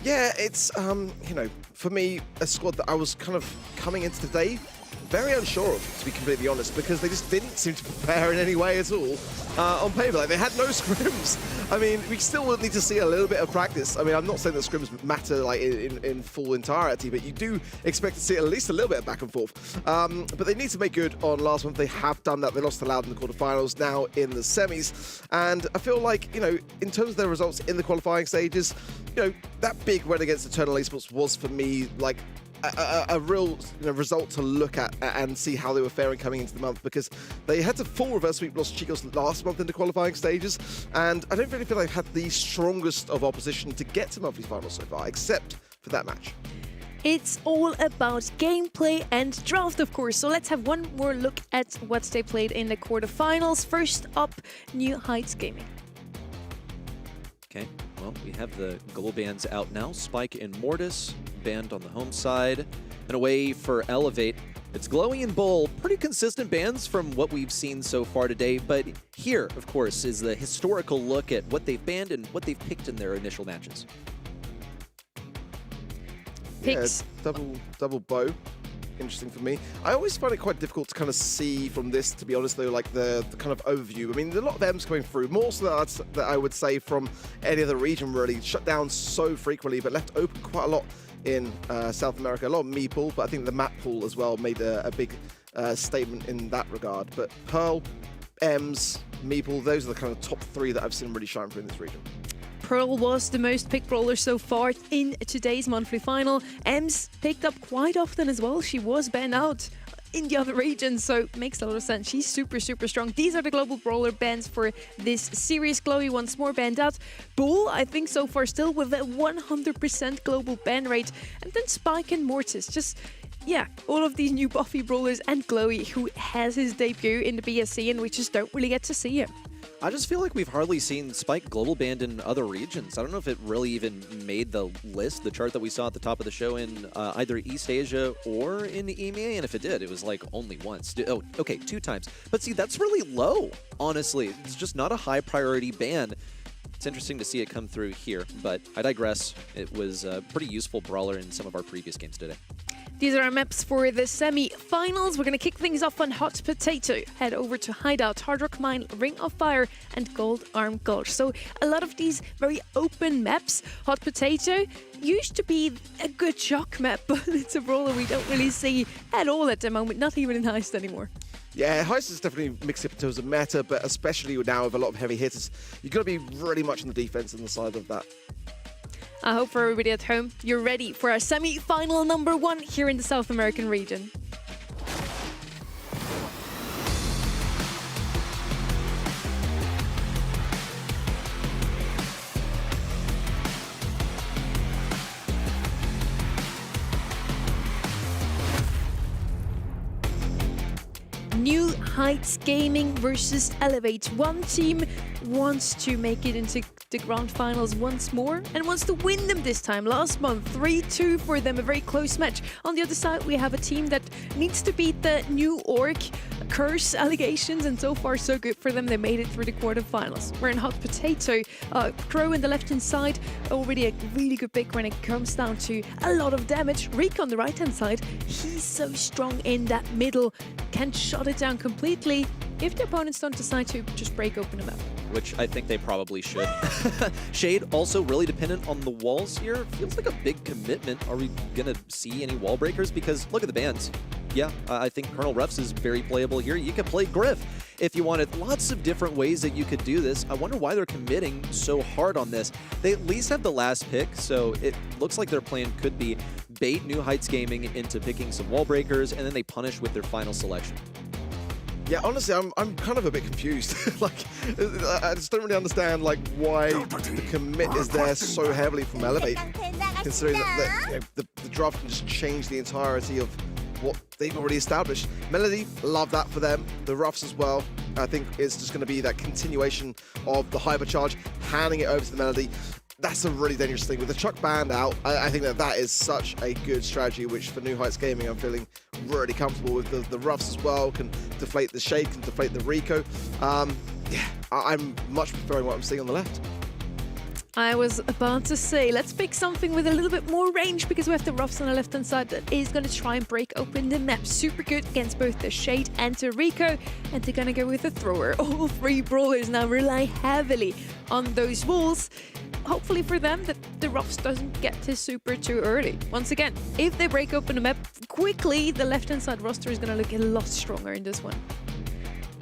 Yeah, it's, you know, for me, a squad that I was kind of coming into today very unsure of, to be completely honest, because they just didn't seem to prepare in any way at all on paper. Like, they had no scrims. I mean, we still would need to see a little bit of practice. I mean, I'm not saying that scrims matter like in full entirety, but you do expect to see at least a little bit of back and forth. But they need to make good on last month. They have done that. They lost to Loud in the quarterfinals, now in the semis. And I feel like, you know, in terms of their results in the qualifying stages, you know, that big win against Eternal Esports was, for me, like, a real result to look at and see how they were faring coming into the month, because they had to full reverse sweep Los Chicos last month in the qualifying stages, and I don't really feel like they had the strongest of opposition to get to monthly finals so far, except for that match. It's all about gameplay and draft, of course. So let's have one more look at what they played in the quarterfinals. First up, New Heights Gaming. Okay, well, we have the global bans out now. Spike and Mortis banned on the home side. And away for Elevate, it's Glowy and Bull. Pretty consistent bans from what we've seen so far today. But here, of course, is the historical look at what they've banned and what they've picked in their initial matches. Picks. Yeah, double bow. Interesting for me. I always find it quite difficult to kind of see from this, to be honest, though, like the kind of overview. I mean, there's a lot of M's coming through, more so that I would say from any other region, really. Shut down so frequently, but left open quite a lot in South America. A lot of meeple, but I think the map pool as well made a big statement in that regard. But Pearl, M's, meeple, those are the kind of top 3 that I've seen really shine through in this region. Pearl was the most picked brawler so far in today's monthly final. Ems picked up quite often as well. She was banned out in the other regions, so it makes a lot of sense. She's super, super strong. These are the global brawler bans for this series. Glowy once more banned out. Bull, I think so far still with a 100% global ban rate. And then Spike and Mortis. Just, yeah, all of these new buffy brawlers, and Glowy, who has his debut in the BSC, and we just don't really get to see him. I just feel like we've hardly seen Spike global banned in other regions. I don't know if it really even made the list, the chart that we saw at the top of the show in either East Asia or in the EMEA, and if it did, it was like only once. Oh, okay, 2 times. But see, that's really low, honestly. It's just not a high priority ban. It's interesting to see it come through here, but I digress. It was a pretty useful brawler in some of our previous games today. These are our maps for the semi-finals. We're going to kick things off on Hot Potato. Head over to Hideout, Hard Rock Mine, Ring of Fire, and Gold Arm Gulch. So a lot of these very open maps. Hot Potato used to be a good shock map, but it's a brawler we don't really see at all at the moment, not even in Heist anymore. Yeah, Heist is definitely mixed up in terms of meta, but especially now with a lot of heavy hitters, you've got to be really much on the defense on the side of that. I hope for everybody at home, you're ready for our semi-final number 1 here in the South American region. New Heights Gaming versus Elevate. One team wants to make it into the Grand Finals once more and wants to win them this time. Last month, 3-2 for them, a very close match. On the other side, we have a team that needs to beat the new orc curse allegations, and so far so good for them. They made it through the quarterfinals. We're in hot potato. Crow in the left-hand side, already a really good pick when it comes down to a lot of damage. Reek on the right-hand side, he's so strong in that middle, can shut it down completely if the opponents don't decide to just break open the map. Which I think they probably should. Shade also really dependent on the walls here. Feels like a big commitment. Are we gonna see any wall breakers? Because look at the bans. Yeah, I think Colonel Ruffs is very playable here. You can play Griff if you wanted. Lots of different ways that you could do this. I wonder why they're committing so hard on this. They at least have the last pick, so it looks like their plan could be bait New Heights Gaming into picking some wall breakers, and then they punish with their final selection. Yeah, honestly, I'm kind of a bit confused. Like, I just don't really understand like why the commit is there so heavily from Elevate, considering that the draft can just change the entirety of what they've already established. Melody, love that for them. The Ruffs as well. I think it's just going to be that continuation of the hypercharge, handing it over to the Melody. That's a really dangerous thing. With the Chuck band out, I think that is such a good strategy, which for New Heights Gaming, I'm feeling really comfortable with. The Ruffs as well can deflate the Shade, can deflate the Rico. Yeah, I'm much preferring what I'm seeing on the left. I was about to say, let's pick something with a little bit more range, because we have the Ruffs on the left-hand side that is going to try and break open the map. Super good against both the Shade and the Rico, and they're going to go with the Thrower. All three brawlers now rely heavily on those walls. Hopefully for them that the Ruffs doesn't get to Super too early. Once again, if they break open the map quickly, the left-hand side roster is going to look a lot stronger in this one.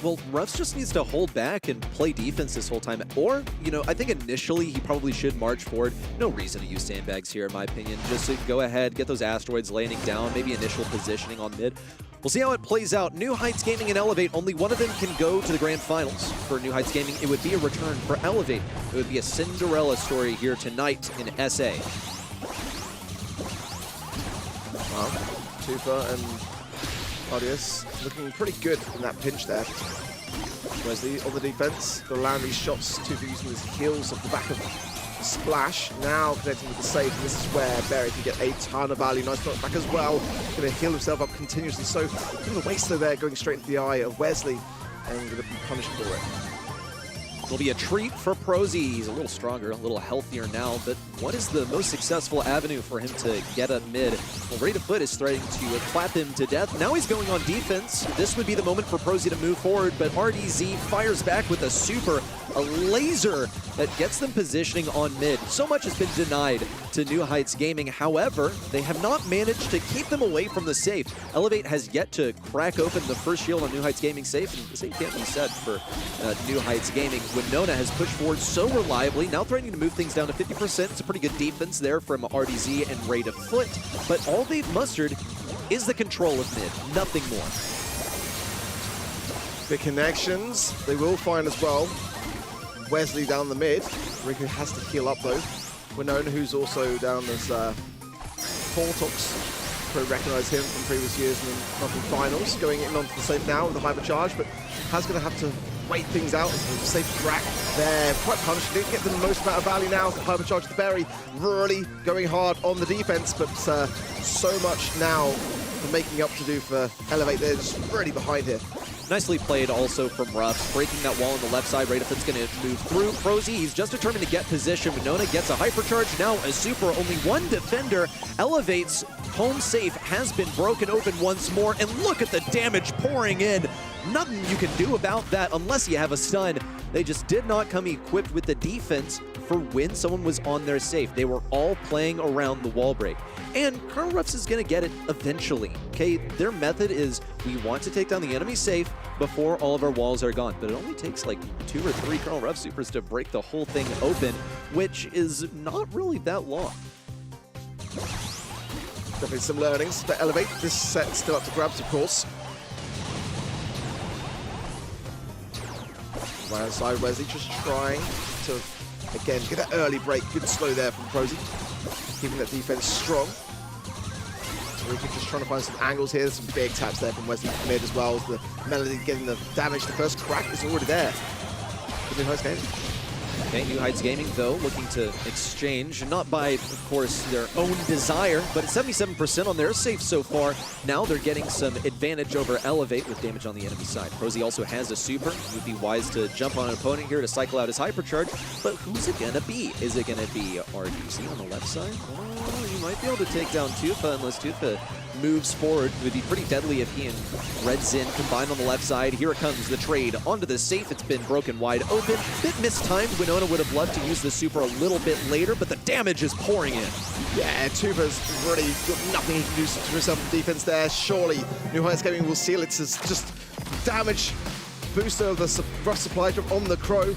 Well, Ruffs just needs to hold back and play defense this whole time. Or, you know, I think initially he probably should march forward. No reason to use sandbags here, in my opinion. Just to go ahead, get those asteroids landing down, maybe initial positioning on mid. We'll see how it plays out. New Heights Gaming and Elevate, only one of them can go to the Grand Finals. For New Heights Gaming, it would be a return. For Elevate, it would be a Cinderella story here tonight in SA. Wow, Tufa and Audius looking pretty good in that pinch there. Wesley on the defense, gonna land these shots. Tufa using his heals off the back of the splash. Now connecting with the save. And this is where Barry can get a ton of value. Nice knockback as well. Gonna heal himself up continuously. So a bit of a waster there, going straight into the eye of Wesley, and gonna be punished for it. It'll be a treat for Prosy. He's a little stronger, a little healthier now, but what is the most successful avenue for him to get up mid? Well, Rate of Foot is threatening to clap him to death. Now he's going on defense. This would be the moment for Prosy to move forward, but RDZ fires back with a super, a laser that gets them positioning on mid. So much has been denied to New Heights Gaming. However, they have not managed to keep them away from the safe. Elevate has yet to crack open the first shield on New Heights Gaming safe, and the same can't be said for New Heights Gaming. Winona has pushed forward so reliably, now threatening to move things down to 50%. It's a pretty good defense there from RDZ and Rate of Foot, but all they've mustered is the control of mid, nothing more. The connections, they will find as well. Wesley down the mid. Rico has to heal up though. Winona, who's also down as Portox. Probably recognise him from previous years in the monthly finals. Going in onto the safe now with the hypercharge, but has going to have to wait things out. Safe crack there. Quite punished. Didn't get the most amount of value now. The hypercharge to Berry. Really going hard on the defense, but so much now for making up to do for Elevate. They're just really behind here. Nicely played also from Ruffs, breaking that wall on the left side. Rate of Foot's going to move through. Prosy, he's just determined to get position. Winona gets a hypercharge, now a super. Only one defender. Elevate's home safe has been broken open once more, and look at the damage pouring in. Nothing you can do about that unless you have a stun. They just did not come equipped with the defense for when someone was on their safe. They were all playing around the wall break. And Colonel Ruffs is going to get it eventually. Okay, their method is we want to take down the enemy safe before all of our walls are gone. But it only takes like 2 or 3 Colonel Ruffs supers to break the whole thing open, which is not really that long. Definitely some learnings to Elevate. This set still up to grabs, of course. Right outside, Wesley just trying to, again, get that early break. Good slow there from Prosy. Keeping that defense strong. Rico just trying to find some angles here. There's some big taps there from Wesley mid as well. As the Melody getting the damage. The first crack is already there. The New Heights Gaming. Okay, New Heights Gaming, though, looking to exchange, not by, of course, their own desire, but at 77% on their safe so far. Now they're getting some advantage over Elevate with damage on the enemy side. Prosy also has a super. It would be wise to jump on an opponent here to cycle out his hypercharge, but who's it gonna be? Is it gonna be RDC on the left side? Oh, you might be able to take down Tufa unless Tufa moves forward. It would be pretty deadly if he and Red Zin combined on the left side. Here it comes, the trade onto the safe. It's been broken wide open. Bit mistimed. Winona would have loved to use the super a little bit later, but the damage is pouring in. Yeah, Tufa's really got nothing he can do to himself in defense there. Surely New Heights Gaming will seal it as just damage booster of the rough supply drop on the Crow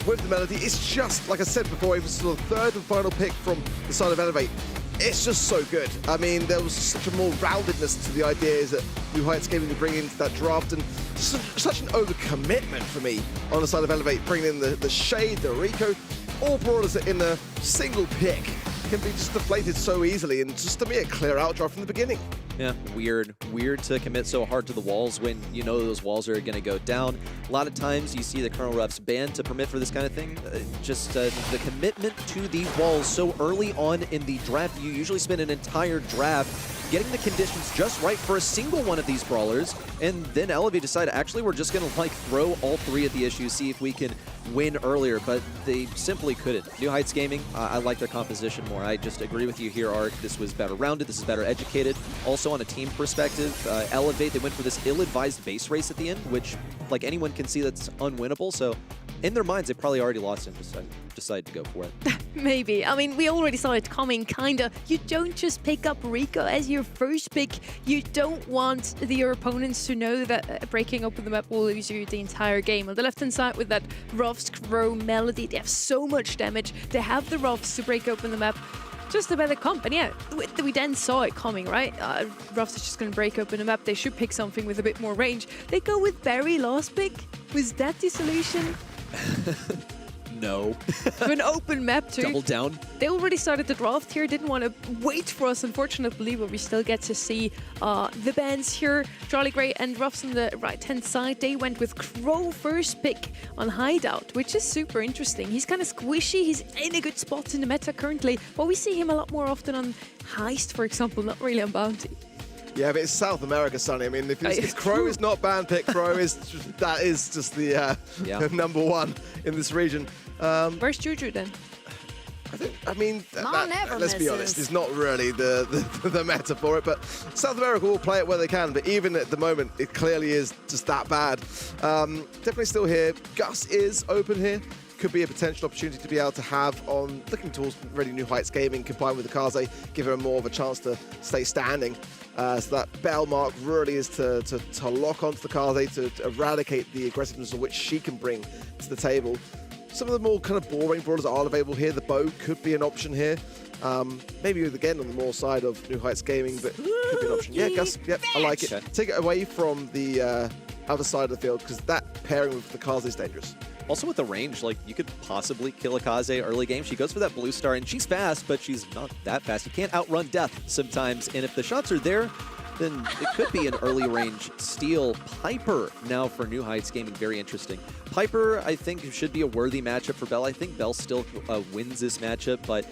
with the Melody. It's just, like I said before, it was the third and final pick from the side of Elevate. It's just so good. I mean, there was such a more roundedness to the ideas that New Heights Gaming to bring into that draft, and such an overcommitment for me on the side of Elevate, bringing in the Shade, the Rico, all brawlers in a single pick can be just deflated so easily, and just to me a clear out draft from the beginning. Yeah, weird to commit so hard to the walls when you know those walls are going to go down. A lot of times you see the Colonel refs banned to permit for this kind of thing. The commitment to the walls so early on in the draft. You usually spend an entire draft getting the conditions just right for a single one of these brawlers, and then Elevate decide, actually, we're just going to like throw all three at the issue, see if we can win earlier, but they simply couldn't. New Heights Gaming, I like their composition more. I just agree with you here, Art. This was better rounded, this is better educated. Also on a team perspective, Elevate, they went for this ill-advised base race at the end, which like anyone can see that's unwinnable, so in their minds, they probably already lost and decided to go for it. Maybe. I mean, we already saw it coming, kinda. You don't just pick up Rico as your first pick. You don't want your opponents to know that breaking open the map will lose you the entire game. On the left-hand side with that Ruffs, Crow, Melody, they have so much damage. They have the Ruffs to break open the map. Just a better comp, and yeah, we then saw it coming, right? Ruffs is just going to break open the map. They should pick something with a bit more range. They go with Barry last pick. Was that the solution? No. To an open map too. Double down. They already started the draft here, didn't want to wait for us, unfortunately, but we still get to see the bands here. Charlie Gray and Ruffs on the right-hand side, they went with Crow first pick on Hideout, which is super interesting. He's kind of squishy, he's in a good spot in the meta currently, but we see him a lot more often on Heist, for example, not really on Bounty. Yeah, but it's South America, Sonny. I mean, if Crow is not banned pick, Crow is that is just the number one in this region. Where's Juju then? I mean, let's be honest, it's not really the meta for it, but South America will play it where they can, but even at the moment, it clearly is just that bad. Definitely still here. Gus is open here. Could be a potential opportunity to be able to have on looking towards really New Heights Gaming combined with the Kaze, give her more of a chance to stay standing. So that bell mark really is to lock onto the Kaze, to eradicate the aggressiveness of which she can bring to the table. Some of the more kind of boring brawlers are available here. The bow could be an option here. Maybe again on the more side of New Heights Gaming, but could be an option. Yeah, Gus, yep, I like it. Take it away from the other side of the field, because that pairing with the Kaze is dangerous. Also with the range, like you could possibly kill a Kaze early game. She goes for that blue star, and she's fast, but she's not that fast. You can't outrun death sometimes, and if the shots are there, then it could be an early range steal. Piper now for New Heights Gaming, very interesting. Piper, I think, should be a worthy matchup for Bell. I think Bell still wins this matchup, but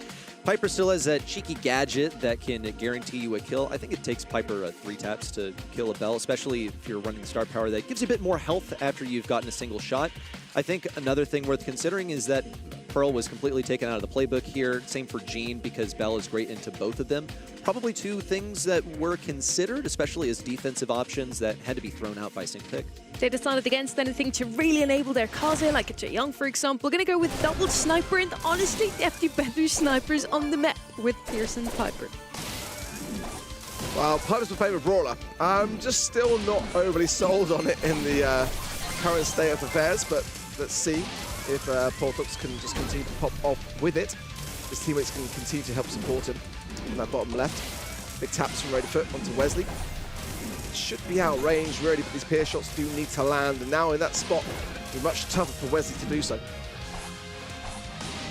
Piper still has that cheeky gadget that can guarantee you a kill. I think it takes Piper 3 taps to kill a Bell, especially if you're running the star power. That gives you a bit more health after you've gotten a single shot. I think another thing worth considering is that Pearl was completely taken out of the playbook here. Same for Jean, because Bell is great into both of them. Probably two things that were considered, especially as defensive options, that had to be thrown out by Sync Pick. They decided against anything to really enable their Kaze, like a Jaeyoung, for example. Gonna go with double sniper, and honestly, they have the better snipers on the map with Pearson Piper. Well, Piper's my favourite brawler. I'm just still not overly sold on it in the current state of affairs, but let's see if Portox can just continue to pop off with it. His teammates can continue to help support him on that bottom left. Big taps from Readyfoot onto Wesley. Should be out range really, but these Pierce shots do need to land, and now in that spot, it'll be much tougher for Wesley to do so.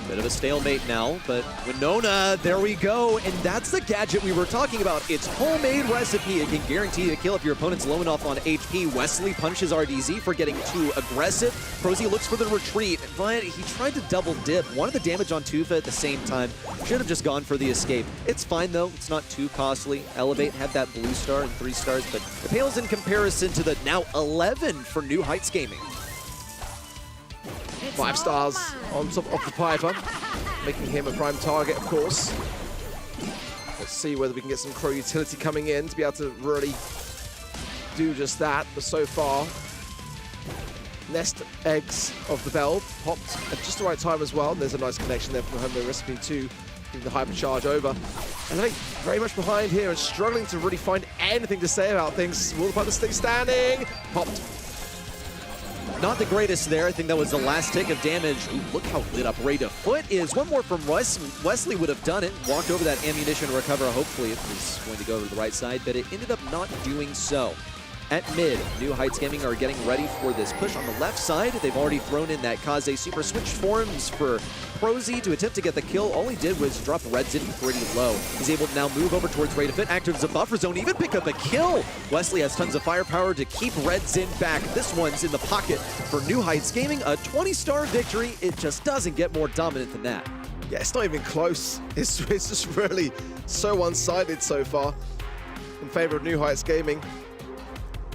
Bit of a stalemate now, but Winona, there we go. And that's the gadget we were talking about. It's homemade recipe. It can guarantee a kill if your opponent's low enough on HP. Wesley punishes RDZ for getting too aggressive. Prosy looks for the retreat, but he tried to double dip. Wanted the damage on Tufa at the same time. Should have just gone for the escape. It's fine though, it's not too costly. Elevate had that blue star and 3 stars, but it pales in comparison to the now 11 for New Heights Gaming. 5 stars on top of the Piper, making him a prime target, of course. Let's see whether we can get some Crow utility coming in to be able to really do just that. But so far, nest eggs of the Bell popped at just the right time as well. There's a nice connection there from the homemade recipe to giving the hypercharge over. And I think very much behind here and struggling to really find anything to say about things. Will the Piper stay standing? Popped. Not the greatest there. I think that was the last tick of damage. Ooh, look how lit up Ray to Foot is. One more from Wesley would have done it. Walked over that ammunition recover. Hopefully it was going to go to the right side, but it ended up not doing so. At mid, New Heights Gaming are getting ready for this push on the left side. They've already thrown in that Kaze super switch forms for Prosy to attempt to get the kill. All he did was drop Reds in pretty low. He's able to now move over towards Ray to Fit, activates a buffer zone, even pick up a kill. Wesley has tons of firepower to keep Reds in back. This one's in the pocket for New Heights Gaming. A 20-star victory. It just doesn't get more dominant than that. Yeah, it's not even close. It's just really so one-sided so far in favor of New Heights Gaming.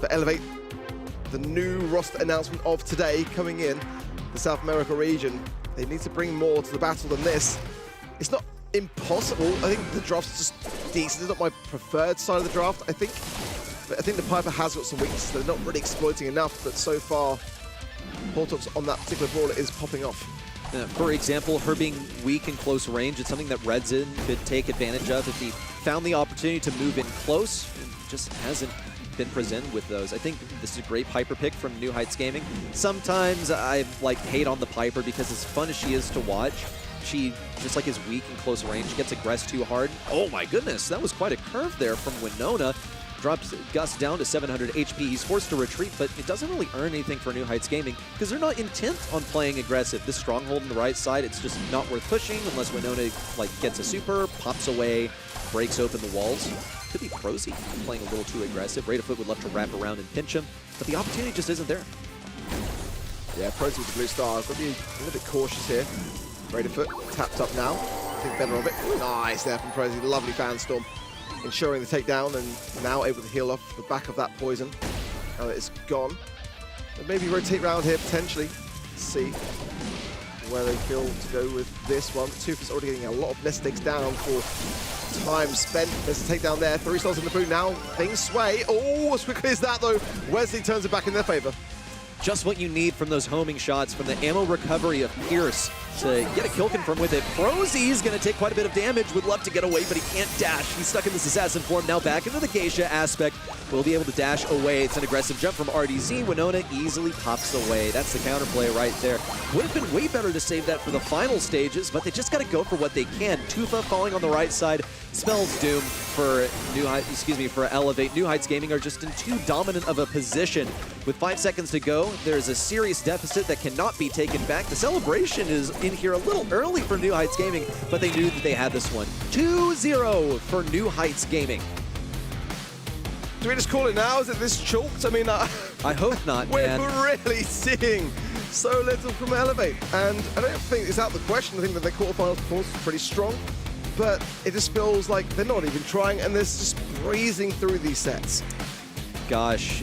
But Elevate, the new roster announcement of today coming in the South America region, they need to bring more to the battle than this. It's not impossible. I think the draft's just decent. It's not my preferred side of the draft. I think the Piper has got some weaknesses that they're not really exploiting enough, but so far, Portox on that particular brawler is popping off. For example, her being weak in close range, it's something that Redzin could take advantage of if he found the opportunity to move in close. It just hasn't been presented with those. I think this is a great Piper pick from New Heights Gaming. Sometimes I hate on the Piper because as fun as she is to watch, she just is weak in close range, gets aggressed too hard. Oh my goodness, that was quite a curve there from Winona. Drops Gus down to 700 HP. He's forced to retreat, but it doesn't really earn anything for New Heights Gaming because they're not intent on playing aggressive. This stronghold on the right side, it's just not worth pushing unless Winona gets a super, pops away, breaks open the walls. Could be Prosy playing a little too aggressive. Ray to Foot would love to wrap around and pinch him, but the opportunity just isn't there. Yeah, Prosy with the blue star. Got to be a little bit cautious here. Ray to Foot tapped up now. Think better of it. Nice there from Prosy. Lovely fan storm. Ensuring the takedown and now able to heal off the back of that poison. Now that it's gone. And maybe rotate round here potentially. Let's see where they feel to go with this one. Tufa's already getting a lot of nest eggs down for time spent. There's a takedown there. 3 stars in the boot now. Things sway. Oh, as quickly as that though, Wesley turns it back in their favor. Just what you need from those homing shots, from the ammo recovery of Pierce to get a kill confirm with it. Prosy's going to take quite a bit of damage. Would love to get away, but he can't dash. He's stuck in this assassin form. Now back into the Geisha aspect. Will be able to dash away. It's an aggressive jump from RDZ. Winona easily pops away. That's the counterplay right there. Would have been way better to save that for the final stages, but they just got to go for what they can. Tufa falling on the right side spells doom for for Elevate. New Heights Gaming are just in too dominant of a position. With 5 seconds to go, there's a serious deficit that cannot be taken back. The celebration is in here a little early for New Heights Gaming, but they knew that they had this one. 2-0 for New Heights Gaming. Do we just call it now? Is it this chalked? I mean, I hope not, we're man. really seeing so little from Elevate. And I don't think it's out of the question. I think that their quarterfinals performance was pretty strong. But it just feels like they're not even trying, and they're just breezing through these sets. Gosh,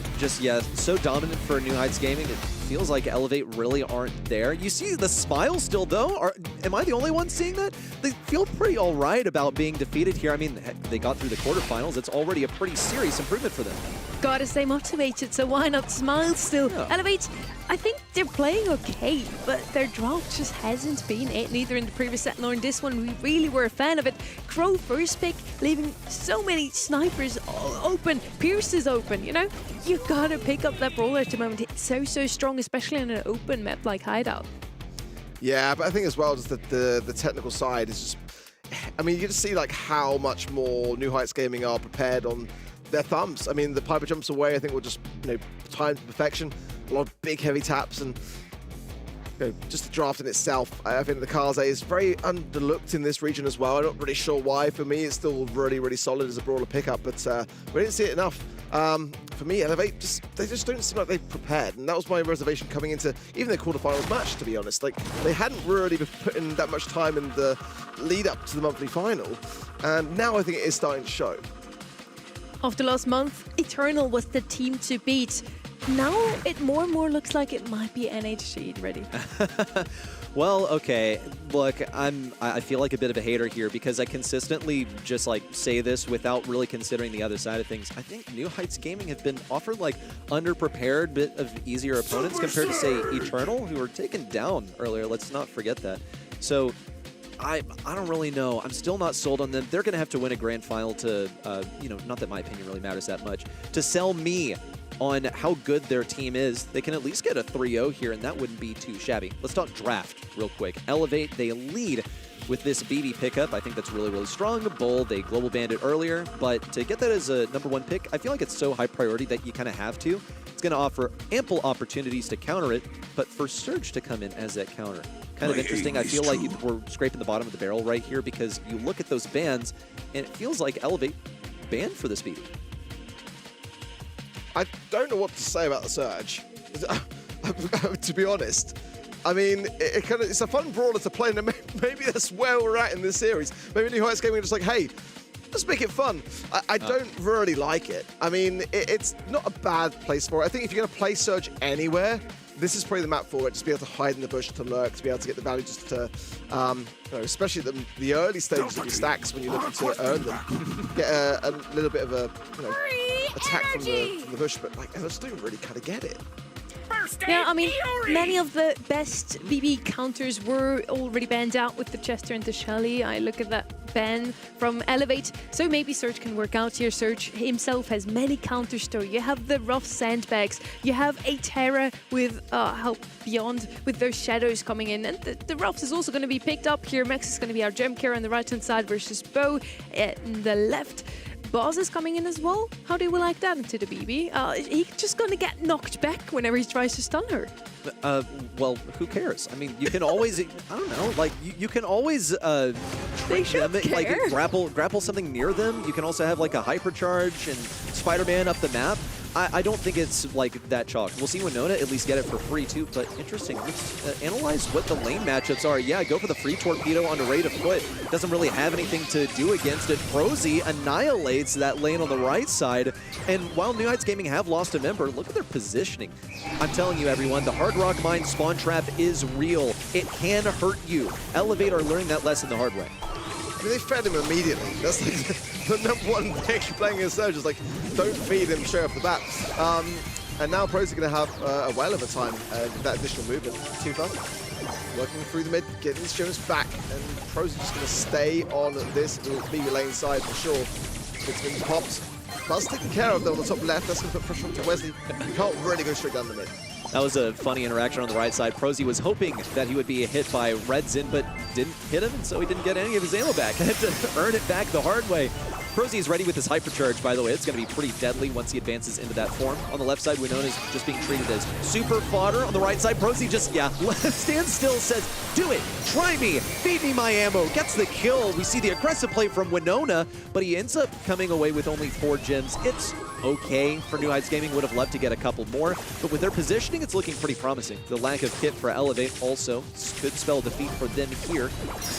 so dominant for New Heights Gaming. It feels like Elevate really aren't there. You see the smile still, though? Am I the only one seeing that? They feel pretty all right about being defeated here. I mean, they got through the quarterfinals. It's already a pretty serious improvement for them. Gotta stay motivated, so why not smile still? Yeah. Elevate, I think they're playing okay, but their draft just hasn't been it, neither in the previous set nor in this one. We really were a fan of it. Crow first pick, leaving so many snipers all open. Pierce is open, you know? You gotta pick up that brawler at the moment. It's so strong, especially on an open map like Hideout. Yeah, but I think as well, just that the technical side is just... I mean, you just see how much more New Heights Gaming are prepared on their thumbs. I mean, the Piper jumps away, I think, will just, timed to perfection. A lot of big, heavy taps, and just the draft in itself, I think the Kaze is very underlooked in this region as well. I'm not really sure why. For me, it's still really, really solid as a brawler pickup, but we didn't see it enough. For me, Elevate, they just don't seem like they've prepared, and that was my reservation coming into even their quarterfinals match, to be honest. Like, they hadn't really been putting that much time in the lead up to the monthly final, and now I think it is starting to show. After last month, Eternal was the team to beat. Now it more and more looks like it might be NHG ready. Well, okay, look, I feel like a bit of a hater here because I consistently just like say this without really considering the other side of things. I think New Heights Gaming have been offered like underprepared bit of easier opponents compared to say Eternal, who were taken down earlier. Let's not forget that. So I don't really know. I'm still not sold on them. They're going to have to win a grand final to, not that my opinion really matters that much, to sell me on how good their team is. They can at least get a 3-0 here, and that wouldn't be too shabby. Let's talk draft real quick. Elevate, they lead with this BB pickup. I think that's really, really strong. Bull, they global banned it earlier, but to get that as a #1 pick, I feel like it's so high priority that you kind of have to. It's going to offer ample opportunities to counter it, but for Surge to come in as that counter, kind of interesting. I feel like we're scraping the bottom of the barrel right here because you look at those bans, and it feels like Elevate banned for this BB. I don't know what to say about the Surge, to be honest. I mean, it's a fun brawler to play, and maybe that's where we're at in this series. Maybe New Heights Gaming are just like, hey, let's make it fun. I don't really like it. I mean, it's not a bad place for it. I think if you're going to play Surge anywhere, this is probably the map for it. Just be able to hide in the bush, to lurk, to be able to get the value, just to, especially the early stages of your stacks when you're looking to earn them. Get a little bit of a, attack from the bush, but like, I just don't really kind of get it. Yeah, I mean, many of the best BB counters were already banned out with the Chester and the Shelly. I look at that ban from Elevate, so maybe Surge can work out here. Surge himself has many counters though. You have the rough sandbags, you have a Terra with Help Beyond with those shadows coming in, and the roughs is also going to be picked up here. Max is going to be our gem carrier on the right hand side versus Bo in the left. Boz is coming in as well. How do we like that into the BB? He's just going to get knocked back whenever he tries to stun her. Well, who cares? I mean, you can always, I don't know, like, you can always trick them, like, grapple something near them. You can also have, like, a hypercharge and Spider-Man up the map. I don't think it's, like, that chalk. We'll see Winona at least get it for free, too. But interesting. Let's analyze what the lane matchups are. Yeah, go for the free torpedo on the rate of foot. Doesn't really have anything to do against it. Frozy annihilates that lane on the right side. And while New Heights Gaming have lost a member, look at their positioning. I'm telling you, everyone, the Hard Rock Mine spawn trap is real. It can hurt you. Elevate are learning that lesson the hard way. I mean, they fed him immediately. That's like the #1 thing playing against Surge is like, don't feed him straight off the bat. And now Pros are going to have a whale of a time with that additional movement. Too fun. Working through the mid, getting his gems back, and Pros are just going to stay on this BB lane side for sure. Gets him popped. Buzz taken care of though on the top left. That's going to put pressure onto Wesley. You can't really go straight down the mid. That was a funny interaction on the right side. Prosy was hoping that he would be hit by Redzin, but didn't hit him, and so he didn't get any of his ammo back. Had to earn it back the hard way. Prosy is ready with his hypercharge, by the way. It's going to be pretty deadly once he advances into that form. On the left side, Winona's just being treated as super fodder. On the right side, Prosy just, stands still, says, do it, try me, feed me my ammo, gets the kill. We see the aggressive play from Winona, but he ends up coming away with only 4 gems. It's okay for New Heights Gaming. Would have loved to get a couple more, but with their positioning, it's looking pretty promising. The lack of kit for Elevate also could spell defeat for them here.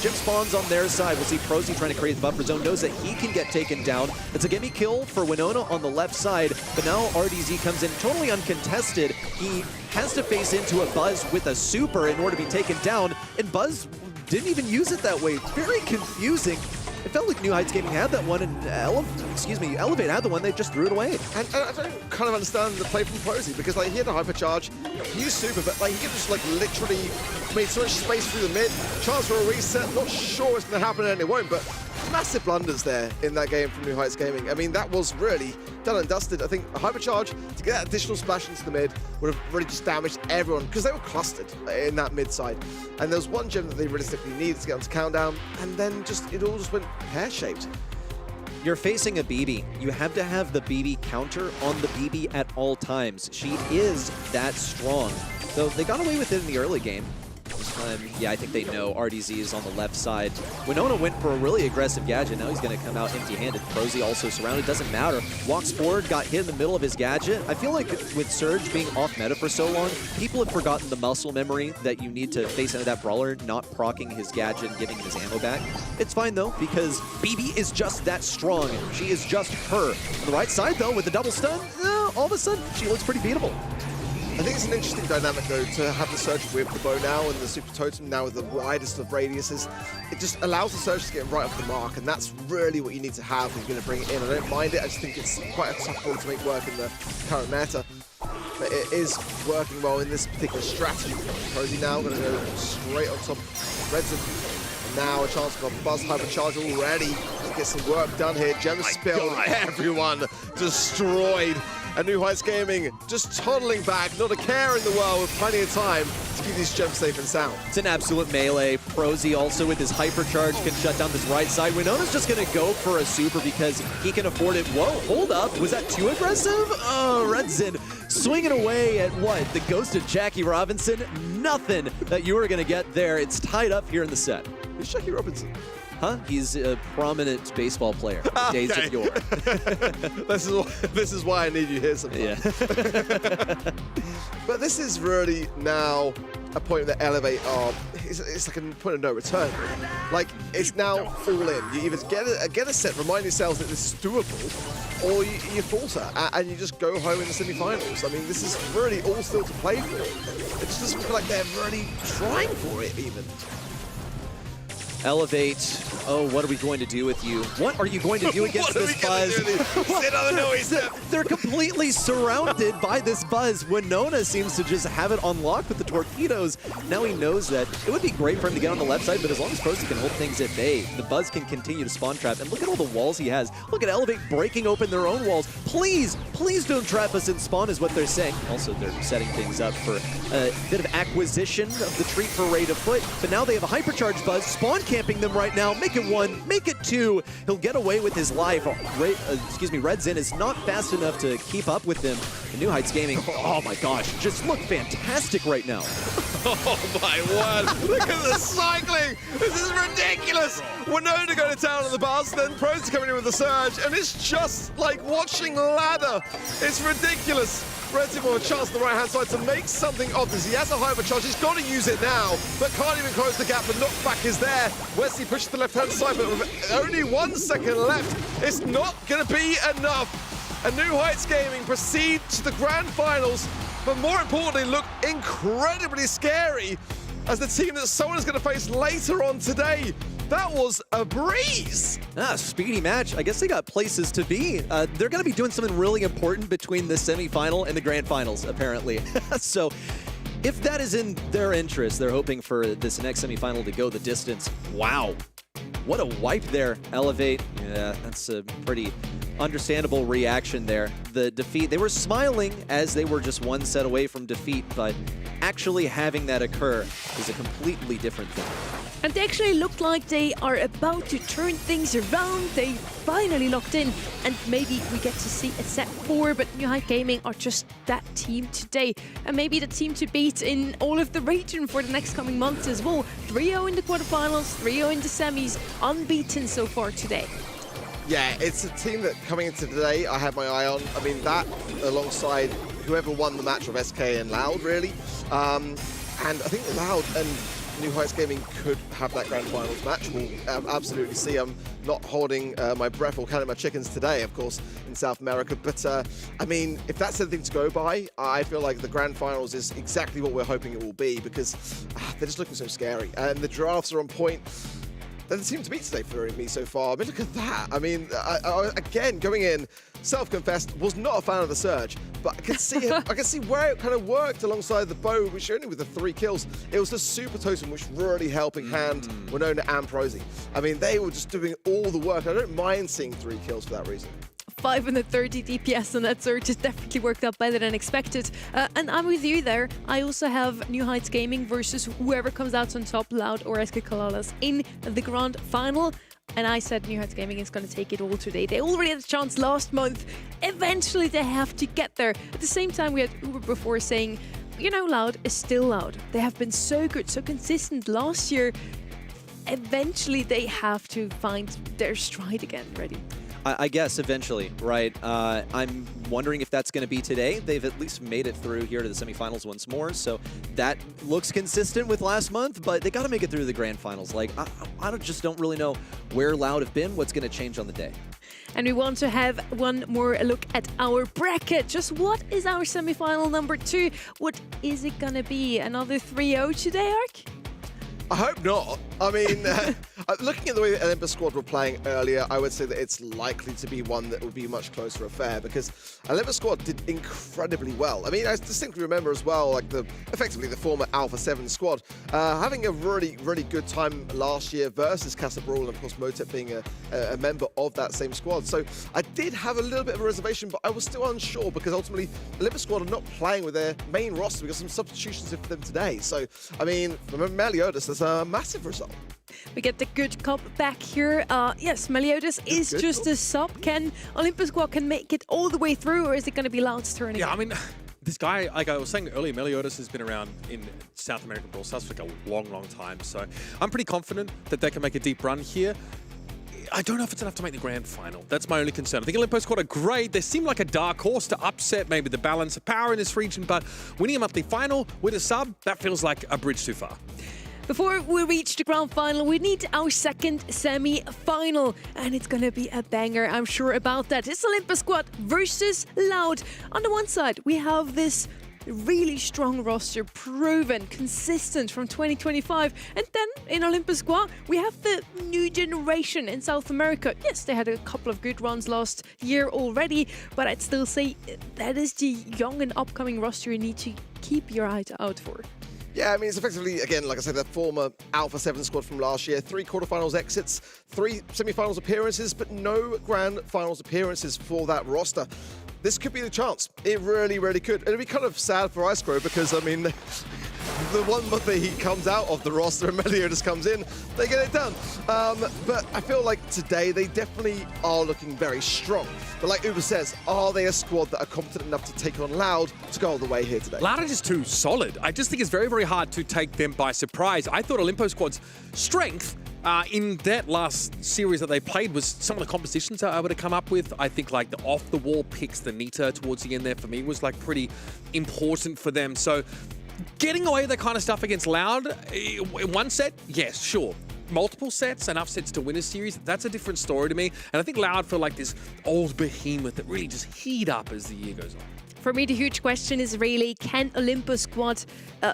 Gem spawns on their side. We'll see Prosy trying to create the buffer zone, knows that he can get taken down. It's a gimme kill for Winona on the left side, but now RDZ comes in totally uncontested. He has to face into a Buzz with a super in order to be taken down, and Buzz didn't even use it that way. Very confusing. It felt like New Heights Gaming had that one, and Elevate had the one. They just threw it away. And I don't kind of understand the play from Prosy, because like he had a hypercharge, he used super, but like he could just like literally made so much space through the mid. Chance for a reset. Not sure it's going to happen, and it won't. But massive blunders there in that game from New Heights Gaming. I mean, that was really done and dusted. I think a hypercharge to get that additional splash into the mid would have really just damaged everyone, because they were clustered in that mid side. And there was one gem that they realistically needed to get onto countdown, and then it all just went pear-shaped. You're facing a BB. You have to have the BB counter on the BB at all times. She is that strong. So they got away with it in the early game. Yeah, I think they know RDZ is on the left side. Winona went for a really aggressive gadget. Now he's going to come out empty-handed. Prosy also surrounded. Doesn't matter. Walks forward, got hit in the middle of his gadget. I feel like with Surge being off meta for so long, people have forgotten the muscle memory that you need to face into that brawler, not proccing his gadget and giving him his ammo back. It's fine, though, because BB is just that strong. She is just her. On the right side, though, with the double stun, all of a sudden, she looks pretty beatable. I think it's an interesting dynamic, though, to have the Surge with the bow now and the Super Totem now with the widest of radiuses. It just allows the Surge to get right off the mark, and that's really what you need to have if you're going to bring it in. I don't mind it, I just think it's quite a tough ball to make work in the current meta. But it is working well in this particular strategy. Prosy now going to go straight on top of Redzin. And now a chance for a Buzz Hypercharge already to get some work done here. Gem spilled, everyone destroyed. And New Heights Gaming just toddling back, not a care in the world, with plenty of time to keep these gems safe and sound. It's an absolute melee. Prosy also with his hypercharge can shut down this right side. Winona's just gonna go for a super because he can afford it. Whoa, hold up. Was that too aggressive? Oh, Redzin swinging away at what? The ghost of Jackie Robinson? Nothing that you were gonna get there. It's tied up here in the set. Who's Jackie Robinson? Huh? He's a prominent baseball player. Days of yore. This is why I need you here sometimes. Yeah. But this is really now a point that Elevate are. It's like a point of no return. Like, it's now all in. You either get a set, remind yourselves that this is doable, or you falter and you just go home in the semi-finals. I mean, this is really all still to play for. It just doesn't feel like they're really trying for it even. Elevate. Oh, what are we going to do with you? What are you going to do against this Buzz? Sit on the noise. They're completely surrounded by this Buzz. Winona seems to just have it unlocked with the torpedoes. Now he knows that it would be great for him to get on the left side, but as long as Prosy can hold things at bay, the Buzz can continue to spawn trap. And look at all the walls he has. Look at Elevate breaking open their own walls. Please, please don't trap us in spawn is what they're saying. Also, they're setting things up for a bit of acquisition of the treat for Raid of Foot, but now they have a hypercharge Buzz spawn camping them right now. Make it 1, make it 2. He'll get away with his life. Redzin is not fast enough to keep up with him. And New Heights Gaming, oh my gosh, just look fantastic right now. Oh my word, look at the cycling. This is ridiculous. Winona going to town on the Buzz, then Prosy coming in with the Surge, and it's just like watching ladder. It's ridiculous. Redzin with a chance on the right-hand side to make something of this. He has a hypercharge, he's got to use it now, but can't even close the gap. The knockback is there. Wesley pushes the left-hand side, but with only 1 second left, it's not going to be enough. And New Heights Gaming proceed to the grand finals, but more importantly, look incredibly scary as the team that someone is going to face later on today. That was a breeze. Speedy match. I guess they got places to be. They're going to be doing something really important between the semifinal and the grand finals, apparently. So if that is in their interest, they're hoping for this next semifinal to go the distance. Wow. What a wipe there, Elevate. Yeah, that's a pretty understandable reaction there. The defeat, they were smiling as they were just one set away from defeat, but actually having that occur is a completely different thing. And they actually look like they are about to turn things around. They finally locked in, and maybe we get to see a set 4, but New Heights Gaming are just that team today. And maybe the team to beat in all of the region for the next coming months as well. 3-0 in the quarterfinals, 3-0 in the semis, unbeaten so far today. Yeah, it's a team that coming into today, I had my eye on. I mean, that alongside whoever won the match of SK and Loud, really. And I think Loud and New Heights Gaming could have that grand finals match. We'll absolutely see. I'm not holding my breath or counting my chickens today, of course, in South America. But, I mean, if that's anything to go by, I feel like the grand finals is exactly what we're hoping it will be, because they're just looking so scary. And the drafts are on point. They're the team to beat today for me so far. I mean, look at that. I mean, again, going in, self-confessed, was not a fan of the Surge, but I can see I can see where it kind of worked alongside the bow, which only with the 3 kills. It was the Super Totem which really helping hand Winona and Prosy. I mean, they were just doing all the work. I don't mind seeing 3 kills for that reason. 530 DPS on that Surge. It definitely worked out better than expected. And I'm with you there. I also have New Heights Gaming versus whoever comes out on top, Loud or SK Kalalas, in the grand final. And I said New Heights Gaming is going to take it all today. They already had a chance last month. Eventually, they have to get there. At the same time, we had Uber before saying you know, Loud is still Loud. They have been so good, so consistent last year. Eventually, they have to find their stride again, ready. I guess eventually, right? I'm wondering if that's going to be today. They've at least made it through here to the semifinals once more, so that looks consistent with last month, but they got to make it through the grand finals. Like, I just don't really know where Loud have been, what's going to change on the day. And we want to have one more look at our bracket. Just what is our semifinal number 2? What is it going to be? Another 3-0 today, Ark? I hope not. I mean, looking at the way the Olympus squad were playing earlier, I would say that it's likely to be one that will be a much closer affair because Olympus squad did incredibly well. I mean, I distinctly remember as well, like effectively the former Alpha 7 squad having a really, really good time last year versus Brawl, and of course Motep being a member of that same squad. So I did have a little bit of a reservation, but I was still unsure because ultimately Olympus squad are not playing with their main roster. We got some substitutions for them today. So, I mean, remember Meliodas, that's a massive result. We get the good cop back here. Yes, Meliodas is just a sub. Can Olympus squad can make it all the way through, or is it going to be Loud's turn again? Yeah, I mean, this guy, like I was saying earlier, Meliodas has been around in South American Brawl Stars for like a long, long time. So I'm pretty confident that they can make a deep run here. I don't know if it's enough to make the grand final. That's my only concern. I think Olympus squad are great. They seem like a dark horse to upset maybe the balance of power in this region, but winning a monthly final with a sub, that feels like a bridge too far. Before we reach the grand final, we need our second semi-final, and it's gonna be a banger, I'm sure about that. It's Olympus squad versus Loud. On the one side, we have this really strong roster, proven, consistent from 2025. And then in Olympus squad, we have the new generation in South America. Yes, they had a couple of good runs last year already, but I'd still say that is the young and upcoming roster you need to keep your eye out for. Yeah, I mean, it's effectively, again, like I said, the former Alpha 7 squad from last year. 3 quarterfinals exits, 3 semifinals appearances, but no grand finals appearances for that roster. This could be the chance. It really, really could. It'll be kind of sad for Icecrow because, I mean, the one month that he comes out of the roster and Meliodas comes in, they get it done. But I feel like today they definitely are looking very strong. But like Uber says, are they a squad that are competent enough to take on Loud to go all the way here today? Loud are just too solid. I just think it's very, very hard to take them by surprise. I thought Olympus squad's strength in that last series that they played was some of the compositions that I would have come up with. I think like the off-the-wall picks, the Nita towards the end there for me was like pretty important for them. So getting away with that kind of stuff against Loud, in one set, yes, sure. Multiple sets, enough sets to win a series, that's a different story to me. And I think Loud feel like this old behemoth that really just heat up as the year goes on. For me, the huge question is really, can Olympus squad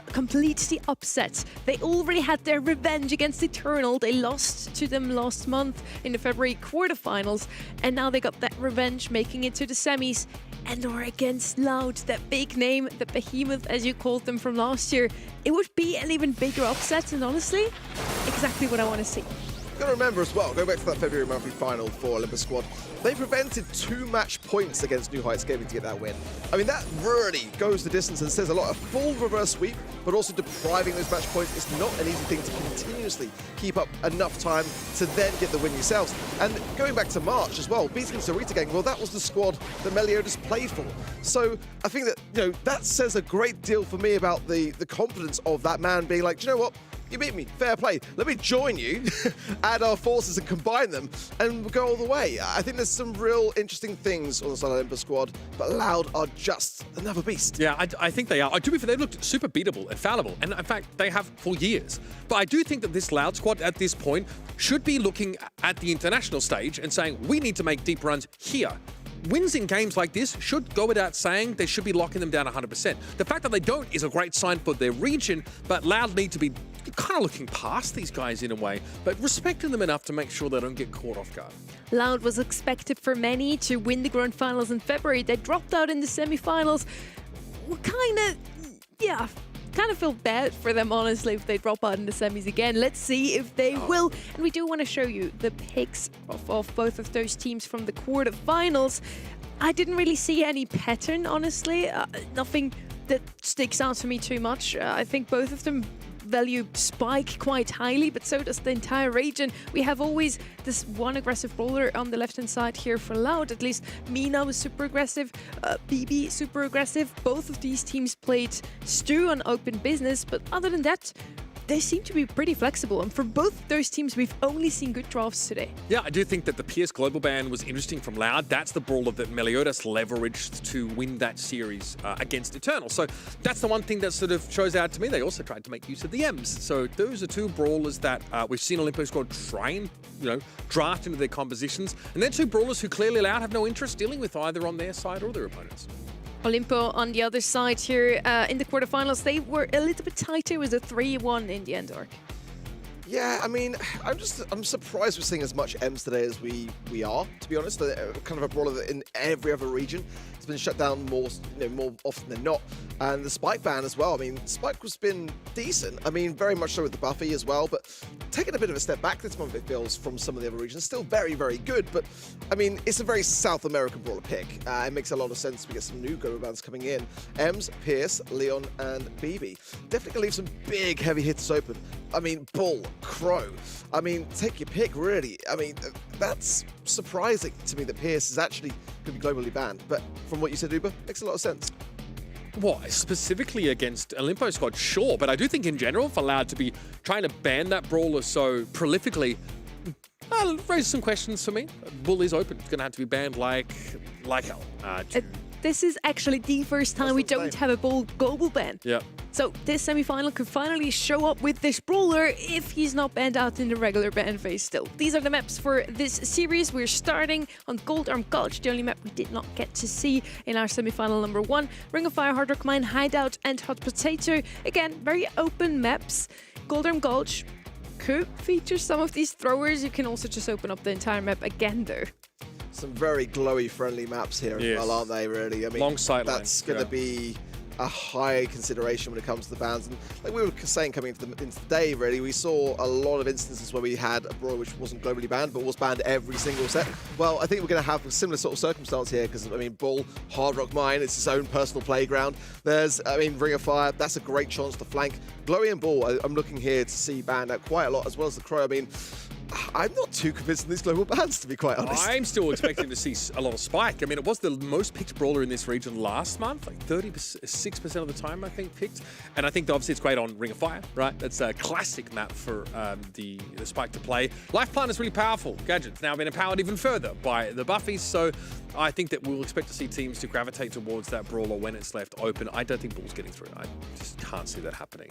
complete the upset? They already had their revenge against Eternal. They lost to them last month in the February quarterfinals, and now they got that revenge, making it to the semis. And or against Loud, that big name, the behemoth as you called them from last year. It would be an even bigger upset, and honestly, exactly what I want to see. You've got to remember as well, going back to that February monthly final for Olympus squad, they prevented 2 match points against New Heights Gaming to get that win. I mean, that really goes the distance and says a lot. A full reverse sweep, but also depriving those match points is not an easy thing to continuously keep up enough time to then get the win yourselves. And going back to March as well, beating Sarita Gang, well, that was the squad that Meliodas played for. So I think that, you know, that says a great deal for me about the confidence of that man being like, do you know what? You beat me, fair play. Let me join you, add our forces and combine them, and we'll go all the way. I think there's some real interesting things on the side of Olympus squad, but Loud are just another beast. Yeah, I think they are. To be fair, they've looked super beatable and fallible, and in fact, they have for years. But I do think that this Loud squad at this point should be looking at the international stage and saying, we need to make deep runs here. Wins in games like this should go without saying. They should be locking them down 100%. The fact that they don't is a great sign for their region, but Loud need to be kind of looking past these guys in a way, but respecting them enough to make sure they don't get caught off guard. Loud was expected for many to win the grand finals in February. They dropped out in the semi-finals. Kind of feel bad for them, honestly, if they drop out in the semis again. Let's see if they will. And we do want to show you the picks of both of those teams from the quarterfinals. I didn't really see any pattern, honestly. Nothing that sticks out to me too much. I think both of them value Spike quite highly, but so does the entire region. We have always this one aggressive brawler on the left-hand side here for Loud. At least Mina was super aggressive, BB super aggressive. Both of these teams played Stu on open business, but other than that, they seem to be pretty flexible. And for both those teams, we've only seen good drafts today. Yeah, I do think that the Pierce global ban was interesting from Loud. That's the brawler that Meliodas leveraged to win that series against Eternal. So that's the one thing that sort of shows out to me. They also tried to make use of the M's. So those are two brawlers that we've seen Olympo Squad try and, draft into their compositions. And then two brawlers who clearly Loud have no interest dealing with either on their side or their opponents. Olympo on the other side here in the quarterfinals, they were a little bit tighter. It was a 3-1 in the end, Ark. Yeah, I mean, I'm surprised we're seeing as much M's today as we are, to be honest. Kind of a brawler that in every other region has been shut down more often than not. And the Spike ban as well. I mean, Spike has been decent. I mean, very much so with the Buffy as well, but taking a bit of a step back this month, it feels, from some of the other regions. Still very, very good, but I mean, it's a very South American brawler pick. It makes a lot of sense. We get some new global bans coming in. Ems, Pierce, Leon, and BB. Definitely gonna leave some big, heavy hitters open. I mean, Bull, Crow. I mean, take your pick, really. I mean, that's surprising to me that Pierce is actually going to be globally banned. But from what you said, Uber, makes a lot of sense. What, specifically against Olympo Squad? Sure, but I do think in general, for Loud to be trying to ban that brawler so prolifically, raises some questions for me. Bull is open. It's going to have to be banned like hell. This is actually the first time we don't have a Bull global ban. Yeah. So this semi-final could finally show up with this brawler if he's not banned out in the regular ban phase still. These are the maps for this series. We're starting on Gold Arm Gulch, the only map we did not get to see in our semi-final number 1. Ring of Fire, Hard Rock Mine, Hideout, and Hot Potato. Again, very open maps. Gold Arm Gulch could feature some of these throwers. You can also just open up the entire map again though. Some very glowy friendly maps here as well, aren't they, really? I mean, long sight that's going to be a high consideration when it comes to the bans. And like we were saying coming into the day, really, we saw a lot of instances where we had a brawler which wasn't globally banned, but was banned every single set. Well, I think we're going to have a similar sort of circumstance here because, I mean, Bull, Hard Rock Mine, it's his own personal playground. There's, I mean, Ring of Fire, that's a great chance to flank. Glowy and Bull, I'm looking here to see banned out quite a lot, as well as the Crow. I mean, I'm not too convinced in these global bans, to be quite honest. I'm still expecting to see a lot of Spike. I mean, it was the most picked brawler in this region last month, like 36% of the time, I think, picked. And I think obviously it's great on Ring of Fire, right? That's a classic map for the Spike to play. Life Plan is really powerful. Gadget's now been empowered even further by the Buffies, so I think that we'll expect to see teams to gravitate towards that brawler when it's left open. I don't think Bull's getting through. I just can't see that happening.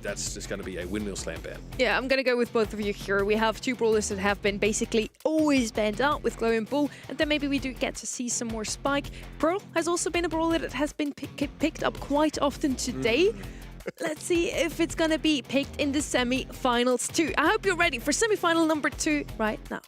That's just going to be a windmill slam ban. Yeah, I'm going to go with both of you here. We have two brawlers that have been basically always banned out with Glow and Bull, and then maybe we do get to see some more Spike. Pro has also been a brawler that has been picked up quite often today. Let's see if it's going to be picked in the semi-finals too. I hope you're ready for semi-final number 2 right now.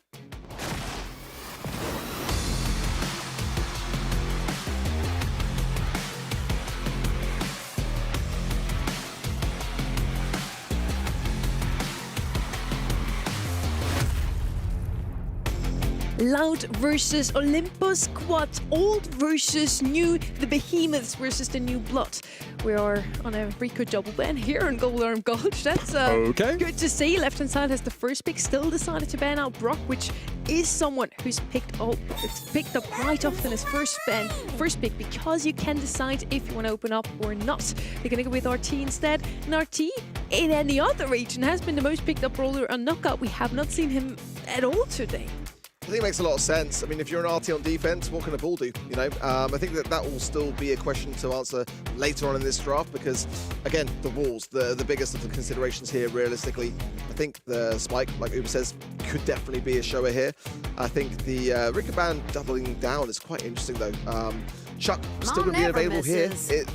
Loud versus Olympo Squad, old versus new, the behemoths versus the new blood. We are on a Rico double ban here on Gold Arm Gulch. That's okay. Good to see. Left hand side has the first pick, still decided to ban out Brock, which is someone who's picked up quite often as first pick, because you can decide if you want to open up or not. They're going to go with RT instead. And RT, in any other region, has been the most picked up brawler on Knockout. We have not seen him at all today. I think it makes a lot of sense. I mean, if you're an RT on defense, what can a Bull do? You know, I think that will still be a question to answer later on in this draft because, again, the walls, the biggest of the considerations here, realistically. I think the Spike, like Uber says, could definitely be a shower here. I think the Rickaban doubling down is quite interesting, though. Chuck still going to be available here.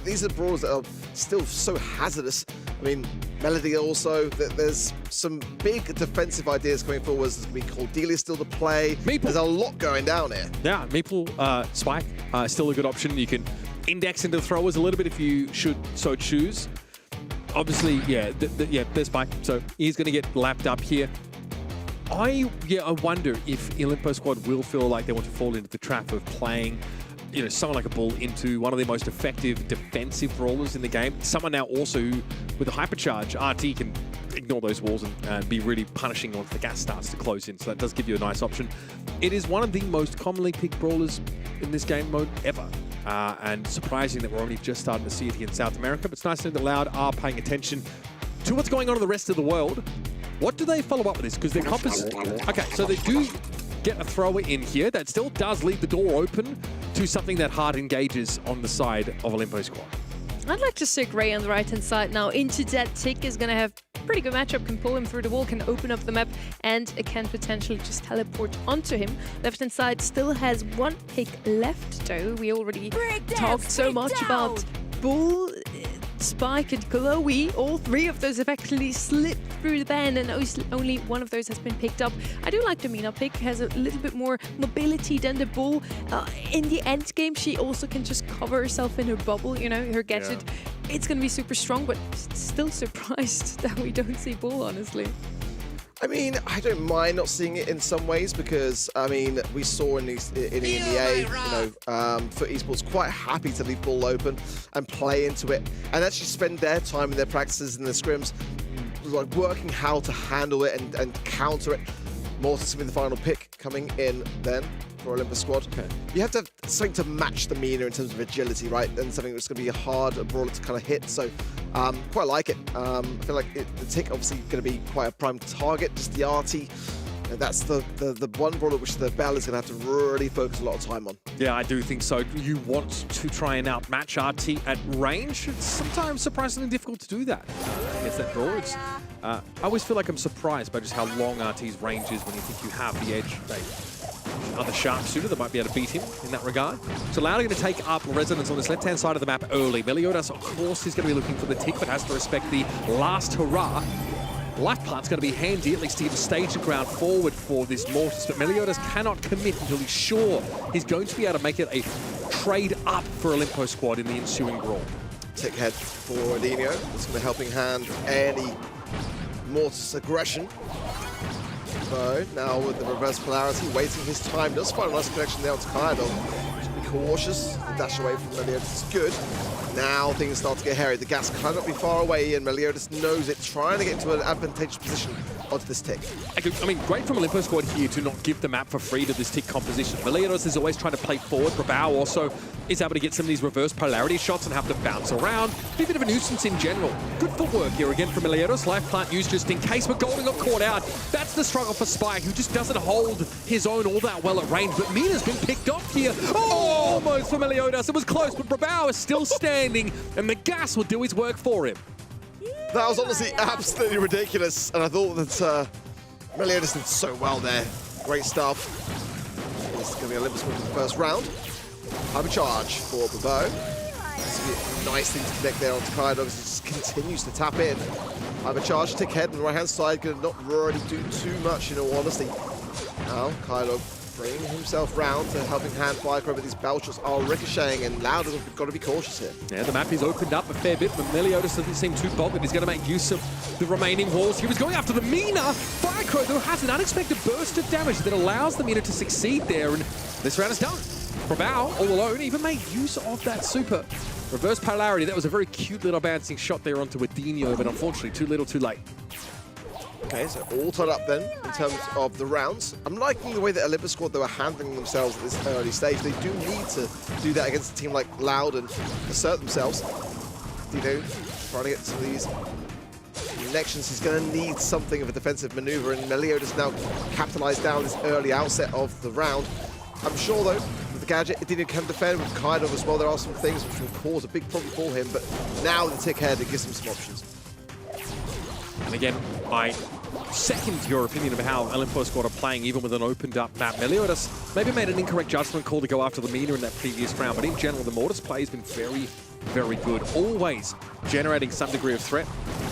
These are brawlers that are still so hazardous. I mean, Melody also, there's some big defensive ideas coming forward. There's going to be Cordelia still to play. Meeple. There's a lot going down here. Yeah, Meeple, Spike, still a good option. You can index into the throwers a little bit if you should so choose. Obviously, yeah, there's Spike. So he's going to get lapped up here. I wonder if Olympo Squad will feel like they want to fall into the trap of playing someone like a Bull into one of the most effective defensive brawlers in the game. Someone now also who, with a hypercharge, RT can ignore those walls and be really punishing once the gas starts to close in. So that does give you a nice option. It is one of the most commonly picked brawlers in this game mode ever. And surprising that we're only just starting to see it here in South America. But it's nice to know that Loud are paying attention to what's going on in the rest of the world. What do they follow up with this? Because their comp is... Okay, so they do get a thrower in here. That still does leave the door open to something that hard engages on the side of Olimpo squad. I'd like to stick Ray on the right-hand side now. Into that, Tick is going to have a pretty good matchup, can pull him through the wall, can open up the map, and can potentially just teleport onto him. Left-hand side still has one pick left, though. We already talked so much about Bull, Spike, and Chloe. All three of those have actually slipped through the ban, and only one of those has been picked up. I do like the Mina pick, has a little bit more mobility than the Bull. In the end game, she also can just cover herself in her bubble, you know, her gadget. Yeah. It's going to be super strong, but still surprised that we don't see Bull, honestly. I mean, I don't mind not seeing it in some ways because, I mean, we saw in EMEA, for Esports, quite happy to leave Bull open and play into it and actually spend their time in their practices and their scrims, like working how to handle it and counter it. Mortis will be the final pick coming in then for Olympus squad. Okay. You have to have something to match the Mina in terms of agility, right? And something that's going to be a hard brawler to kind of hit. So quite like it. I feel like the Tick obviously going to be quite a prime target, just the RT. And that's the one brawler which the Bell is going to have to really focus a lot of time on. Yeah, I do think so. You want to try and outmatch RT at range. It's sometimes surprisingly difficult to do that against that brawler. I always feel like I'm surprised by just how long RT's range is when you think you have the edge. Other sharpshooter that might be able to beat him in that regard. So Loud are going to take up residence on this left-hand side of the map early. Meliodas, of course, is going to be looking for the Tick, but has to respect the last hurrah. Life Plant's going to be handy, at least to give a staging ground forward for this Mortis, but Meliodas cannot commit until he's sure he's going to be able to make it a trade up for Olimpo squad in the ensuing brawl. Tick head for Dino. That's going to helping hand any Mortis aggression. So now with the reverse polarity, waiting his time, does find a nice connection there to Kaido. Just be cautious, the dash away from Meliodas is good. Now things start to get hairy. The gas cannot be far away, and Meliodas knows it, trying to get into an advantageous position onto this Tick. I mean, great from Olympus squad here to not give the map for free to this Tick composition. Meliodas is always trying to play forward. Brawl also is able to get some of these reverse polarity shots and have to bounce around. Be a bit of a nuisance in general. Good footwork here again from Meliodas. Life Plant used just in case, but Golden got caught out. That's the struggle for Spike, who just doesn't hold his own all that well at range. But Mina's been picked off here. Oh, almost for Meliodas. It was close, but Brawl is still standing, and the gas will do his work for him. That was honestly absolutely ridiculous, and I thought that Meliodas did so well there. Great stuff. This is going to be Olympus win for the first round. Hyper charge for Bravo. This will be a nice thing to connect there onto Kaido because he just continues to tap in. Hyper charge, Tick head on the right-hand side, going to not really do too much in all honesty. Now, Kaido bringing himself round to helping hand fire over these Belchers are ricocheting, and Loud has got to be cautious here. Yeah, the map is opened up a fair bit, but Meliodas doesn't seem too bothered. He's going to make use of the remaining walls. He was going after the Mina. Firecrow, though, has an unexpected burst of damage that allows the Mina to succeed there, and this round is done. Brawl, all alone, even made use of that super. Reverse polarity, that was a very cute little bouncing shot there onto Adinio, but unfortunately, too little, too late. Okay, so all tied up then in terms of the rounds. I'm liking the way that Olympus squad, they were handling themselves at this early stage. They do need to do that against a team like Loud and assert themselves. Dino trying to get some of these connections. He's going to need something of a defensive maneuver, and Meliodas now capitalized down this early outset of the round. I'm sure, though, with the gadget, Dino can defend with Kaido as well. There are some things which will cause a big problem for him, but now the Tick head, it gives him some options. And again, I second your opinion of how Olympus squad are playing, even with an opened up map. Meliodas maybe made an incorrect judgment call to go after the Mina in that previous round, but in general, the Mortis play has been very, very good. Always generating some degree of threat.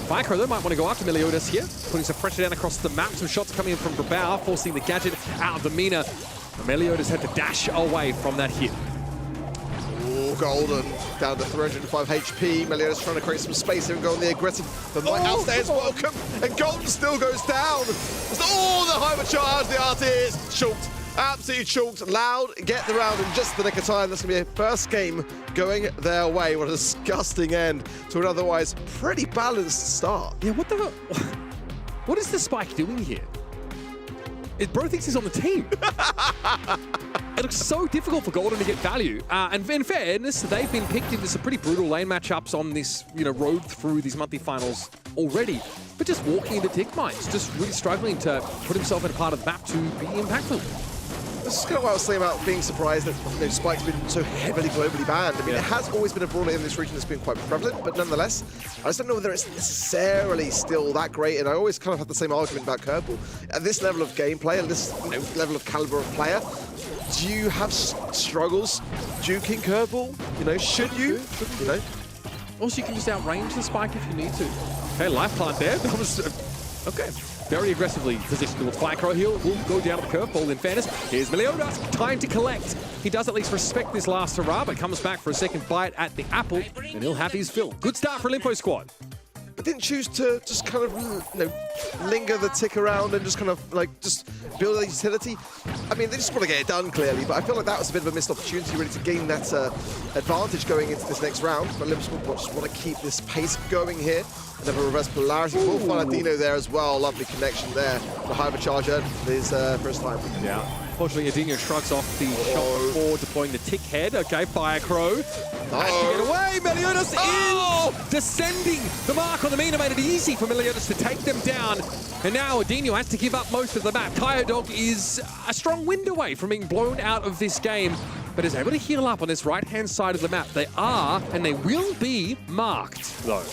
Firecrow, though, might want to go after Meliodas here, putting some pressure down across the map. Some shots coming in from Brawl, forcing the gadget out of the Mina. Meliodas had to dash away from that hit. Golden down to 305 HP. Meliodas trying to create some space here and go on the aggressive. The might outstairs welcome, and Golden still goes down. Oh, the hyper charge, the RT is choked. Absolutely choked. Loud get the round in just the nick of time. That's going to be a first game going their way. What a disgusting end to an otherwise pretty balanced start. Yeah, what the hell? What is the Spike doing here? Bro thinks he's on the team. It looks so difficult for Golden to get value. And in fairness, they've been picked into some pretty brutal lane matchups on this, road through these monthly finals already. But just walking into tick mines, just really struggling to put himself in a part of the map to be impactful. This is kind of what I was saying about being surprised that Spike's been so heavily globally banned. I mean, it has always been a brawler in this region that's been quite prevalent, but nonetheless, I just don't know whether it's necessarily still that great. And I always kind of have the same argument about Curveball. At this level of gameplay, at this level of caliber of player, do you have struggles juking Curveball? Should you? Also, you can just outrange the Spike if you need to. Okay, life plant there. That was okay. Very aggressively positioned towards Firecrow. He'll go down to the curveball in fairness. Here's Meliodas, time to collect. He does at least respect this last hurrah, but comes back for a second bite at the apple, and he'll have his fill. Good start for Olimpo squad. But didn't choose to just kind of, linger the tick around and just kind of, just build a utility. I mean, they just want to get it done, clearly, but I feel like that was a bit of a missed opportunity, really, to gain that advantage going into this next round. But Liverpool just want to keep this pace going here. Another reverse polarity. We'll find Adino there as well. Lovely connection there. The hypercharger for his first time. Yeah. Unfortunately, Adino shrugs off the shot before deploying the tick head. Okay, Firecrow. Get away! Meliodas is descending. The mark on the Mina made it easy for Meliodas to take them down. And now Adino has to give up most of the map. Kyodog is a strong wind away from being blown out of this game, but is able to heal up on this right-hand side of the map. They are, and they will be, marked, though.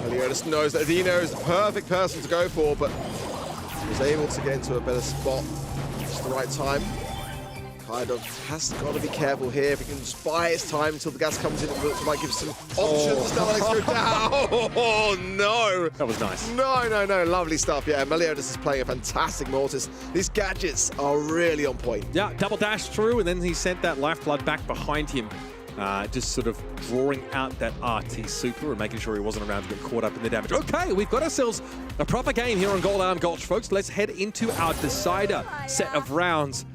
Meliodas knows that Adino is the perfect person to go for, but was able to get into a better spot. Just the right time. Kyodog has got to be careful here. If he can just buy his time until the gas comes in, it might give some options. Now let's go down. Oh, no. That was nice. No. Lovely stuff. Yeah, Meliodas is playing a fantastic Mortis. These gadgets are really on point. Yeah, double dash through, and then he sent that lifeblood back behind him. Just sort of drawing out that RT super and making sure he wasn't around to get caught up in the damage. Okay, we've got ourselves a proper game here on Gold Arm Gulch, folks. Let's head into our decider set of rounds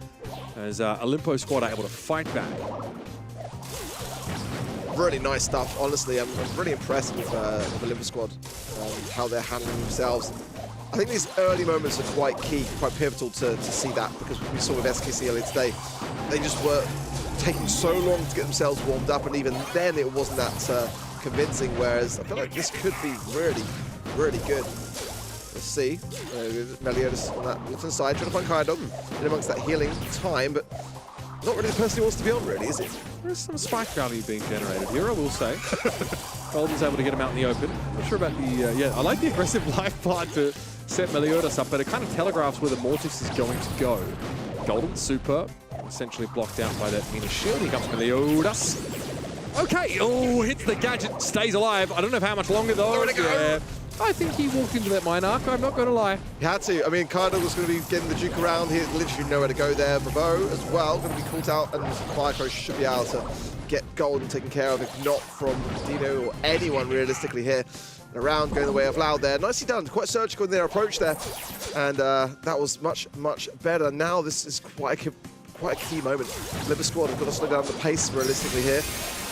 as Olimpo squad are able to fight back. Really nice stuff, honestly. I'm really impressed with Olimpo squad, how they're handling themselves. I think these early moments are quite key, quite pivotal to see that, because we saw with SKC earlier today, they just were taking so long to get themselves warmed up, and even then it wasn't that convincing, whereas I feel like this could be really, really good. Let's see. Meliodas on that left-hand side, trying to find Kyodog in amongst that healing time, but not really the person he wants to be on, really, is it? There's some spike value being generated here, I will say. Golden's able to get him out in the open. Not sure about the... yeah, I like the aggressive life part to set Meliodas up, but it kind of telegraphs where the Mortis is going to go. Golden super, essentially blocked out by that Mina shield. Here comes Meliodas. Okay, hits the gadget, stays alive. I don't know how much longer though. Yeah. I think he walked into that mine arc, I'm not going to lie. He had to. I mean, Kyodog was going to be getting the juke around. He had literally nowhere to go there. Bravo as well, going to be caught out, and Firecrow should be able to get Golden taken care of, if not from Dino or anyone realistically here. Around going the way of Loud there. Nicely done, quite surgical in their approach there. And that was much, much better. Now this is quite a key moment. Liver squad have got to slow down the pace realistically here.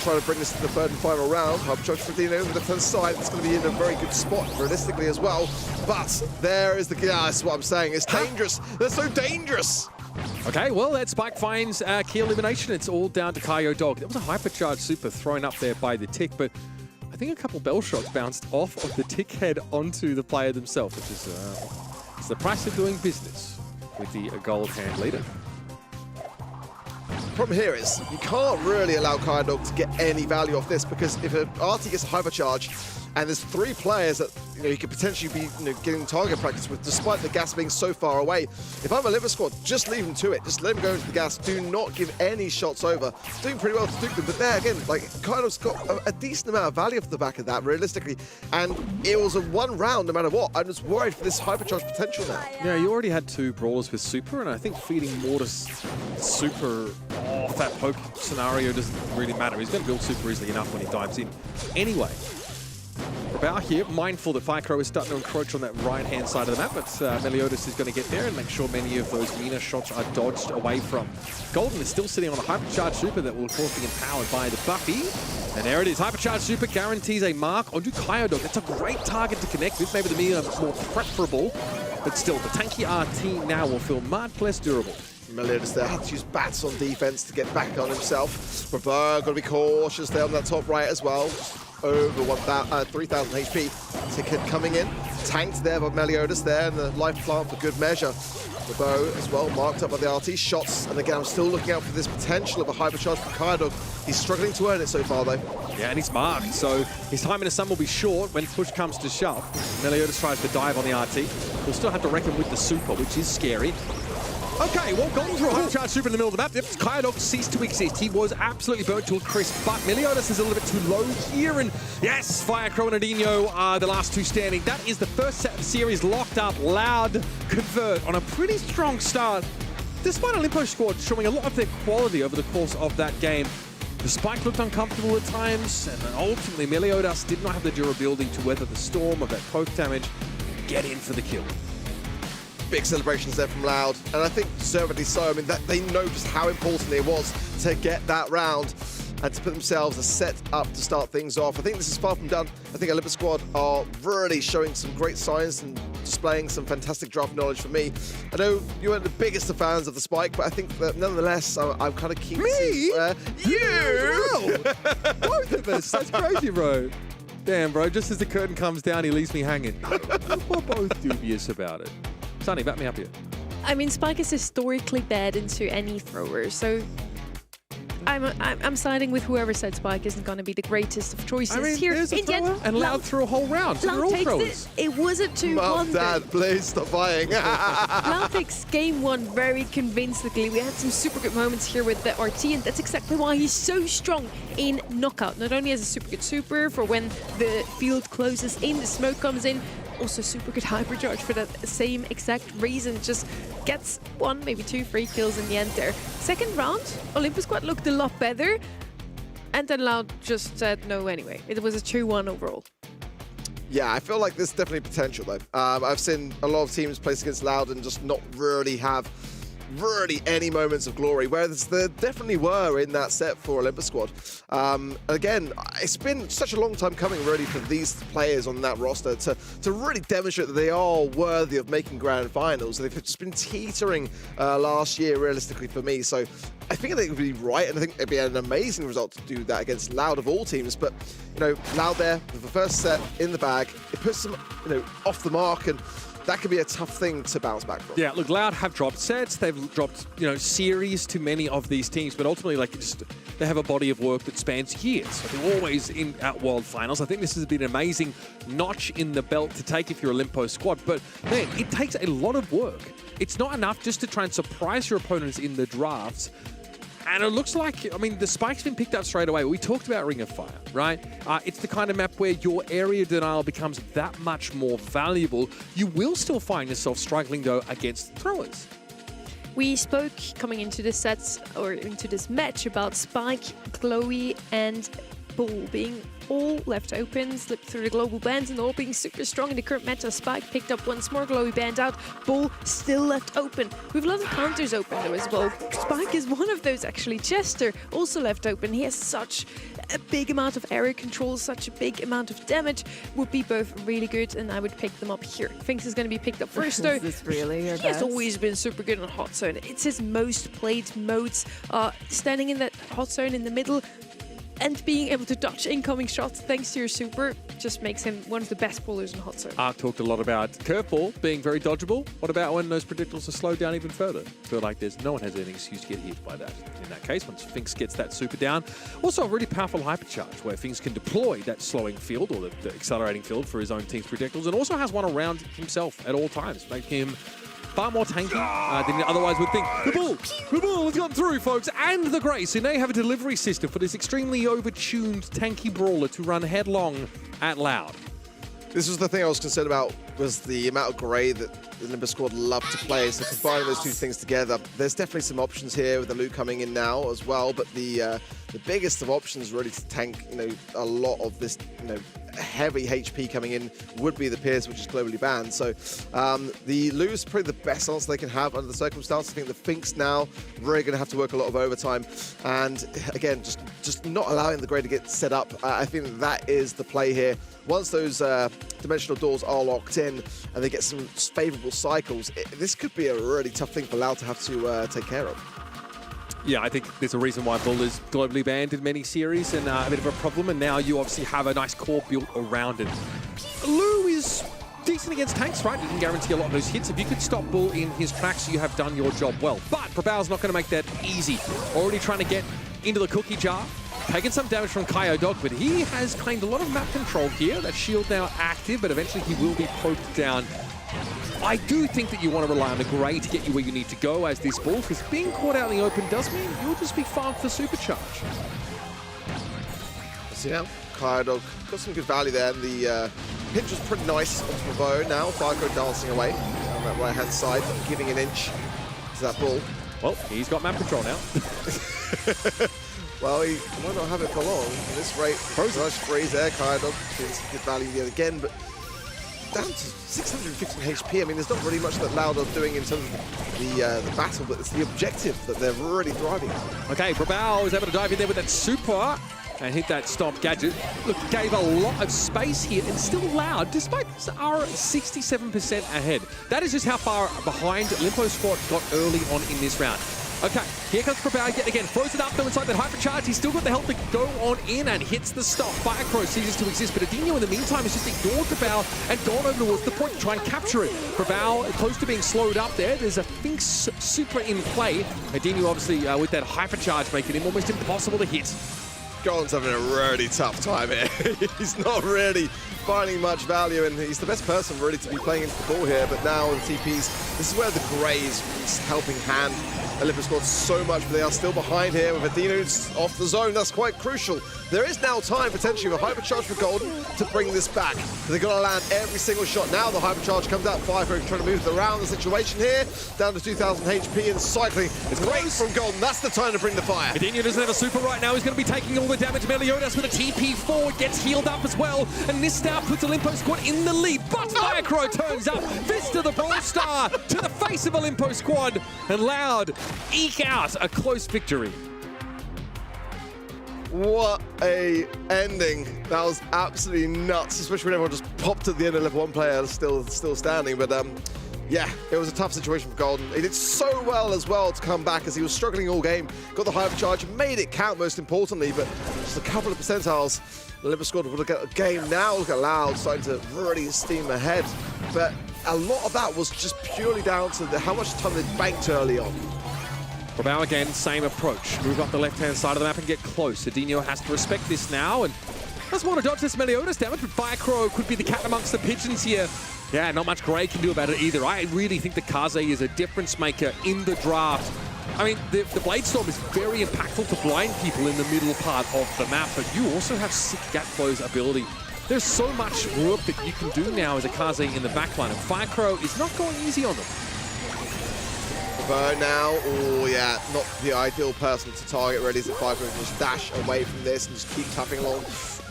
Trying to bring this to the third and final round. Hypercharge for Dino over the left-hand side. It's going to be in a very good spot realistically as well. But there is the... Yeah, that's what I'm saying. It's dangerous. They're so dangerous. Okay, well, that Spike finds key elimination. It's all down to Kyodog. There was a hypercharge super thrown up there by the tick, but I think a couple bell shots bounced off of the tick head onto the player themselves, which is it's the price of doing business with the gold hand leader. The problem here is you can't really allow Kyodog to get any value off this, because if an RT gets a hypercharge and there's 3 players that you could potentially be getting target practice with, despite the gas being so far away. If I'm a liver squad, just leave him to it. Just let him go into the gas. Do not give any shots over. Doing pretty well to duke them, but there again, Kyodog's got a decent amount of value off the back of that, realistically. And it was a 1 round no matter what. I'm just worried for this hypercharge potential now. Yeah, you already had 2 brawlers with super, and I think feeding Mortis super off that poke scenario doesn't really matter. He's going to build super easily enough when he dives in. Anyway, about here. Mindful that Firecrow is starting to encroach on that right-hand side of the map, but Meliodas is going to get there and make sure many of those Mina shots are dodged away from. Golden is still sitting on a hypercharged super that will, of course, be empowered by the Buffy. And there it is. Hypercharged super guarantees a mark onto Kyodog. That's a great target to connect with. Maybe the Mina more preferable, but still, the tanky RT now will feel much less durable. Meliodas there had to use bats on defense to get back on himself. Robert got to be cautious there on that top right as well. Over 3,000 HP. Ticket coming in. Tanked there by Meliodas there, and the life plant for good measure. Robert as well marked up by the RT shots. And again, I'm still looking out for this potential of a hypercharge from Kyodog. He's struggling to earn it so far, though. Yeah, and he's marked, so his time in the sun will be short when push comes to shove. Meliodas tries to dive on the RT. We'll still have to reckon with the super, which is scary. Okay, well, Golden through a home charge super in the middle of the map. Yep, Kyodog ceased to exist. He was absolutely burnt to a crisp, but Meliodas is a little bit too low here. And yes, Firecrow and Adino are the last two standing. That is the first set of the series locked up. Loud convert on a pretty strong start. Despite Olimpo squad showing a lot of their quality over the course of that game. The spike looked uncomfortable at times, and ultimately Meliodas did not have the durability to weather the storm of that poke damage and get in for the kill. Big celebrations there from Loud, and I think deservedly so. I mean, that they know just how important it was to get that round and to put themselves a set up to start things off. I think this is far from done. I think Olympus squad are really showing some great signs and displaying some fantastic draft knowledge for me. I know you weren't the biggest of fans of the spike, but I think that nonetheless, I'm kind of keen to see where you! Both of us. That's crazy, bro. Damn, bro. Just as the curtain comes down, he leaves me hanging. We're both dubious about it. Sonny, back me up here. I mean, Spike is historically bad into any thrower, so I'm siding with whoever said Spike isn't going to be the greatest of choices here. There's a thrower, and Loud threw a whole round, so they're all throwers. It was a 2-1. Mom, Dad, please stop fighting. Loud takes game one very convincingly. We had some super good moments here with the RT, and that's exactly why he's so strong in knockout. Not only as a super good super for when the field closes in, the smoke comes in, also super good hypercharge for that same exact reason. Just gets 1, maybe 2 free kills in the end there. Second round, Olympus squad looked a lot better, and then Loud just said no anyway. It was a 2-1 overall. Yeah, I feel like there's definitely potential though. I've seen a lot of teams place against Loud and just not really have any moments of glory, whereas there definitely were in that set for Olympus squad. Again, it's been such a long time coming really for these players on that roster to really demonstrate that they are worthy of making grand finals. They've just been teetering last year realistically for me, so I think they would be right, and I think it'd be an amazing result to do that against Loud of all teams. But you know, Loud there with the first set in the bag, it puts them off the mark, and that could be a tough thing to bounce back from. Yeah, look, Loud have dropped sets. They've dropped, series to many of these teams, but ultimately, they have a body of work that spans years. So they're always at World Finals. I think this has been an amazing notch in the belt to take if you're a Olimpo squad, but man, it takes a lot of work. It's not enough just to try and surprise your opponents in the drafts. And it looks like, the spike's been picked up straight away. We talked about Ring of Fire, right? It's the kind of map where your area denial becomes that much more valuable. You will still find yourself struggling, though, against throwers. We spoke coming into this sets or into this match about Spike, Chloe, and Bull being all left open, slipped through the global bans, and all being super strong in the current meta. Spike picked up once more, Chloe banned out, Bull still left open. We have a lot of counters open though as well. Spike is one of those actually. Chester also left open. He has such a big amount of area control, such a big amount of damage. Would be both really good, and I would pick them up here. Finks is going to be picked up first though. Is this really your He has best? always been super good on hot zone. It's his most played modes. Standing in that hot zone in the middle, and being able to dodge incoming shots thanks to your super just makes him one of the best bowlers in hot zone. Ark talked a lot about curveball being very dodgeable. What about when those predictables are slowed down even further? I feel like no one has any excuse to get hit by that. In that case, once Finks gets that super down. Also a really powerful hypercharge where Finks can deploy that slowing field or the accelerating field for his own team's predictables, and also has one around himself at all times, making him far more tanky than you otherwise would think. The ball has gone through, folks, and the Grace, who now have a delivery system for this extremely over-tuned tanky brawler to run headlong at Loud. This was the thing I was concerned about was the amount of grey that the Olympus squad loved to play. So combining those two things together, there's definitely some options here with the loot coming in now as well. But the biggest of options really to tank, a lot of this, heavy HP coming in would be the Pierce, which is globally banned. So the Lou is probably the best answer they can have under the circumstances. I think the Finks now really going to have to work a lot of overtime. And again, just not allowing the grey to get set up. I think that is the play here. Once those dimensional doors are locked in and they get some favourable cycles, this could be a really tough thing for Loud to have to take care of. Yeah, I think there's a reason why Bull is globally banned in many series and a bit of a problem, and now you obviously have a nice core built around it. Lou is decent against tanks, right? You can guarantee a lot of those hits. If you could stop Bull in his tracks, you have done your job well. But Brabal's not going to make that easy. Already trying to get into the cookie jar. Taking some damage from Kaio Dog, but he has claimed a lot of map control here. That shield now active, but eventually he will be poked down. I do think that you want to rely on the grey to get you where you need to go as this Bull, because being caught out in the open does mean you'll just be farmed for supercharge. So yeah, Kaio Dog got some good value there. And the pinch was pretty nice onto the bow now. Firecrow dancing away on that right-hand side, giving an inch to that Bull. Well, he's got map control now. Well, he might not have it for long. At this rate, nice freeze there. Kaio Dog getting some good value yet again, but down to 615 HP. I mean, there's not really much that Loud are doing in terms of the battle, but it's the objective that they're really thriving on. Okay, Brabal was able to dive in there with that super and hit that stop gadget. Look, gave a lot of space here and still Loud, despite this, are 67% ahead. That is just how far behind Limpo Squad got early on in this round. Okay, here comes Brabal yet again. Throws it up though inside that hypercharge. He's still got the health to go on in and hits the stop. Firecrow ceases to exist, but Adinho in the meantime has just ignored Brabal and gone over towards the point to try and capture it. Brabal close to being slowed up there. There's a Finks super in play. Adinho obviously with that hypercharge making him almost impossible to hit. Golden's having a really tough time here. He's not really finding much value, and he's the best person really to be playing into the ball here. But now with the TPs, this is where the Greys helping hand Olympus scored so much, but they are still behind here with Adino's off the zone. That's quite crucial. There is now time, potentially, with a hypercharge for Golden to bring this back. They've got to land every single shot. Now the hypercharge comes out. Firecrow trying to move around the situation here. Down to 2,000 HP and cycling. It's great from Golden. That's the time to bring the fire. Adinho doesn't have a super right now. He's going to be taking all the damage. Meliodas with a TP forward gets healed up as well. And this now puts Olympus Squad in the lead. But Firecrow turns up. Fist to the Brawl Star to the face of Olympus Squad. And Loud eke out a close victory. What a ending. That was absolutely nuts, especially when everyone just popped at the end of level 1 player still standing. But yeah, it was a tough situation for Golden. He did so well as well to come back as he was struggling all game. Got the hypercharge, made it count most importantly, but just a couple of percentiles. The Olympus Squad would have got a game now. Look at Loud starting to really steam ahead. But a lot of that was just purely down to how much time they banked early on. Brabal again, same approach. Move up the left-hand side of the map and get close. Adinho has to respect this now, and doesn't want to dodge this Meliodas damage, but Firecrow could be the cat amongst the pigeons here. Yeah, not much Grey can do about it either. I really think that Kaze is a difference maker in the draft. I mean, the Blade Storm is very impactful to blind people in the middle part of the map, but you also have sick gap close ability. There's so much work that you can do now as a Kaze in the backline, and Firecrow is not going easy on them. But now, oh yeah, not the ideal person to target really as a Firecrow can just dash away from this and just keep tapping along.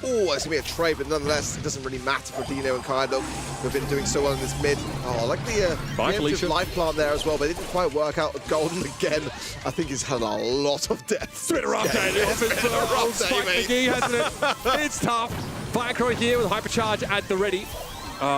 Oh, it's going to be a trade, but nonetheless, it doesn't really matter for Dino and Kaio Dog, who've been doing so well in this mid. Oh, I like the preemptive life plant there as well, but it didn't quite work out. Golden again, I think he's had a lot of death. It's been a rough day. It's been a rough day, mate. Hasn't it? It's tough. Firecrow here with hypercharge at the ready.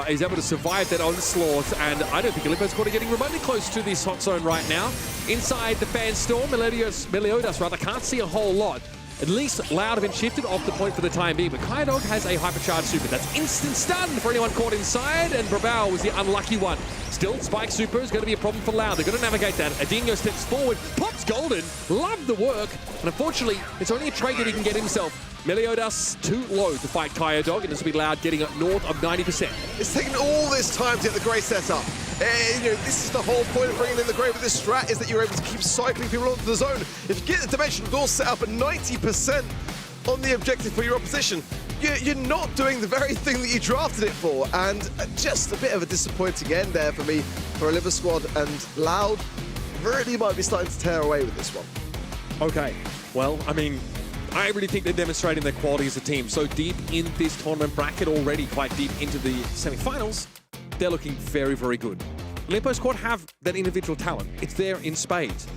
He's able to survive that onslaught, and I don't think Olympus Squad are getting remotely close to this hot zone right now. Inside the fan storm, Meliodas rather can't see a whole lot. At least Loud have been shifted off the point for the time being, but Kaio Dog has a hypercharge super. That's instant stun for anyone caught inside, and Brabal was the unlucky one. Still, Spike super is going to be a problem for Loud. They're going to navigate that. Adinho steps forward, pops Golden, love the work, and unfortunately, it's only a trade that he can get himself. Meliodas too low to fight Kaio Dog, and this will be Loud getting it north of 90%. It's taken all this time to get the Grey set up. This is the whole point of bringing in the Grey with this strat, is that you're able to keep cycling people onto the zone. If you get the dimensional door set up at 90% on the objective for your opposition, you're not doing the very thing that you drafted it for. And just a bit of a disappointing end there for me for Oliver Squad, and Loud really might be starting to tear away with this one. Okay, well, I mean, I really think they're demonstrating their quality as a team. So deep in this tournament bracket already, quite deep into the semi-finals, they're looking very, very good. Limpo Squad have that individual talent. It's there in spades.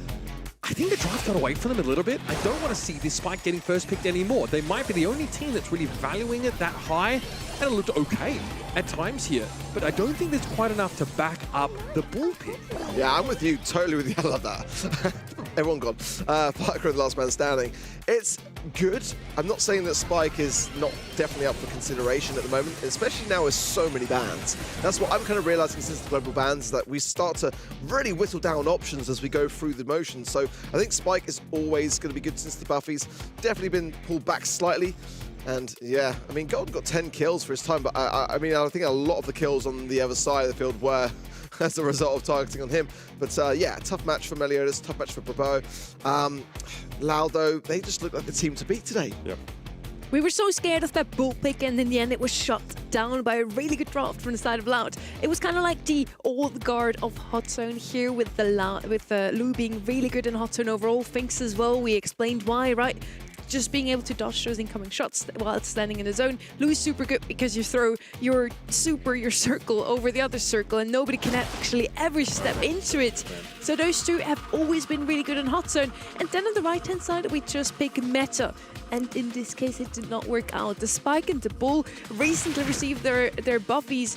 I think the draft got away from them a little bit. I don't want to see this Spike getting first picked anymore. They might be the only team that's really valuing it that high, and it looked okay at times here, but I don't think there's quite enough to back up the bull pick. Yeah, I'm with you, totally with you. I love that. Everyone gone. Parker, the last man standing. It's good. I'm not saying that Spike is not definitely up for consideration at the moment, especially now with so many bans. That's what I'm kind of realizing since the global bans, is that we start to really whittle down options as we go through the motions. So I think Spike is always going to be good since the buffies. Definitely been pulled back slightly. And yeah, I mean, Golden got 10 kills for his time, but I mean, I think a lot of the kills on the other side of the field were as a result of targeting on him. But yeah, tough match for Meliodas, tough match for Brabo. Loud, though, they just look like the team to beat today. Yep. We were so scared of that bull pick, and in the end it was shut down by a really good draft from the side of Loud. It was kind of like the old guard of Hot Zone here with Lou being really good in Hot Zone overall. Finks as well, we explained why, right? Just being able to dodge those incoming shots while standing in the zone. Lou's super good because you throw your circle over the other circle and nobody can actually ever step into it. So those two have always been really good in Hot Zone. And then on the right-hand side, we just pick meta. And in this case, it did not work out. The Spike and the Bull recently received their buffies,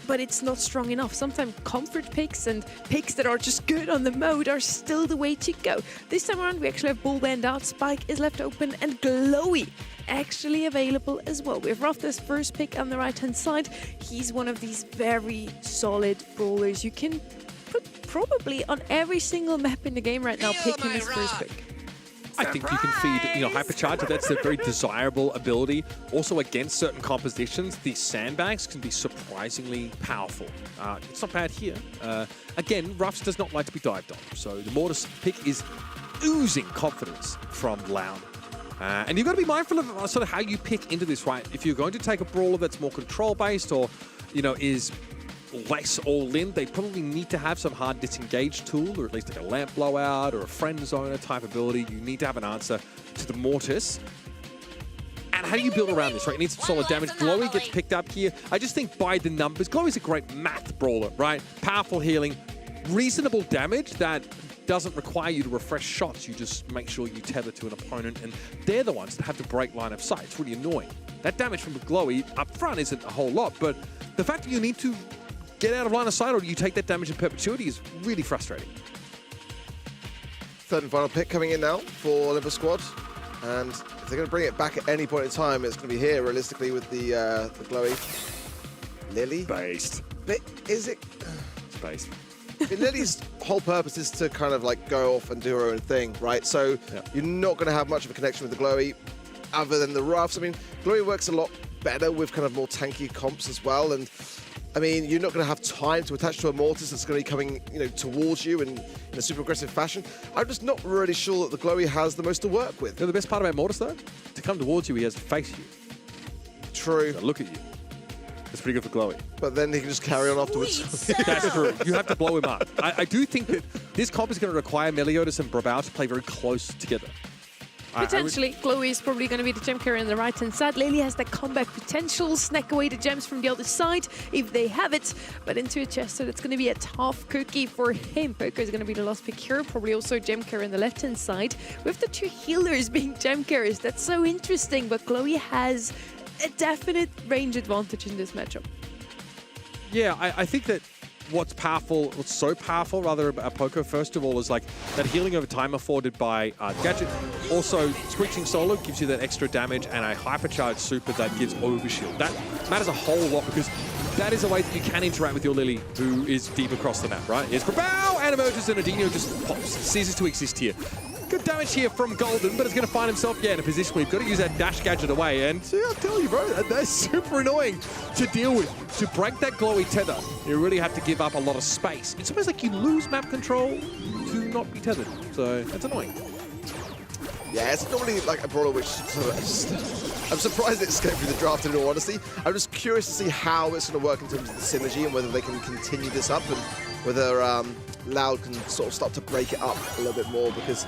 but it's not strong enough. Sometimes comfort picks and picks that are just good on the mode are still the way to go. This time around, we actually have Bull banned out, Spike is left open, and Glowy actually available as well. We have Rafta's first pick on the right-hand side. He's one of these very solid brawlers. You can put probably on every single map in the game right now, picking his first pick. I think you can feed, Hypercharger. That's a very desirable ability. Also, against certain compositions, these sandbags can be surprisingly powerful. It's not bad here. Again, Ruffs does not like to be dived on, so the Mortis pick is oozing confidence from Loud. And you've got to be mindful of sort of how you pick into this, right? If you're going to take a brawler that's more control-based or, is less all-in, they probably need to have some hard disengage tool, or at least like a lamp blowout or a friend zoner type ability. You need to have an answer to the Mortis. And how do you build around this, right? You need some solid damage. Glowy gets picked up here. I just think by the numbers, Glowy's a great math brawler, right? Powerful healing, reasonable damage that doesn't require you to refresh shots. You just make sure you tether to an opponent, and they're the ones that have to break line of sight. It's really annoying. That damage from Glowy up front isn't a whole lot, but the fact that you need to get out of line of sight or you take that damage in perpetuity is really frustrating. Third and final pick coming in now for Oliver Squad. And if they're going to bring it back at any point in time, it's going to be here, realistically, with the Glowy. Lily? Based. But is it? It's based. Lily's whole purpose is to kind of like go off and do her own thing, right? So you're not going to have much of a connection with the Glowy other than the Ruffs. I mean, Glowy works a lot better with kind of more tanky comps as well. And I mean, you're not going to have time to attach to a Mortis that's going to be coming, towards you in a super aggressive fashion. I'm just not really sure that the Glowy has the most to work with. The best part about Mortis, though, to come towards you, he has to face you. True. So look at you. That's pretty good for Glowy. But then he can just carry on afterwards. That's true. You have to blow him up. I do think that this comp is going to require Meliodas and Brabau to play very close together. Potentially, Glowy is probably going to be the gem carrier on the right-hand side. Lily has that comeback potential, snack away the gems from the other side if they have it. But into a chest, so that's going to be a tough cookie for him. Poker is going to be the last pick here, probably also gem carrier on the left-hand side. With the two healers being gem carriers, that's so interesting. But Glowy has a definite range advantage in this matchup. Yeah, I think that what's so powerful, rather, about Poco, first of all, is like that healing over time afforded by Gadget. Also, Screeching Solo gives you that extra damage, and a hypercharged super that gives overshield. That matters a whole lot because that is a way that you can interact with your Lily, who is deep across the map, right? Here's Brabau, and emerges, and Adino just pops, ceases to exist here. Good damage here from Golden, but it's going to find himself, in a position where you've got to use that dash gadget away. And I'll tell you, bro, that's super annoying to deal with. To break that Glowy tether, you really have to give up a lot of space. It's almost like you lose map control to not be tethered. So that's annoying. Yeah, it's normally like a brawler which sort of I'm surprised it's going through the draft, in all honesty. I'm just curious to see how it's going to work in terms of the synergy and whether they can continue this up and whether Loud can sort of start to break it up a little bit more, because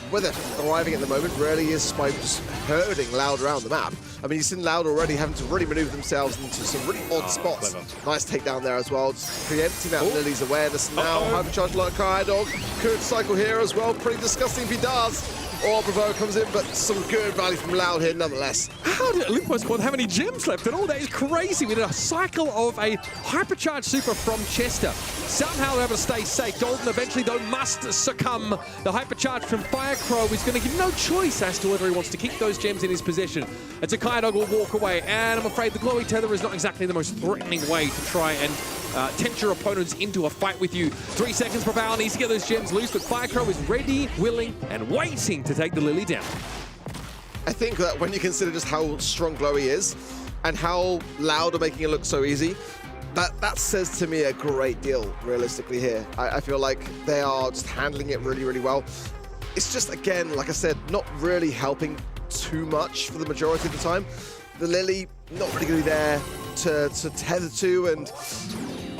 where they're thriving at the moment really is by just herding Loud around the map. I mean, you've seen Loud already having to really maneuver themselves into some really odd spots. Clever. Nice takedown there as well, just preempting out Lily's awareness. Now, Hypercharge like Dog could cycle here as well. Pretty disgusting if he does. Or Bravo comes in, but some good value from Loud here nonetheless. How did Olympus Squad have any gems left at all? That is crazy. We did a cycle of a hypercharged super from Chester. Somehow they're able to stay safe. Golden eventually, though, must succumb. The hypercharge from Firecrow is going to give no choice as to whether he wants to keep those gems in his possession. And Dog will walk away. And I'm afraid the Glowy Tether is not exactly the most threatening way to try and tempt your opponents into a fight with you. 3 seconds per barrel needs to get those gems loose, but Firecrow is ready, willing, and waiting to take the Lily down. I think that when you consider just how strong Glowy is and how Loud are making it look so easy, that says to me a great deal, realistically, here. I feel like they are just handling it really, really well. It's just, again, like I said, not really helping too much for the majority of the time. The Lily, not really going to be there to tether to, and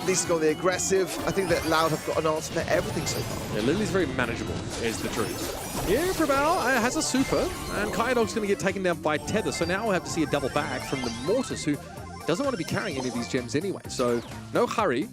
needs to go on the aggressive. I think that Loud have got an answer for everything so far. Yeah, Lily's very manageable, is the truth. Yeah, Brabal has a super, and Dog's going to get taken down by Tether, so now we'll have to see a double back from the Mortis, who doesn't want to be carrying any of these gems anyway. So no hurry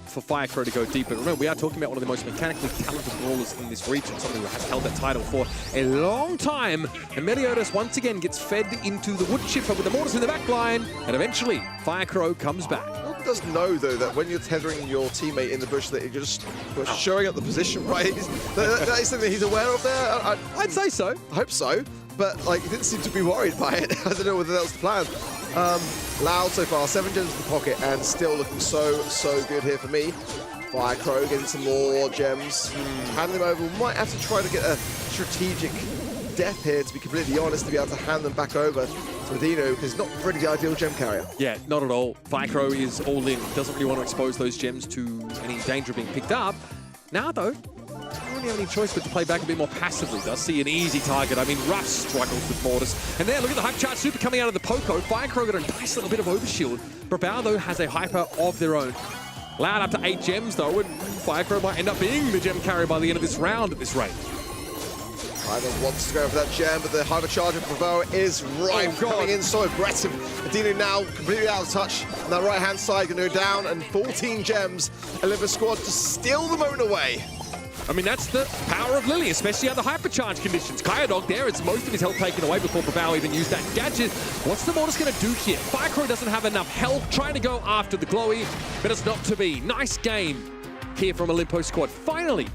for Firecrow to go deep. But remember, we are talking about one of the most mechanically talented brawlers in this region, someone who has held that title for a long time. And Meliodas once again gets fed into the wood chipper with the Mortis in the back line, and eventually Firecrow comes back. Golden does know, though, that when you're tethering your teammate in the bush, that you're just showing up the position, right? That is something that he's aware of there. I'd say so. I hope so. But like, he didn't seem to be worried by it. I don't know whether that was the plan. Loud so far, 7 gems in the pocket, and still looking so good here for me. Firecrow getting some more gems. Handing them over. We might have to try to get a strategic death here, to be completely honest, to be able to hand them back over to Dino, because he's not really the ideal gem carrier. Yeah, not at all. Firecrow is all in. Doesn't really want to expose those gems to any danger of being picked up. Now, though, don't really have any choice but to play back a bit more passively. Does see an easy target. I mean, Ruff struggles with Mortis. And there, look at the hype charge super coming out of the Poco. Firecrow got a nice little bit of overshield. Brabal, though, has a hyper of their own. Loud up to 8 gems, though, and Firecrow might end up being the gem carrier by the end of this round at this rate. Either wants to go for that gem, but the hyper charge of Bravo is right, coming in so aggressive. Dino now completely out of touch. On that right-hand side, going to go down, and 14 gems. Olympus Squad to steal the moment away. I mean, that's the power of Lily, especially under hypercharge conditions. Dog there, it's most of his health taken away before Brabal even used that gadget. What's the Mortis going to do here? Firecrow doesn't have enough health, trying to go after the Glowy, but it's not to be. Nice game here from Olympus Squad. Finally,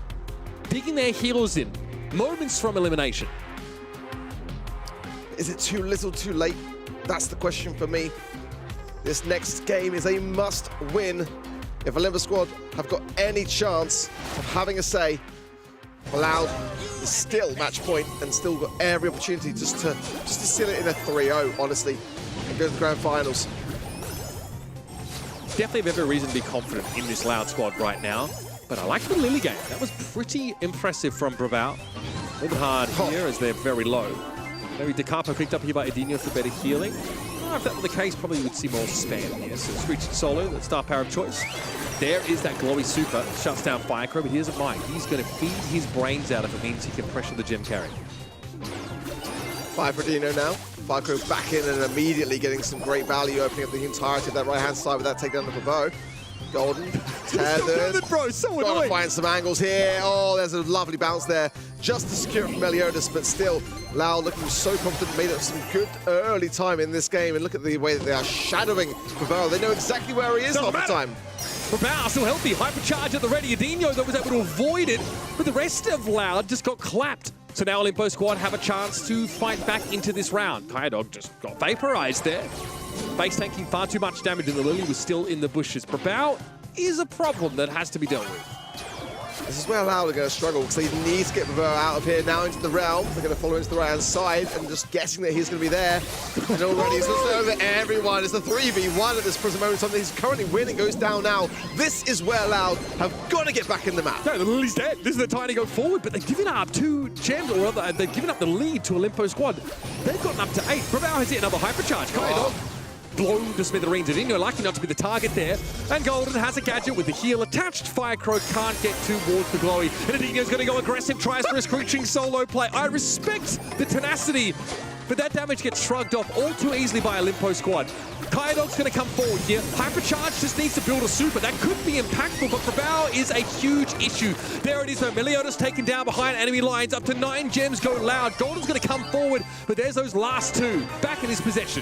digging their heels in, moments from elimination. Is it too little, too late? That's the question for me. This next game is a must-win. If Olympus Squad have got any chance of having a say, Loud is still match point and still got every opportunity just to seal it in a 3-0, honestly, and go to the grand finals. Definitely have every reason to be confident in this Loud squad right now. But I like the Lily game. That was pretty impressive from Brabal. A little bit hard here as they're very low. Maybe DeCarpo picked up here by Edinho for better healing. If that were the case, probably would see more spam here. So Screeching Solo, the star power of choice. There is that Glowy super, shuts down Firecrow, but he doesn't mind. He's going to feed his brains out if it means he can pressure the gem carry. 5 for Dino now. Firecrow back in and immediately getting some great value, opening up the entirety of that right-hand side with that takedown of Bravo. Golden, tethered. Bro, so Gotta annoying. find some angles here. Oh, there's a lovely bounce there. Just to secure it from Meliodas, but still, Loud looking so confident, made up some good early time in this game. And look at the way that they are shadowing Bravo. They know exactly where he is half the time. Brabal still healthy. Hypercharge at the ready. Edinho, though, was able to avoid it, but the rest of Loud just got clapped. So now Olympus Squad have a chance to fight back into this round. Dog just got vaporized there. Base tanking far too much damage, and the Lily was still in the bushes. Brabal is a problem that has to be dealt with. This is where Loud are going to struggle because they need to get Bavera out of here now into the realm. They're going to follow into the right-hand side and just guessing that he's going to be there. And already he's just over everyone. It's the 3v1 at this present moment. Something he's currently winning goes down now. This is where Loud have got to get back in the map. No, the Lily's dead. This is the time to go forward, but they've given up 2 gems, or rather, they've given up the lead to Olimpo squad. They've gotten up to 8. Brawl has hit another hypercharge. Blown to smithereens. Adino lucky not to be the target there. And Golden has a gadget with the heal attached. Firecrow can't get towards the Glowy. And Adino's going to go aggressive, tries for a screeching solo play. I respect the tenacity, but that damage gets shrugged off all too easily by Olimpo squad. Kyodog's going to come forward here. Hypercharge just needs to build a super. That could be impactful, but Brawl is a huge issue. There it is though. Meliodas taken down behind enemy lines. Up to 9 gems go Loud. Golden's going to come forward, but there's those last 2 back in his possession.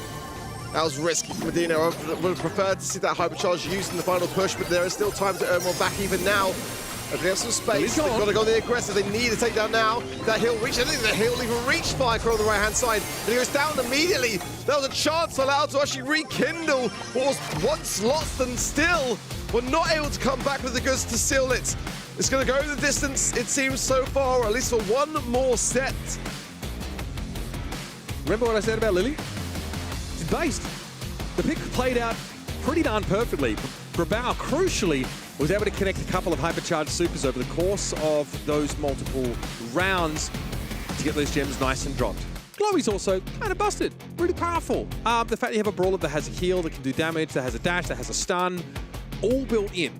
That was risky. Medina would have preferred to see that hypercharge used in the final push, but there is still time to earn more back even now. If they have some space, they've got to go the aggressive. They need to take down now. That he'll reach. I think the he'll even reach Firecrow on the right-hand side. And he goes down immediately. There was a chance for Loud to actually rekindle what was once lost and still were not able to come back with the goods to seal it. It's going to go the distance, it seems, so far, or at least for one more set. Remember what I said about Lily? She's based. The pick played out pretty darn perfectly. Brawl, crucially, was able to connect a couple of hypercharged supers over the course of those multiple rounds to get those gems nice and dropped. Glowy's also kind of busted, really powerful. The fact you have a brawler that has a heal, that can do damage, that has a dash, that has a stun, all built in.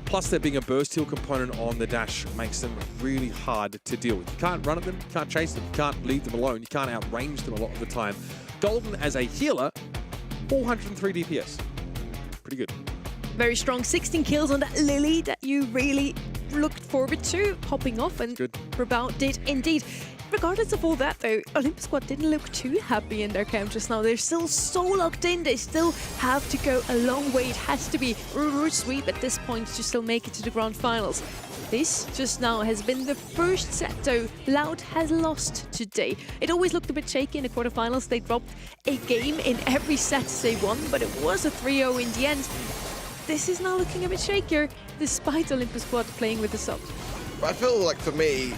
Plus there being a burst heal component on the dash makes them really hard to deal with. You can't run at them, you can't chase them, you can't leave them alone, you can't outrange them a lot of the time. Golden as a healer, 403 DPS. Pretty good. Very strong 16 kills on that Lily that you really looked forward to popping off, and Brawl did indeed. Regardless of all that though, Olympus squad didn't look too happy in their camp just now. They're still so locked in. They still have to go a long way. It has to be sweep at this point to still make it to the grand finals. This just now has been the first set though Loud has lost today. It always looked a bit shaky in the quarterfinals. They dropped a game in every set they won, but it was a 3-0 in the end. This is now looking a bit shakier, despite Olympus squad playing with the sub. I feel like for me,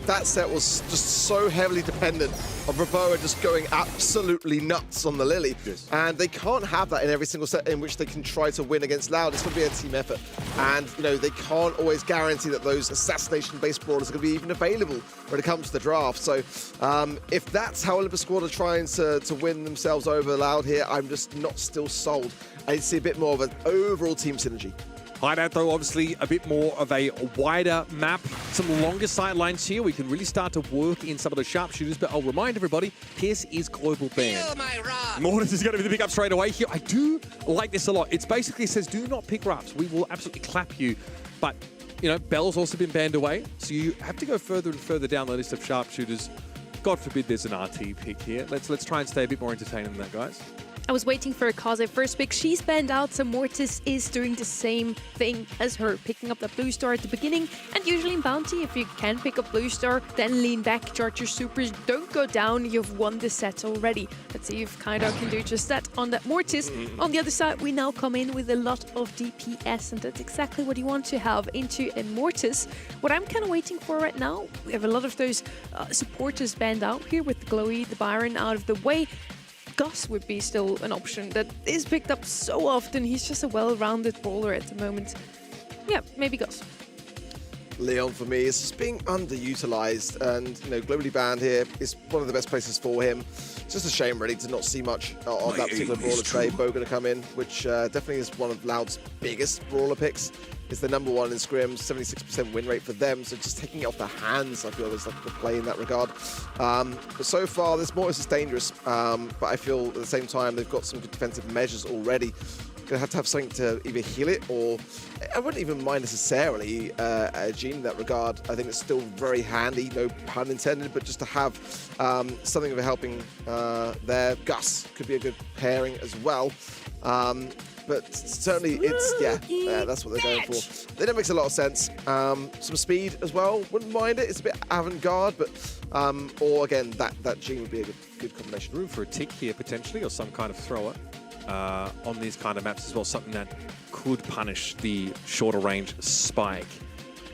that set was just so heavily dependent on Brawl just going absolutely nuts on the Lily. Yes. And they can't have that in every single set in which they can try to win against Loud. It's going to be a team effort. And, you know, they can't always guarantee that those assassination-based brawlers are going to be even available when it comes to the draft. So if that's how Olympus squad are trying to win themselves over Loud here, I'm just not still sold. I see a bit more of an overall team synergy. Hideout, though, obviously a bit more of a wider map. Some longer sight lines here. We can really start to work in some of the sharpshooters, but I'll remind everybody, Pierce is global banned. Mortis is going to be the pickup straight away here. I do like this a lot. It basically says, do not pick Raps. We will absolutely clap you. But, you know, Bell's also been banned away, so you have to go further and further down the list of sharpshooters. God forbid there's an RT pick here. Let's try and stay a bit more entertaining than that, guys. I was waiting for a Kaze first pick. She's banned out, so Mortis is doing the same thing as her, picking up that blue star at the beginning. And usually in Bounty, if you can pick up blue star, then lean back, charge your supers, don't go down, you've won the set already. Let's see if Kaido can do just that on that Mortis. On the other side, we now come in with a lot of DPS, and that's exactly what you want to have into a Mortis. What I'm kind of waiting for right now, we have a lot of those supporters banned out here with the Glowy, the Byron out of the way. Gus would be still an option that is picked up so often. He's just a well-rounded brawler at the moment. Yeah, maybe Gus. Leon, for me, is just being underutilized, and, you know, globally banned here is one of the best places for him. It's just a shame, really, to not see much of that particular brawler today. Bo going to come in, which definitely is one of Loud's biggest brawler picks. It's the number 1 in scrims, 76% win rate for them, so just taking it off their hands, I feel there's like the play in that regard. But so far, this Mortis is dangerous, but I feel at the same time they've got some good defensive measures already. Going to have something to either heal it, or I wouldn't even mind necessarily a Gene in that regard. I think it's still very handy, no pun intended, but just to have something of a helping there. Gus could be a good pairing as well. But certainly it's, that's what they're going for. Then it makes a lot of sense. Some speed as well, wouldn't mind it. It's a bit avant-garde, but, or again, that Gene would be a good combination. Room for a tick here potentially, or some kind of thrower on these kind of maps as well. Something that could punish the shorter range spike.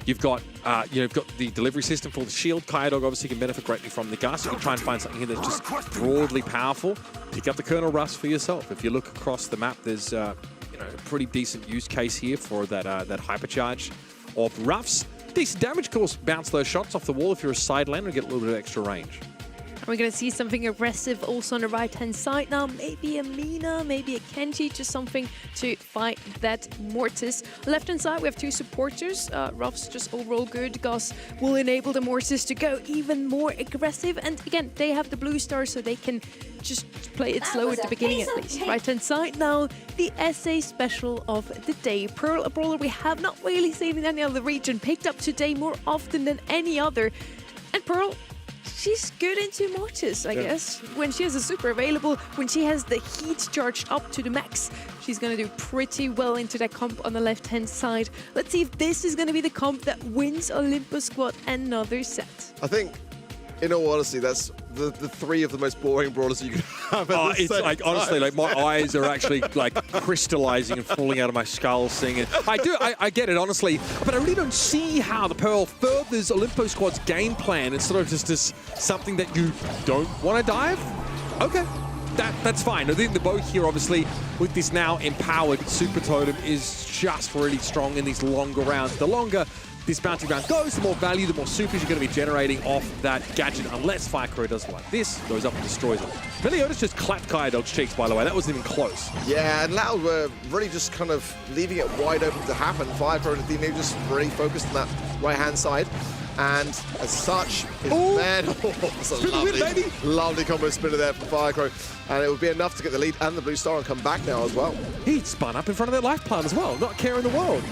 You've got you've got the delivery system for the shield. Kyodog obviously can benefit greatly from the Gus. You can try and find something here that's just broadly powerful. Pick up the Colonel Russ for yourself. If you look across the map, there's a pretty decent use case here for that hypercharge of Ruffs. Decent damage, of course, bounce those shots off the wall if you're a side laner and get a little bit of extra range. We're going to see something aggressive also on the right-hand side now. Maybe a Mina, maybe a Kenji, just something to fight that Mortis. Left-hand side, we have two supporters. Ruff's just overall good. Gus will enable the Mortis to go even more aggressive. And again, they have the blue star, so they can just play it slow at the beginning at least. Right-hand side now, the SA special of the day. Pearl, a brawler we have not really seen in any other region, picked up today more often than any other. And Pearl, she's good into Mortis, I guess. When she has a super available, when she has the heat charged up to the max, she's going to do pretty well into that comp on the left-hand side. Let's see if this is going to be the comp that wins Olympus Squad another set. I think, in all honesty, that's the three of the most boring brawlers you could have at the it's same like, time. honestly, like my eyes are actually like crystallizing and falling out of my skull seeing it. I get it, honestly, but I really don't see how the Pearl furthers Olympus Squad's game plan. It's sort of just this something that you don't want to dive. Okay, that's fine. I think the bow here, obviously, with this now empowered Super Totem, is just really strong in these longer rounds. The longer this bounty round goes, the more value, the more supers you're going to be generating off that gadget, unless Firecrow does like this, goes up and destroys it. Meliodas just clapped Kyodog's cheeks, by the way. That wasn't even close. Yeah, and Loud were really just kind of leaving it wide open to happen. Firecrow and Athena just really focused on that right-hand side. And as such, his man, that's a lovely combo spinner there from Firecrow. And it would be enough to get the lead and the blue star and come back now as well. He spun up in front of that life plant as well, not caring the world.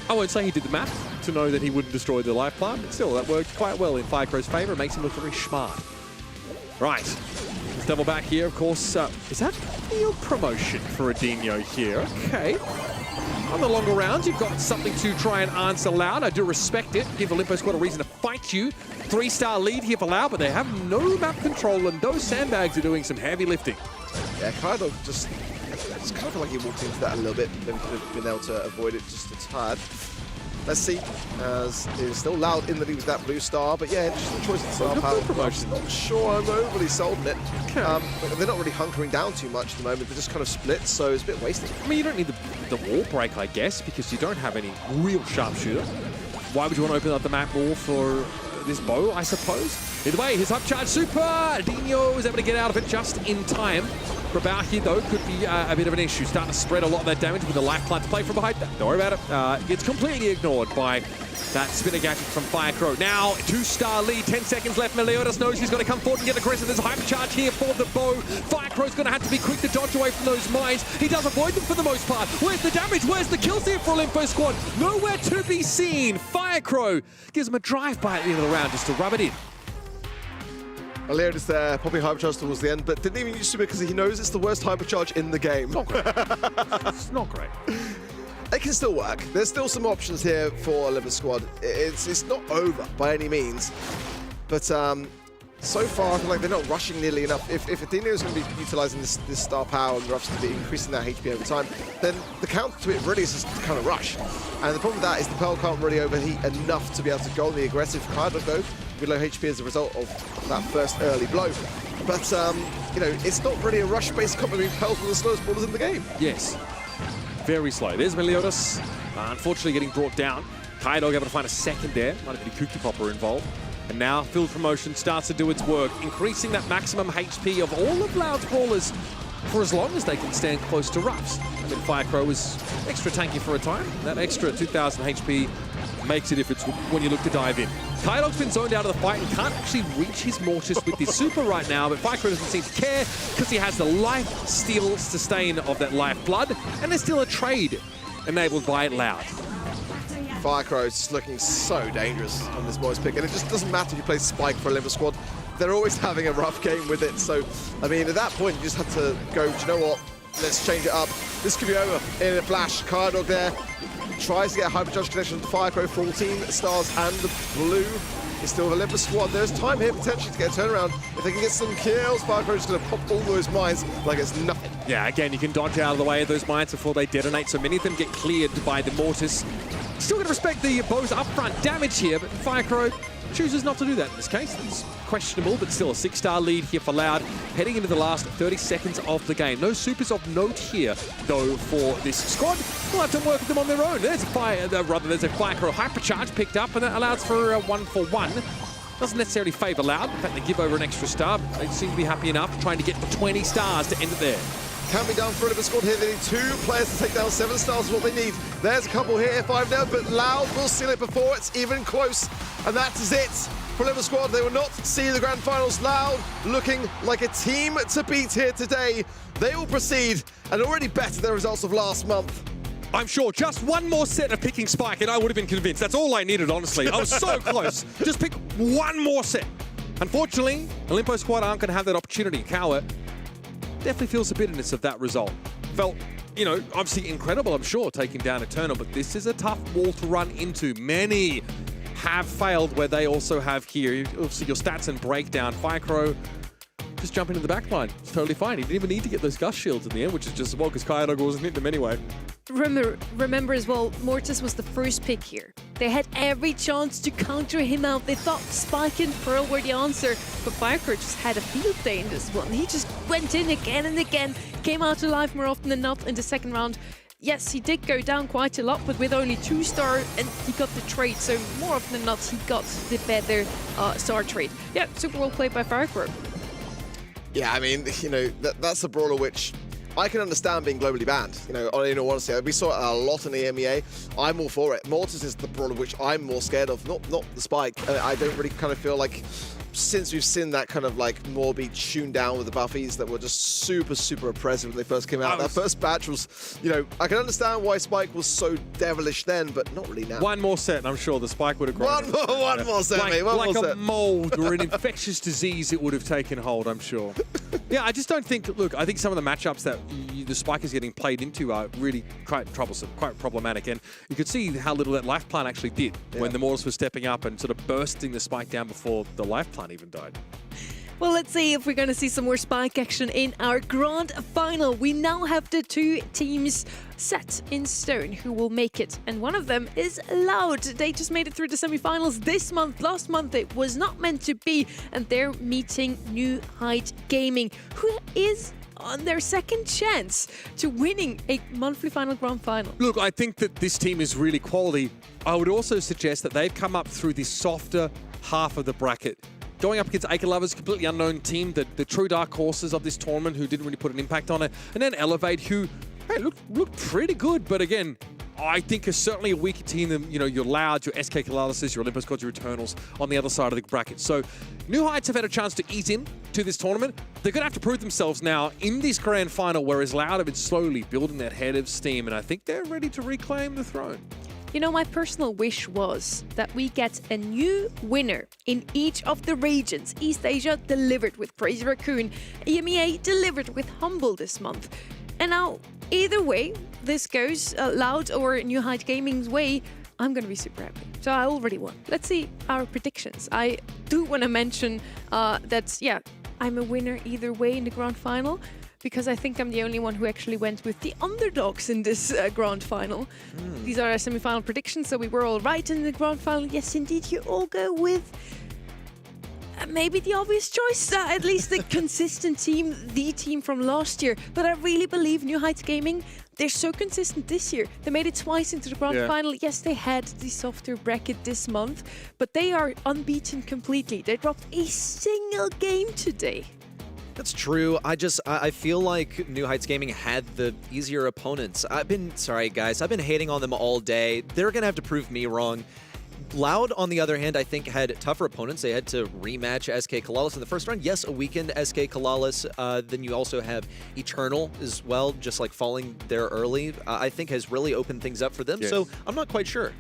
I won't say he did the math to know that he wouldn't destroy the life plant, but still, that worked quite well in Firecrow's favor. It makes him look very smart. Right, let's double back here, of course. Is that field promotion for Adinho here? Okay. On the longer rounds, you've got something to try and answer Loud. I do respect it. Give Olympus Squad a reason to fight you. 3-star lead here for Loud, but they have no map control, and those sandbags are doing some heavy lifting. Yeah, Kyodog just kind of feel like he walked into that a little bit. Maybe could have been able to avoid it just a tad. Let's see, as it's still Loud in the lead with that blue star, but yeah, just the choice of the star power. I'm not sure I'm overly sold on it. Okay. They're not really hunkering down too much at the moment. They're just kind of split, so it's a bit wasted. I mean, you don't need the wall break, I guess, because you don't have any real sharpshooter. Why would you want to open up the map more for this bow, I suppose? Either way, his upcharge super! Adinho is able to get out of it just in time. Brabau here, though, could be a bit of an issue. Starting to spread a lot of that damage with the life plant to play from behind. Don't worry about it. Gets completely ignored by that spinner gadget from Firecrow. Now, 2-star lead, 10 seconds left. Meliodas knows he's going to come forward and get aggressive. There's a hypercharge here for the bow. Firecrow's going to have to be quick to dodge away from those mines. He does avoid them for the most part. Where's the damage? Where's the kills here for Olympus Squad? Nowhere to be seen. Firecrow gives him a drive-by at the end of the round just to rub it in. Meliodas there, popping hypercharge towards the end, but didn't even use it because he knows it's the worst hypercharge in the game. It's not great. It's not great. It can still work. There's still some options here for Olympus Squad. It's not over by any means, but so far I feel like they're not rushing nearly enough. If Adinho is going to be utilizing this star power and Ruff's to be increasing that HP over time, then the counter to it really is just to kind of rush. And the problem with that is the Pearl can't really overheat enough to be able to go on the aggressive Kyodog though, with low HP as a result of that first early blow. But, you know, it's not really a rush-based comp. I mean, Pearl's one of the slowest brawlers in the game. Yes. Very slow. There's Meliodas, unfortunately getting brought down. Kyodog able to find a second there. Might have been a Cookie Popper involved. And now field promotion starts to do its work, increasing that maximum HP of all of Loud's brawlers for as long as they can stand close to Ruffs. I mean, Firecrow was extra tanky for a time. That extra 2,000 HP makes a difference when you look to dive in. Kyodog's been zoned out of the fight and can't actually reach his Mortis with this super right now, but Firecrow doesn't seem to care because he has the life steal sustain of that life blood, and there's still a trade enabled by Loud. Firecrow is just looking so dangerous on this boys pick, and it just doesn't matter if you play Spike for Olympus Squad. They're always having a rough game with it, so, I mean, at that point, you just have to go, do you know what, let's change it up. This could be over in a flash. Kyodog there tries to get a hypercharge connection to Firecrow, 14 stars and the blue is still Olympus Squad. There's time here potentially to get a turnaround. If they can get some kills, Firecrow's going to pop all those mines like it's nothing. Yeah, again, you can dodge out of the way of those mines before they detonate, so many of them get cleared by the Mortis. Still going to respect the Bow's upfront damage here, but Firecrow chooses not to do that in this case. It's questionable, but still a 6-star lead here for Loud, heading into the last 30 seconds of the game. No supers of note here, though, for this squad. We'll have to work with them on their own. There's a Firecrow Hypercharge picked up, and that allows for a 1-for-1. Doesn't necessarily favour Loud. In fact, they give over an extra star. They seem to be happy enough, trying to get the 20 stars to end it there. Can be done for a squad here. They need 2 players to take down 7 stars is what they need. There's a couple here, 5 now, but Loud will seal it before it's even close. And that is it for Liver Squad. They will not see the grand finals. Loud looking like a team to beat here today. They will proceed and already better their results of last month. I'm sure just one more set of picking Spike and I would have been convinced. That's all I needed, honestly. I was so close. Just pick one more set. Unfortunately, Olimpo Squad aren't going to have that opportunity. Cower definitely feels the bitterness of that result. Felt, you know, obviously incredible, I'm sure, taking down Eternal, but this is a tough wall to run into. Many have failed where they also have here. Obviously, your stats and breakdown. Firecrow just jumping into the back line. It's totally fine. He didn't even need to get those gust shields in the end, which is just, well, because Kyodog wasn't hitting them anyway. Remember as well, Mortis was the first pick here. They had every chance to counter him out. They thought Spike and Pearl were the answer, but Firecrow just had a field day in this one. He just went in again and again, came out alive more often than not in the second round. Yes, he did go down quite a lot, but with only 2 star, and he got the trade, so more often than not, he got the better star trade. Yeah, super well played by Firecrow. Yeah, I mean, you know, that's a brawler which I can understand being globally banned. You know, in all honesty, we saw it a lot in the EMEA. I'm all for it. Mortis is the brawler which I'm more scared of, not the Spike. I don't really kind of feel like, since we've seen that kind of like Morby tuned down with the buffies that were just super, super oppressive when they first came out. That first batch was, you know, I can understand why Spike was so devilish then, but not really now. One more set, and I'm sure the Spike would have grown. One more set, mate. One like more a set. mold or an infectious disease, it would have taken hold, I'm sure. Yeah, I just don't think, look, I think some of the matchups that the Spike is getting played into are really quite troublesome, quite problematic. And you could see how little that life plant actually did when the Mortis was stepping up and sort of bursting the Spike down before the life plant even died. Well, let's see if we're going to see some more Spike action in our grand final. We now have the 2 teams set in stone who will make it, and one of them is Loud. They just made it through the semifinals this month. Last month it was not meant to be, and they're meeting New Height Gaming, who is on their second chance to winning a monthly final grand final. Look, I think that this team is really quality. I would also suggest that they've come up through this softer half of the bracket. Going up against Acre Lovers, completely unknown team, the true dark horses of this tournament who didn't really put an impact on it. And then Elevate, who hey, looked pretty good, but again, I think is certainly a weaker team than, you know, your Louds, your SK Kalalises, your Olympus Gods, your Eternals on the other side of the bracket. So New Heights have had a chance to ease in to this tournament. They're going to have to prove themselves now in this grand final, whereas Loud have been slowly building that head of steam, and I think they're ready to reclaim the throne. You know, my personal wish was that we get a new winner in each of the regions. East Asia delivered with Crazy Raccoon, EMEA delivered with Humble this month. And now, either way this goes, Loud or New Height Gaming's way, I'm going to be super happy. So I already won. Let's see our predictions. I do want to mention that, yeah, I'm a winner either way in the grand final, because I think I'm the only one who actually went with the underdogs in this grand final. These are our semi-final predictions, so we were all right in the grand final. Yes, indeed, you all go with maybe the obvious choice, at least the consistent team, the team from last year. But I really believe New Heights Gaming, they're so consistent this year. They made it twice into the grand final. Yes, they had the softer bracket this month, but they are unbeaten completely. They dropped a single game today. That's true. I feel like New Heights Gaming had the easier opponents. Sorry guys, I've been hating on them all day. They're gonna have to prove me wrong. Loud, on the other hand, I think had tougher opponents. They had to rematch SK Kalalis in the first round. Yes, a weakened SK Kalalis. Then you also have Eternal as well, just like falling there early. I think has really opened things up for them. Yes. So I'm not quite sure.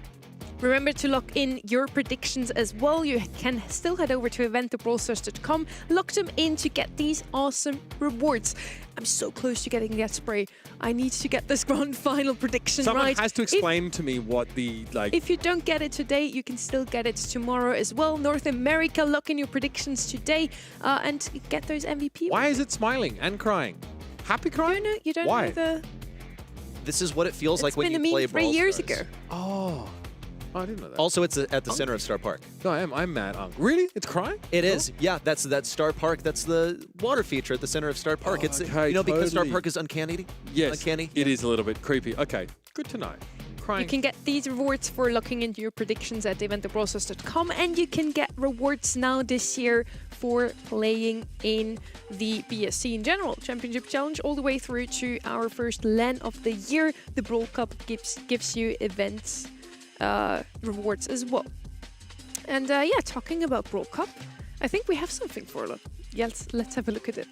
Remember to lock in your predictions as well. You can still head over to event.brawlstars.com, lock them in to get these awesome rewards. I'm so close to getting that spray. I need to get this grand final prediction Someone right. has to explain to me what the, like... If you don't get it today, you can still get it tomorrow as well. North America, lock in your predictions today and get those MVP. Why is it smiling and crying? Happy crying? You don't Why? know the... This is what it feels like when you play Brawl It's been a meme 3 years Stars. ago. Oh. Oh, I didn't know that. Also, it's at the center of Star Park. No, I'm mad. Really? It's crying? It is. Yeah, that's Star Park. That's the water feature at the center of Star Park. It's okay, because Star totally. Park is uncanny. Yes. Uncanny. It is a little bit creepy. Okay, good to know. Crying. You can get these rewards for locking into your predictions at eventthebrawlstars.com, and you can get rewards now this year for playing in the BSC in general Championship Challenge all the way through to our first LAN of the year. The Brawl Cup gives you events rewards as well. And yeah, talking about Brawl Cup, I think we have something for them. Yeah, let's have a look at it.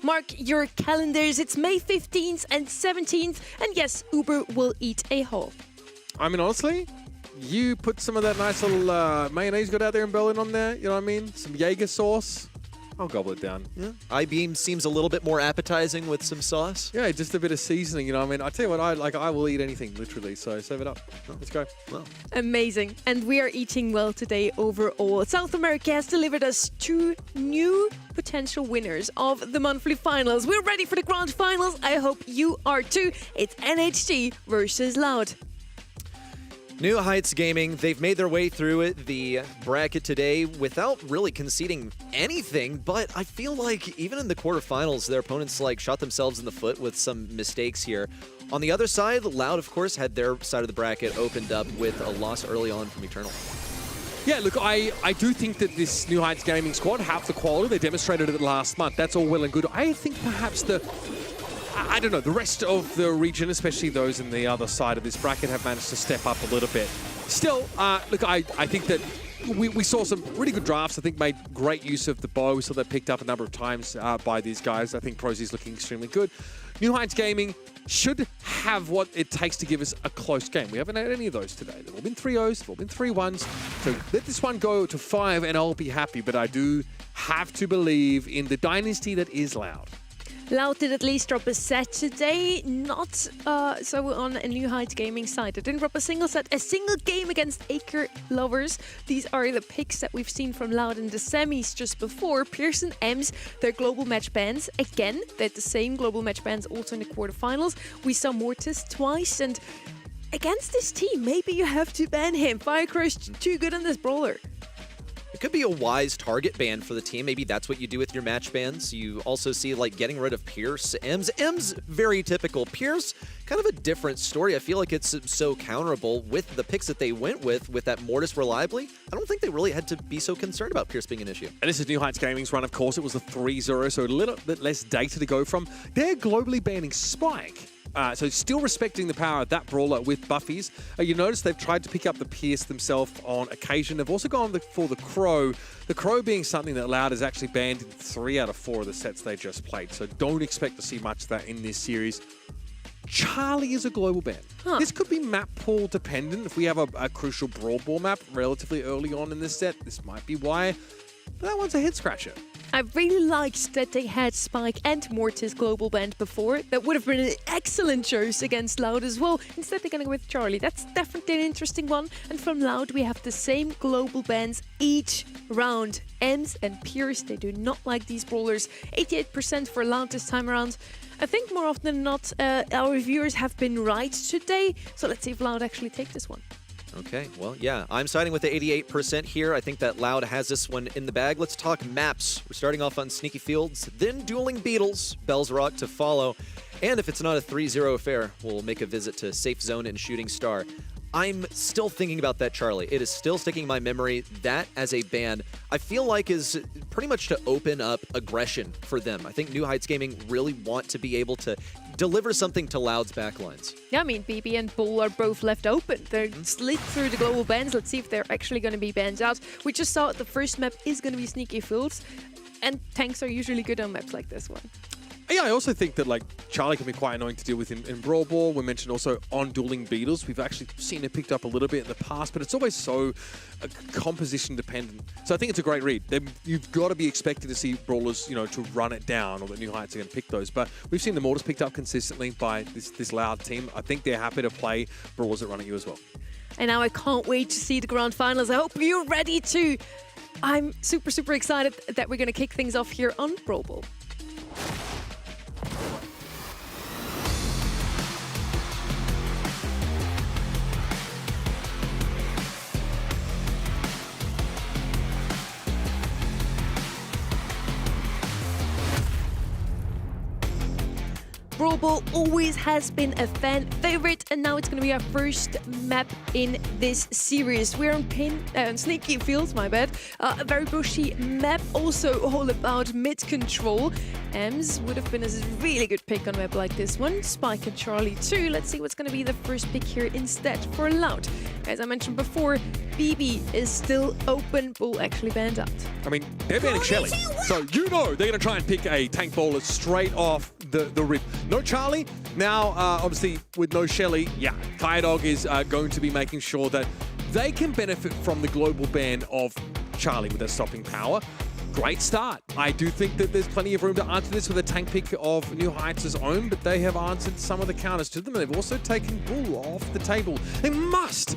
Mark your calendars. It's May 15th and 17th. And yes, Uber will eat a hole. I mean, honestly, you put some of that nice little mayonnaise you got out there in Berlin on there, you know what I mean? Some Jaeger sauce. I'll gobble it down. Yeah. I-Beam seems a little bit more appetizing with some sauce. Yeah, just a bit of seasoning, you know what I mean? I tell you what, I will eat anything, literally, so save it up. Let's go. Well, Amazing. And we are eating well today overall. South America has delivered us 2 new potential winners of the monthly finals. We're ready for the grand finals. I hope you are too. It's NHG versus Loud. New Heights Gaming, they've made their way through the bracket today without really conceding anything, but I feel like even in the quarterfinals, their opponents shot themselves in the foot with some mistakes here. On the other side, Loud, of course, had their side of the bracket opened up with a loss early on from Eternal. Yeah, look, I do think that this New Heights Gaming squad have the quality. They demonstrated it last month. That's all well and good. I think perhaps I don't know, the rest of the region, especially those in the other side of this bracket, have managed to step up a little bit. Still, look, I think that we saw some really good drafts. I think made great use of the bow. We saw that picked up a number of times by these guys. I think Prozy's looking extremely good. New Heights Gaming should have what it takes to give us a close game. We haven't had any of those today. They've all been 3-0s, they've all been 3-1s. So let this one go to 5 and I'll be happy. But I do have to believe in the dynasty that is Loud. Loud did at least drop a set today, not so on a New Heights Gaming side. They didn't drop a single set, a single game against Acre Lovers. These are the picks that we've seen from Loud in the semis just before. Pearson, Ems, their global match bans. Again, they're the same global match bans also in the quarterfinals. We saw Mortis twice, and against this team, maybe you have to ban him. Firecrow's too good on this brawler. It could be a wise target ban for the team. Maybe that's what you do with your match bans. You also see getting rid of Pierce. Ems, very typical. Pierce, kind of a different story. I feel like it's so counterable with the picks that they went with that Mortis reliably. I don't think they really had to be so concerned about Pierce being an issue. And this is New Heights Gaming's run, of course. It was a 3-0, so a little bit less data to go from. They're globally banning Spike. So still respecting the power of that brawler with buffies. You notice they've tried to pick up the Pierce themselves on occasion. They've also gone for the Crow. The Crow being something that Loud has actually banned in 3 out of 4 of the sets they just played. So don't expect to see much of that in this series. Charlie is a global ban. This could be map pool dependent. If we have a crucial Brawl Ball map relatively early on in this set, this might be why. But that one's a head scratcher. I really liked that they had Spike and Mortis global banned before. That would have been an excellent choice against Loud as well. Instead, they're going to go with Charlie. That's definitely an interesting one. And from Loud, we have the same global bans each round. Ems and Pierce, they do not like these brawlers. 88% for Loud this time around. I think more often than not, our reviewers have been right today. So let's see if Loud actually take this one. Okay, well, yeah, I'm siding with the 88% here. I think that Loud has this one in the bag. Let's talk maps. We're starting off on Sneaky Fields, then Dueling Beetles, Bell's Rock to follow. And if it's not a 3-0 affair, we'll make a visit to Safe Zone and Shooting Star. I'm still thinking about that Charlie. It is still sticking in my memory. That as a ban, I feel like is pretty much to open up aggression for them. I think New Heights Gaming really want to be able to deliver something to Loud's backlines. Yeah, I mean, BB and Bull are both left open. They're slid through the global bans. Let's see if they're actually going to be banned out. We just saw the first map is going to be Sneaky Fields. And tanks are usually good on maps like this one. Yeah, I also think that like Charlie can be quite annoying to deal with in Brawl Ball. We mentioned also on dueling beetles. We've actually seen it picked up a little bit in the past, but it's always so composition dependent. So I think it's a great read. You've got to be expecting to see brawlers, you know, to run it down, or that New Heights are going to pick those. But we've seen the mortars picked up consistently by this Loud team. I think they're happy to play brawlers that run at you as well. And now I can't wait to see the grand finals. I hope you're ready too. I'm super, super excited that we're going to kick things off here on Brawl Ball. Brawl Ball always has been a fan favorite, and now it's going to be our first map in this series. We're on Sneaky Fields, my bad. A very bushy map, also all about mid control. Ems would have been a really good pick on a map like this one. Spike and Charlie too. Let's see what's going to be the first pick here instead for Loud. As I mentioned before, BB is still open. Bull actually banned out. I mean, they're banning Shelly, so you know they're going to try and pick a tank bowler straight off the rip. No Charlie. Now, obviously, with no Shelly, yeah, Kydog is going to be making sure that they can benefit from the global ban of Charlie with their stopping power. Great start. I do think that there's plenty of room to answer this with a tank pick of New Heights' own, but they have answered some of the counters to them, and they've also taken Bull off the table. They must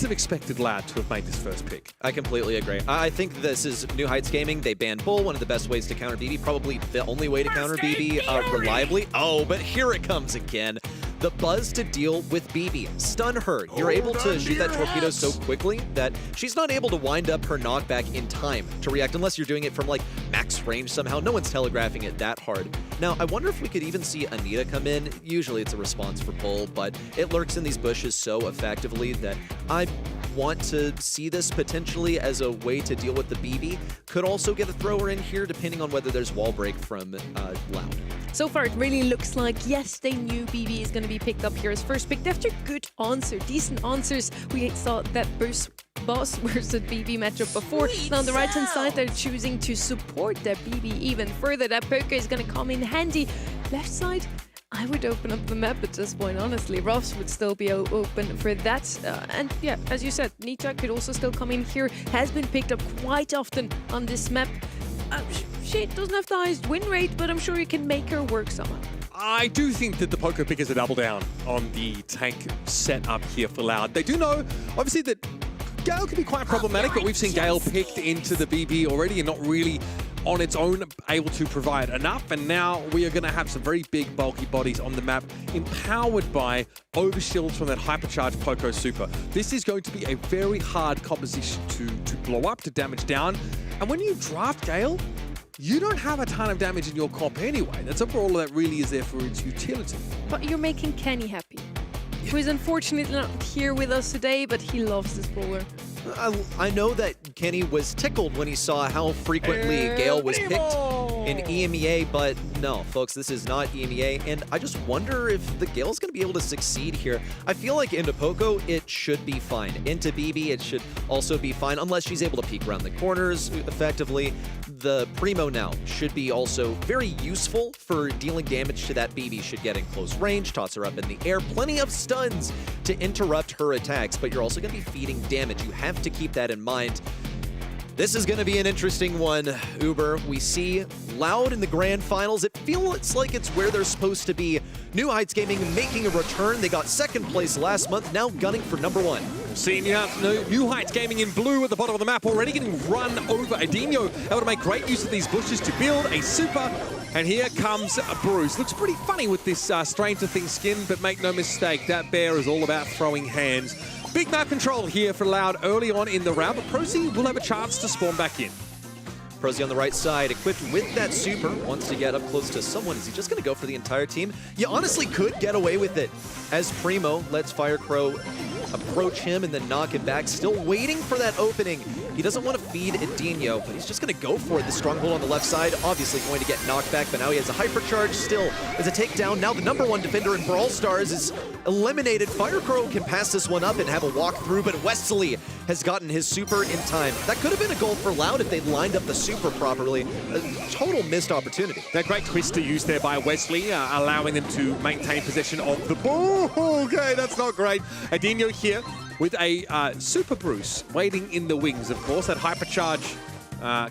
have expected Loud to have made this first pick. I completely agree. I think this is New Heights Gaming. They banned Bull, one of the best ways to counter BB, probably the only way to counter BB reliably. Oh, but here it comes again. The buzz to deal with BB. Stun her. You're able to shoot that torpedo so quickly that she's not able to wind up her knockback in time to react, unless you're doing it from like max range somehow. No one's telegraphing it that hard. Now, I wonder if we could even see Anita come in. Usually it's a response for Bull, but it lurks in these bushes so effectively that I want to see this potentially as a way to deal with the BB. Could also get a thrower in here depending on whether there's wall break from Loud. So far, it really looks like, yes, they knew BB is going to be picked up here as first pick. After good answer, decent answers. We saw that boss versus BB matchup before. Now on the right-hand side, they're choosing to support that BB even further. That poker is going to come in handy. Left side, I would open up the map at this point, honestly. Ruffs would still be open for that. And yeah, as you said, Nita could also still come in here. Has been picked up quite often on this map. She doesn't have the highest win rate, but I'm sure you can make her work somehow. I do think that the poker pick is a double down on the tank setup here for Loud. They do know, obviously, that Gale can be quite problematic, but we've seen Gale picked into the BB already and not really on its own able to provide enough. And now we are going to have some very big, bulky bodies on the map, empowered by overshields from that hypercharged Poco Super. This is going to be a very hard composition to blow up, to damage down. And when you draft Gale, you don't have a ton of damage in your comp anyway. That's a brawler that really is there for its utility. But you're making Kenny happy, who is unfortunately not here with us today, but he loves this brawler. I know that Kenny was tickled when he saw how frequently Gale was picked in EMEA, but no, folks, this is not EMEA, and I just wonder if the Gale's going to be able to succeed here. I feel like into Poco, it should be fine. Into BB, it should also be fine, unless she's able to peek around the corners effectively. The Primo now should be also very useful for dealing damage to that BB. Should get in close range, toss her up in the air, plenty of stuns to interrupt her attacks, but you're also going to be feeding damage. You have to keep that in mind. This is going to be an interesting one, Uber. We see Loud in the grand finals. It feels like it's where they're supposed to be. New Heights Gaming making a return. They got second place last month, now gunning for #1. Seeing New Heights Gaming in blue at the bottom of the map, already getting run over. Adinho able to make great use of these bushes to build a super. And here comes Bruce. Looks pretty funny with this Stranger Things skin, but make no mistake, that bear is all about throwing hands. Big map control here for Loud early on in the round, but Prosy will have a chance to spawn back in. Prosy on the right side, equipped with that super, wants to get up close to someone. Is he just going to go for the entire team? You honestly could get away with it, as Primo lets Firecrow approach him and then knock him back, still waiting for that opening. He doesn't want to feed Adinho, but he's just going to go for it. The stronghold on the left side, obviously going to get knocked back, but now he has a hypercharge still. As a takedown, now the #1 defender in Brawl Stars is eliminated. FireCrow can pass this one up and have a walkthrough, but Wesley has gotten his super in time. That could have been a goal for Loud if they'd lined up the super properly. A total missed opportunity. That great twist to use there by Wesley, allowing them to maintain possession of the ball. Okay, that's not great. Adinho here with a Super Bruce waiting in the wings. Of course, that hypercharge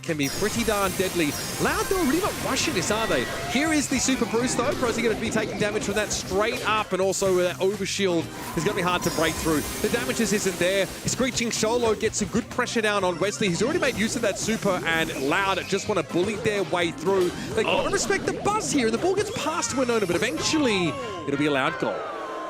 can be pretty darn deadly. Loud, though, really not rushing this, are they? Here is the Super Bruce, though. Prosy going to be taking damage from that straight up, and also that overshield is going to be hard to break through. The damage just isn't there. Screeching Solo gets some good pressure down on Wesley. He's already made use of that Super, and Loud just want to bully their way through. They got to respect the buzz here, and the ball gets past Winona, but eventually it'll be a Loud goal.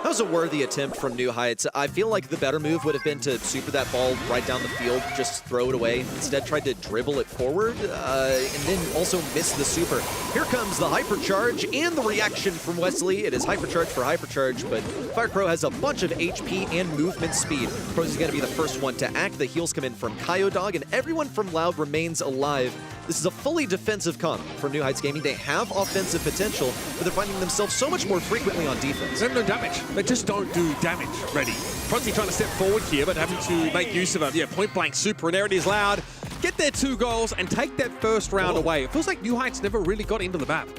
That was a worthy attempt from New Heights. I feel like the better move would have been to super that ball right down the field, just throw it away. Instead, tried to dribble it forward, and then also miss the super. Here comes the hypercharge and the reaction from Wesley. It is hypercharge for hypercharge, but FireCrow has a bunch of HP and movement speed. Pro's going to be the first one to act. The heals come in from Kyodog, and everyone from Loud remains alive. This is a fully defensive comp for New Heights Gaming. They have offensive potential, but they're finding themselves so much more frequently on defense. They have no damage. They just don't do damage. Ready. Prosy trying to step forward here, but having to make use of a point-blank super, and there it is, Loud. Get their 2 goals and take that first round away. It feels like New Heights never really got into the map.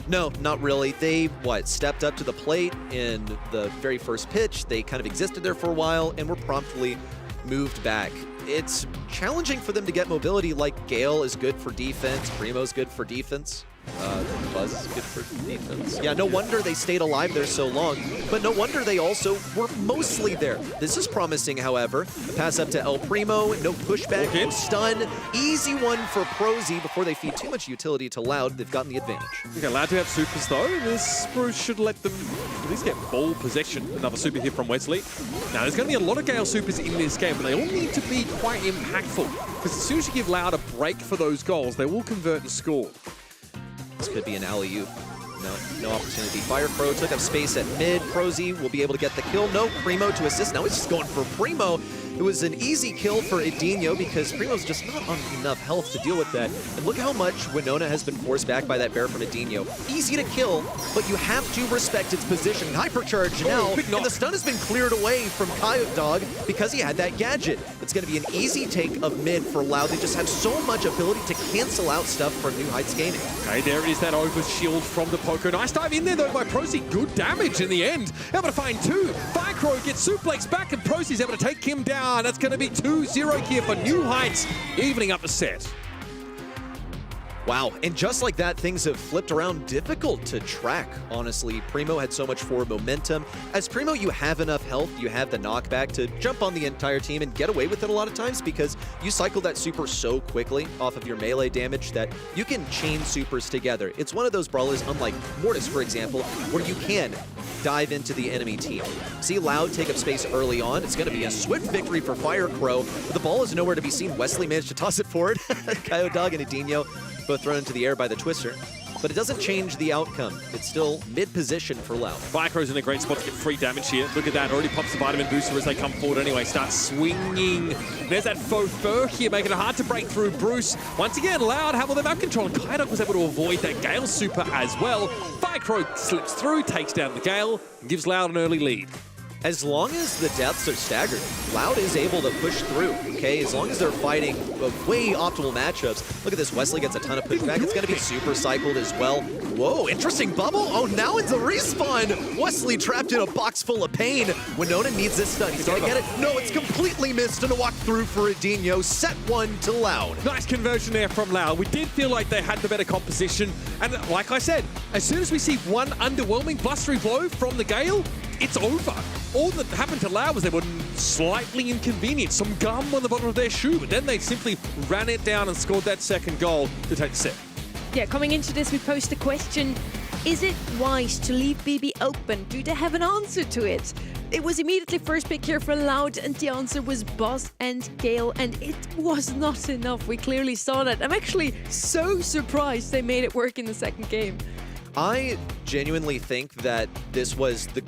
No, not really. They, stepped up to the plate in the very first pitch. They kind of existed there for a while and were promptly moved back. It's challenging for them to get mobility. Like Gale is good for defense, Primo's good for defense. Buzz is good for defense. Yeah, no wonder they stayed alive there so long, but no wonder they also were mostly there. This is promising, however. A pass up to El Primo, no pushback, no stun. Easy one for Prosy before they feed too much utility to Loud. They've gotten the advantage. Okay, Loud to have supers though. This Bruce should let them at least get ball possession. Another super here from Wesley. Now, there's going to be a lot of Gale supers in this game, but they all need to be quite impactful, because as soon as you give Loud a break for those goals, they will convert and score. This could be an alley-oop. No opportunity. FireCrow took up space at mid. Prosy will be able to get the kill. No, Primo to assist. Now he's just going for Primo. It was an easy kill for Adinho because Primo's just not on enough health to deal with that. And look how much Winona has been forced back by that bear from Adinho. Easy to kill, but you have to respect its position. Hypercharge now, and the stun has been cleared away from Kyodog because he had that gadget. It's going to be an easy take of mid for Loud. They just have so much ability to cancel out stuff from New Heights Gaming. Okay, there it is, that overshield from the Poco. Nice dive in there though by Prosy. Good damage in the end. Able to find 2. FireCrow gets suplex back, and Prosy's able to take him down. That's going to be 2-0 here for New Heights, evening up the set. Wow, and just like that, things have flipped around. Difficult to track, honestly. Primo had so much forward momentum. As Primo, you have enough health, you have the knockback to jump on the entire team and get away with it a lot of times because you cycle that super so quickly off of your melee damage that you can chain supers together. It's one of those brawlers, unlike Mortis, for example, where you can dive into the enemy team. See Loud take up space early on. It's going to be a swift victory for FireCrow, but the ball is nowhere to be seen. Wesley managed to toss it forward. Kyodog and Adinho both thrown into the air by the Twister, but it doesn't change the outcome. It's still mid-position for Loud. FireCrow's in a great spot to get free damage here. Look at that, already pops the Vitamin Booster as they come forward anyway. Start swinging. There's that faux fur here, making it hard to break through Bruce. Once again, Loud have all their map control, and Kyodog was able to avoid that Gale super as well. FireCrow slips through, takes down the Gale, and gives Loud an early lead. As long as the deaths are staggered, Loud is able to push through, okay? As long as they're fighting way optimal matchups. Look at this, Wesley gets a ton of pushback. It's gonna be super cycled as well. Whoa, interesting bubble. Oh, now it's a respawn. Wesley trapped in a box full of pain. Winona needs this stun. He's gonna get it. No, it's completely missed, and a walk through for Adinho. Set 1 to Loud. Nice conversion there from Loud. We did feel like they had the better composition. And like I said, as soon as we see one underwhelming blustery blow from the Gale, it's over. All that happened to Loud was they were slightly inconvenienced, some gum on the bottom of their shoe, but then they simply ran it down and scored that second goal to take the set. Yeah, coming into this, we posed the question, is it wise to leave BB open? Do they have an answer to it? It was immediately first pick here for Loud, and the answer was Buzz and Gale, and it was not enough. We clearly saw that. I'm actually so surprised they made it work in the second game. I genuinely think that this was the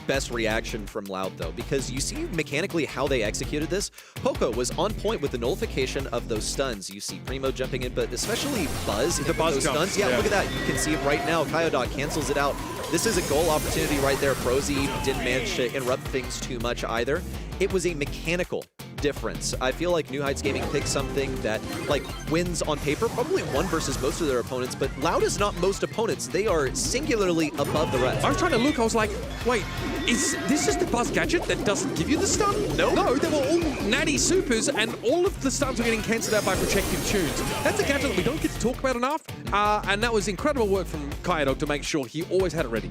best reaction from Loud, though, because you see mechanically how they executed this. Poco was on point with the nullification of those stuns. You see Primo jumping in, but especially Buzz. The Buzz those jump. stuns. Yeah, look at that. You can see it right now. Kyodot cancels it out. This is a goal opportunity right there. Frozy didn't manage to interrupt things too much either. It was a mechanical difference. I feel like New Heights Gaming picked something that like wins on paper, probably won versus most of their opponents, but Loud is not most opponents. They are singularly above the rest. I was trying to look, I was like, wait, is this just the Buzz gadget that doesn't give you the stun? No, they were all natty supers, and all of the stuns were getting cancelled out by protective tunes. That's a gadget that we don't get to talk about enough, and that was incredible work from Kyodot to make sure he always had it ready.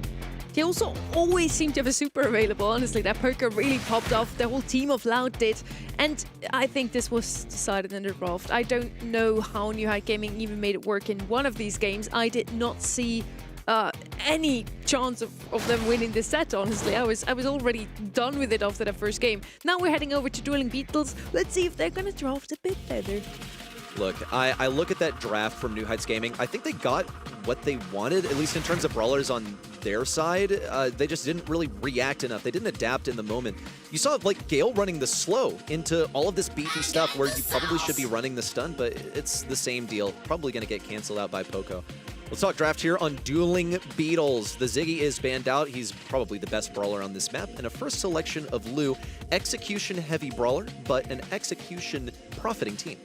They also always seem to have a super available. Honestly, that poker really popped off. The whole team of Loud did. And I think this was decided in the draft. I don't know how New Heights Gaming even made it work in one of these games. I did not see any chance of them winning this set, honestly. I was already done with it after that first game. Now we're heading over to Dueling Beetles. Let's see if they're going to draft a bit better. Look, I look at that draft from New Heights Gaming. I think they got what they wanted, at least in terms of brawlers on their side. They just didn't really react enough. They didn't adapt in the moment. You saw like Gale running the slow into all of this beefy stuff where you probably should be running the stun, but it's the same deal. Probably going to get canceled out by Poco. Let's talk draft here on Dueling Beetles. The Ziggy is banned out. He's probably the best brawler on this map. And a first selection of Lu, execution-heavy brawler, but an execution-profiting team.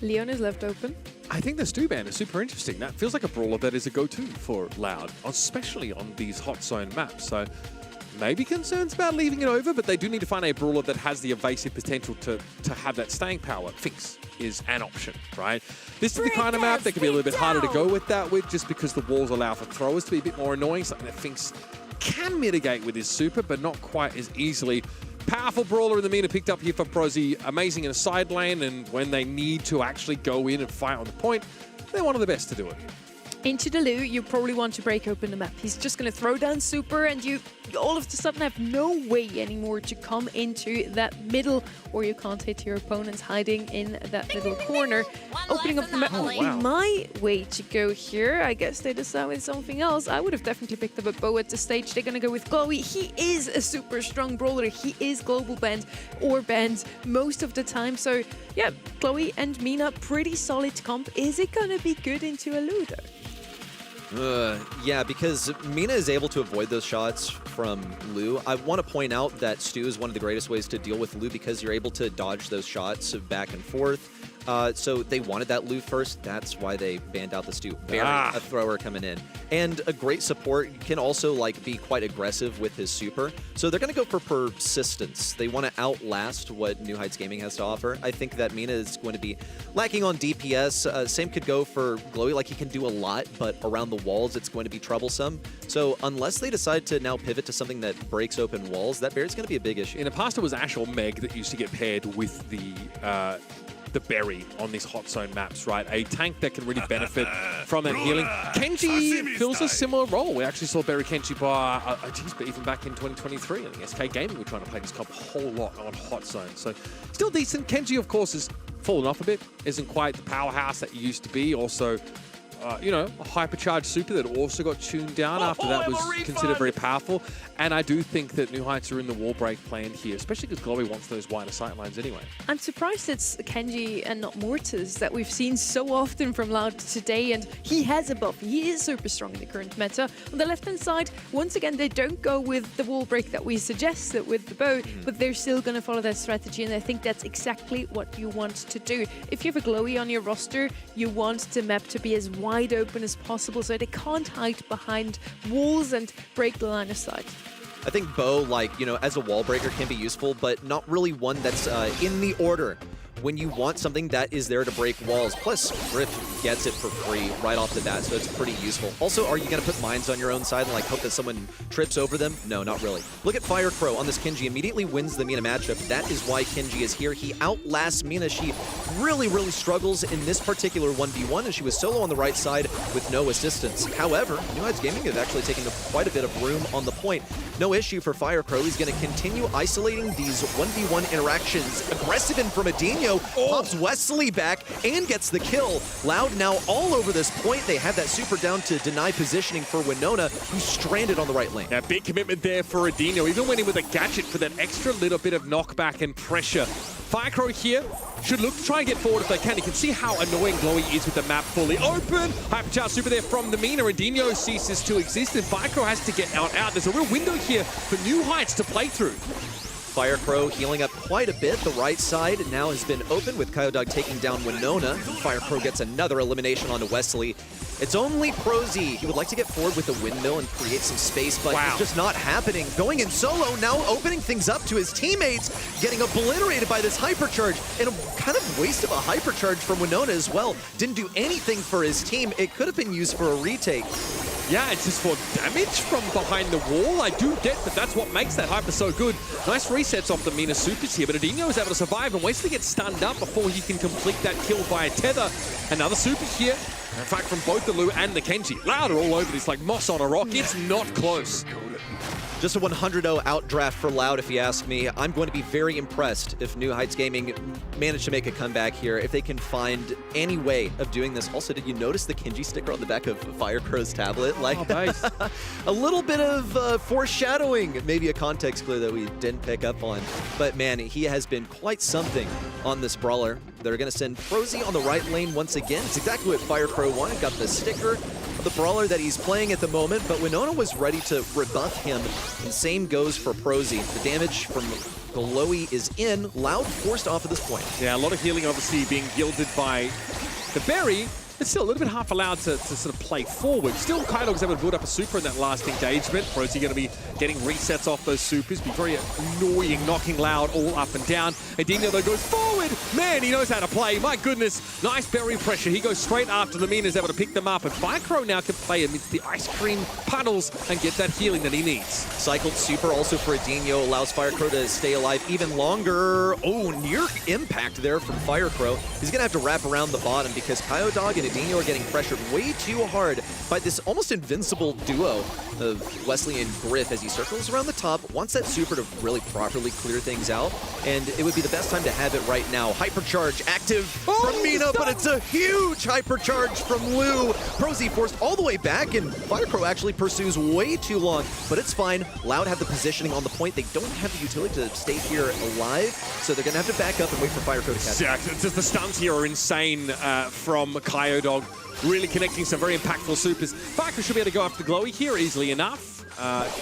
Leon is left open. I think the Stu ban is super interesting. That feels like a brawler that is a go-to for Loud, especially on these hot zone maps. So maybe concerns about leaving it over, but they do need to find a brawler that has the evasive potential to have that staying power. Finks is an option, right? This is the kind of map that can be a little bit harder to go with that with, just because the walls allow for throwers to be a bit more annoying, something that Finks can mitigate with his super, but not quite as easily. Powerful brawler in the Mina picked up here for Prosy. Amazing in a side lane, and when they need to actually go in and fight on the point, they're one of the best to do it. Into the Lu, you probably want to break open the map. He's just going to throw down super, and you all of a sudden have no way anymore to come into that middle, or you can't hit your opponents hiding in that little corner. Opening up the map would be my way to go here. I guess they decide with something else. I would have definitely picked up a bow at the stage. They're going to go with Chloe. He is a super strong brawler. He is global banned or banned most of the time. So yeah, Chloe and Mina, pretty solid comp. Is it going to be good into a Lu though? Yeah, because Mina is able to avoid those shots from Lu. I want to point out that Stu is one of the greatest ways to deal with Lu because you're able to dodge those shots back and forth. So they wanted that Lu first. That's why they banned out the Stu. Very a thrower coming in. And a great support can also like be quite aggressive with his super. So they're going to go for persistence. They want to outlast what New Heights Gaming has to offer. I think that Mina is going to be lacking on DPS. Same could go for Glowy. Like he can do a lot, but around the walls it's going to be troublesome. So unless they decide to now pivot to something that breaks open walls, that Barry's going to be a big issue. In the past it was Ash or Meg that used to get paired with the berry on these hot zone maps, right? A tank that can really benefit from that healing. Kenji fills a similar role. We actually saw Berry Kenji by, but even back in 2023, I think SK Gaming were trying to play this comp a whole lot on hot zone. So still decent. Kenji, of course, has fallen off a bit. Isn't quite the powerhouse that he used to be. Also, you know, a hypercharged super that also got tuned down after that was considered very powerful. And I do think that New Heights are in the wall break plan here, especially because Glowy wants those wider sight lines anyway. I'm surprised it's Kenji and not Mortis that we've seen so often from Loud today, and he has a buff. He is super strong in the current meta. On the left-hand side, once again, they don't go with the wall break that we suggested with the bow, but they're still going to follow that strategy, and I think that's exactly what you want to do. If you have a Glowy on your roster, you want the map to be as wide open as possible so they can't hide behind walls and break the line of sight. I think Bo, like, you know, as a wall breaker can be useful, but not really one that's in the order when you want something that is there to break walls. Plus, Griff gets it for free right off the bat, so it's pretty useful. Also, are you going to put mines on your own side and like hope that someone trips over them? No, not really. Look at Fire Crow on this Kenji. Immediately wins the Mina matchup. That is why Kenji is here. He outlasts Mina. She really, really struggles in this particular 1v1, and she was solo on the right side with no assistance. However, New Heights Gaming is actually taking quite a bit of room on the point. No issue for Fire Crow. He's going to continue isolating these 1v1 interactions. Aggressive in from Adinho. Edinho pops Wesley back and gets the kill. Loud now all over this point. They have that super down to deny positioning for Winona, who's stranded on the right lane. Yeah, big commitment there for Edinho. Even went in with a gadget for that extra little bit of knockback and pressure. Firecrow here should look to try and get forward if they can. You can see how annoying Glowy is with the map fully open. Hypercharge super there from the Mina. Edinho ceases to exist, and Firecrow has to get out. There's a real window here for New Heights to play through. Firecrow healing up quite a bit. The right side now has been open with Kyodog taking down Winona. Firecrow gets another elimination onto Wesley. It's only Prosy. He would like to get forward with the windmill and create some space, but it's just not happening. Going in solo, now opening things up to his teammates, getting obliterated by this hypercharge, and a kind of waste of a hypercharge from Winona as well. Didn't do anything for his team. It could have been used for a retake. Yeah, it's just for damage from behind the wall. I do get that that's what makes that hyper so good. Nice resets off the Mina supers here, but Edinho is able to survive, and Wesley gets stunned up before he can complete that kill via tether. Another super here. In fact, from both the Lu and the Kenji. Louder all over this like moss on a rock. It's not close. Just a 100-0 outdraft for Loud, if you ask me. I'm going to be very impressed if New Heights Gaming manage to make a comeback here, if they can find any way of doing this. Also, did you notice the Kenji sticker on the back of Firecrow's tablet? Like, nice. A little bit of foreshadowing, maybe a context clue that we didn't pick up on. But man, he has been quite something on this brawler. They're going to send Prosy on the right lane once again. It's exactly what Firecrow wanted. Got the sticker of the brawler that he's playing at the moment, but Winona was ready to rebuff him. And same goes for Prosy. The damage from Glowy is in. Loud forced off at this point. Yeah, a lot of healing obviously being gilded by the berry. It's still a little bit half allowed to sort of play forward. Still, Kylo was able to build up a super in that last engagement. Prosy going to be getting resets off those supers. Be very annoying, knocking Loud all up and down. Edinho, though, goes forward. Man, he knows how to play. My goodness. Nice berry pressure. He goes straight after the Mina, is able to pick them up. And Firecrow now can play amidst the ice cream puddles and get that healing that he needs. Cycled super also for Edinho. Allows Firecrow to stay alive even longer. Oh, near impact there from Firecrow. He's going to have to wrap around the bottom because Kyodog and Edinho are getting pressured way too hard by this almost invincible duo of Wesley and Griff as he circles around the top, wants that super to really properly clear things out, and it would be the best time to have it right now. Hypercharge active from Mina, but it's a huge hypercharge from Lu. Prosy forced all the way back, and Firecrow actually pursues way too long, but it's fine. Loud have the positioning on the point. They don't have the utility to stay here alive, so they're going to have to back up and wait for Firecrow to catch up. Just the stuns here are insane from Kyodog. Really connecting some very impactful supers. Firecrow should be able to go after the Glowy here easily enough.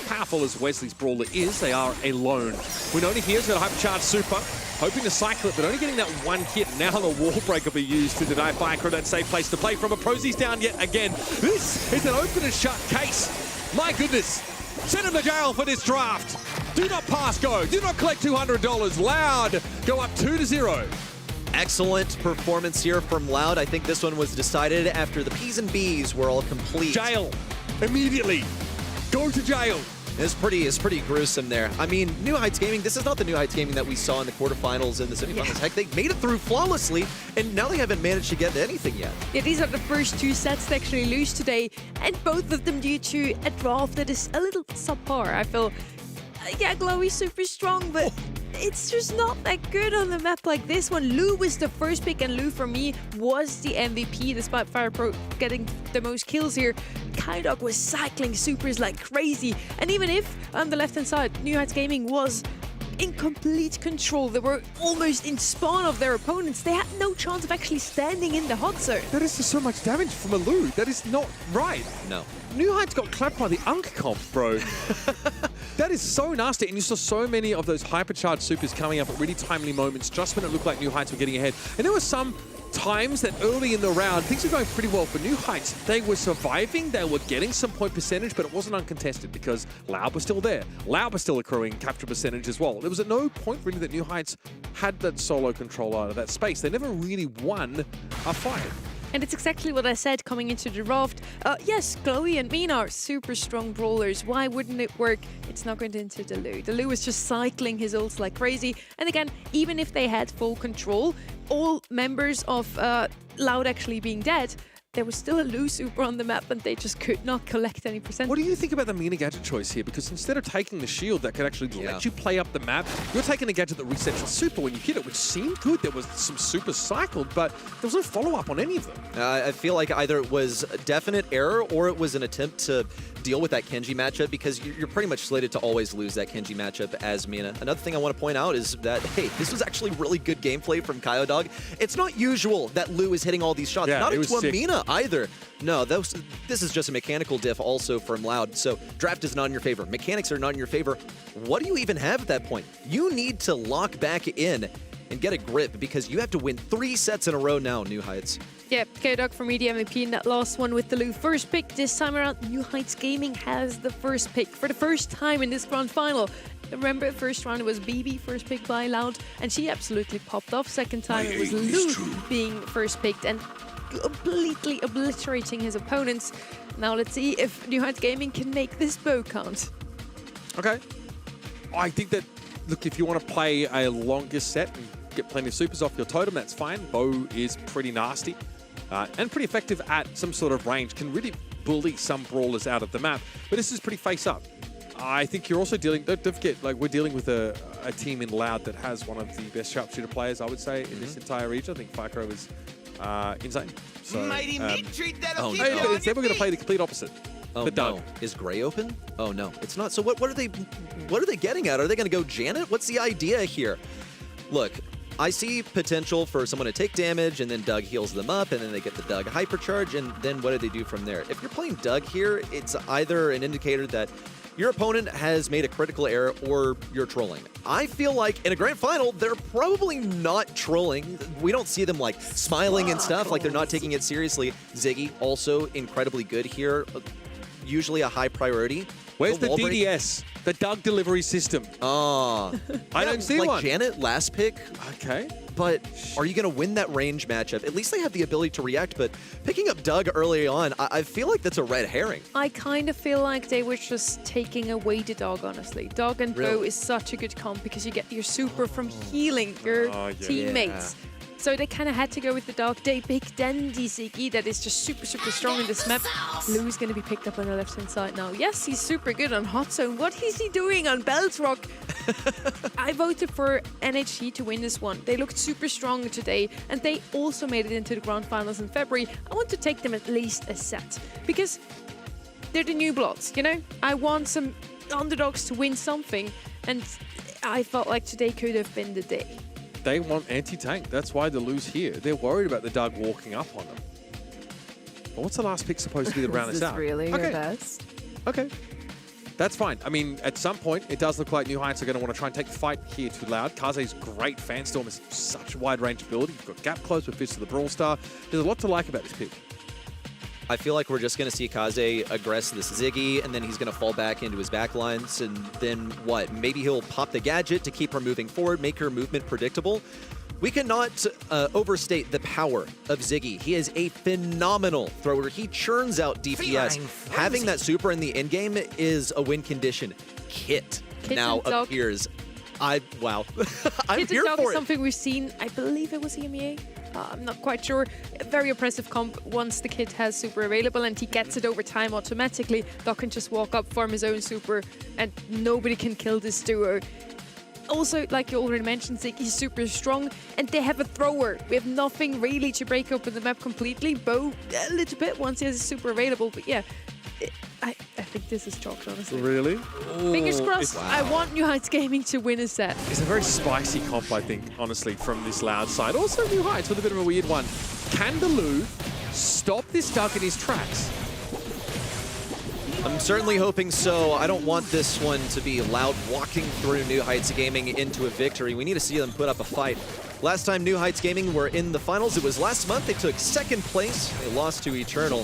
Powerful as Wesley's brawler is, they are alone. Winona here's got a hypercharged super, hoping to cycle it, but only getting that one hit. Now the wall break will be used to deny Firecrow that safe place to play from. A Prosy's down yet again. This is an open and shut case. My goodness. Send him to jail for this draft. Do not pass go. Do not collect $200. Loud go up 2-0. Excellent performance here from Loud. I think this one was decided after the P's and B's were all complete. Jail. Immediately. Go to jail. It's pretty gruesome there. I mean, New Heights Gaming, this is not the New Heights Gaming that we saw in the quarterfinals and the semifinals. Heck, they made it through flawlessly, and now they haven't managed to get to anything yet. Yeah, these are the first two sets to actually lose today, and both of them due to a draft that is a little subpar. I feel, yeah, Glowy's super strong, but it's just not that good on the map like this one. Lu was the first pick, and Lu for me was the MVP despite Firecrow getting the most kills here. Kyodog was cycling supers like crazy, and even if on the left-hand side New Heights Gaming was in complete control, they were almost in spawn of their opponents, they had no chance of actually standing in the hot zone. That is just so much damage from a Lu. That is not right. No. New Heights got clapped by the Unk comp, bro. That is so nasty, and you saw so many of those hypercharged supers coming up at really timely moments just when it looked like New Heights were getting ahead. And there were some times that early in the round, things were going pretty well for New Heights. They were surviving, they were getting some point percentage, but it wasn't uncontested because Loud was still there. Loud was still accruing capture percentage as well. There was at no point really that New Heights had that solo control out of that space. They never really won a fight. And it's exactly what I said coming into the draft. Yes, Glowy and Mina are super strong brawlers. Why wouldn't it work? It's not going into the Lu. The Lu is just cycling his ults like crazy. And again, even if they had full control, all members of Loud actually being dead, there was still a loose super on the map and they just could not collect any percent. What do you think about the Mina gadget choice here? Because instead of taking the shield that could actually let you play up the map, you're taking a gadget that resets your super when you hit it, which seemed good. There was some super cycled, but there was no follow-up on any of them. I feel like either it was a definite error or it was an attempt to deal with that Kenji matchup, because you're pretty much slated to always lose that Kenji matchup as Mina. Another thing I want to point out is that, hey, this was actually really good gameplay from Kyodog. It's not usual that Lou is hitting all these shots. Yeah, not it was into a sick. Mina either. No, this is just a mechanical diff also from Loud. So draft is not in your favor. Mechanics are not in your favor. What do you even have at that point? You need to lock back in and get a grip, because you have to win 3 sets in a row now, New Heights. Yeah, K-Dog for Media MVP in that last one with the Lou first pick. This time around, New Heights Gaming has the first pick for the first time in this grand final. Remember, first round it was BB first pick by Loud, and she absolutely popped off. Second time it was Lou being first picked and completely obliterating his opponents. Now let's see if New Heights Gaming can make this bow count. Okay. I think that, look, if you want to play a longer set and get plenty of supers off your totem, that's fine. Bow is pretty nasty and pretty effective at some sort of range. Can really bully some brawlers out of the map, but this is pretty face up. I think you're also dealing, don't forget, like, we're dealing with a team in Loud that has one of the best sharpshooter players, I would say, in this entire region. I think Fycro is insane. So, Mighty meat treat that'll oh, keep no. you on instead we're going to play the complete opposite. Oh, the Doug. no. Is Gray open? Oh, no, it's not. So what are they getting at? Are they going to go Janet? What's the idea here? Look, I see potential for someone to take damage, and then Doug heals them up, and then they get the Doug hypercharge, and then what do they do from there? If you're playing Doug here, it's either an indicator that your opponent has made a critical error or you're trolling. I feel like in a grand final, they're probably not trolling. We don't see them like smiling and stuff, like they're not taking it seriously. Ziggy also incredibly good here. Usually a high priority. Where's the wall break- DDS? The Doug delivery system. I don't see like one. Janet, last pick. Okay. But are you going to win that range matchup? At least they have the ability to react, but picking up Doug early on, I feel like that's a red herring. I kind of feel like they were just taking away the Dog, honestly. Dog and Bow Really? is such a good comp because you get your super from healing your teammates. So they kind of had to go with the Dog. They picked Dandy Ziggy that is just super, super strong in this map. Lou's going to be picked up on the left-hand side now. Yes, he's super good on Hot Zone. What is he doing on Beltrock? I voted for NHG to win this one. They looked super strong today, and they also made it into the grand finals in February. I want to take them at least a set because they're the new bloods, you know? I want some underdogs to win something, and I felt like today could have been the day. They want anti-tank. That's why they lose here. They're worried about the Doug walking up on them. But what's the last pick supposed to be to round Is this this out? really your best? Okay. That's fine. I mean, at some point, it does look like New Heights are going to want to try and take the fight here too Loud. Kaze's great. Fanstorm has such wide range ability. You've got gap close with Fist of the Brawl Star. There's a lot to like about this pick. I feel like we're just going to see Kaze aggress this Ziggy, and then he's going to fall back into his backlines, and then what? Maybe he'll pop the gadget to keep her moving forward, make her movement predictable. We cannot overstate the power of Ziggy. He is a phenomenal thrower. He churns out DPS. Having that super in the endgame is a win condition. Kit now and Dog. appears. Wow. I'm Kit here and Dog for is it. something we've seen, I believe it was EMEA. I'm not quite sure. A very oppressive comp once the kid has super available and he gets it over time automatically. Doc can just walk up, form his own super, and nobody can kill this duo. Also, like you already mentioned, Ziggy's super strong, and they have a thrower. We have nothing really to break open the map completely. Bow a little bit once he has a super available, but yeah, I think this is chalked, honestly. Really? Fingers crossed. I want New Heights Gaming to win a set. It's a very spicy comp, I think, honestly, from this Loud side. Also, New Heights with a bit of a weird one. Can the Lou stop this Doug in his tracks? I'm certainly hoping so. I don't want this one to be Loud walking through New Heights Gaming into a victory. We need to see them put up a fight. Last time New Heights Gaming were in the finals, it was last month. They took second place. They lost to Eternal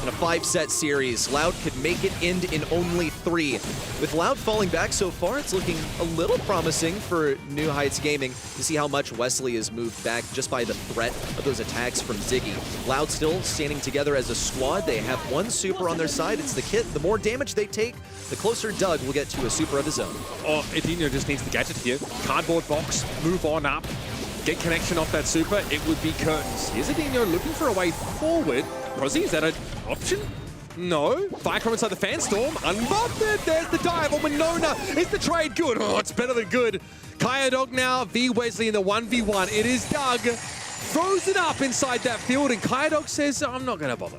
in a 5-set series. Loud could make it end in only 3. With Loud falling back so far, it's looking a little promising for New Heights Gaming to see how much Wesley is moved back just by the threat of those attacks from Ziggy. Loud still standing together as a squad. They have one super on their side. It's the Kit. The more damage they take, the closer Doug will get to a super of his own. Oh, Edinho just needs the gadget here. Cardboard box, move on up, get connection off that super. It would be curtains. Here's Edinho looking for a way forward. Prozzy, is that an option? No. Firecrow inside the fan storm. Unbonded. There's the dive. Oh, Winona. Is the trade good? Oh, it's better than good. Dog now, V Wesley in the 1v1. It is Doug. Throws it up inside that field, and Dog says, I'm not going to bother.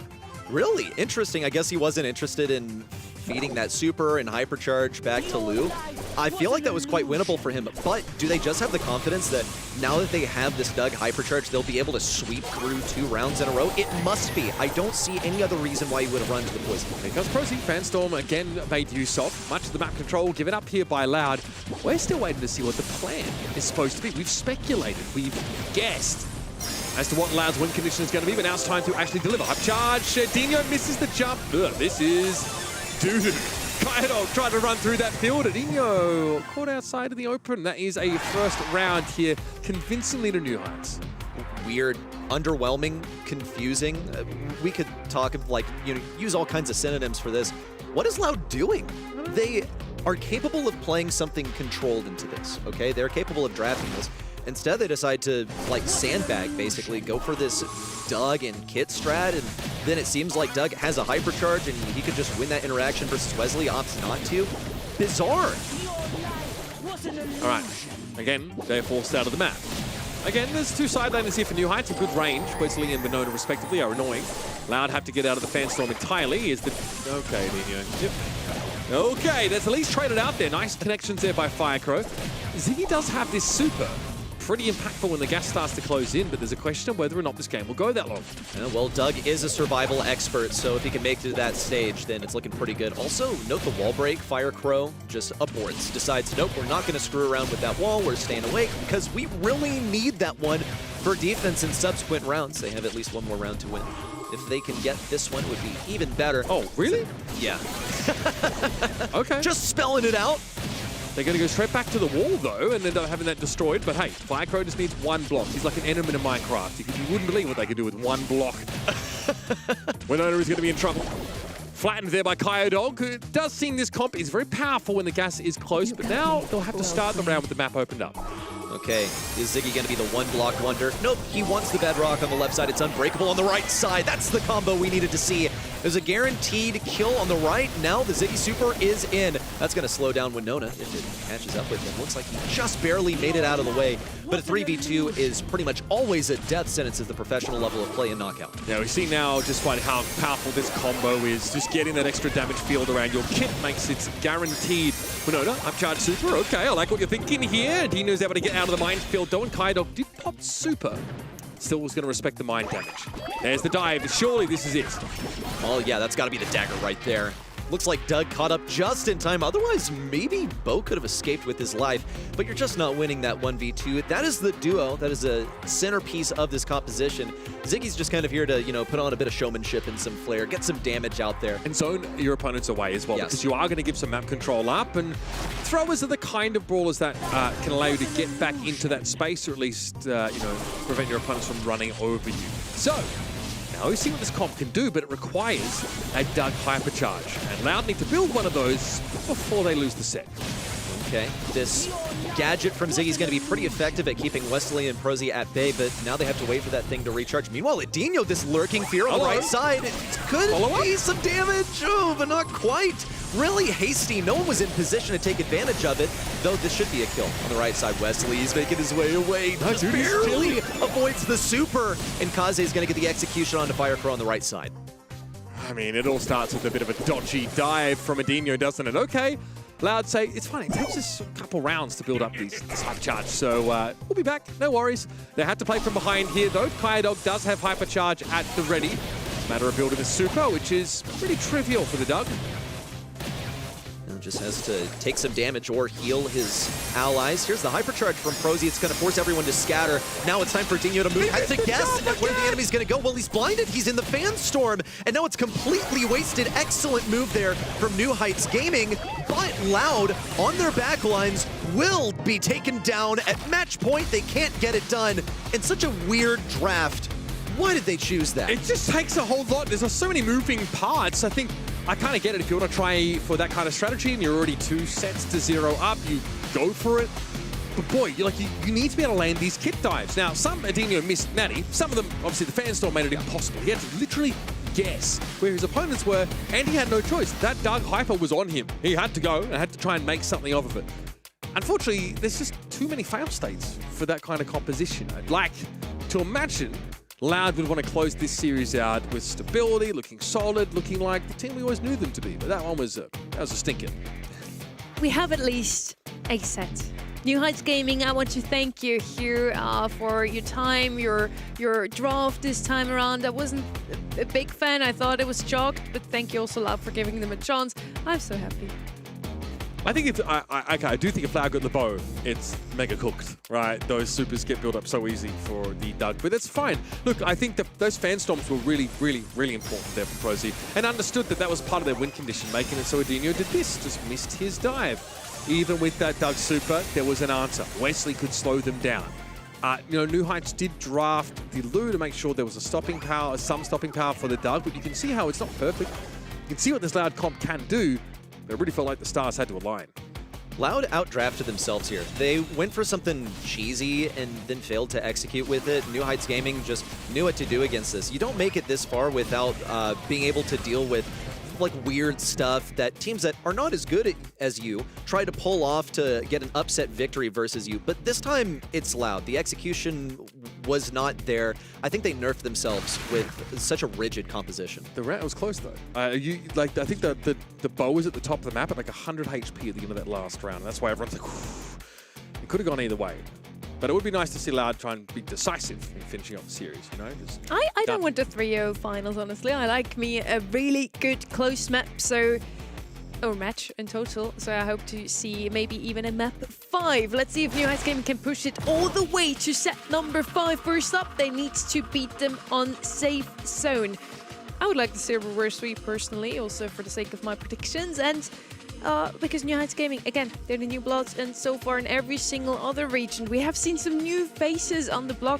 Really interesting. I guess he wasn't interested in feeding that super and hypercharge back to Lou. I feel like that was quite winnable for him, but do they just have the confidence that now that they have this Doug hypercharge, they'll be able to sweep through 2 rounds in a row? It must be. I don't see any other reason why he would have run to the poison. Because Prozzy, Fanstorm again made use of much of the map control given up here by Loud. We're still waiting to see what the plan is supposed to be. We've speculated, we've guessed as to what Loud's win condition is going to be, but now it's time to actually deliver. Upcharge, Dino misses the jump. This is doo-doo. Dog trying to run through that field. Dino caught outside of the open. That is a first round here, convincingly to New Heights. Weird, underwhelming, confusing. We could talk of use all kinds of synonyms for this. What is Loud doing? They are capable of playing something controlled into this, okay? They're capable of drafting this. Instead, they decide to, sandbag, basically, go for this Doug and Kit strat, and then it seems like Doug has a hypercharge, and he could just win that interaction versus Wesley, opts not to. Bizarre. All right, again, they're forced out of the map. Again, there's 2 sideliners here for New Heights, a good range. Wesley and Winona, respectively, are annoying. Loud have to get out of the fan storm entirely. Okay, Dino. Yep. Okay, that's at least traded out there. Nice connections there by Firecrow. Ziggy does have this super. Pretty impactful when the gas starts to close in, but there's a question of whether or not this game will go that long. Yeah, well, Doug is a survival expert, so if he can make it to that stage, then it's looking pretty good. Also, note the wall break. Firecrow just aborts, decides, nope, we're not going to screw around with that wall. We're staying awake because we really need that one for defense in subsequent rounds. They have at least one more round to win. If they can get this one, it would be even better. Oh, really? Yeah. Okay. Just spelling it out. They're going to go straight back to the wall, though, and end up having that destroyed. But hey, Firecrow just needs 1 block. He's like an enemy in Minecraft. You wouldn't believe what they could do with 1 block. Winona is going to be in trouble. Flattened there by Dog. It does seem this comp is very powerful when the gas is close, but now they'll have to start the round with the map opened up. Okay, is Ziggy going to be the 1-block wonder? Nope, he wants the bedrock on the left side. It's unbreakable on the right side. That's the combo we needed to see. There's a guaranteed kill on the right. Now the Ziggy super is in. That's going to slow down Winona if it catches up with him. Looks like he just barely made it out of the way. But a 3v2 is pretty much always a death sentence at the professional level of play and knockout. Yeah, we see now just by how powerful this combo is. Just getting that extra damage field around your kit makes it guaranteed. Winona, upcharge super. Okay, I like what you're thinking here. Dino's able to get out of the minefield, though, and Dog did pop super. Still was going to respect the mine damage. There's the dive. Surely this is it. Oh, yeah, that's got to be the dagger right there. Looks like Doug caught up just in time. Otherwise, maybe Bo could have escaped with his life, but you're just not winning that 1v2. That is the duo. That is a centerpiece of this composition. Ziggy's just kind of here to, put on a bit of showmanship and some flair, get some damage out there. And zone your opponents away as well, yes, because you are going to give some map control up, and throwers are the kind of brawlers that can allow you to get back into that space, or at least, prevent your opponents from running over you. So, now we see what this comp can do, but it requires a Doug hypercharge. And Loud need to build one of those before they lose the set. Okay, this gadget from Ziggy is going to be pretty effective at keeping Wesley and Prozzy at bay, but now they have to wait for that thing to recharge. Meanwhile, Dino, this lurking fear on the right side, it could be some damage, but not quite. Really hasty. No one was in position to take advantage of it, though this should be a kill on the right side. Wesley's making his way away. Just barely avoids the super, and Kaze is going to get the execution onto Firecrow on the right side. I mean, it all starts with a bit of a dodgy dive from Adinho, doesn't it? Okay. Loud say, it's fine, it takes us a couple rounds to build up this hypercharge, so we'll be back, no worries. They had to play from behind here, though. Dog does have hypercharge at the ready. Matter of building the super, which is pretty trivial for the Doug. Just has to take some damage or heal his allies. Here's the hypercharge from Prozzy. It's going to force everyone to scatter. Now it's time for Dino to move. Has to guess where the enemy's going to go. Well, he's blinded. He's in the fan storm. And now it's completely wasted. Excellent move there from New Heights Gaming. But Loud on their back lines will be taken down at match point. They can't get it done. In such a weird draft. Why did they choose that? It just takes a whole lot. There's so many moving parts. I think I kind of get it. If you want to try for that kind of strategy and you're already 2 sets to 0 up, you go for it. But boy, you need to be able to land these kit dives. Now, some Adinho missed Natty. Some of them, obviously, the fan storm made it impossible. He had to literally guess where his opponents were, and he had no choice. That Doug Hyper was on him. He had to go and had to try and make something of it. Unfortunately, there's just too many fail states for that kind of composition. I'd like to imagine Loud would want to close this series out with stability, looking solid, looking like the team we always knew them to be. But that one was a stinker. We have at least a set. New Heights Gaming, I want to thank you here for your time, your draft this time around. I wasn't a big fan. I thought it was chalked, but thank you also, Loud, for giving them a chance. I'm so happy. I think I do think if Loud got the bow, it's mega cooked, right? Those supers get built up so easy for the Doug, but that's fine. Look, I think those fan storms were really, really, really important there for ProZ, and understood that was part of their win condition, making it so Adinho did this, just missed his dive. Even with that Doug super, there was an answer. Wesley could slow them down. New Heights did draft the Lu to make sure there was some stopping power for the Doug, but you can see how it's not perfect. You can see what this Loud comp can do. But it really felt like the stars had to align. Loud outdrafted themselves here. They went for something cheesy and then failed to execute with it. New Heights Gaming just knew what to do against this. You don't make it this far without being able to deal with like weird stuff that teams that are not as good as you try to pull off to get an upset victory versus you. But this time it's Loud. The execution was not there. I think they nerfed themselves with such a rigid composition. The round was close though. I think the bow was at the top of the map at like 100 HP at the end of that last round. And that's why everyone's like, it could have gone either way. But it would be nice to see Loud try and be decisive in finishing off the series, you know? I don't want the 3-0 finals, honestly. I like me a really good close map, or match in total. So I hope to see maybe even a map 5. Let's see if New Heights Gaming can push it all the way to set number 5. First up, they need to beat them on safe zone. I would like to see a reverse sweep personally, also for the sake of my predictions. And because New Heights Gaming, again, they're the new bloods, and so far in every single other region, we have seen some new faces on the block.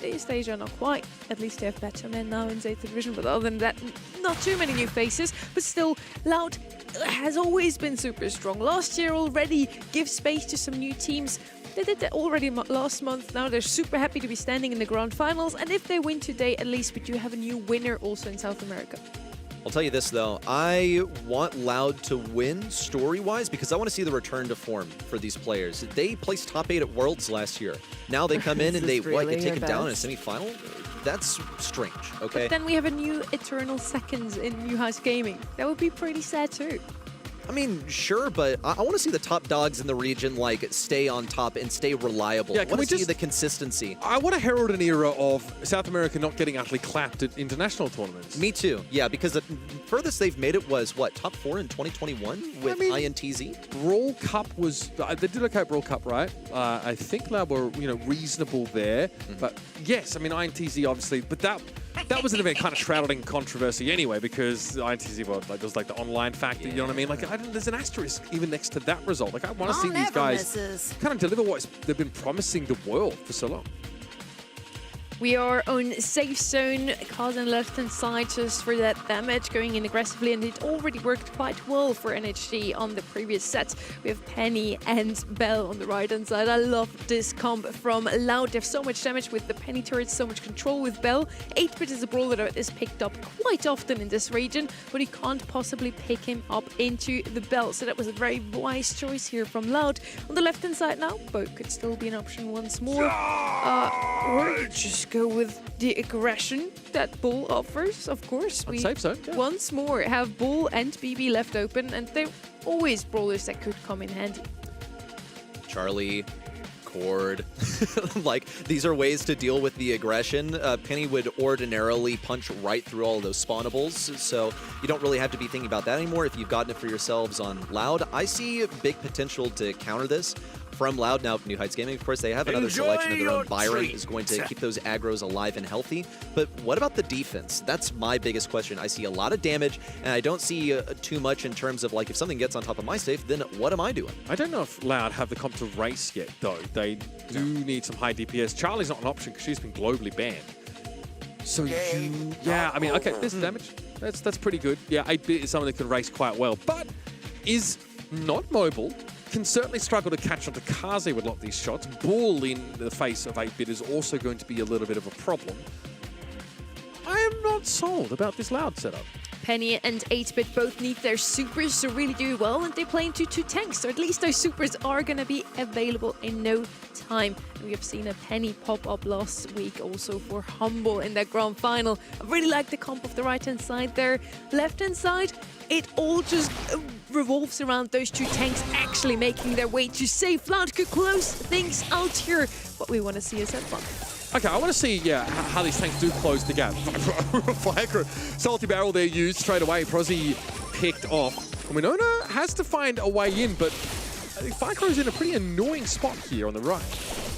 East Asia, not quite. At least they have better men now in 8th division, but other than that, not too many new faces. But still, Loud has always been super strong. Last year already give space to some new teams. They did that already last month. Now they're super happy to be standing in the grand finals, and if they win today, at least we do have a new winner also in South America. I'll tell you this, though. I want Loud to win story-wise because I want to see the return to form for these players. They placed top 8 at Worlds last year. Now they come in and they get taken down in a semifinal? That's strange, okay? But then we have a new Eternal Seconds in New Heights Gaming. That would be pretty sad too. I mean, sure, but I want to see the top dogs in the region like stay on top and stay reliable. Yeah, I want to see the consistency. I want to herald an era of South America not getting utterly clapped at international tournaments. Me too, yeah, because the furthest they've made it was, what, top 4 in 2021 with INTZ? Brawl Cup was, they did okay at Brawl Cup, right? I think Loud were, reasonable there. But yes, I mean, INTZ obviously, but that was an event kind of shrouded in controversy anyway, because INTZ was like the online factor, you know what I mean? Like, there's an asterisk even next to that result. Like, I want to see these guys kind of deliver what they've been promising the world for so long. We are on safe zone, Kaz on the left-hand side just for that damage, going in aggressively, and it already worked quite well for NHG on the previous set. We have Penny and Bell on the right-hand side. I love this comp from Loud. They have so much damage with the Penny turrets, so much control with Bell. 8-bit is a brawler that is picked up quite often in this region, but you can't possibly pick him up into the Bell, so that was a very wise choice here from Loud. On the left-hand side now, Bo could still be an option once more. Or just go with the aggression that Bull offers, of course. We safe zone, yeah. Once more have Bull and BB left open, and they're always brawlers that could come in handy. Charlie, Cord, like these are ways to deal with the aggression. Penny would ordinarily punch right through all of those spawnables, so you don't really have to be thinking about that anymore if you've gotten it for yourselves on Loud. I see big potential to counter this from Loud. Now, New Heights Gaming, of course, they have another selection of their own. Byron is going to keep those aggros alive and healthy. But what about the defense? That's my biggest question. I see a lot of damage, and I don't see too much in terms of, like, if something gets on top of my safe, then what am I doing? I don't know if Loud have the comp to race yet, though. They do need some high DPS. Charlie's not an option because she's been globally banned. So yeah, I mean, okay, there's damage. That's pretty good. Yeah, 8-bit is someone that can race quite well, but is not mobile. Can certainly struggle to catch onto Kaze with a lot of these shots. Bull in the face of 8-bit is also going to be a little bit of a problem. I am not not sold about this Loud setup. Penny and 8-Bit both need their supers to really do well, and they play into 2 tanks, so at least those supers are going to be available in no time. We have seen a Penny pop up last week also for Humble in that grand final. I really like the comp of the right-hand side there. Left-hand side, it all just revolves around those 2 tanks actually making their way to safe. Loud could close things out here, but we want to see a set 1. Okay, I want to see, how these tanks do close the gap. Firecrow, Salty Barrel there used straight away. Prozzy picked off. Winona has to find a way in, but I think Firecrow's in a pretty annoying spot here on the right.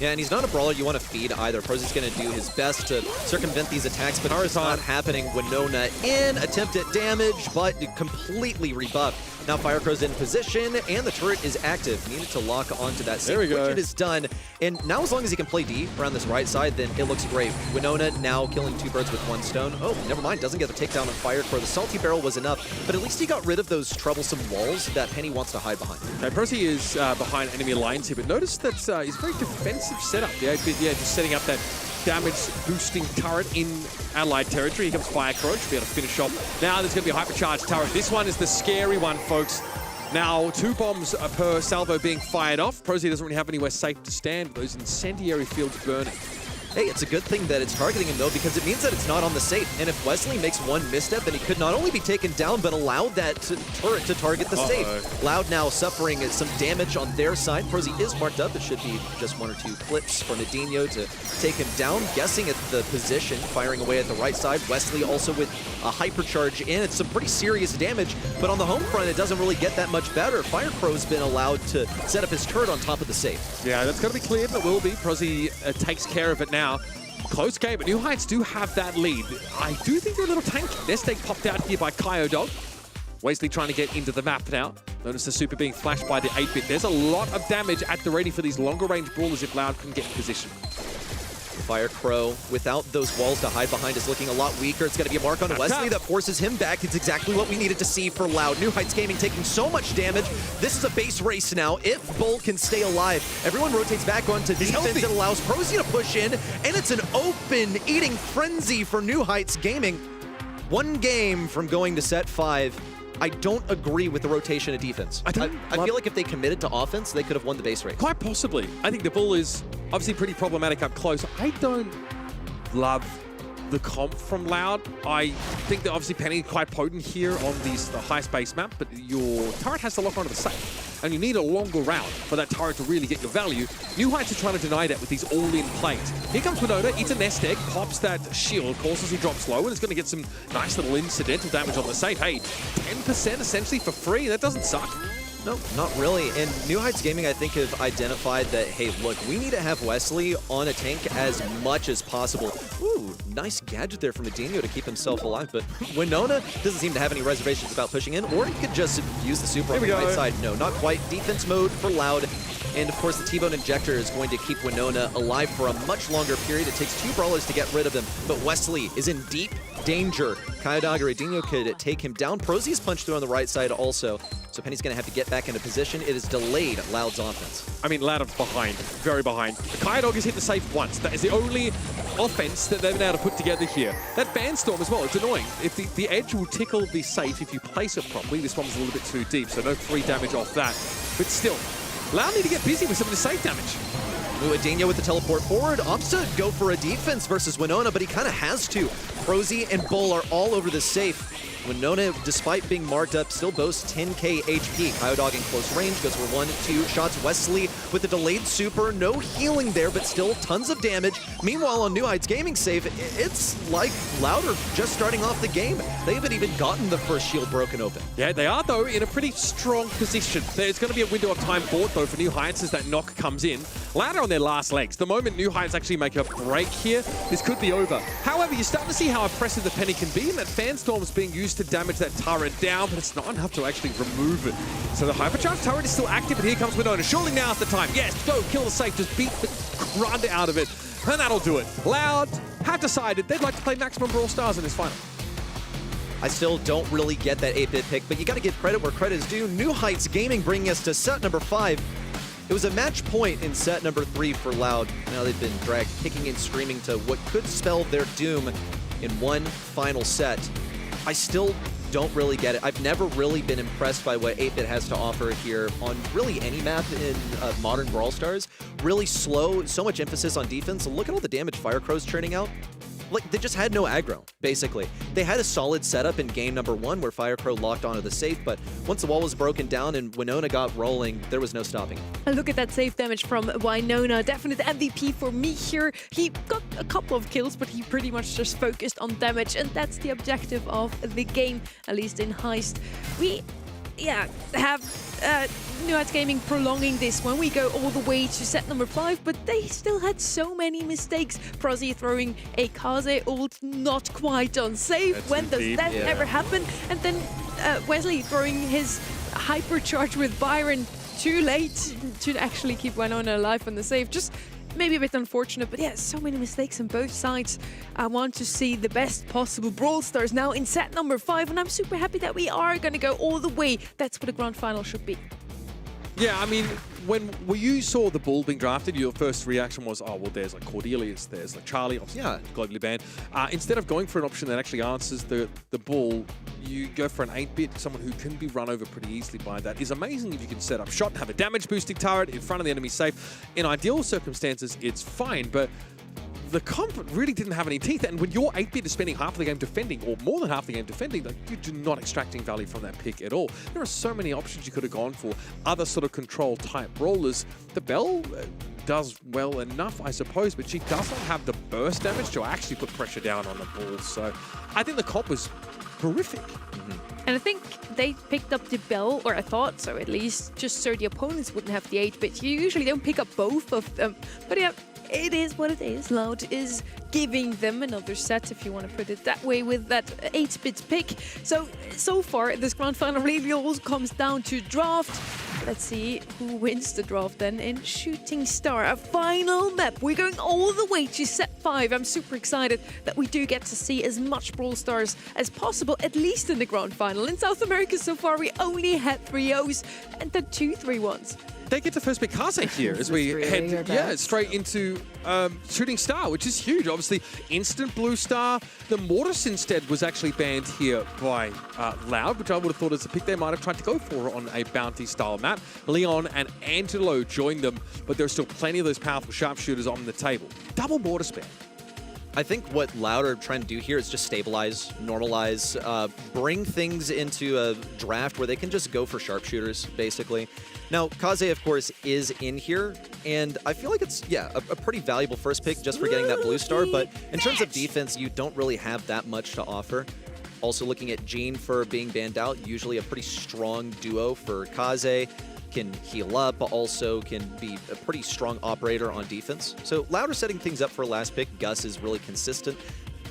Yeah, and he's not a brawler you want to feed either. Prozzy's going to do his best to circumvent these attacks, but it's not happening. Winona in, attempt at damage, but completely rebuffed. Now Firecrow's in position, and the turret is active. Needed to lock onto that safe, which it is done. And now as long as he can play D around this right side, then it looks great. Winona now killing 2 birds with 1 stone. Oh, never mind, doesn't get the takedown on Firecrow. The Salty Barrel was enough, but at least he got rid of those troublesome walls that Penny wants to hide behind. Okay, Prozzy is behind enemy lines here, but notice that he's very defensive setup. Just setting up that damage-boosting turret in allied territory. Here comes Firecrow, should be able to finish off. Now there's going to be a hypercharged turret. This one is the scary one, folks. Now, 2 bombs per salvo being fired off. Prozzy doesn't really have anywhere safe to stand. Those incendiary fields burning. Hey, it's a good thing that it's targeting him, though, because it means that it's not on the safe. And if Wesley makes 1 misstep, then he could not only be taken down, but allowed that turret to target the safe. Loud now suffering some damage on their side. Prozzy is marked up. It should be just 1 or 2 clips for Nadinho to take him down. Guessing at the position, firing away at the right side. Wesley also with a hypercharge in. It's some pretty serious damage, but on the home front, it doesn't really get that much better. Firecrow's been allowed to set up his turret on top of the safe. Yeah, that's going to be cleared, but will be. Prozzy takes care of it now. Close game, but New Heights do have that lead. I do think they're a little tanky. Nest egg popped out here by Kyodog. Wesley trying to get into the map now. Notice the super being flashed by the 8-Bit. There's a lot of damage at the ready for these longer range brawlers if Loud can get in position. Firecrow, without those walls to hide behind, is looking a lot weaker. It's going to be a mark on Wesley that forces him back. It's exactly what we needed to see for Loud. New Heights Gaming taking so much damage. This is a base race now. If Bull can stay alive, everyone rotates back onto defense. It allows Prozzy to push in, and it's an open eating frenzy for New Heights Gaming. 1 game from going to set 5. I don't agree with the rotation of defense. I feel like if they committed to offense, they could have won the base race. Quite possibly. I think the Bull is obviously pretty problematic up close. I don't love the comp from Loud. I think that obviously Penny quite potent here on the high space map, but your turret has to lock onto the safe, and you need a longer route for that turret to really get your value. New Heights are trying to deny that with these all-in plays. Here comes Winona, eats a nest egg, pops that shield, causes he drops low, and it's going to get some nice little incidental damage on the safe. Hey, 10% essentially for free, that doesn't suck. No, not really. And New Heights Gaming, I think, have identified that, hey, look, we need to have Wesley on a tank as much as possible. Ooh, nice gadget there from Nadinho to keep himself alive, but Winona doesn't seem to have any reservations about pushing in, or he could just use the super on the right side. No, not quite. Defense mode for Loud. And, of course, the T-Bone Injector is going to keep Winona alive for a much longer period. It takes 2 brawlers to get rid of him, but Wesley is in deep danger. Kyodog or Nadinho could take him down. Prozzy's punched through on the right side also, so Penny's going to have to get back into position. It has delayed Loud's offense. I mean, Loud are behind, very behind. Kyodog has hit the safe once. That is the only offense that they've been able to put together here. That Bandstorm as well, it's annoying. If the edge will tickle the safe if you place it properly. This one's a little bit too deep, so no free damage off that. But still, Loud need to get busy with some of the safe damage. Nadinho with the teleport forward, opts to go for a defense versus Winona, but he kind of has to. Prozzy and Bull are all over the safe. Winona, despite being marked up, still boasts 10k HP. Kyodog in close range, goes for 1-2 shots. Wesley with the delayed super, no healing there, but still tons of damage. Meanwhile, on New Heights Gaming safe, it's like Loud are just starting off the game. They haven't even gotten the first shield broken open. Yeah, they are, though, in a pretty strong position. There's going to be a window of time bought, though, for New Heights as that knock comes in. Loud are on their last legs. The moment New Heights actually make a break here, this could be over. However, you're starting to see how impressive the Penny can be, and that Fanstorm's being used to damage that turret down, but it's not enough to actually remove it. So the hypercharged turret is still active, and here comes Winona. Surely now's the time. Yes, go, kill the safe, just beat the crud out of it, and that'll do it. Loud have decided they'd like to play Maximum Brawl Stars in this final. I still don't really get that 8-bit pick, but you got to give credit where credit is due. New Heights Gaming bringing us to set number 5. It was a match point in set number 3 for Loud. Now they've been dragged kicking and screaming to what could spell their doom. in one final set. I still don't really get it. I've never really been impressed by what 8-Bit has to offer here on really any map in modern Brawl Stars. Really slow, so much emphasis on defense. Look at all the damage Firecrow's churning out. Like, they just had no aggro, basically. They had a solid setup in game number 1 where Firecrow locked onto the safe, but once the wall was broken down and Winona got rolling, there was no stopping. And look at that safe damage from Winona. Definite MVP for me here. He got a couple of kills, but he pretty much just focused on damage, and that's the objective of the game, at least in Heist. We have Nuance Gaming prolonging this one. We go all the way to set number 5, but they still had so many mistakes. Prozzy throwing a Kaze ult, not quite on safe. That's when does indeed, that ever happen? And then Wesley throwing his hypercharge with Byron too late to actually keep Winona alive on the save. Just maybe a bit unfortunate, but yeah, so many mistakes on both sides. I want to see the best possible Brawl Stars now in set number 5, and I'm super happy that we are going to go all the way. That's what a grand final should be. Yeah, I mean, when you saw the Bull being drafted, your first reaction was, oh, well, there's like Cordelius, there's like Charlie, obviously globally banned. Instead of going for an option that actually answers the Bull, you go for an 8-bit, someone who can be run over pretty easily by that. Is amazing if you can set up shot and have a damage boosting turret in front of the enemy safe. In ideal circumstances, it's fine, but the comp really didn't have any teeth, and when your 8-bit is spending half of the game defending, or more than half the game defending, like, you're not extracting value from that pick at all. There are so many options you could have gone for. Other sort of control-type brawlers. The Belle does well enough, I suppose, but she doesn't have the burst damage to actually put pressure down on the Bull. So I think the comp was horrific. And I think they picked up the Bell, or I thought so at least, just so the opponents wouldn't have the 8-bit. You usually don't pick up both of them, but yeah, it is what it is. Loud is giving them another set, if you want to put it that way, with that 8-bit pick. So far, this grand final really all comes down to draft. Let's see who wins the draft then in Shooting Star. A final map. We're going all the way to set 5. I'm super excited that we do get to see as much Brawl Stars as possible, at least in the grand final. In South America so far, we only had 3-0s and then 2 3-1s. They get to first pick Kaze here as we head straight into Shooting Star, which is huge. Obviously, instant blue star. The Mortis instead was actually banned here by Loud, which I would have thought as a pick they might have tried to go for on a bounty-style map. Leon and Angelo joined them, but there's still plenty of those powerful sharpshooters on the table. Double Mortis ban. I think what Loud are trying to do here is just stabilize, normalize, bring things into a draft where they can just go for sharpshooters, basically. Now, Kaze, of course, is in here, and I feel like it's, a pretty valuable first pick just for getting that blue star, but in terms of defense, you don't really have that much to offer. Also looking at Jean for being banned out, usually a pretty strong duo for Kaze. Can heal up, but also can be a pretty strong operator on defense. So Loud are setting things up for last pick. Gus is really consistent.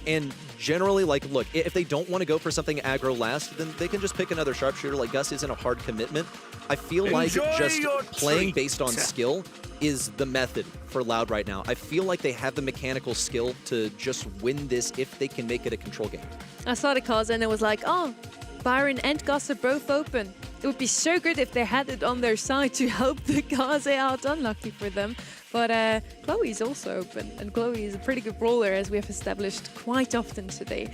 And generally, like, look, if they don't want to go for something aggro last, then they can just pick another sharpshooter. Like, Gus isn't a hard commitment. I feel like just playing based on skill is the method for Loud right now. I feel like they have the mechanical skill to just win this if they can make it a control game. I saw the Kaze and it was like, oh, Byron and Gus are both open. It would be so good if they had it on their side to help the Kaze out. Unlucky for them. But Chloe's also open, and Chloe is a pretty good brawler, as we have established quite often today.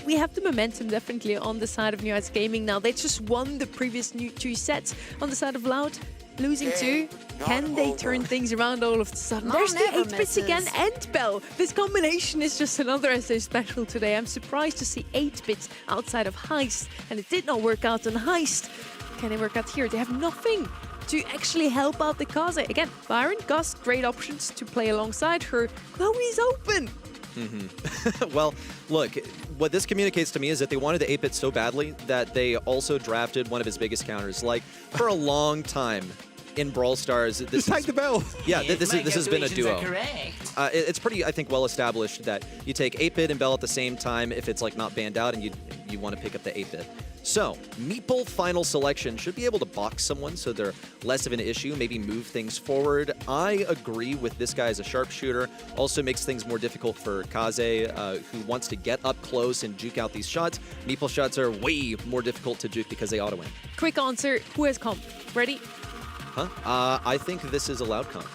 We have the momentum definitely on the side of Nuance Gaming now. They just won the previous 2 sets. On the side of Loud, losing 2. Can they turn things around all of a sudden? There's the 8-bits again and Bell. This combination is just another SA special today. I'm surprised to see 8-bits outside of Heist, and it did not work out on Heist. Can it work out here? They have nothing to actually help out the Kaze. Again, Byron, Gus, great options to play alongside her. Chloe's open. Well, look, what this communicates to me is that they wanted the 8-bit so badly that they also drafted one of his biggest counters. Like, for a long time in Brawl Stars, this Just take the Bell. Yeah, this has been a duo. It's pretty, I think, well established that you take 8-bit and Bell at the same time if it's like not banned out and you want to pick up the 8-bit. So, Meeple final selection should be able to box someone so they're less of an issue, maybe move things forward. I agree with this guy as a sharpshooter. Also makes things more difficult for Kaze, who wants to get up close and juke out these shots. Meeple shots are way more difficult to juke because they auto-win. Quick answer, who has comp? Ready? Huh? I think this is a Loud comp.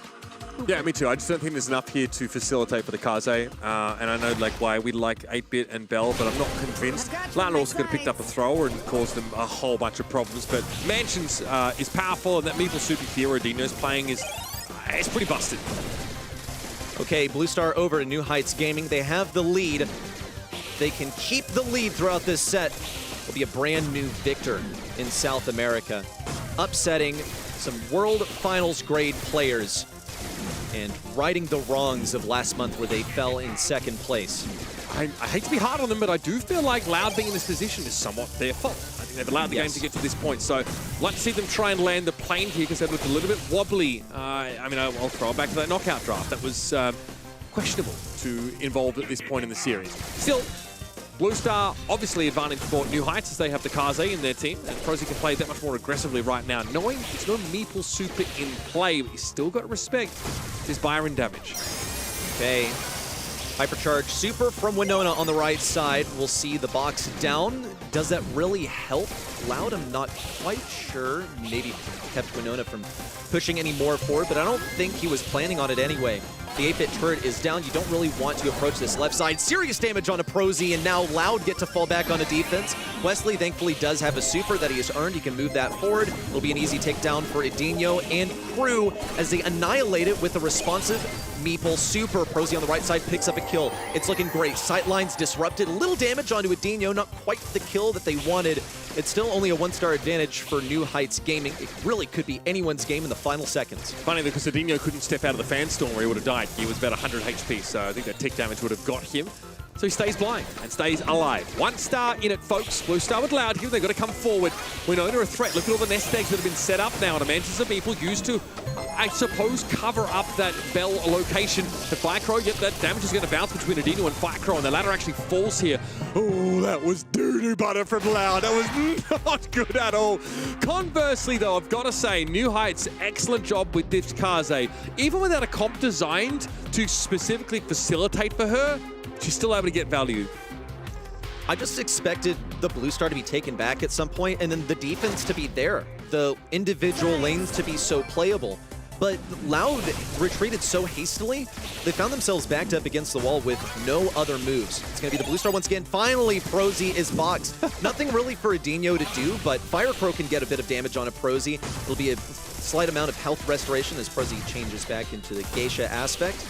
Yeah, me too. I just don't think there's enough here to facilitate for the Kaze. And I know like why we like 8-Bit and Bell, but I'm not convinced. Loud also could have picked up a thrower and caused them a whole bunch of problems. But Mansions is powerful, and that Meeple Super Hero Dino's playing is it's pretty busted. Okay, Blue Star over to New Heights Gaming. They have the lead. They can keep the lead throughout this set. Will be a brand new victor in South America, upsetting some World Finals grade players and righting the wrongs of last month where they fell in second place. I hate to be hard on them, but I do feel like Loud being in this position is somewhat their fault. I think they've allowed the game to get to this point, so I'd like to see them try and land the plane here because they looked a little bit wobbly. I mean, I'll throw it back to that knockout draft. That was questionable to involve at this point in the series. Still, Blue Star, obviously advantage for New Heights as they have the Kaze in their team, and Prosy can play that much more aggressively right now, knowing there's no Meeple Super in play, but you still got to respect his Byron damage. Okay, Hypercharge Super from Winona on the right side. We'll see the box down. Does that really help Loud? I'm not quite sure. Maybe kept Winona from pushing any more forward, but I don't think he was planning on it anyway. The 8-Bit turret is down. You don't really want to approach this left side. Serious damage on a Prosy, and now Loud get to fall back on a defense. Wesley thankfully does have a super that he has earned. He can move that forward. It'll be an easy takedown for Edinho and Crew as they annihilate it with a responsive Meeple Super. Prosy on the right side picks up a kill. It's looking great. Sightlines disrupted. A little damage onto Edinho. Not quite the kill that they wanted. It's still only a 1-star advantage for New Heights Gaming. It really could be anyone's game in the final seconds. Funny because Edinho couldn't step out of the fan storm where he would have died. He was about 100 HP, so I think that tick damage would have got him. So he stays blind and stays alive. 1 star in it, folks. Blue Star with Loud here. They've got to come forward. Winona a threat. Look at all the nest eggs that have been set up now. And a Mansions of Meeple used to, I suppose, cover up that Bell location. The Firecrow, yep, that damage is going to bounce between Edinho and Firecrow, and the ladder actually falls here. Oh, that was doo-doo butter from Loud. That was not good at all. Conversely, though, I've got to say, New Heights, excellent job with this Kaze. Even without a comp designed to specifically facilitate for her, she's still able to get value. I just expected the Blue Star to be taken back at some point and then the defense to be there. The individual lanes to be so playable. But Loud retreated so hastily, they found themselves backed up against the wall with no other moves. It's going to be the Blue Star once again. Finally, Prosy is boxed. Nothing really for Edinho to do, but Firecrow can get a bit of damage on a Prosy. It'll be a slight amount of health restoration as Prosy changes back into the Geisha aspect.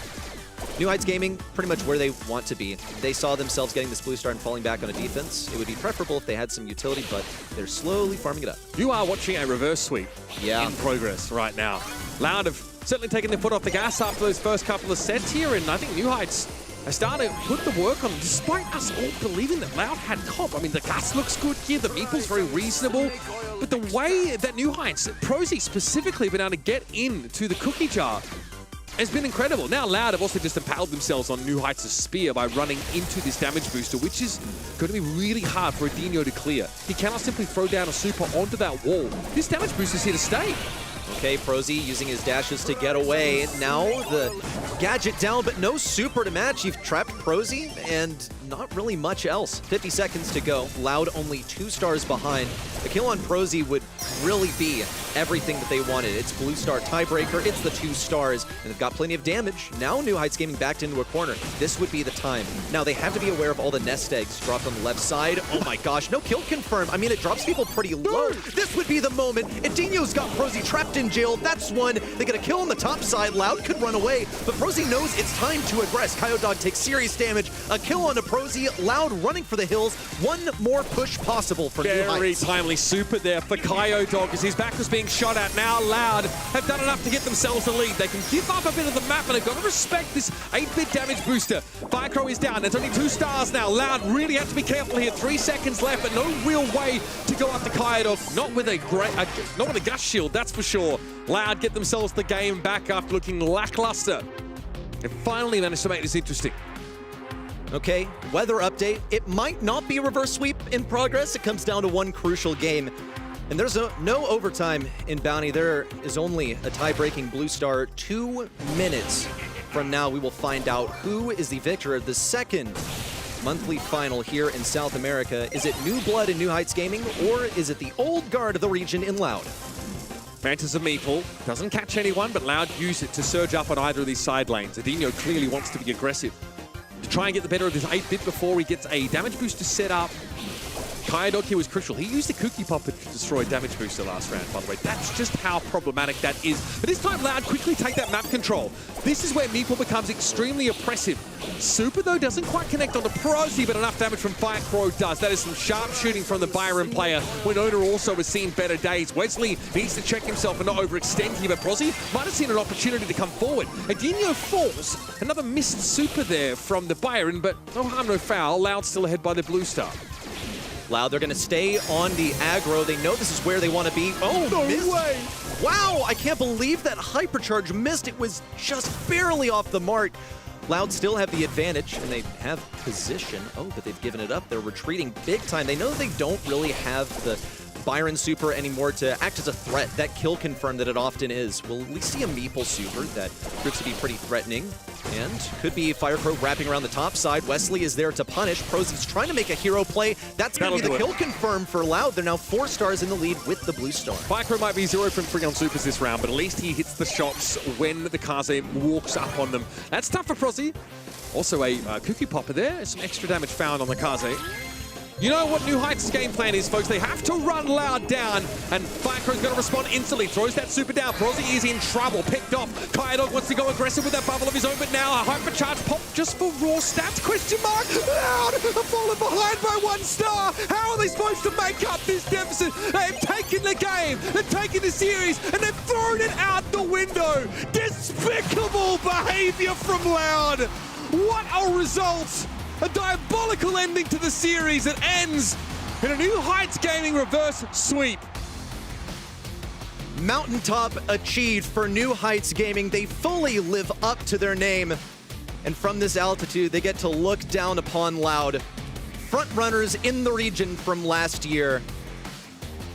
New Heights Gaming, pretty much where they want to be. They saw themselves getting this Blue Star and falling back on a defense. It would be preferable if they had some utility, but they're slowly farming it up. You are watching a reverse sweep in progress right now. Loud have certainly taken their foot off the gas after those first couple of sets here, and I think New Heights are starting to put the work on, despite us all believing that Loud had comp. I mean, the gas looks good here, the Meeple's very reasonable, but the way that New Heights, Prosy specifically, have been able to get into the cookie jar has been incredible. Now Loud have also just impaled themselves on New Heights' spear by running into this damage booster, which is going to be really hard for Edinho to clear. He cannot simply throw down a super onto that wall. This damage booster is here to stay. Okay, Prosy using his dashes to get away. Now the gadget down, but no super to match. You've trapped Prosy and not really much else. 50 seconds to go. Loud only 2 stars behind. The kill on Prosy would really be everything that they wanted. It's Blue Star tiebreaker. It's the 2 stars, and they've got plenty of damage. Now New Heights Gaming backed into a corner. This would be the time. Now they have to be aware of all the nest eggs dropped on the left side. Oh my gosh, no kill confirmed. I mean, it drops people pretty low. This would be the moment. Edinho's got Prosy trapped in jail. That's one. They get a kill on the top side. Loud could run away, but Prosy knows it's time to aggress. Coyote takes serious damage. A kill on a Prosy. Loud running for the hills. One more push possible for New Heights. Very timely super there for Coyote as his back was being shot at. Now Loud have done enough to get themselves a lead. They can give up a bit of the map, and they've got to respect this 8-bit damage booster. Firecrow is down. There's only 2 stars now. Loud really have to be careful here. 3 seconds left, but no real way to go after Coyote. Not with a gas shield, that's for sure. Loud get themselves the game back after looking lackluster. They finally managed to make this interesting. Okay, weather update. It might not be a reverse sweep in progress. It comes down to one crucial game. And there's no overtime in Bounty. There is only a tie-breaking Blue Star. 2 minutes from now, we will find out who is the victor of the second monthly final here in South America. Is it new blood in New Heights Gaming, or is it the old guard of the region in Loud? Mantis of Meeple doesn't catch anyone, but Loud use it to surge up on either of these side lanes. Adinho clearly wants to be aggressive to try and get the better of this 8-bit before he gets a damage booster set up. Kaidok here was crucial. He used the Cookie Popper to destroy damage booster last round, by the way. That's just how problematic that is. But this time, Loud quickly take that map control. This is where Meeple becomes extremely oppressive. Super, though, doesn't quite connect onto Prosy, but enough damage from Firecrow does. That is some sharp shooting from the Byron player. Winona also has seen better days. Wesley needs to check himself and not overextend here, but Prosy might have seen an opportunity to come forward. Adinho falls. Another missed Super there from the Byron, but no harm, no foul. Loud still ahead by the Blue Star. Loud, they're going to stay on the aggro. They know this is where they want to be. Oh, No missed. way! Wow, I can't believe that Hypercharge missed. It was just barely off the mark. Loud still have the advantage, and they have position. Oh, but they've given it up. They're retreating big time. They know they don't really have the Byron Super anymore to act as a threat. That kill confirm that it often is. We'll at least see a Meeple Super that proves to be pretty threatening. And could be Firecrow wrapping around the top side. Wesley is there to punish. Prosy's trying to make a hero play. That's going to be the kill confirm for Loud. They're now 4 stars in the lead with the Blue Star. Firecrow might be 0 from 3 on supers this round, but at least he hits the shots when the Kaze walks up on them. That's tough for Prosy. Also a Cookie Popper there. Some extra damage found on the Kaze. You know what New Heights' game plan is, folks. They have to run Loud down, and Firecrow's going to respond instantly. Throws that super down. Prosy is in trouble. Picked off. Kaidog wants to go aggressive with that bubble of his own, but now a hypercharge pop just for raw stats? Question mark. Loud have fallen behind by 1 star. How are they supposed to make up this deficit? They've taken the game. They've taken the series, and they've thrown it out the window. Despicable behavior from Loud. What a result. A diabolical ending to the series that ends in a New Heights Gaming reverse sweep. Mountaintop achieved for New Heights Gaming. They fully live up to their name. And from this altitude, they get to look down upon Loud. Front runners in the region from last year,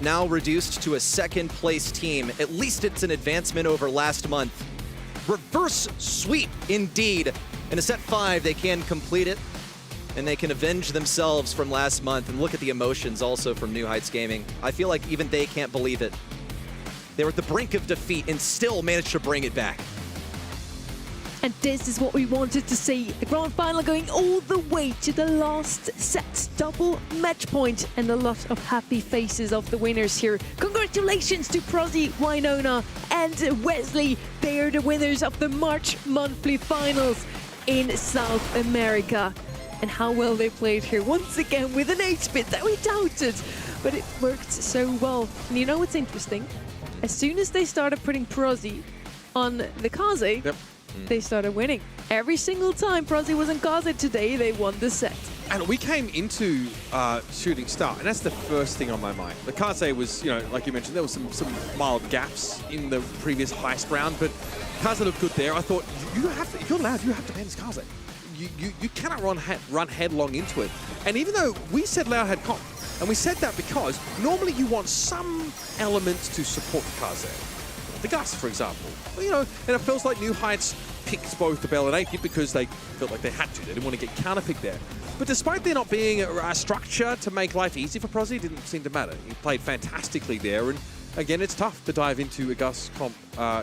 now reduced to a 2nd place team. At least it's an advancement over last month. Reverse sweep, indeed. In a set 5, they can complete it, and they can avenge themselves from last month. And look at the emotions also from New Heights Gaming. I feel like even they can't believe it. They were at the brink of defeat and still managed to bring it back. And this is what we wanted to see. A grand final going all the way to the last set. Double match point and a lot of happy faces of the winners here. Congratulations to Prosy, Winona and Wesley. They are the winners of the March monthly finals in South America. And how well they played here once again with an 8-bit that we doubted. But it worked so well. And you know what's interesting? As soon as they started putting Prosy on the Kaze, they started winning. Every single time Prosy was in Kaze today, they won the set. And we came into Shooting Star, and that's the first thing on my mind. The Kaze was, you know, like you mentioned, there was some mild gaps in the previous heist round, but Kaze looked good there. I thought, you have to, if you're Loud, you have to ban this Kaze. You cannot run headlong into it. And even though we said Loud had comp, and we said that because normally you want some elements to support the Kaze. The Gus, for example. Well, you know, and it feels like New Heights picked both the Bell and 8-bit because they felt like they had to. They didn't want to get counterpicked there. But despite there not being a structure to make life easy for Prosy, it didn't seem to matter. He played fantastically there, and again, it's tough to dive into a Gus comp,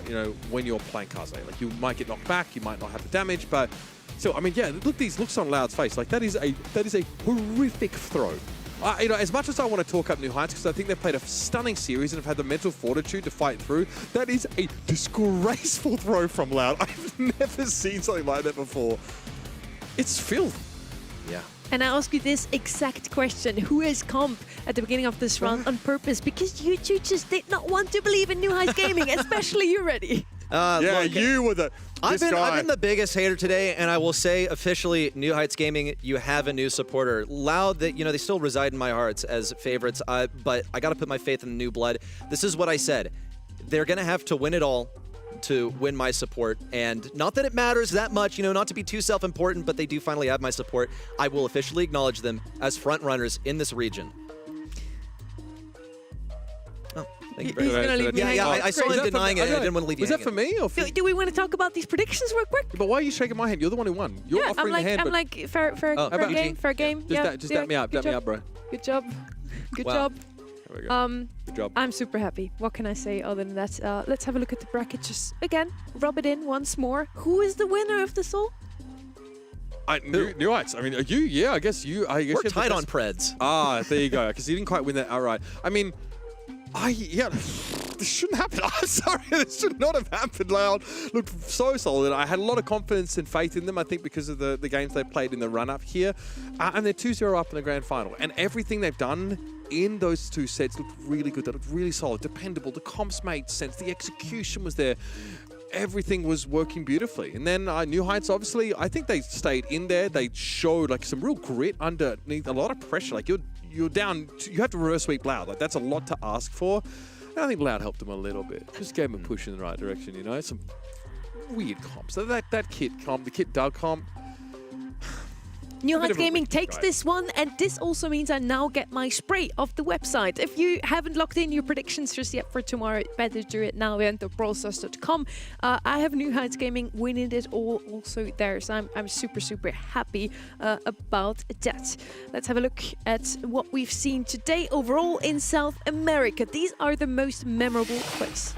you know, when you're playing Kaze. Like, you might get knocked back, you might not have the damage, but so, I mean, yeah, look these looks on Loud's face. Like, that is a horrific throw. You know, as much as I want to talk up New Heights, because I think they've played a stunning series and have had the mental fortitude to fight through, that is a disgraceful throw from Loud. I've never seen something like that before. It's filth. Yeah. And I ask you this exact question. Who is comp at the beginning of this round on purpose? Because you two just did not want to believe in New Heights Gaming, especially you, Reddy. Yeah, look, you were the... I've been the biggest hater today, and I will say officially, New Heights Gaming, you have a new supporter. Loud, that you know, they still reside in my hearts as favorites, but I got to put my faith in the new blood. This is what I said. They're going to have to win it all to win my support, and not that it matters that much, you know, not to be too self-important, but they do finally have my support. I will officially acknowledge them as front runners in this region. Thank you very much. He's gonna leave me hanging. I saw him denying it, and I didn't want to leave you Was that for me? Or for Do we want to talk about these predictions real quick? But why are you shaking my hand? You're the one who won. You're offering the hand. I'm like, fair game. Just dap me up, bro. Good job. Good Wow. job. There we go. job. I'm super happy. What can I say other than that? Let's have a look at the bracket. Just again, rub it in once more. Who is the winner of this all? New Heights. I mean, are you? Yeah, I guess you. We're tied on Preds. Ah, there you go. Because you didn't quite win that outright. I mean, this shouldn't happen. I'm sorry, this should not have happened. Loud looked so solid. I had a lot of confidence and faith in them, I think, because of the games they played in the run-up here. And they're 2-0 up in the grand final. And everything they've done in those two sets looked really good. They looked really solid, dependable. The comps made sense. The execution was there. Everything was working beautifully. And then New Heights, obviously, I think they stayed in there. They showed like some real grit underneath a lot of pressure. Like you're down, you have to reverse sweep Loud. Like that's a lot to ask for. And I think Loud helped them a little bit. Just gave them a push in the right direction, you know? Some weird comps. So that kit comp, the kit Doug comp, New Heights Gaming takes this one, and this also means I now get my spray off the website. If you haven't locked in your predictions just yet for tomorrow, better do it now at brawlstars.com. I have New Heights Gaming winning it all also there, so I'm super, super happy about that. Let's have a look at what we've seen today overall in South America. These are the most memorable plays.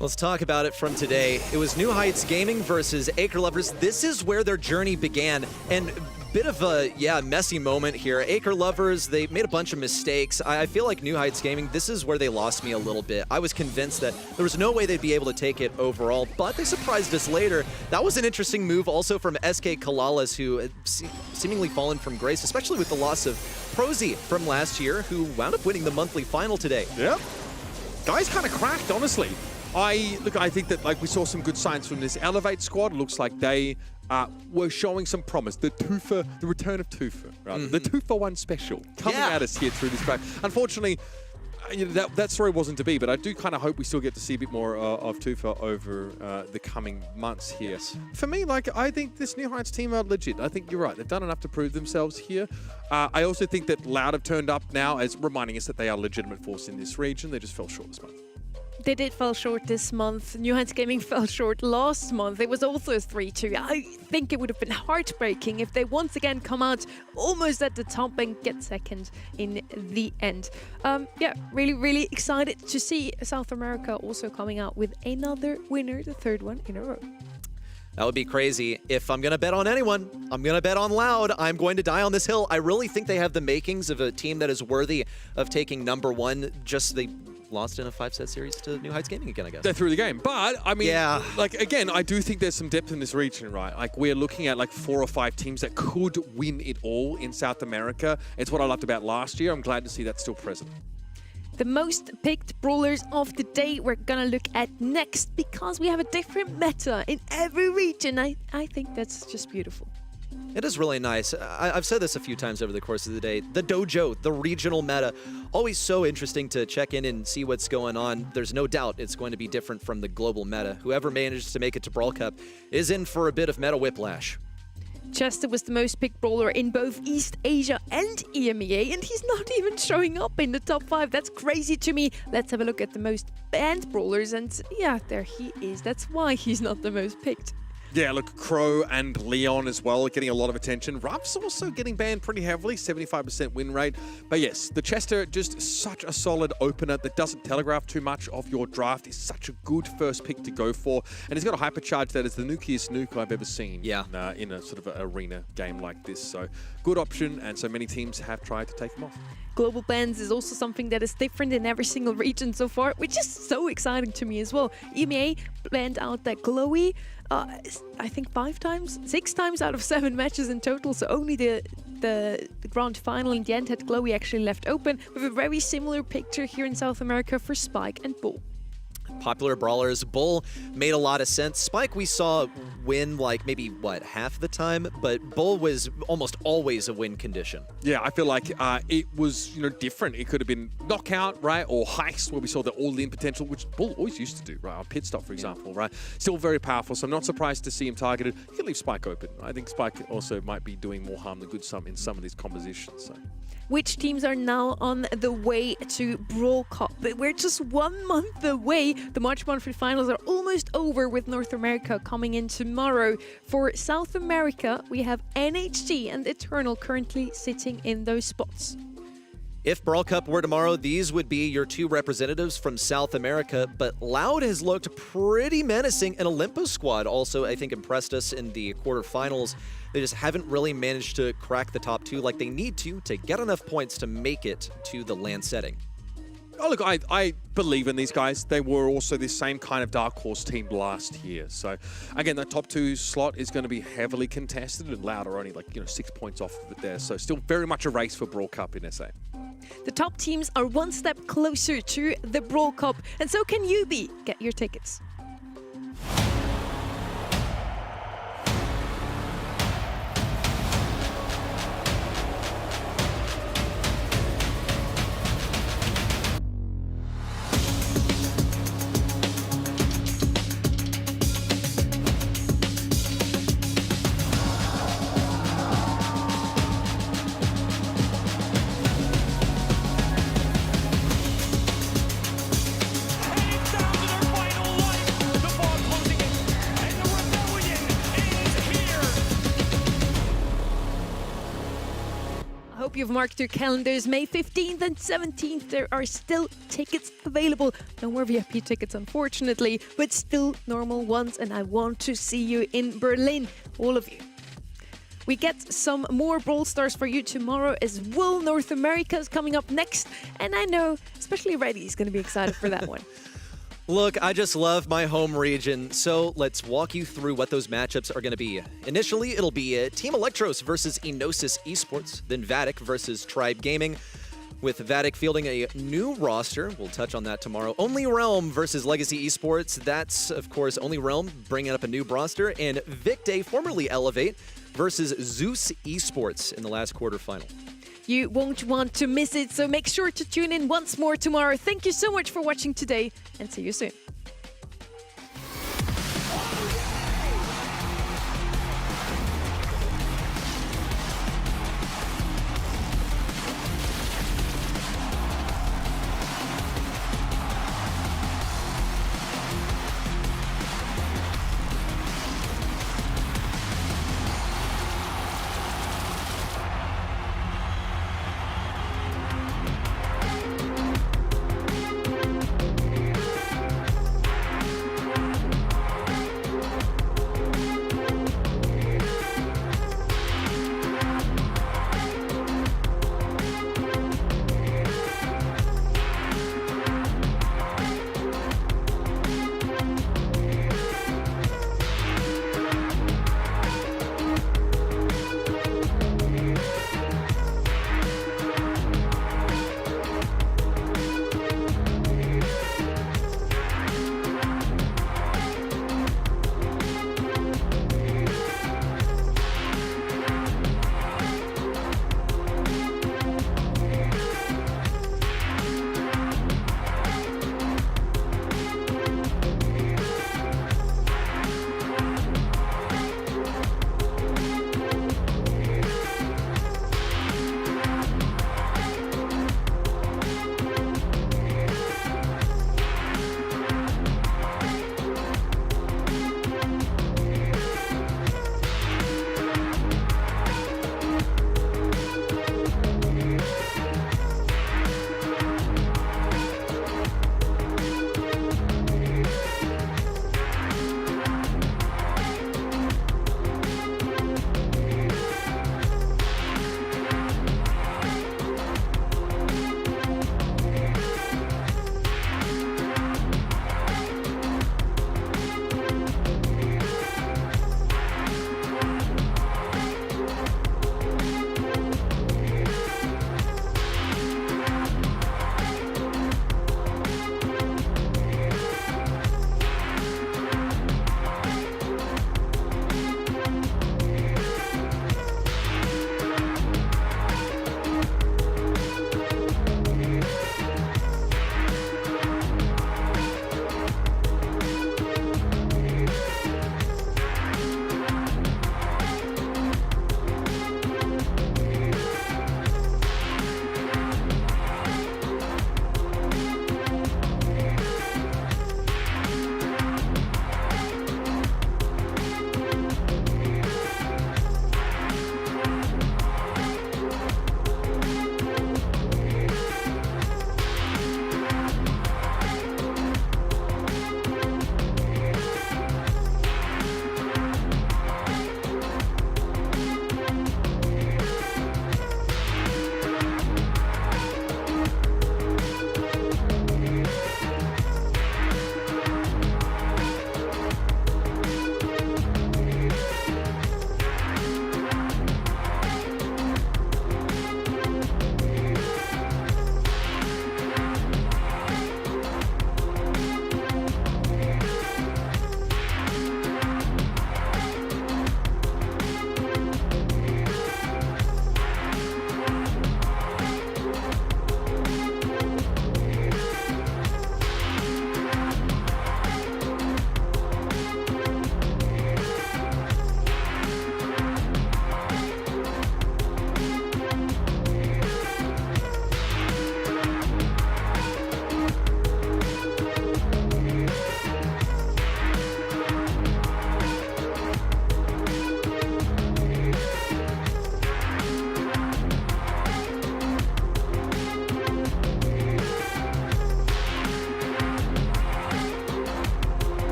Let's talk about it from today. It was New Heights Gaming versus Acre Lovers. This is where their journey began, and bit of a, messy moment here. Acre Lovers, they made a bunch of mistakes. I feel like New Heights Gaming, this is where they lost me a little bit. I was convinced that there was no way they'd be able to take it overall, but they surprised us later. That was an interesting move also from SK Kalalas, who had seemingly fallen from grace, especially with the loss of Prosy from last year, who wound up winning the monthly final today. Yep. Guys kind of cracked, honestly. I think that we saw some good signs from this Elevate squad. Looks like they were showing some promise. The return of Tufa, rather. The 2-for-1 special coming at us here through this track. Unfortunately, that story wasn't to be, but I do kind of hope we still get to see a bit more of Tufa over the coming months here. Yes. For me, I think this New Heights team are legit. I think you're right. They've done enough to prove themselves here. I also think that Loud have turned up now as reminding us that they are a legitimate force in this region. They just fell short this month. They did fall short this month. New Heights Gaming fell short last month. It was also a 3-2. I think it would have been heartbreaking if they once again come out almost at the top and get second in the end. Really, really excited to see South America also coming out with another winner, the third one in a row. That would be crazy. If I'm going to bet on anyone, I'm going to bet on Loud. I'm going to die on this hill. I really think they have the makings of a team that is worthy of taking number one. Just they lost in a 5-set series to New Heights Gaming again, I guess. They're through the game. But, I mean, again, I do think there's some depth in this region, right? We're looking at 4 or 5 teams that could win it all in South America. It's what I loved about last year. I'm glad to see that still present. The most picked brawlers of the day we're gonna look at next, because we have a different meta in every region. I think that's just beautiful. It is really nice. I've said this a few times over the course of the day. The dojo, the regional meta, always so interesting to check in and see what's going on. There's no doubt it's going to be different from the global meta. Whoever manages to make it to Brawl Cup is in for a bit of meta whiplash. Chester was the most picked brawler in both East Asia and EMEA, and he's not even showing up in the top 5. That's crazy to me. Let's have a look at the most banned brawlers, and yeah, there he is. That's why he's not the most picked. Yeah, look, Crow and Leon as well getting a lot of attention. Ruff's also getting banned pretty heavily, 75% win rate. But yes, the Chester, just such a solid opener that doesn't telegraph too much of your draft. Is such a good first pick to go for. And he's got a hypercharge that is the nukiest nuke I've ever seen in a sort of an arena game like this. So good option, and so many teams have tried to take him off. Global bans is also something that is different in every single region so far, which is so exciting to me as well. EMEA banned out that Chloe, I think 6 times out of 7 matches in total, so only the grand final in the end had Chloe actually left open, with a very similar picture here in South America for Spike and Bull. Popular brawlers. Bull made a lot of sense. Spike we saw win maybe half the time, but Bull was almost always a win condition. Yeah, I feel like it was different. It could have been knockout, right, or heist, where we saw the all-in potential, which Bull always used to do, right, on pit stop, for example, right. Still very powerful, so I'm not surprised to see him targeted. You can leave Spike open. I think Spike also might be doing more harm than good in some of these compositions. So. Which teams are now on the way to Brawl Cup? We're just 1 month away. The March monthly finals are almost over, with North America coming in tomorrow. For South America, we have NHG and Eternal currently sitting in those spots. If Brawl Cup were tomorrow, these would be your two representatives from South America, but Loud has looked pretty menacing, and Olympus squad also, I think, impressed us in the quarterfinals. They just haven't really managed to crack the top two like they need to get enough points to make it to the LAN setting. Oh, look, I believe in these guys. They were also the same kind of dark horse team last year. So, again, that top 2 slot is going to be heavily contested, and Loud are only 6 points off of it there. So, still very much a race for Brawl Cup in SA. The top teams are one step closer to the Brawl Cup, and so can you be. Get your tickets. Hope you've marked your calendars. May 15th and 17th, there are still tickets available. No more VIP tickets, unfortunately, but still normal ones, and I want to see you in Berlin, all of you. We get some more Brawl Stars for you tomorrow as well. North America is coming up next, and I know especially Reddy is going to be excited for that one. Look, I just love my home region, so let's walk you through what those matchups are going to be. Initially, it'll be Team Electros versus Enosis Esports, then Vatic versus Tribe Gaming, with Vatic fielding a new roster. We'll touch on that tomorrow. Only Realm versus Legacy Esports. That's, of course, Only Realm bringing up a new roster, and Vicday, formerly Elevate, versus Zeus Esports in the last quarterfinal. You won't want to miss it, so make sure to tune in once more tomorrow. Thank you so much for watching today, and see you soon.